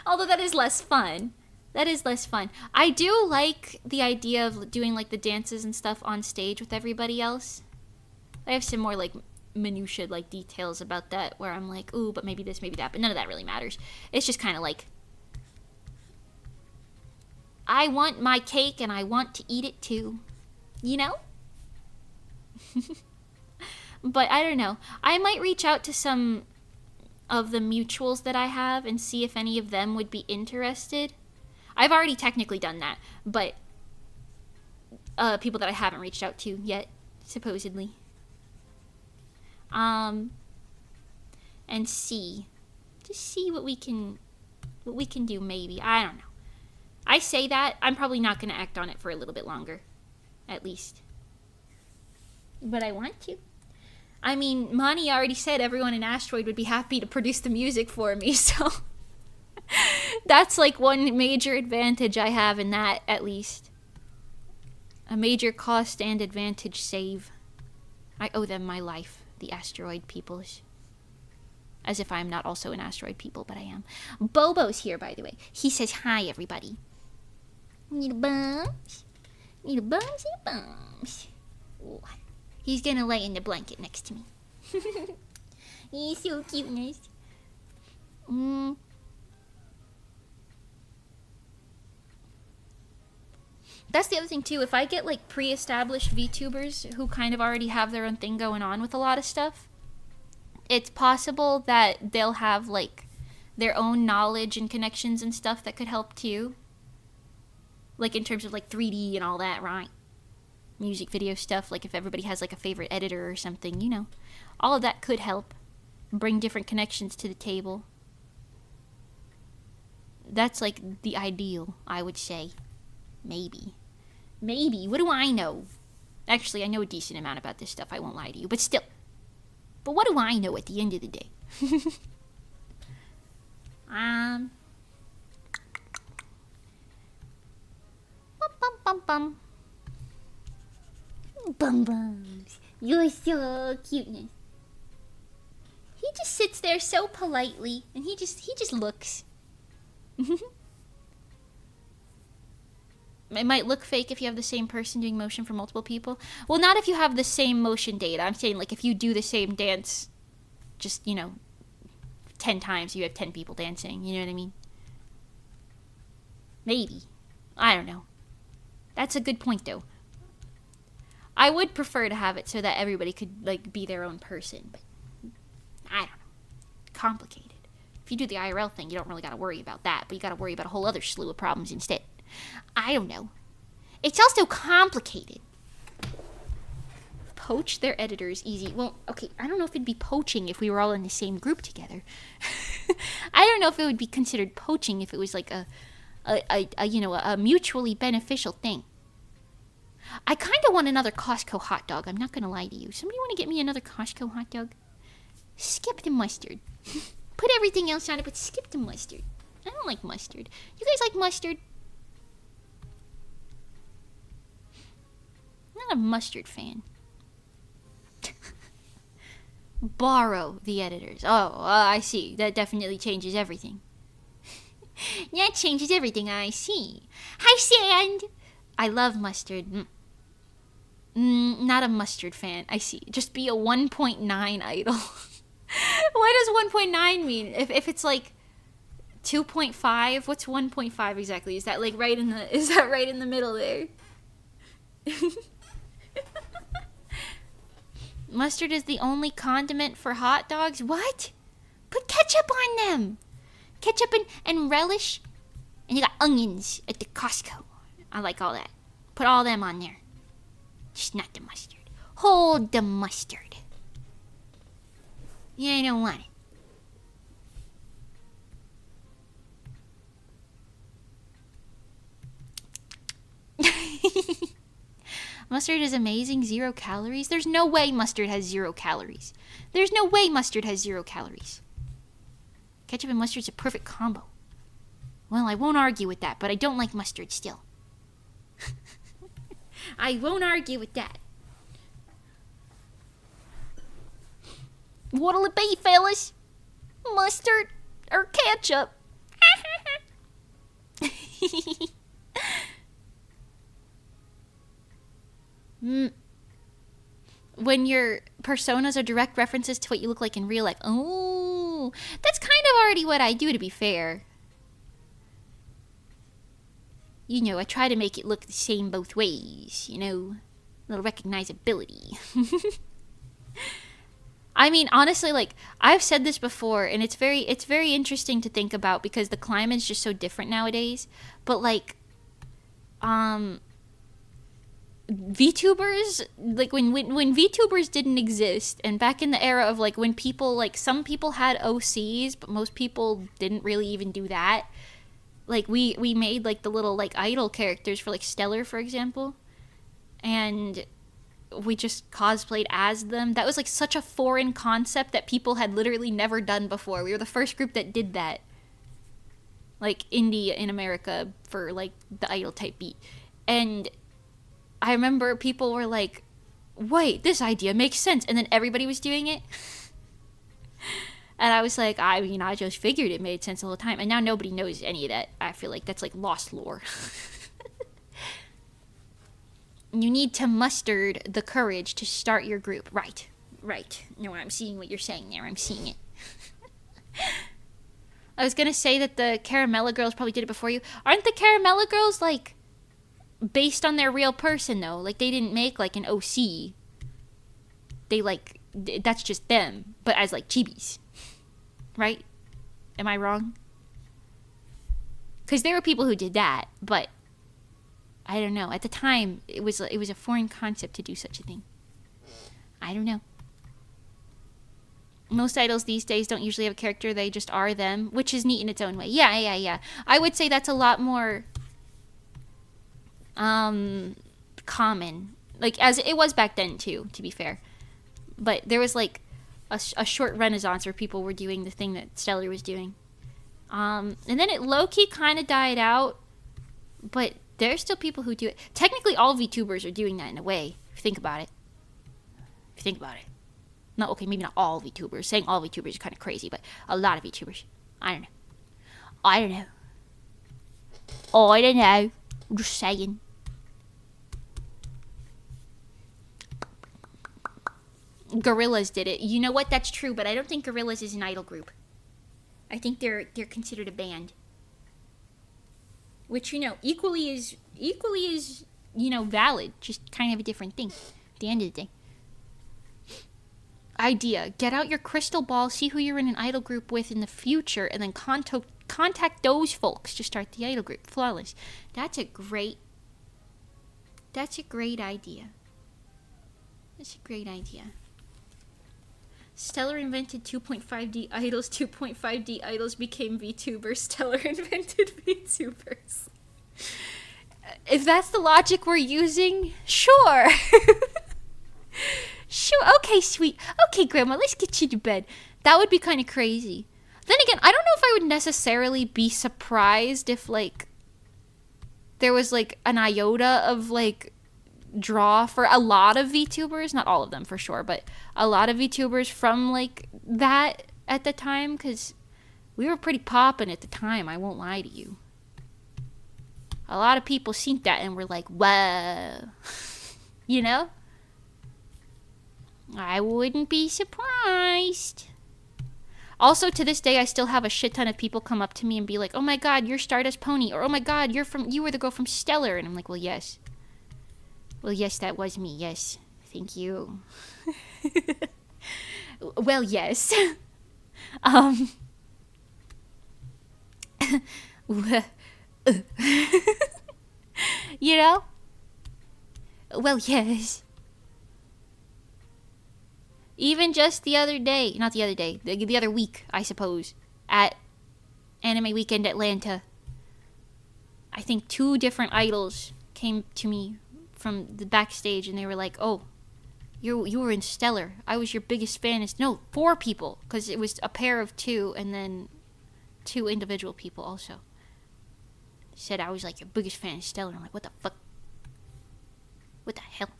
Although that is less fun. That is less fun. I do like the idea of doing like the dances and stuff on stage with everybody else. I have some more like minutia, like details about that where I'm like, ooh, but maybe this, maybe that, but none of that really matters. It's just kind of like, I want my cake and I want to eat it too, you know? But I don't know. I might reach out to some of the mutuals that I have and see if any of them would be interested. I've already technically done that, but people that I haven't reached out to yet, supposedly. And see. Just see what we can do, maybe. I don't know. I say that, I'm probably not going to act on it for a little bit longer. At least. But I want to. I mean, Mani already said everyone in Asteroid would be happy to produce the music for me, so that's like one major advantage I have in that, at least. A major cost and advantage save. I owe them my life, the Asteroid peoples. As if I'm not also an Asteroid people, but I am. Bobo's here, by the way. He says, hi, everybody. Need a bumps? Need a bumps? Need a bumps? Ooh. He's gonna lay in the blanket next to me. He's so cuteness. That's the other thing too. If I get like pre-established VTubers who kind of already have their own thing going on with a lot of stuff, it's possible that they'll have like their own knowledge and connections and stuff that could help too. Like in terms of like 3D and all that, right? Music video stuff, like if everybody has like a favorite editor or something, you know. All of that could help. Bring different connections to the table. That's like the ideal, I would say. Maybe. Maybe. What do I know? Actually, I know a decent amount about this stuff, I won't lie to you, but still. But what do I know at the end of the day? Bum bum bum bum. Bum bums. You're so cuteness. He just sits there so politely and he just looks. It might look fake if you have the same person doing motion for multiple people. Well, not if you have the same motion data. I'm saying like if you do the same dance just, you know, 10 times, you have 10 people dancing, you know what I mean? Maybe. I don't know. That's a good point though. I would prefer to have it so that everybody could, like, be their own person, but I don't know. Complicated. If you do the IRL thing, you don't really gotta worry about that, but you gotta worry about a whole other slew of problems instead. I don't know. It's also complicated. Poach their editors easy. Well, okay, I don't know if it'd be poaching if we were all in the same group together. I don't know if it would be considered poaching if it was like a mutually beneficial thing. I kind of want another Costco hot dog. I'm not going to lie to you. Somebody want to get me another Costco hot dog? Skip the mustard. Put everything else on it, but skip the mustard. I don't like mustard. You guys like mustard? I'm not a mustard fan. Borrow the editors. Oh, I see. That definitely changes everything. That changes everything, I see. Hi, Sand! I love mustard. Not a mustard fan. I see. Just be a 1.9 idol. What does 1.9 mean? If it's like 2.5, what's 1.5 exactly? Is that like right in the middle there? Mustard is the only condiment for hot dogs? What? Put ketchup on them. Ketchup and relish. And you got onions at the Costco. I like all that. Put all them on there. Just not the mustard. Hold the mustard. Yeah, I don't want it. Mustard is amazing, 0 calories. There's no way mustard has 0 calories. There's no way mustard has 0 calories. Ketchup and mustard's a perfect combo. Well, I won't argue with that, but I don't like mustard still. I won't argue with that. What'll it be, fellas? Mustard or ketchup? When your personas are direct references to what you look like in real life. Oh, that's kind of already what I do, to be fair. You know, I try to make it look the same both ways, you know? A little recognizability. I mean, honestly, like, I've said this before, and it's very interesting to think about because the climate is just so different nowadays. But, like, VTubers, like, when VTubers didn't exist, and back in the era of, like, when people, like, some people had OCs, but most people didn't really even do that. Like, we made, like, the little, like, idol characters for, like, Stellar, for example. And we just cosplayed as them. That was, like, such a foreign concept that people had literally never done before. We were the first group that did that. Like, indie in America for, like, the idol type beat. And I remember people were like, wait, this idea makes sense. And then everybody was doing it. And I was like, I mean, I just figured it made sense all the time. And now nobody knows any of that. I feel like that's like lost lore. You need to muster the courage to start your group. Right. No, I'm seeing what you're saying there. I'm seeing it. I was going to say that the Caramella girls probably did it before you. Aren't the Caramella girls, like, based on their real person, though? Like, they didn't make, like, an OC. They, like, that's just them. But as, like, chibis. Right? Am I wrong? Because there were people who did that, but I don't know. At the time, it was a foreign concept to do such a thing. I don't know. Most idols these days don't usually have a character. They just are them, which is neat in its own way. Yeah. I would say that's a lot more common. Like, as it was back then, too, to be fair. But there was, like, a short renaissance where people were doing the thing that Stellar was doing. And then it low-key kind of died out. But there's still people who do it. Technically, all VTubers are doing that in a way, if you think about it. No, okay, maybe not all VTubers. Saying all VTubers is kind of crazy, but a lot of VTubers. I don't know. I'm just saying. Gorillas did it. You know what? That's true, but I don't think Gorillas is an idol group. I think they're considered a band. Which, you know, equally is, you know, valid. Just kind of a different thing at the end of the day. Idea. Get out your crystal ball, see who you're in an idol group with in the future, and then contact those folks to start the idol group. Flawless. That's a great idea. Stellar invented 2.5D idols. 2.5D idols became VTubers. Stellar invented VTubers. If that's the logic we're using, sure. Sure. Okay, sweet. Okay, Grandma, let's get you to bed. That would be kind of crazy. Then again, I don't know if I would necessarily be surprised if, like, there was, like, an iota of, like, draw for a lot of VTubers. Not all of them, for sure, but a lot of VTubers from, like, that at the time, because we were pretty poppin' at the time, I won't lie to you. A lot of people seen that and were like, whoa. You know? I wouldn't be surprised. Also, to this day, I still have a shit ton of people come up to me and be like, oh my god, you're Stardust Pony, or oh my god, you were the girl from Stellar. And I'm like, well, yes. Well, yes, that was me, yes. Thank you. Well, yes. You know? Well, yes. Even just the other day, not the other day, the other week, I suppose, at Anime Weekend Atlanta, I think 2 different idols came to me from the backstage, and they were like, "Oh, you were in Stellar. I was your biggest fan." It's no 4 people because it was a pair of 2, and then 2 individual people also. Said I was like your biggest fan of Stellar. I'm like, what the fuck? What the hell?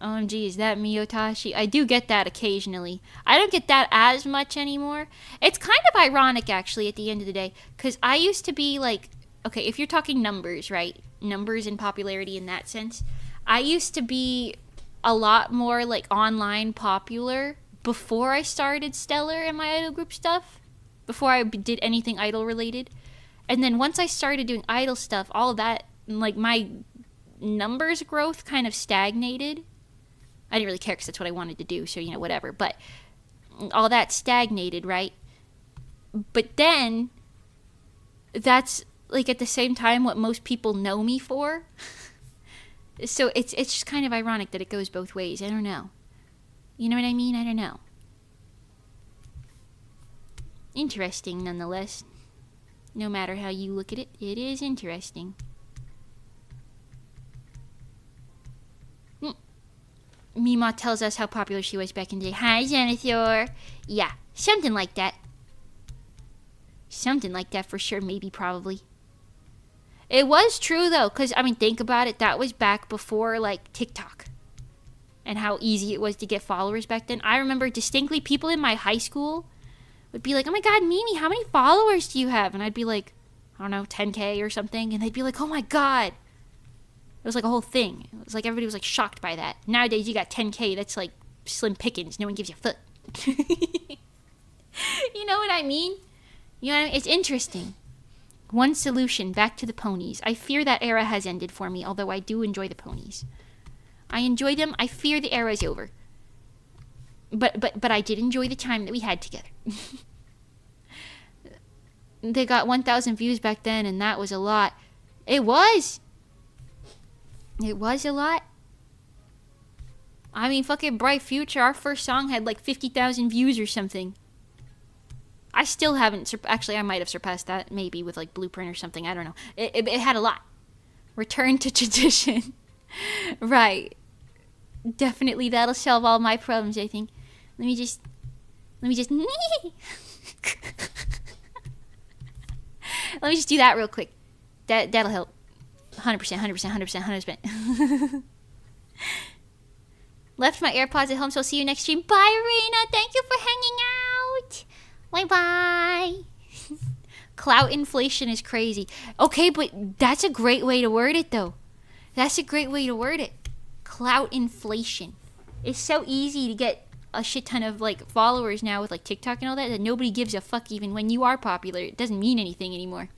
OMG, is that Miyotashi? I do get that occasionally. I don't get that as much anymore. It's kind of ironic, actually, at the end of the day. Because I used to be like... Okay, if you're talking numbers, right? Numbers and popularity in that sense. I used to be a lot more, like, online popular before I started Stellar and my idol group stuff. Before I did anything idol-related. And then once I started doing idol stuff, all of that, like, my numbers growth kind of stagnated. I didn't really care because that's what I wanted to do, so, you know, whatever. But all that stagnated, right? But then, that's, like, at the same time what most people know me for. So it's just kind of ironic that it goes both ways. I don't know. You know what I mean? I don't know. Interesting, nonetheless. No matter how you look at it, it is interesting. Mima tells us how popular she was back in the day. Hi, Jennifer. Yeah, something like that. Something like that for sure, maybe, probably. It was true, though, because, I mean, think about it. That was back before, like, TikTok. And how easy it was to get followers back then. I remember distinctly people in my high school would be like, oh my god, Mimi, how many followers do you have? And I'd be like, I don't know, 10K or something. And they'd be like, oh my god. It was like a whole thing. It was like everybody was like shocked by that. Nowadays you got 10K, that's like slim pickings. No one gives you a foot. You know what I mean? You know what I mean? It's interesting. One solution, back to the ponies. I fear that era has ended for me, although I do enjoy the ponies. I enjoy them. I fear the era is over. But I did enjoy the time that we had together. They got 1,000 views back then, and that was a lot. It was. It was a lot. I mean, fucking Bright Future, our first song had like 50,000 views or something. I still haven't, actually I might have surpassed that, maybe with like Blueprint or something, I don't know. It had a lot. Return to tradition. Right. Definitely that'll solve all my problems, I think. Let me just Let me just do that real quick. That'll help. 100%. Left my AirPods at home, so I'll see you next stream. Bye, Arena. Thank you for hanging out. Bye-bye. Clout inflation is crazy. Okay, but that's a great way to word it, though. That's a great way to word it. Clout inflation. It's so easy to get a shit ton of, like, followers now with, like, TikTok and all that nobody gives a fuck even when you are popular. It doesn't mean anything anymore.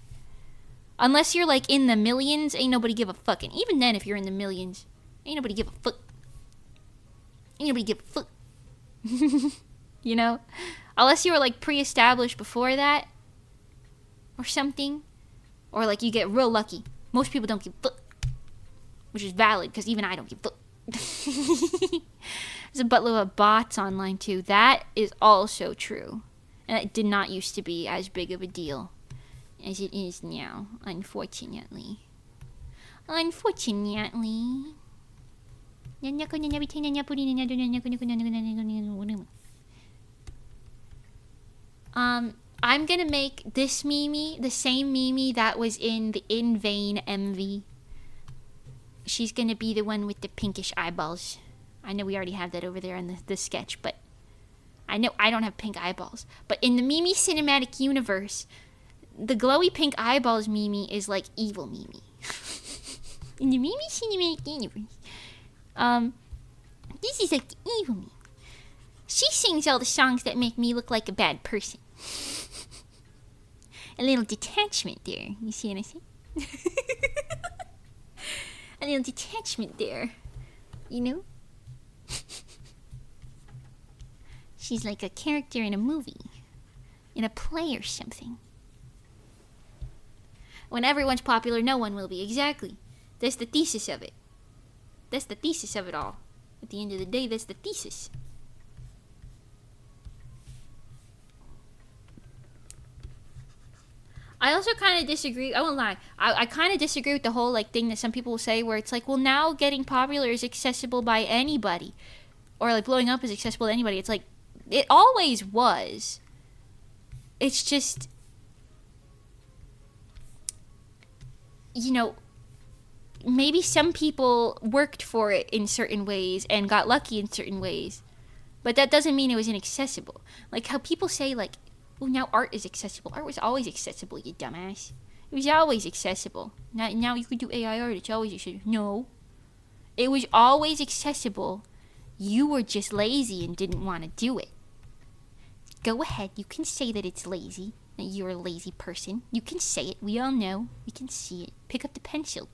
Unless you're, like, in the millions, ain't nobody give a fuck. And even then, if you're in the millions, ain't nobody give a fuck. Ain't nobody give a fuck. You know? Unless you were, like, pre-established before that. Or something. Or, like, you get real lucky. Most people don't give a fuck. Which is valid, because even I don't give a fuck. There's a buttload of bots online, too. That is also true. And it did not used to be as big of a deal as it is now, unfortunately. Unfortunately. I'm gonna make this Mimi the same Mimi that was in the In Vain MV. She's gonna be the one with the pinkish eyeballs. I know we already have that over there in the sketch, but I know I don't have pink eyeballs. But in the Mimi cinematic universe, the glowy pink eyeballs Mimi is like evil Mimi. In the Mimi cinematic universe, this is like the evil Mimi. She sings all the songs that make me look like a bad person. A little detachment there. You see what I say? A little detachment there. You know? She's like a character in a movie. In a play or something. When everyone's popular, no one will be. Exactly. That's the thesis of it. That's the thesis of it all. At the end of the day, that's the thesis. I also kind of disagree. I won't lie. I kind of disagree with the whole like thing that some people say where it's like, well, now getting popular is accessible by anybody, or like blowing up is accessible to anybody. It's like it always was. It's just, you know, maybe some people worked for it in certain ways and got lucky in certain ways, but that doesn't mean it was inaccessible. Like how people say like, oh, now art is accessible. Art was always accessible, you dumbass. It was always accessible. Now you can do AI art. It's always accessible. No. It was always accessible. You were just lazy and didn't want to do it. Go ahead. You can say that it's lazy. That you're a lazy person. You can say it. We all know. We can see it. Pick up the pencil.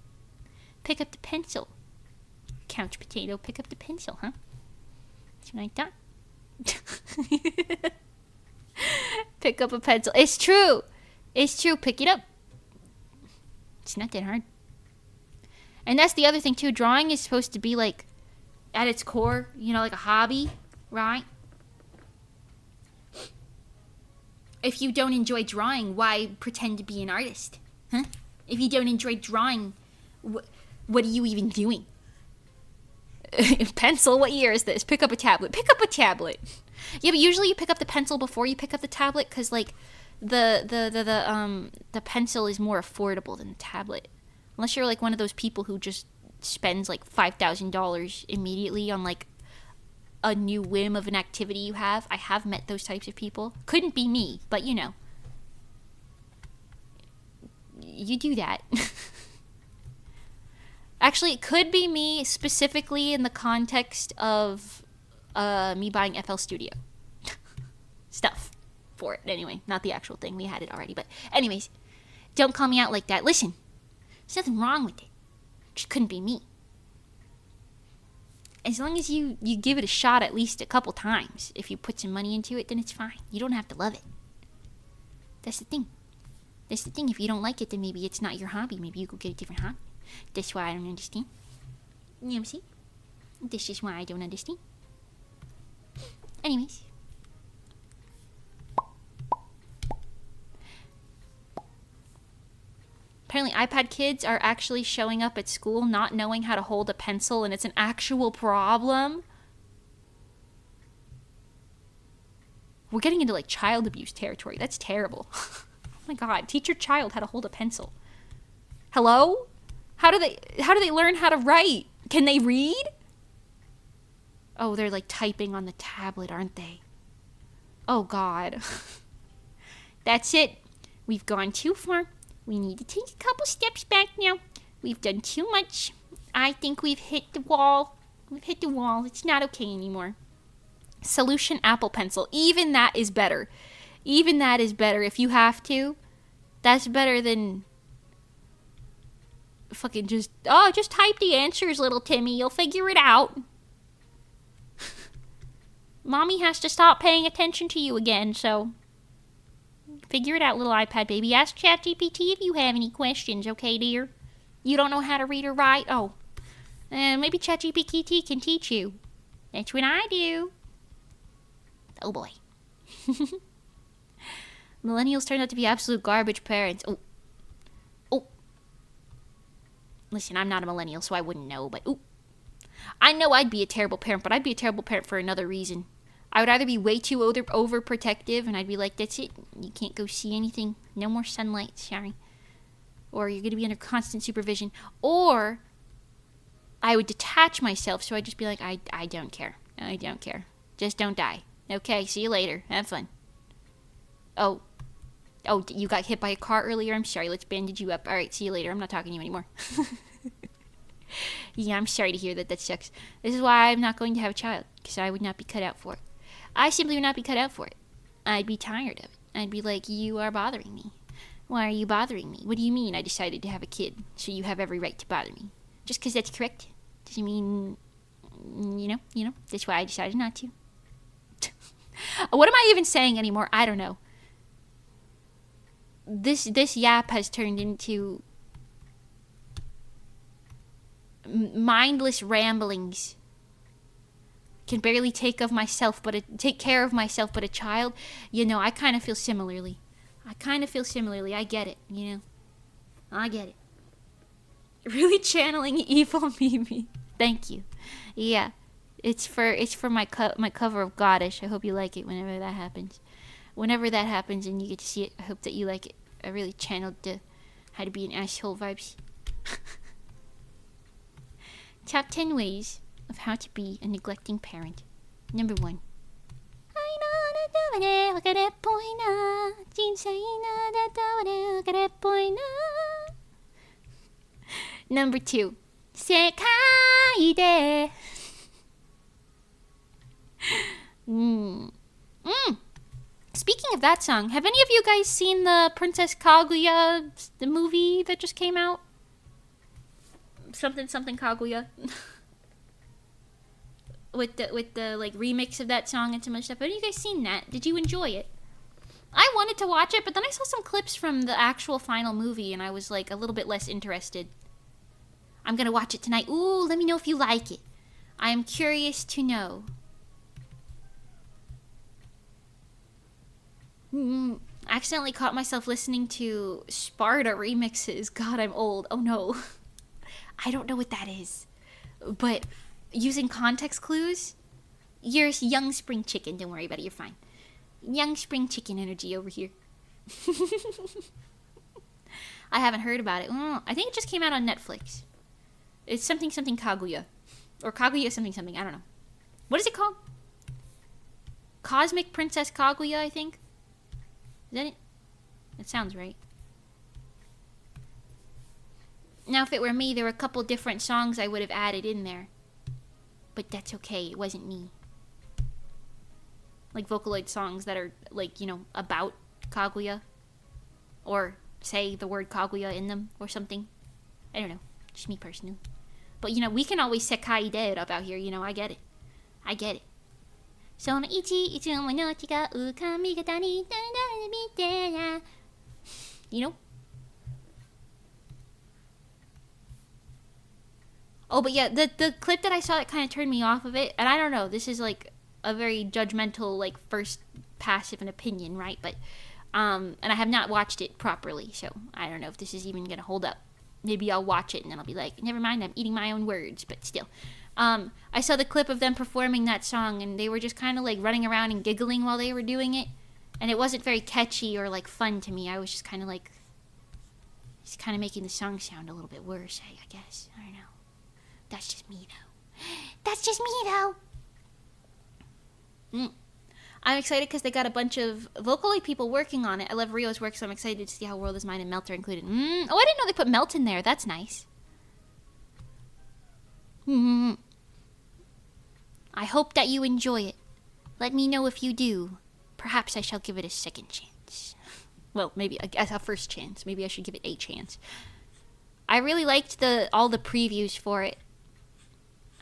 Pick up the pencil. Couch potato. Pick up the pencil, huh? That's what I thought. Pick up a pencil. It's true. It's true. Pick it up. It's not that hard. And that's the other thing too. Drawing is supposed to be like, at its core, you know, like a hobby, right? If you don't enjoy drawing, why pretend to be an artist? Huh? If you don't enjoy drawing, what are you even doing? Pencil? What year is this? Pick up a tablet. Pick up a tablet. Yeah, but usually you pick up the pencil before you pick up the tablet, because like the pencil is more affordable than the tablet. Unless you're like one of those people who just spends like $5,000 immediately on like a new whim of an activity you have. I have met those types of people. Couldn't be me, but you know. You do that. Actually, it could be me specifically in the context of me buying FL Studio stuff for it. Anyway, not the actual thing. We had it already. But anyways, don't call me out like that. Listen, there's nothing wrong with it. It just couldn't be me. As long as you give it a shot at least a couple times. If you put some money into it, then it's fine. You don't have to love it. That's the thing. That's the thing. If you don't like it, then maybe it's not your hobby. Maybe you go get a different hobby. That's why I don't understand. You know what I'm saying? This is why I don't understand. Anyways. Apparently iPad kids are actually showing up at school not knowing how to hold a pencil, and it's an actual problem. We're getting into like child abuse territory. That's terrible. Oh my god, teach your child how to hold a pencil. Hello? How do they learn how to write? Can they read? Oh, they're like typing on the tablet, aren't they? Oh god. That's it. We've gone too far. We need to take a couple steps back now. We've done too much. I think we've hit the wall. We've hit the wall. It's not okay anymore. Solution Apple Pencil. Even that is better. Even that is better if you have to. That's better than fucking just type the answers, little Timmy. You'll figure it out. Mommy has to stop paying attention to you again, so figure it out, little iPad baby. Ask ChatGPT if you have any questions, okay, dear? You don't know how to read or write? Oh, maybe ChatGPT can teach you. That's what I do. Oh, boy. Millennials turned out to be absolute garbage parents. Oh. Listen, I'm not a millennial, so I wouldn't know, but I know I'd be a terrible parent, but I'd be a terrible parent for another reason. I would either be way too overprotective, and I'd be like, that's it. You can't go see anything. No more sunlight, sorry. Or you're going to be under constant supervision. Or I would detach myself, so I'd just be like, I don't care. I don't care. Just don't die. Okay, see you later. Have fun. Oh, you got hit by a car earlier? I'm sorry. Let's bandage you up. All right, see you later. I'm not talking to you anymore. Yeah, I'm sorry to hear that. That sucks. This is why I'm not going to have a child, because I would not be cut out for it. I simply would not be cut out for it. I'd be tired of it. I'd be like, you are bothering me. Why are you bothering me? What do you mean I decided to have a kid, so you have every right to bother me? Just because that's correct doesn't mean, you know, that's why I decided not to. What am I even saying anymore? I don't know. This yap has turned into mindless ramblings. Can barely take care of myself, but a child, you know, I kind of feel similarly. I kind of feel similarly. I get it, you know? I get it. Really channeling evil Mimi. Thank you. Yeah. It's for my cover of Goddish. I hope you like it whenever that happens. Whenever that happens and you get to see it, I hope that you like it. I really channeled the how to be an asshole vibes. Top 10 ways of how to be a neglecting parent. Number 1. Number 2. Sekai de. Speaking of that song, have any of you guys seen the Princess Kaguya, the movie that just came out? Something Kaguya. with the like remix of that song and some other stuff. Have you guys seen that? Did you enjoy it? I wanted to watch it, but then I saw some clips from the actual final movie and I was like a little bit less interested. I'm gonna watch it tonight. Ooh, let me know if you like it. I am curious to know. I accidentally caught myself listening to Sparta remixes. God, I'm old. Oh no. I don't know what that is. But using context clues, you're young spring chicken. Don't worry about it. You're fine. Young spring chicken energy over here. I haven't heard about it. I think it just came out on Netflix. It's something Kaguya. Or Kaguya something. I don't know. What is it called? Cosmic Princess Kaguya, I think. Is that it? That sounds right. Now, if it were me, there were a couple different songs I would have added in there. But that's okay. It wasn't me. Like Vocaloid songs that are, like, you know, about Kaguya. Or say the word Kaguya in them or something. I don't know. Just me personally. But, you know, we can always sekai de it up out here. You know, I get it. I get it. You know? Oh, but yeah, the clip that I saw that kind of turned me off of it, and I don't know, this is like a very judgmental, like, first pass of an opinion, right? But, and I have not watched it properly, so I don't know if this is even gonna hold up. Maybe I'll watch it and then I'll be like, never mind, I'm eating my own words, but still. I saw the clip of them performing that song, and they were just kind of like running around and giggling while they were doing it, and it wasn't very catchy or like fun to me. I was just kind of like, it's kind of making the song sound a little bit worse, I guess. I don't know. That's just me, though. I'm excited because they got a bunch of Vocaloid people working on it. I love Rio's work, so I'm excited to see how World is Mine and Melt are included. Oh, I didn't know they put Melt in there. That's nice. I hope that you enjoy it. Let me know if you do. Perhaps I shall give it a second chance. Well, maybe a first chance. Maybe I should give it a chance. I really liked all the previews for it.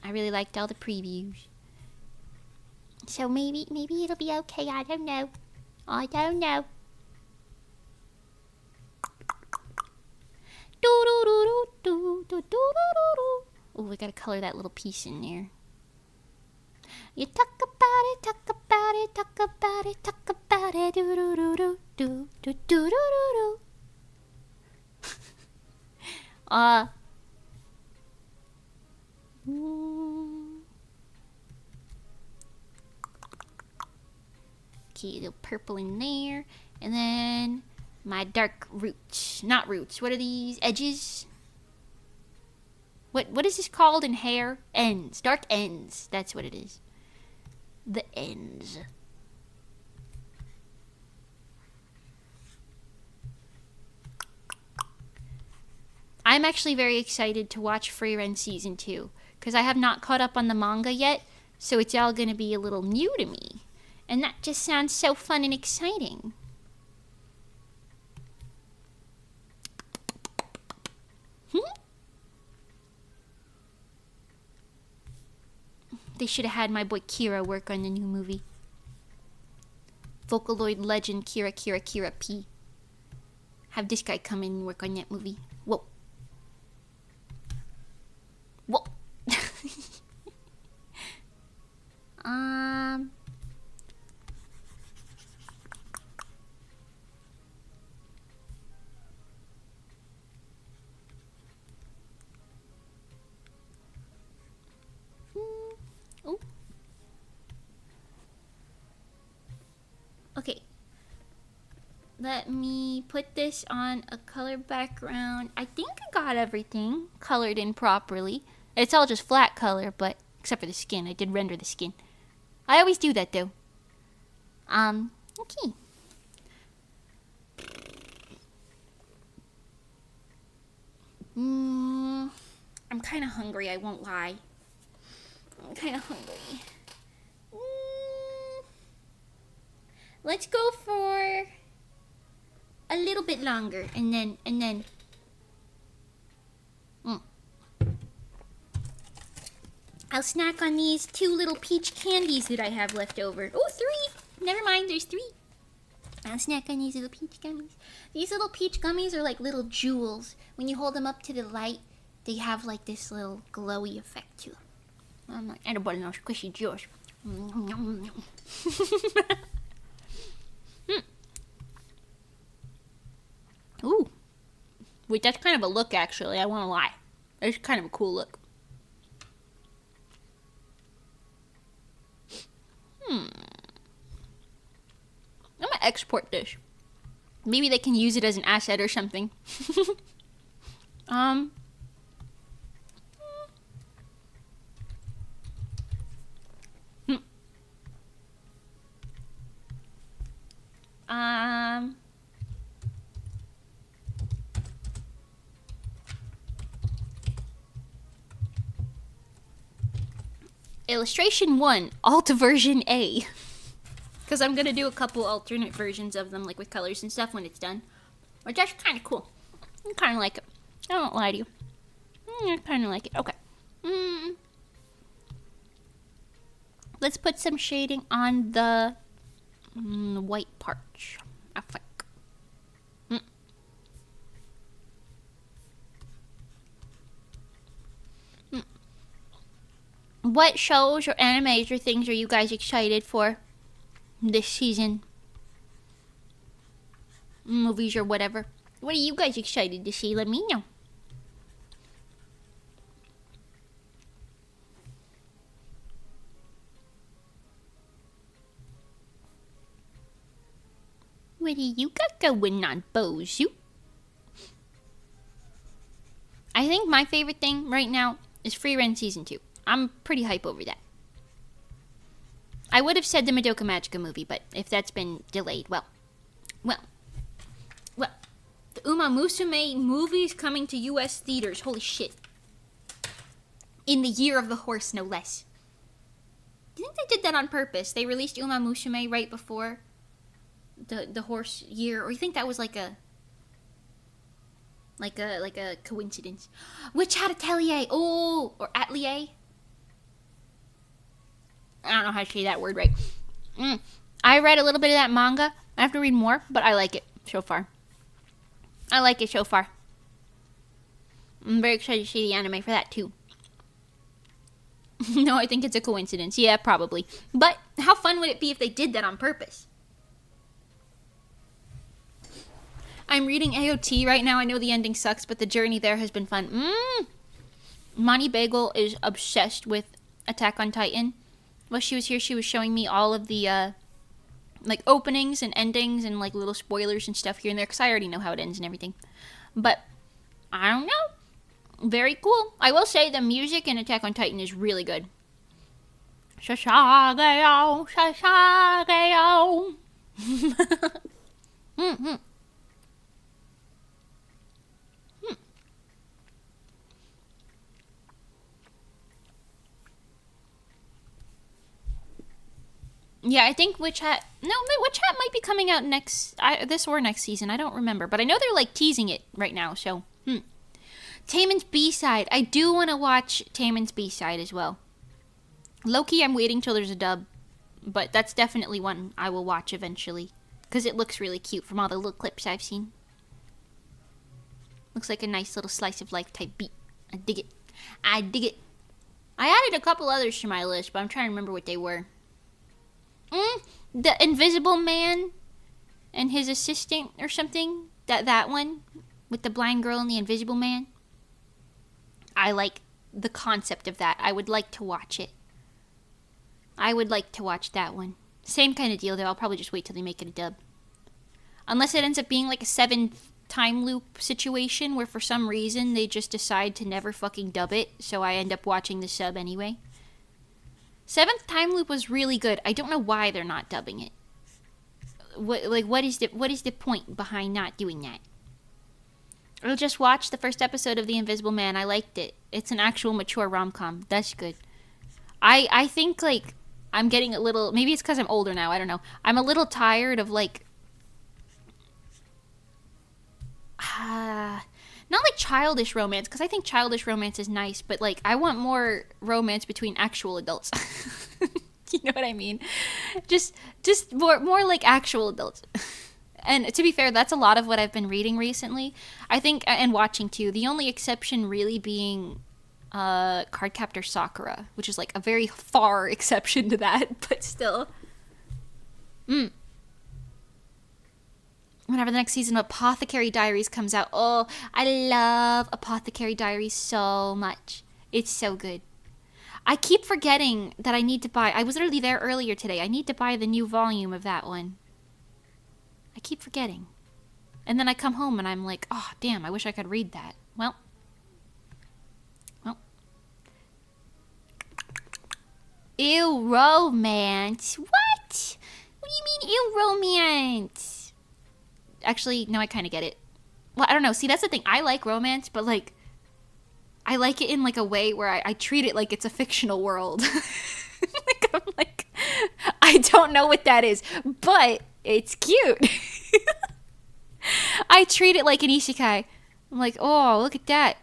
I really liked all the previews. So maybe it'll be okay. I don't know. Oh, I gotta color that little piece in there. You talk about it, talk about it, talk about it, talk about it, do do do do do do do do do. Okay, a little purple in there, and then my dark roots. Not roots. What are these? Edges? What is this called in hair? Ends. Dark ends. That's what it is. The ends. I'm actually very excited to watch Frieren Season 2, because I have not caught up on the manga yet, so it's all going to be a little new to me. And that just sounds so fun and exciting. They should have had my boy Kira work on the new movie. Vocaloid legend Kira P. Have this guy come in and work on that movie. Whoa. Let me put this on a color background. I think I got everything colored in properly. It's all just flat color, but except for the skin. I did render the skin. I always do that though. Okay. I'm kind of hungry, I won't lie. I'm kind of hungry. Let's go for a little bit longer, and then. I'll snack on these 2 little peach candies that I have left over. Oh, 3! Never mind, there's 3. I'll snack on these little peach gummies. These little peach gummies are like little jewels. When you hold them up to the light, they have like this little glowy effect to them. I'm like, I don't want no squishy jewels. Ooh. Wait, that's kind of a look, actually. I won't lie. It's kind of a cool look. I'm gonna export this. Maybe they can use it as an asset or something. Illustration 1, alt version A. Because I'm going to do a couple alternate versions of them, like with colors and stuff when it's done. Which is kind of cool. I kind of like it. I won't lie to you. I kind of like it. Okay. Let's put some shading on the white parts, I think. What shows or animes or things are you guys excited for this season? Movies or whatever. What are you guys excited to see? Let me know. What do you got going on, Bozu? I think my favorite thing right now is Free Rent Season 2. I'm pretty hype over that. I would have said the Madoka Magica movie, but if that's been delayed, well. The Uma Musume movie's coming to US theaters. Holy shit. In the year of the horse, no less. Do you think they did that on purpose? They released Uma Musume right before the horse year, or you think that was like a coincidence? Witch Hat Atelier, or Atelier. I don't know how to say that word right. I read a little bit of that manga. I have to read more, but I like it so far. I'm very excited to see the anime for that too. No, I think it's a coincidence. Yeah, probably. But how fun would it be if they did that on purpose? I'm reading AOT right now. I know the ending sucks, but the journey there has been fun. Monty Bagel is obsessed with Attack on Titan. While she was here, she was showing me all of the like openings and endings and like little spoilers and stuff here and there, because I already know how it ends and everything. But I don't know. Very cool. I will say the music in Attack on Titan is really good. Shashageo, Shashageo. Yeah, I think Witch Hat might be coming out this or next season. I don't remember, but I know they're like teasing it right now. So, Taemin's B-side. I do want to watch Taemin's B-side as well. Loki, I'm waiting till there's a dub, but that's definitely one I will watch eventually because it looks really cute from all the little clips I've seen. Looks like a nice little slice of life type beat. I dig it. I added a couple others to my list, but I'm trying to remember what they were. The Invisible Man and his assistant or something. That one with the blind girl and the Invisible Man. I like the concept of that. I would like to watch it. I would like to watch that one. Same kind of deal though. I'll probably just wait till they make it a dub. Unless it ends up being like a 7th time loop situation where for some reason they just decide to never fucking dub it, so I end up watching the sub anyway. 7th time loop was really good. I don't know why they're not dubbing it. What is the point behind not doing that? I just watched the first episode of The Invisible Man. I liked it. It's an actual mature rom-com. That's good. I think, like, I'm getting a little... Maybe it's because I'm older now. I don't know. I'm a little tired of, like... not like childish romance, because I think childish romance is nice, but, like, I want more romance between actual adults. You know what I mean? Just more like actual adults. And to be fair, that's a lot of what I've been reading recently. I think, and watching too. The only exception really being Cardcaptor Sakura, which is like a very far exception to that, but still. Whenever the next season of Apothecary Diaries comes out, oh, I love Apothecary Diaries so much. It's so good. I keep forgetting that I need to buy... I was literally there earlier today. I need to buy the new volume of that one. I keep forgetting. And then I come home and I'm like, oh, damn, I wish I could read that. Well. Ew, romance. What? What do you mean, ew, romance? Actually, no, I kind of get it. Well, I don't know. See, that's the thing. I like romance, but, like... I like it in, like, a way where I treat it like it's a fictional world. Like, I'm like, I don't know what that is, but it's cute. I treat it like an isekai. I'm like, oh, look at that.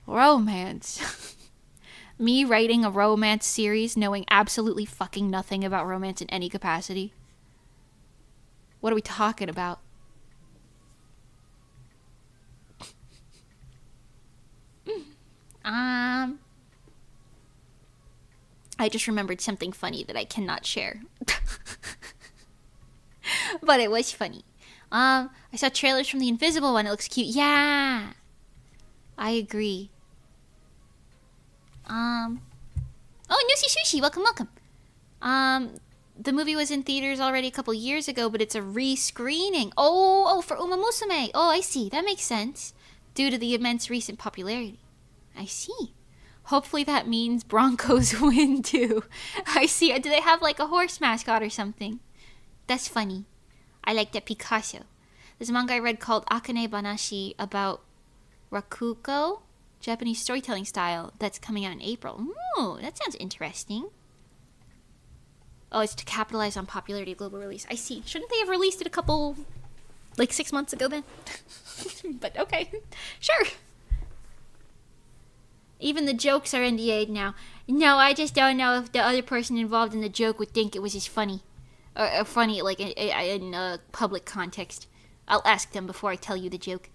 Romance. Me writing a romance series knowing absolutely fucking nothing about romance in any capacity. What are we talking about? I just remembered something funny that I cannot share. But it was funny. I saw trailers from The Invisible One. It looks cute. Yeah. I agree. Oh, Nusi Sushi. Welcome. The movie was in theaters already a couple years ago, but it's a re-screening. Oh, for Uma Musume. Oh, I see. That makes sense. Due to the immense recent popularity. I see. Hopefully that means Broncos win too. I see. Do they have like a horse mascot or something? That's funny. I like that Picasso. There's a manga I read called Akane Banashi about Rakugo, Japanese storytelling style, that's coming out in April. Ooh, that sounds interesting. Oh, it's to capitalize on popularity of global release. I see. Shouldn't they have released it a couple, like 6 months ago then? But okay, sure. Even the jokes are NDA'd now. No, I just don't know if the other person involved in the joke would think it was as funny. Or funny, like, in a public context. I'll ask them before I tell you the joke.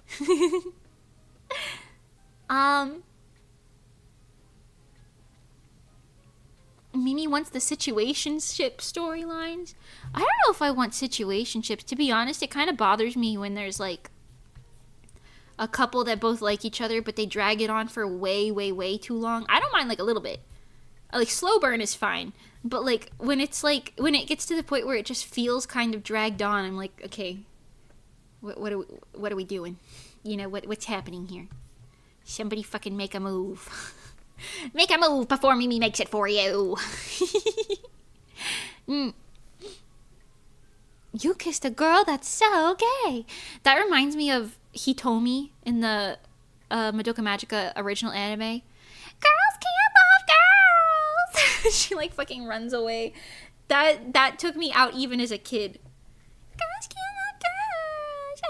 Mimi wants the situationship storylines. I don't know if I want situationships. To be honest, it kind of bothers me when there's, like, a couple that both like each other, but they drag it on for way too long. I don't mind, like, a little bit. Like, slow burn is fine. But, like, when it's, like, when it gets to the point where it just feels kind of dragged on, I'm like, okay, what are we doing? You know, what's happening here? Somebody fucking make a move. Make a move before Mimi makes it for you. You kissed a girl? That's so gay. That reminds me of Hitomi in the Madoka Magica original anime. Girls can't love girls. She like fucking runs away. That took me out even as a kid. Girls can't love girls.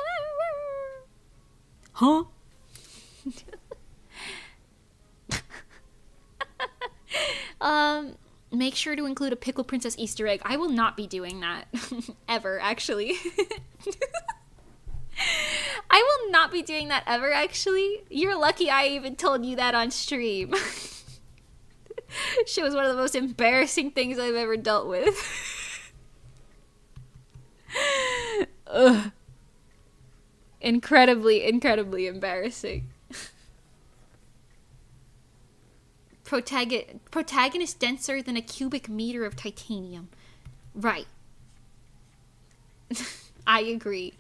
Huh? Make sure to include a Pickle Princess Easter egg. I will not be doing that. Ever, actually. I will not be doing that ever, actually. You're lucky I even told you that on stream. Shit was one of the most embarrassing things I've ever dealt with. Ugh. Incredibly embarrassing. Protagonist denser than a cubic meter of titanium. Right. I agree.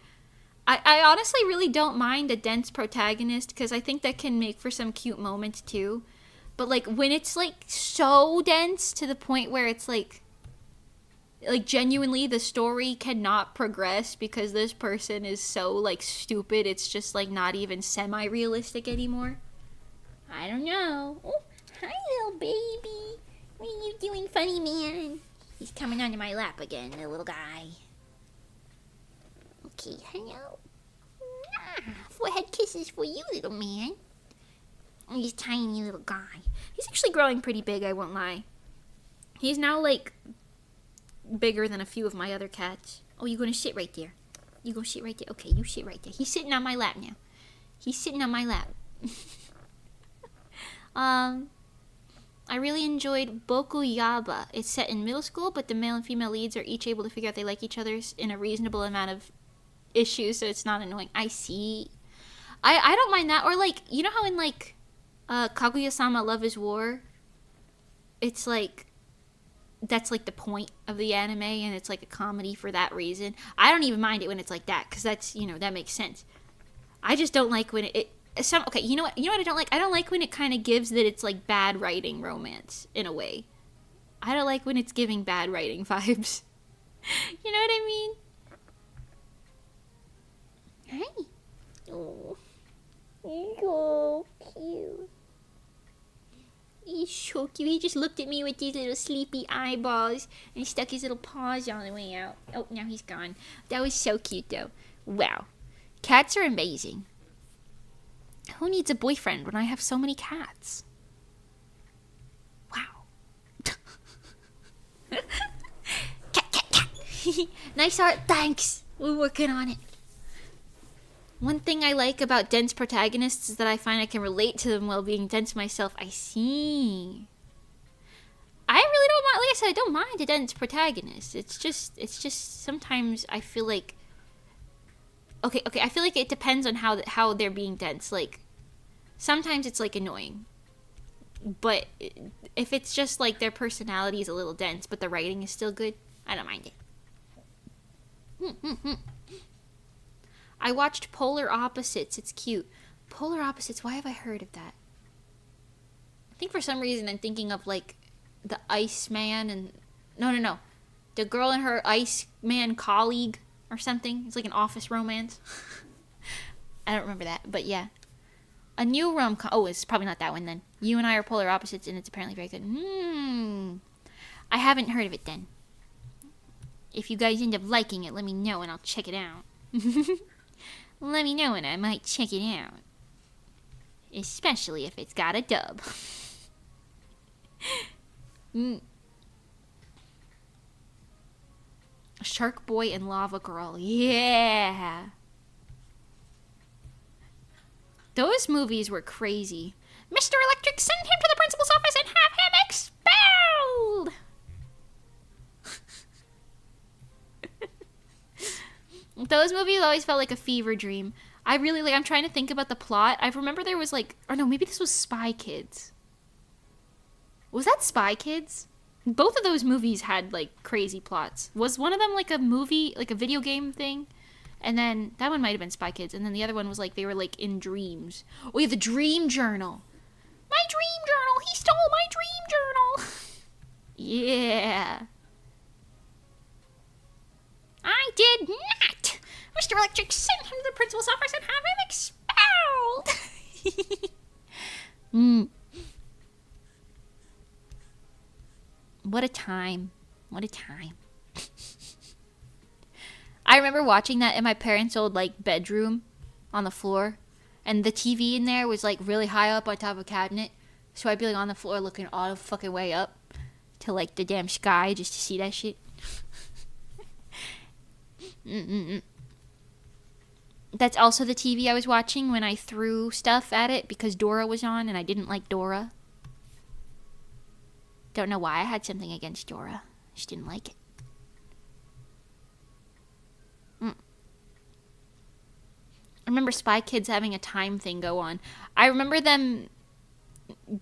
I honestly really don't mind a dense protagonist because I think that can make for some cute moments too. But like when it's like so dense to the point where it's like genuinely the story cannot progress because this person is so like stupid, it's just like not even semi-realistic anymore. I don't know. Oh, hi little baby. What are you doing, funny man? He's coming onto my lap again, the little guy. Okay, hello. Forehead kisses for you, little man. Oh, he's tiny little guy. He's actually growing pretty big, I won't lie. He's now like bigger than a few of my other cats. Oh, you gonna sit right there? You gonna sit right there? Okay, you sit right there. He's sitting on my lap now. He's sitting on my lap. I really enjoyed Boku Yaba. It's set in middle school, but the male and female leads are each able to figure out they like each other in a reasonable amount of issues, so it's not annoying. I see. I don't mind that. Or like, you know how in like Kaguya-sama Love is War, it's like that's like the point of the anime and it's like a comedy for that reason. I don't even mind it when it's like that because that's, you know, that makes sense. I just don't like when okay, you know what I don't like? I don't like when it kind of gives that it's like bad writing romance in a way. I don't like when it's giving bad writing vibes. You know what I mean? Hi. Oh. You're so cute. He's so cute. He just looked at me with these little sleepy eyeballs and stuck his little paws on the way out. Oh, now he's gone. That was so cute, though. Wow. Cats are amazing. Who needs a boyfriend when I have so many cats? Wow. Cat. Nice art. Thanks. We're working on it. One thing I like about dense protagonists is that I find I can relate to them while being dense myself. I see. I really don't mind. Like I said, I don't mind a dense protagonist. It's just sometimes I feel like. Okay. I feel like it depends on how they're being dense. Like, sometimes it's like annoying, but if it's just like their personality is a little dense, but the writing is still good, I don't mind it. I watched Polar Opposites. It's cute. Polar Opposites. Why have I heard of that? I think for some reason I'm thinking of like the Iceman and no, the girl and her Iceman colleague or something. It's like an office romance. I don't remember that, but yeah. A new rom-com. Oh, it's probably not that one then. You and I are polar opposites, and it's apparently very good. I haven't heard of it then. If you guys end up liking it, let me know and I'll check it out. Let me know and I might check it out. Especially if it's got a dub. Shark Boy and Lava Girl. Yeah. Those movies were crazy. Mr. Electric, send him to the principal's office and have him expelled! Those movies always felt like a fever dream. I'm trying to think about the plot. I remember there was like, or no, maybe this was Spy Kids. Was that Spy Kids? Both of those movies had like crazy plots. Was one of them like a movie, like a video game thing? And then that one might have been Spy Kids. And then the other one was like they were like in dreams. Oh yeah, the Dream Journal. My Dream Journal. He stole my Dream Journal. Yeah. I did not. Mr. Electric, send him to the principal's office and have him expelled. What a time. What a time. I remember watching that in my parents' old like bedroom on the floor. And the TV in there was like really high up on top of a cabinet. So I'd be like on the floor looking all the fucking way up to like the damn sky just to see that shit. That's also the TV I was watching when I threw stuff at it because Dora was on and I didn't like Dora. Don't know why I had something against Dora. I just didn't like it. I remember Spy Kids having a time thing go on. I remember them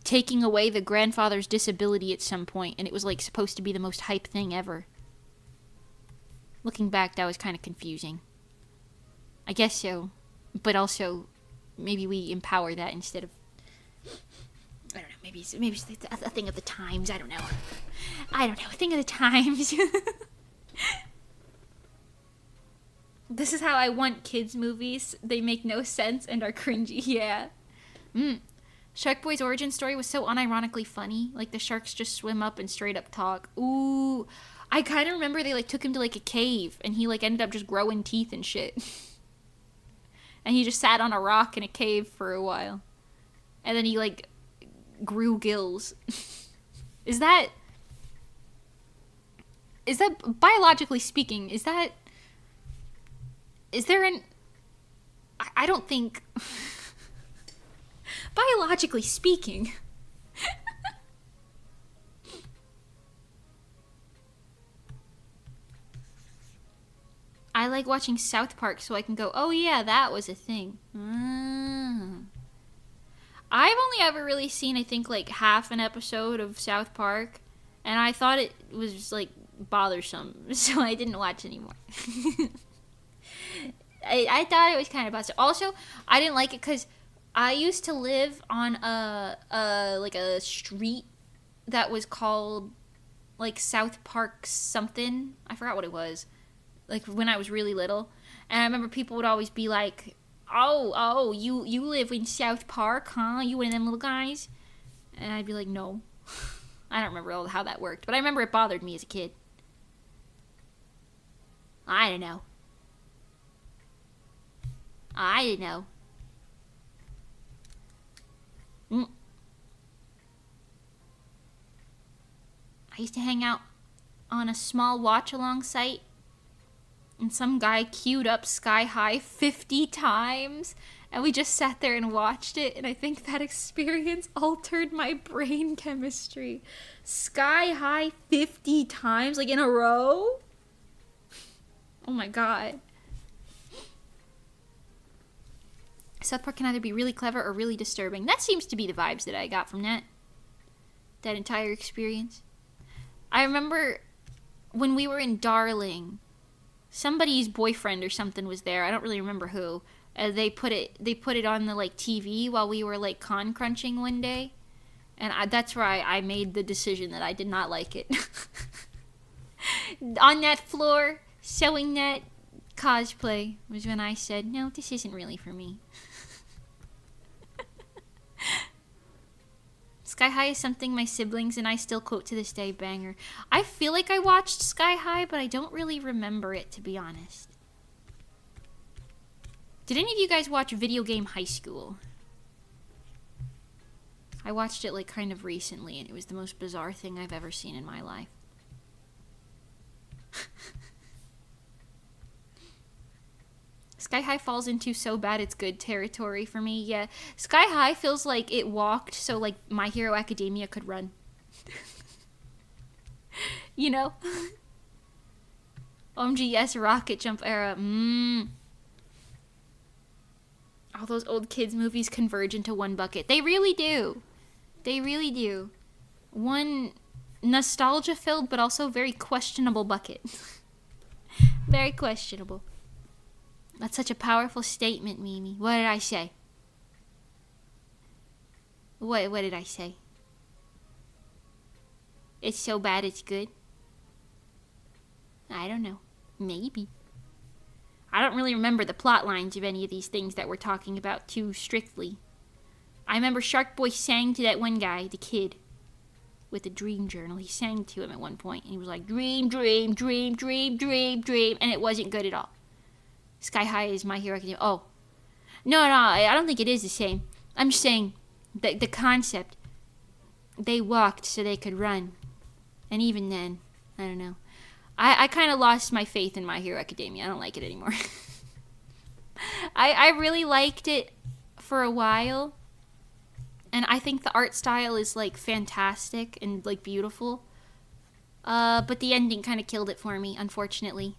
taking away the grandfather's disability at some point, and it was like supposed to be the most hype thing ever. Looking back, that was kind of confusing. I guess so. But also, maybe we empower that instead of... I don't know, maybe it's a thing of the times. I don't know. A thing of the times. This is how I want kids' movies. They make no sense and are cringy. Yeah. Shark Boy's origin story was so unironically funny. Like, the sharks just swim up and straight up talk. Ooh. I kind of remember they, like, took him to, like, a cave. And he, like, ended up just growing teeth and shit. And he just sat on a rock in a cave for a while. And then he, like, grew gills. Is that biologically speaking, is there an... I don't think... Biologically speaking... I like watching South Park so I can go, oh yeah, that was a thing. I've only ever really seen, I think, like, half an episode of South Park, and I thought it was, like, bothersome, so I didn't watch anymore. I thought it was kind of bothersome. Also, I didn't like it because I used to live on a street that was called, like, South Park something. I forgot what it was. Like, when I was really little. And I remember people would always be like, oh, you live in South Park, huh? You one of them little guys? And I'd be like, no. I don't remember how that worked. But I remember it bothered me as a kid. I don't know. I used to hang out on a small watch-along site. And some guy queued up Sky High 50 times. And we just sat there and watched it. And I think that experience altered my brain chemistry. Sky High 50 times? Like, in a row? Oh my god. South Park can either be really clever or really disturbing. That seems to be the vibes that I got from that entire experience. I remember when we were in Darling... Somebody's boyfriend or something was there. I don't really remember who. They put it on the, like, TV while we were, like, con crunching one day. And that's where I made the decision that I did not like it. On that floor, showing that cosplay was when I said, no, this isn't really for me. Sky High is something my siblings and I still quote to this day, banger. I feel like I watched Sky High, but I don't really remember it, to be honest. Did any of you guys watch Video Game High School? I watched it, like, kind of recently, and it was the most bizarre thing I've ever seen in my life. Sky High falls into so bad it's good territory for me. Yeah, Sky High feels like it walked so, like, My Hero Academia could run. You know? OMG, yes, Rocket Jump era. All those old kids movies converge into one bucket. They really do. They really do. One nostalgia-filled but also very questionable bucket. Very questionable. That's such a powerful statement, Mimi. What did I say? What did I say? It's so bad it's good? I don't know. Maybe. I don't really remember the plot lines of any of these things that we're talking about too strictly. I remember Shark Boy sang to that one guy, the kid, with a dream journal. He sang to him at one point, and he was like, dream, dream, dream, dream, dream, dream, and it wasn't good at all. Sky High is My Hero Academia. Oh. No, I don't think it is the same. I'm just saying the concept. They walked so they could run. And even then, I don't know. I kind of lost my faith in My Hero Academia. I don't like it anymore. I really liked it for a while. And I think the art style is, like, fantastic and, like, beautiful. But the ending kind of killed it for me, unfortunately.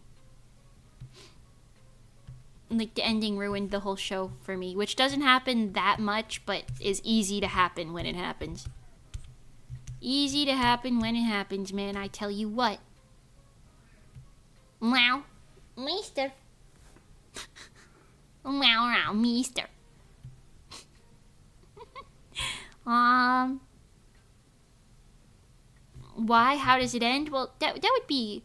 Like, the ending ruined the whole show for me, which doesn't happen that much, but is easy to happen when it happens. Easy to happen when it happens, man, I tell you what. Wow. Mister. Wow, Meester. Why? How does it end? Well, that would be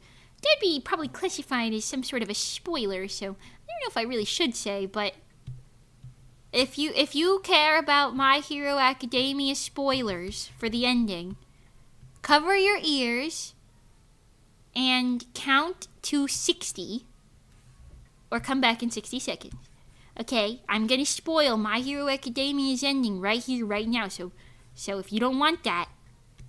probably classified as some sort of a spoiler. So I don't know if I really should say, but if you care about My Hero Academia spoilers for the ending, cover your ears and count to 60, or come back in 60 seconds. Okay, I'm gonna spoil My Hero Academia's ending right here, right now. So if you don't want that,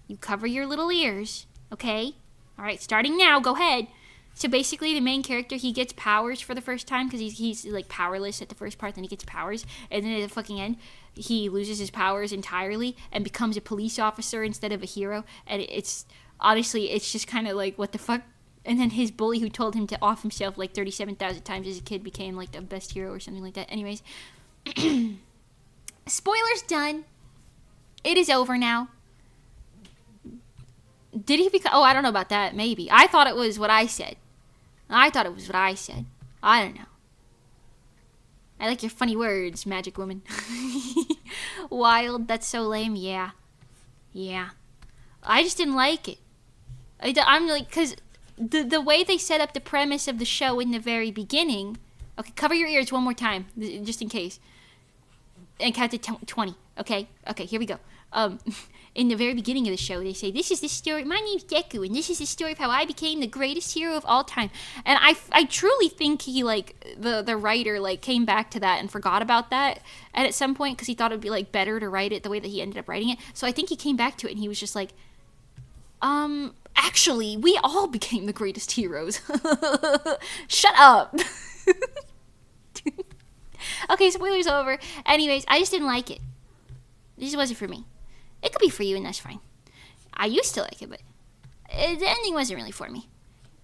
you cover your little ears, okay? All right, starting now. Go ahead. So basically, the main character, he gets powers for the first time because he's like powerless at the first part. Then he gets powers, and then at the fucking end, he loses his powers entirely and becomes a police officer instead of a hero. And it's honestly, it's just kind of like, what the fuck. And then his bully, who told him to off himself like 37,000 times as a kid, became like the best hero or something like that. Anyways, spoilers done. It is over now. Did he become... Oh, I don't know about that. Maybe. I thought it was what I said. I don't know. I like your funny words, magic woman. Wild. That's so lame. Yeah. I just didn't like it. I'm like... Because the way they set up the premise of the show in the very beginning... Okay, cover your ears one more time. Just in case. And count to 20. Okay, here we go. In the very beginning of the show, they say, this is the story, my name's Deku, and this is the story of how I became the greatest hero of all time. And I truly think he, like, the writer, like, came back to that and forgot about that at some point, because he thought it would be, like, better to write it the way that he ended up writing it. So I think he came back to it, and he was just like, actually, we all became the greatest heroes. Shut up. Okay, spoilers over. Anyways, I just didn't like it. This just wasn't for me. It could be for you, and that's fine. I used to like it, but the ending wasn't really for me.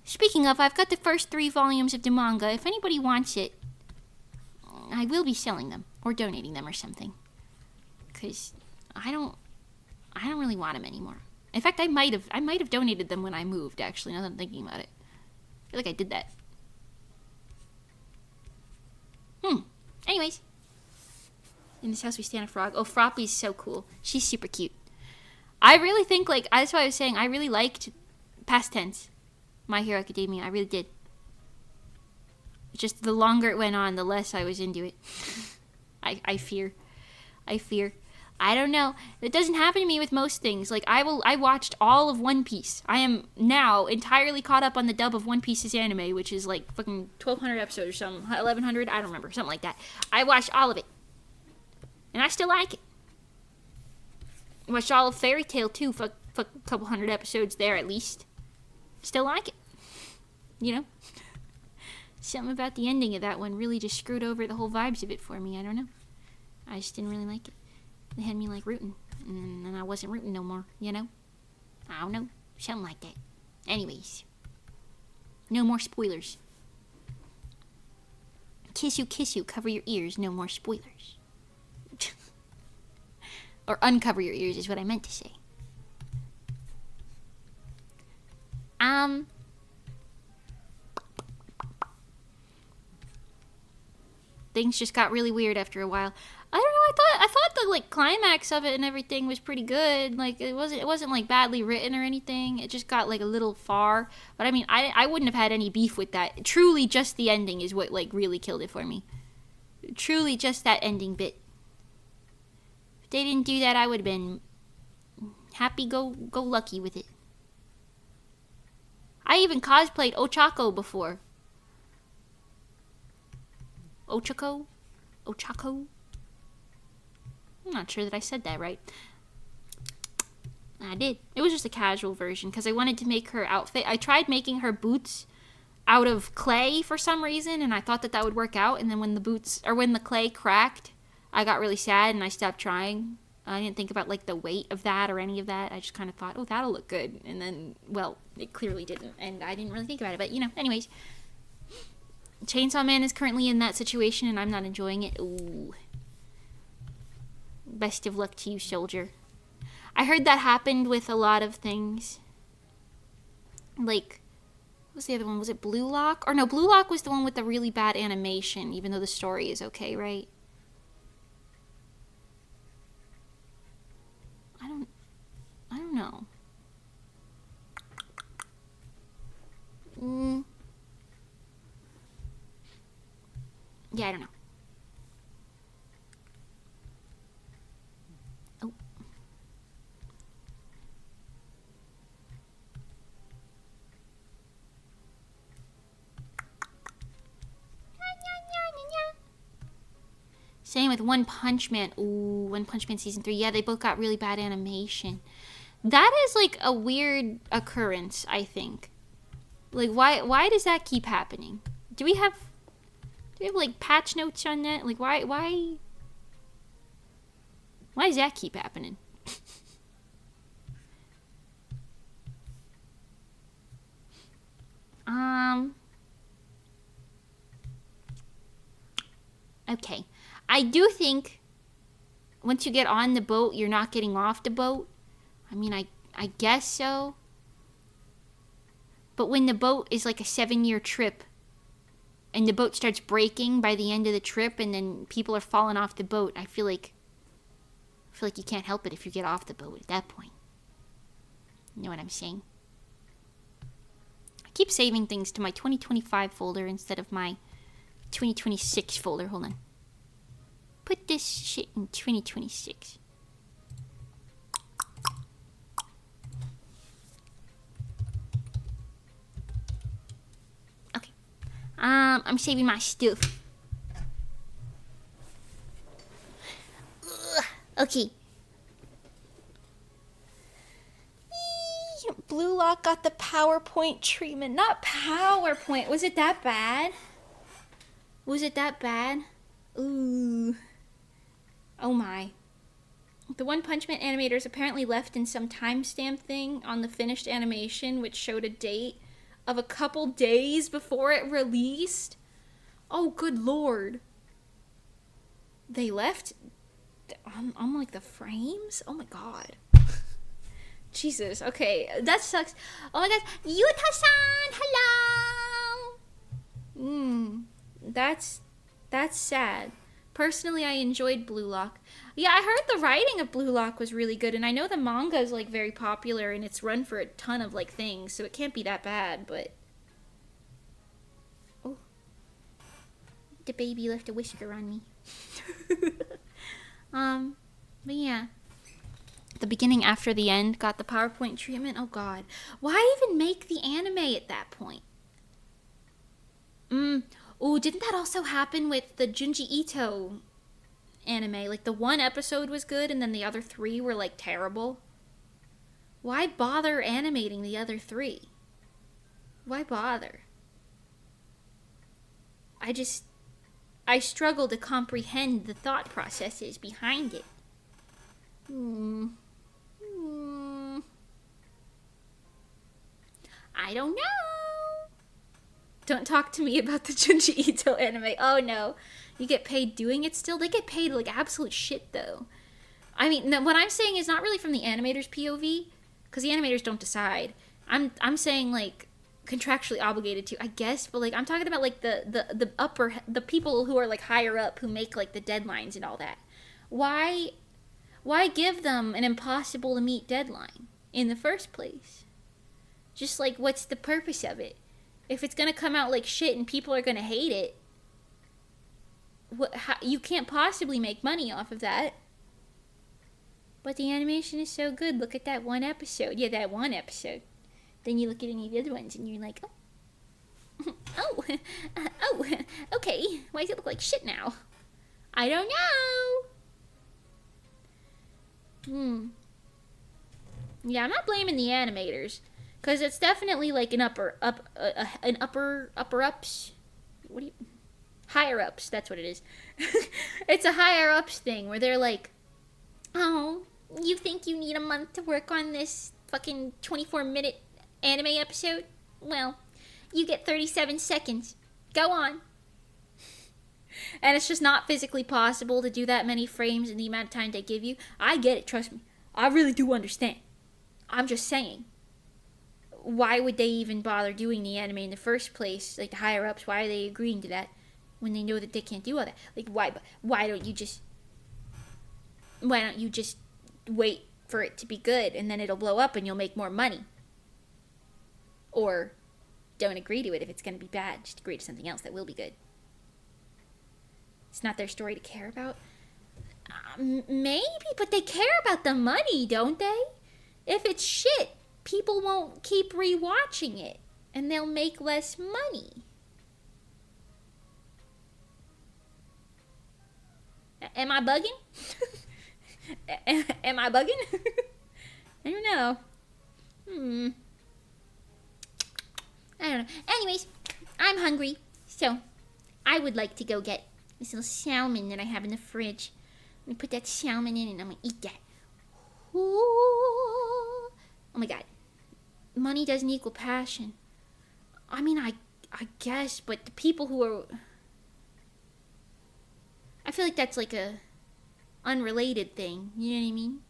Speaking of, I've got the first 3 volumes of the manga. If anybody wants it, I will be selling them or donating them or something. Because I don't really want them anymore. In fact, I might have donated them when I moved. Actually, now that I'm thinking about it, I feel like I did that. Anyways. In this house we stand a frog. Oh, Froppy's so cool. She's super cute. I really think, like, that's why I was saying, I really liked past tense My Hero Academia. I really did. Just the longer it went on, the less I was into it. I fear. I don't know. It doesn't happen to me with most things. Like, I watched all of One Piece. I am now entirely caught up on the dub of One Piece's anime, which is like fucking 1,200 episodes or something. 1,100? I don't remember. Something like that. I watched all of it. And I still like it. Watched all of Fairy Tail too. Fuck a couple hundred episodes there at least. Still like it. You know? Something about the ending of that one really just screwed over the whole vibes of it for me. I don't know. I just didn't really like it. They had me like rooting. And then I wasn't rooting no more. You know? I don't know. Something like that. Anyways. No more spoilers. Kiss you. Cover your ears. No more spoilers. Or uncover your ears is what I meant to say. Things just got really weird after a while. I don't know, I thought the like climax of it and everything was pretty good. Like it wasn't like badly written or anything. It just got like a little far. But I mean, I wouldn't have had any beef with that. Truly just the ending is what like really killed it for me. Truly just that ending bit. If they didn't do that, I would have been happy go lucky with it. I even cosplayed Ochako before. Ochako? I'm not sure that I said that right. I did. It was just a casual version because I wanted to make her outfit. I tried making her boots out of clay for some reason, and I thought that would work out. And then when the clay cracked, I got really sad and I stopped trying. I didn't think about like the weight of that or any of that. I just kind of thought, oh, that'll look good. And then, well, it clearly didn't, and I didn't really think about it. But anyways. Chainsaw Man is currently in that situation, and I'm not enjoying it. Ooh. Best of luck to you, soldier. I heard that happened with a lot of things. Like, What was the other one? Was it Blue Lock? Or no, Blue Lock was the one with the really bad animation, even though the story is okay, right? I don't know. Yeah, I don't know. Oh. Same with One Punch Man. Ooh, One Punch Man Season 3. Yeah, they both got really bad animation. That is like a weird occurrence, I think. Like, why does that keep happening? Do we have like patch notes on that? Like, why does that keep happening? Okay. I do think once you get on the boat, you're not getting off the boat. I mean, I guess so. But when the boat is like a 7-year trip and the boat starts breaking by the end of the trip and then people are falling off the boat, I feel like you can't help it if you get off the boat at that point. You know what I'm saying? I keep saving things to my 2025 folder instead of my 2026 folder. Hold on. Put this shit in 2026. Okay. I'm saving my stuff. Ugh. Okay. Blue Lock got the PowerPoint treatment. Not PowerPoint. Was it that bad? Was it that bad? Ooh. Oh my. The One Punch Man animators apparently left in some timestamp thing on the finished animation, which showed a date of a couple days before it released. Oh, good lord. They left on like the frames? Oh my god. Jesus, okay, that sucks. Oh my god, Yuta-san, hello! That's sad. Personally, I enjoyed Blue Lock. Yeah, I heard the writing of Blue Lock was really good, and I know the manga is like very popular, and it's run for a ton of like things, so it can't be that bad, but... Oh. The baby left a whisker on me. But yeah. The beginning after the end got the PowerPoint treatment. Oh god. Why even make the anime at that point? Oh, didn't that also happen with the Junji Ito anime? Like, the one episode was good and then the other 3 were, like, terrible. Why bother animating the other 3? Why bother? I struggle to comprehend the thought processes behind it. I don't know. Don't talk to me about the Junji Ito anime. Oh no. You get paid doing it still? They get paid like absolute shit though. I mean, what I'm saying is not really from the animator's POV, because the animators don't decide. I'm saying like contractually obligated to, I guess, but like I'm talking about like the people who are like higher up who make like the deadlines and all that. Why give them an impossible to meet deadline in the first place? Just like, what's the purpose of it? If it's gonna come out like shit and people are gonna hate it, you can't possibly make money off of that. But the animation is so good. Look at that one episode. Yeah, that one episode. Then you look at any of the other ones and you're like, oh, oh, okay. Why does it look like shit now? I don't know. Yeah, I'm not blaming the animators, because it's definitely like an upper ups. What do you? Higher ups. That's what it is. It's a higher ups thing where they're like, oh, you think you need a month to work on this fucking 24-minute anime episode? Well, you get 37 seconds. Go on. And it's just not physically possible to do that many frames in the amount of time they give you. I get it, trust me. I really do understand. I'm just saying. why would they even bother doing the anime in the first place? Like the higher ups, why are they agreeing to that when they know that they can't do all that? Like why don't you just wait for it to be good and then it'll blow up and you'll make more money? Or don't agree to it if it's going to be bad. Just agree to something else that will be good. It's not their story to care about. Maybe, but they care about the money, don't they? If it's shit, people won't keep rewatching it, and they'll make less money. Am I bugging? Am I bugging? I don't know. I don't know. Anyways, I'm hungry, so I would like to go get this little salmon that I have in the fridge. Let me put that salmon in and I'm gonna eat that. Ooh. Oh my god. Money doesn't equal passion. I mean, I guess, but the people who are... I feel like that's like a unrelated thing. You know what I mean?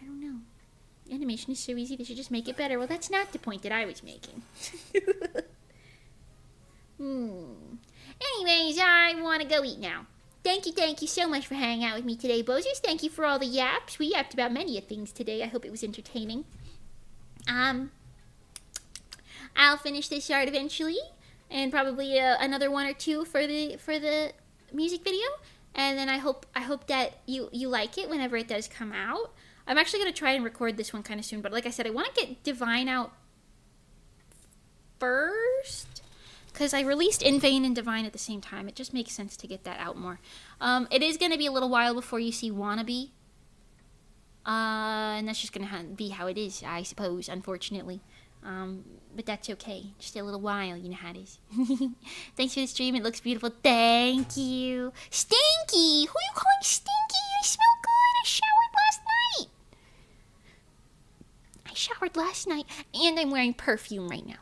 I don't know. Animation is so easy, they should just make it better. Well, that's not the point that I was making. Anyways, I want to go eat now. Thank you so much for hanging out with me today, Bozers. Thank you for all the yaps. We yapped about many things today. I hope it was entertaining. I'll finish this art eventually, and probably another one or two for the music video. And then I hope that you like it whenever it does come out. I'm actually gonna try and record this one kind of soon, but like I said, I want to get Divine out first. Because I released In Vain and Divine at the same time. It just makes sense to get that out more. It is going to be a little while before you see Wannabe. And that's just going to be how it is, I suppose, unfortunately. But that's okay. Just a little while, you know how it is. Thanks for the stream. It looks beautiful. Thank you. Stinky! Who are you calling Stinky? I smell good. I showered last night. And I'm wearing perfume right now.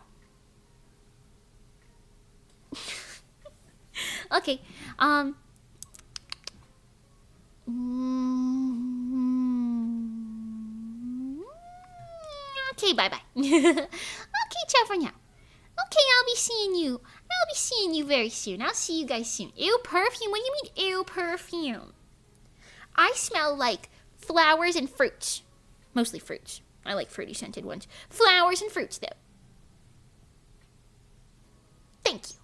Okay, okay, bye-bye. Okay, ciao for now. Okay, I'll be seeing you very soon. I'll see you guys soon. Ew, perfume? What do you mean, ew, perfume? I smell like flowers and fruits. Mostly fruits. I like fruity scented ones. Flowers and fruits, though. Thank you.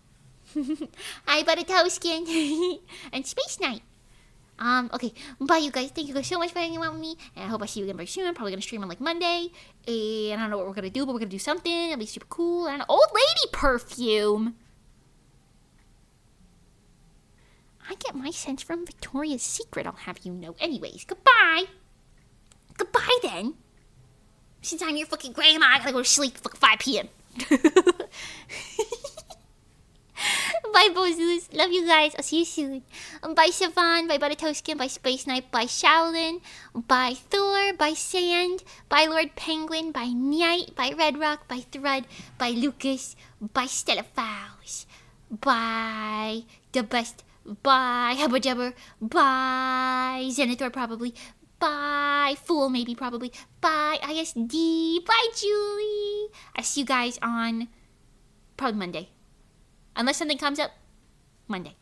Hi, Buttertoaskin. And Space Knight. Okay, bye you guys. Thank you guys so much for hanging out with me. And I hope I see you again very soon. I'm probably gonna stream on like Monday. And I don't know what we're gonna do, but we're gonna do something. It'll be super cool. And old lady perfume. I get my scents from Victoria's Secret, I'll have you know. Anyways, goodbye. Goodbye then. Since I'm your fucking grandma, I gotta go to sleep at 5 p.m. Bye, Bozus. Love you guys. I'll see you soon. Bye, SIvan. Bye, Buttertoaskin. Bye, Space Knight. Bye, Shaolin. Bye, Thor. Bye, Sand. Bye, Lord Penguin. Bye, Night. Bye, Red Rock. Bye, Thread. Bye, Lucas. Bye, Stella Fowles. Bye, The Best. Bye, Hubba Jubber. Bye, Zenithor, probably. Bye, Fool, maybe, probably. Bye, ISD. Bye, Julie. I'll see you guys on probably Monday. Unless something comes up, Monday.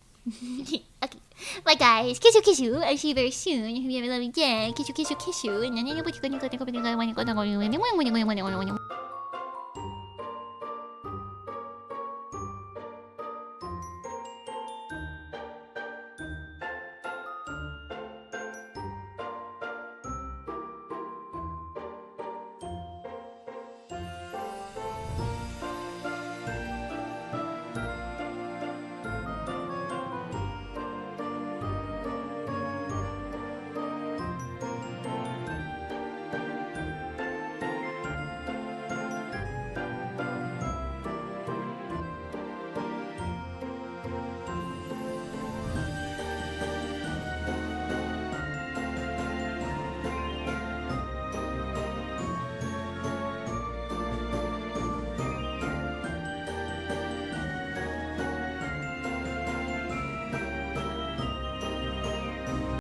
Okay. Bye, guys. Kiss you. I'll see you very soon. Hope you have a lovely day. Kiss you. And then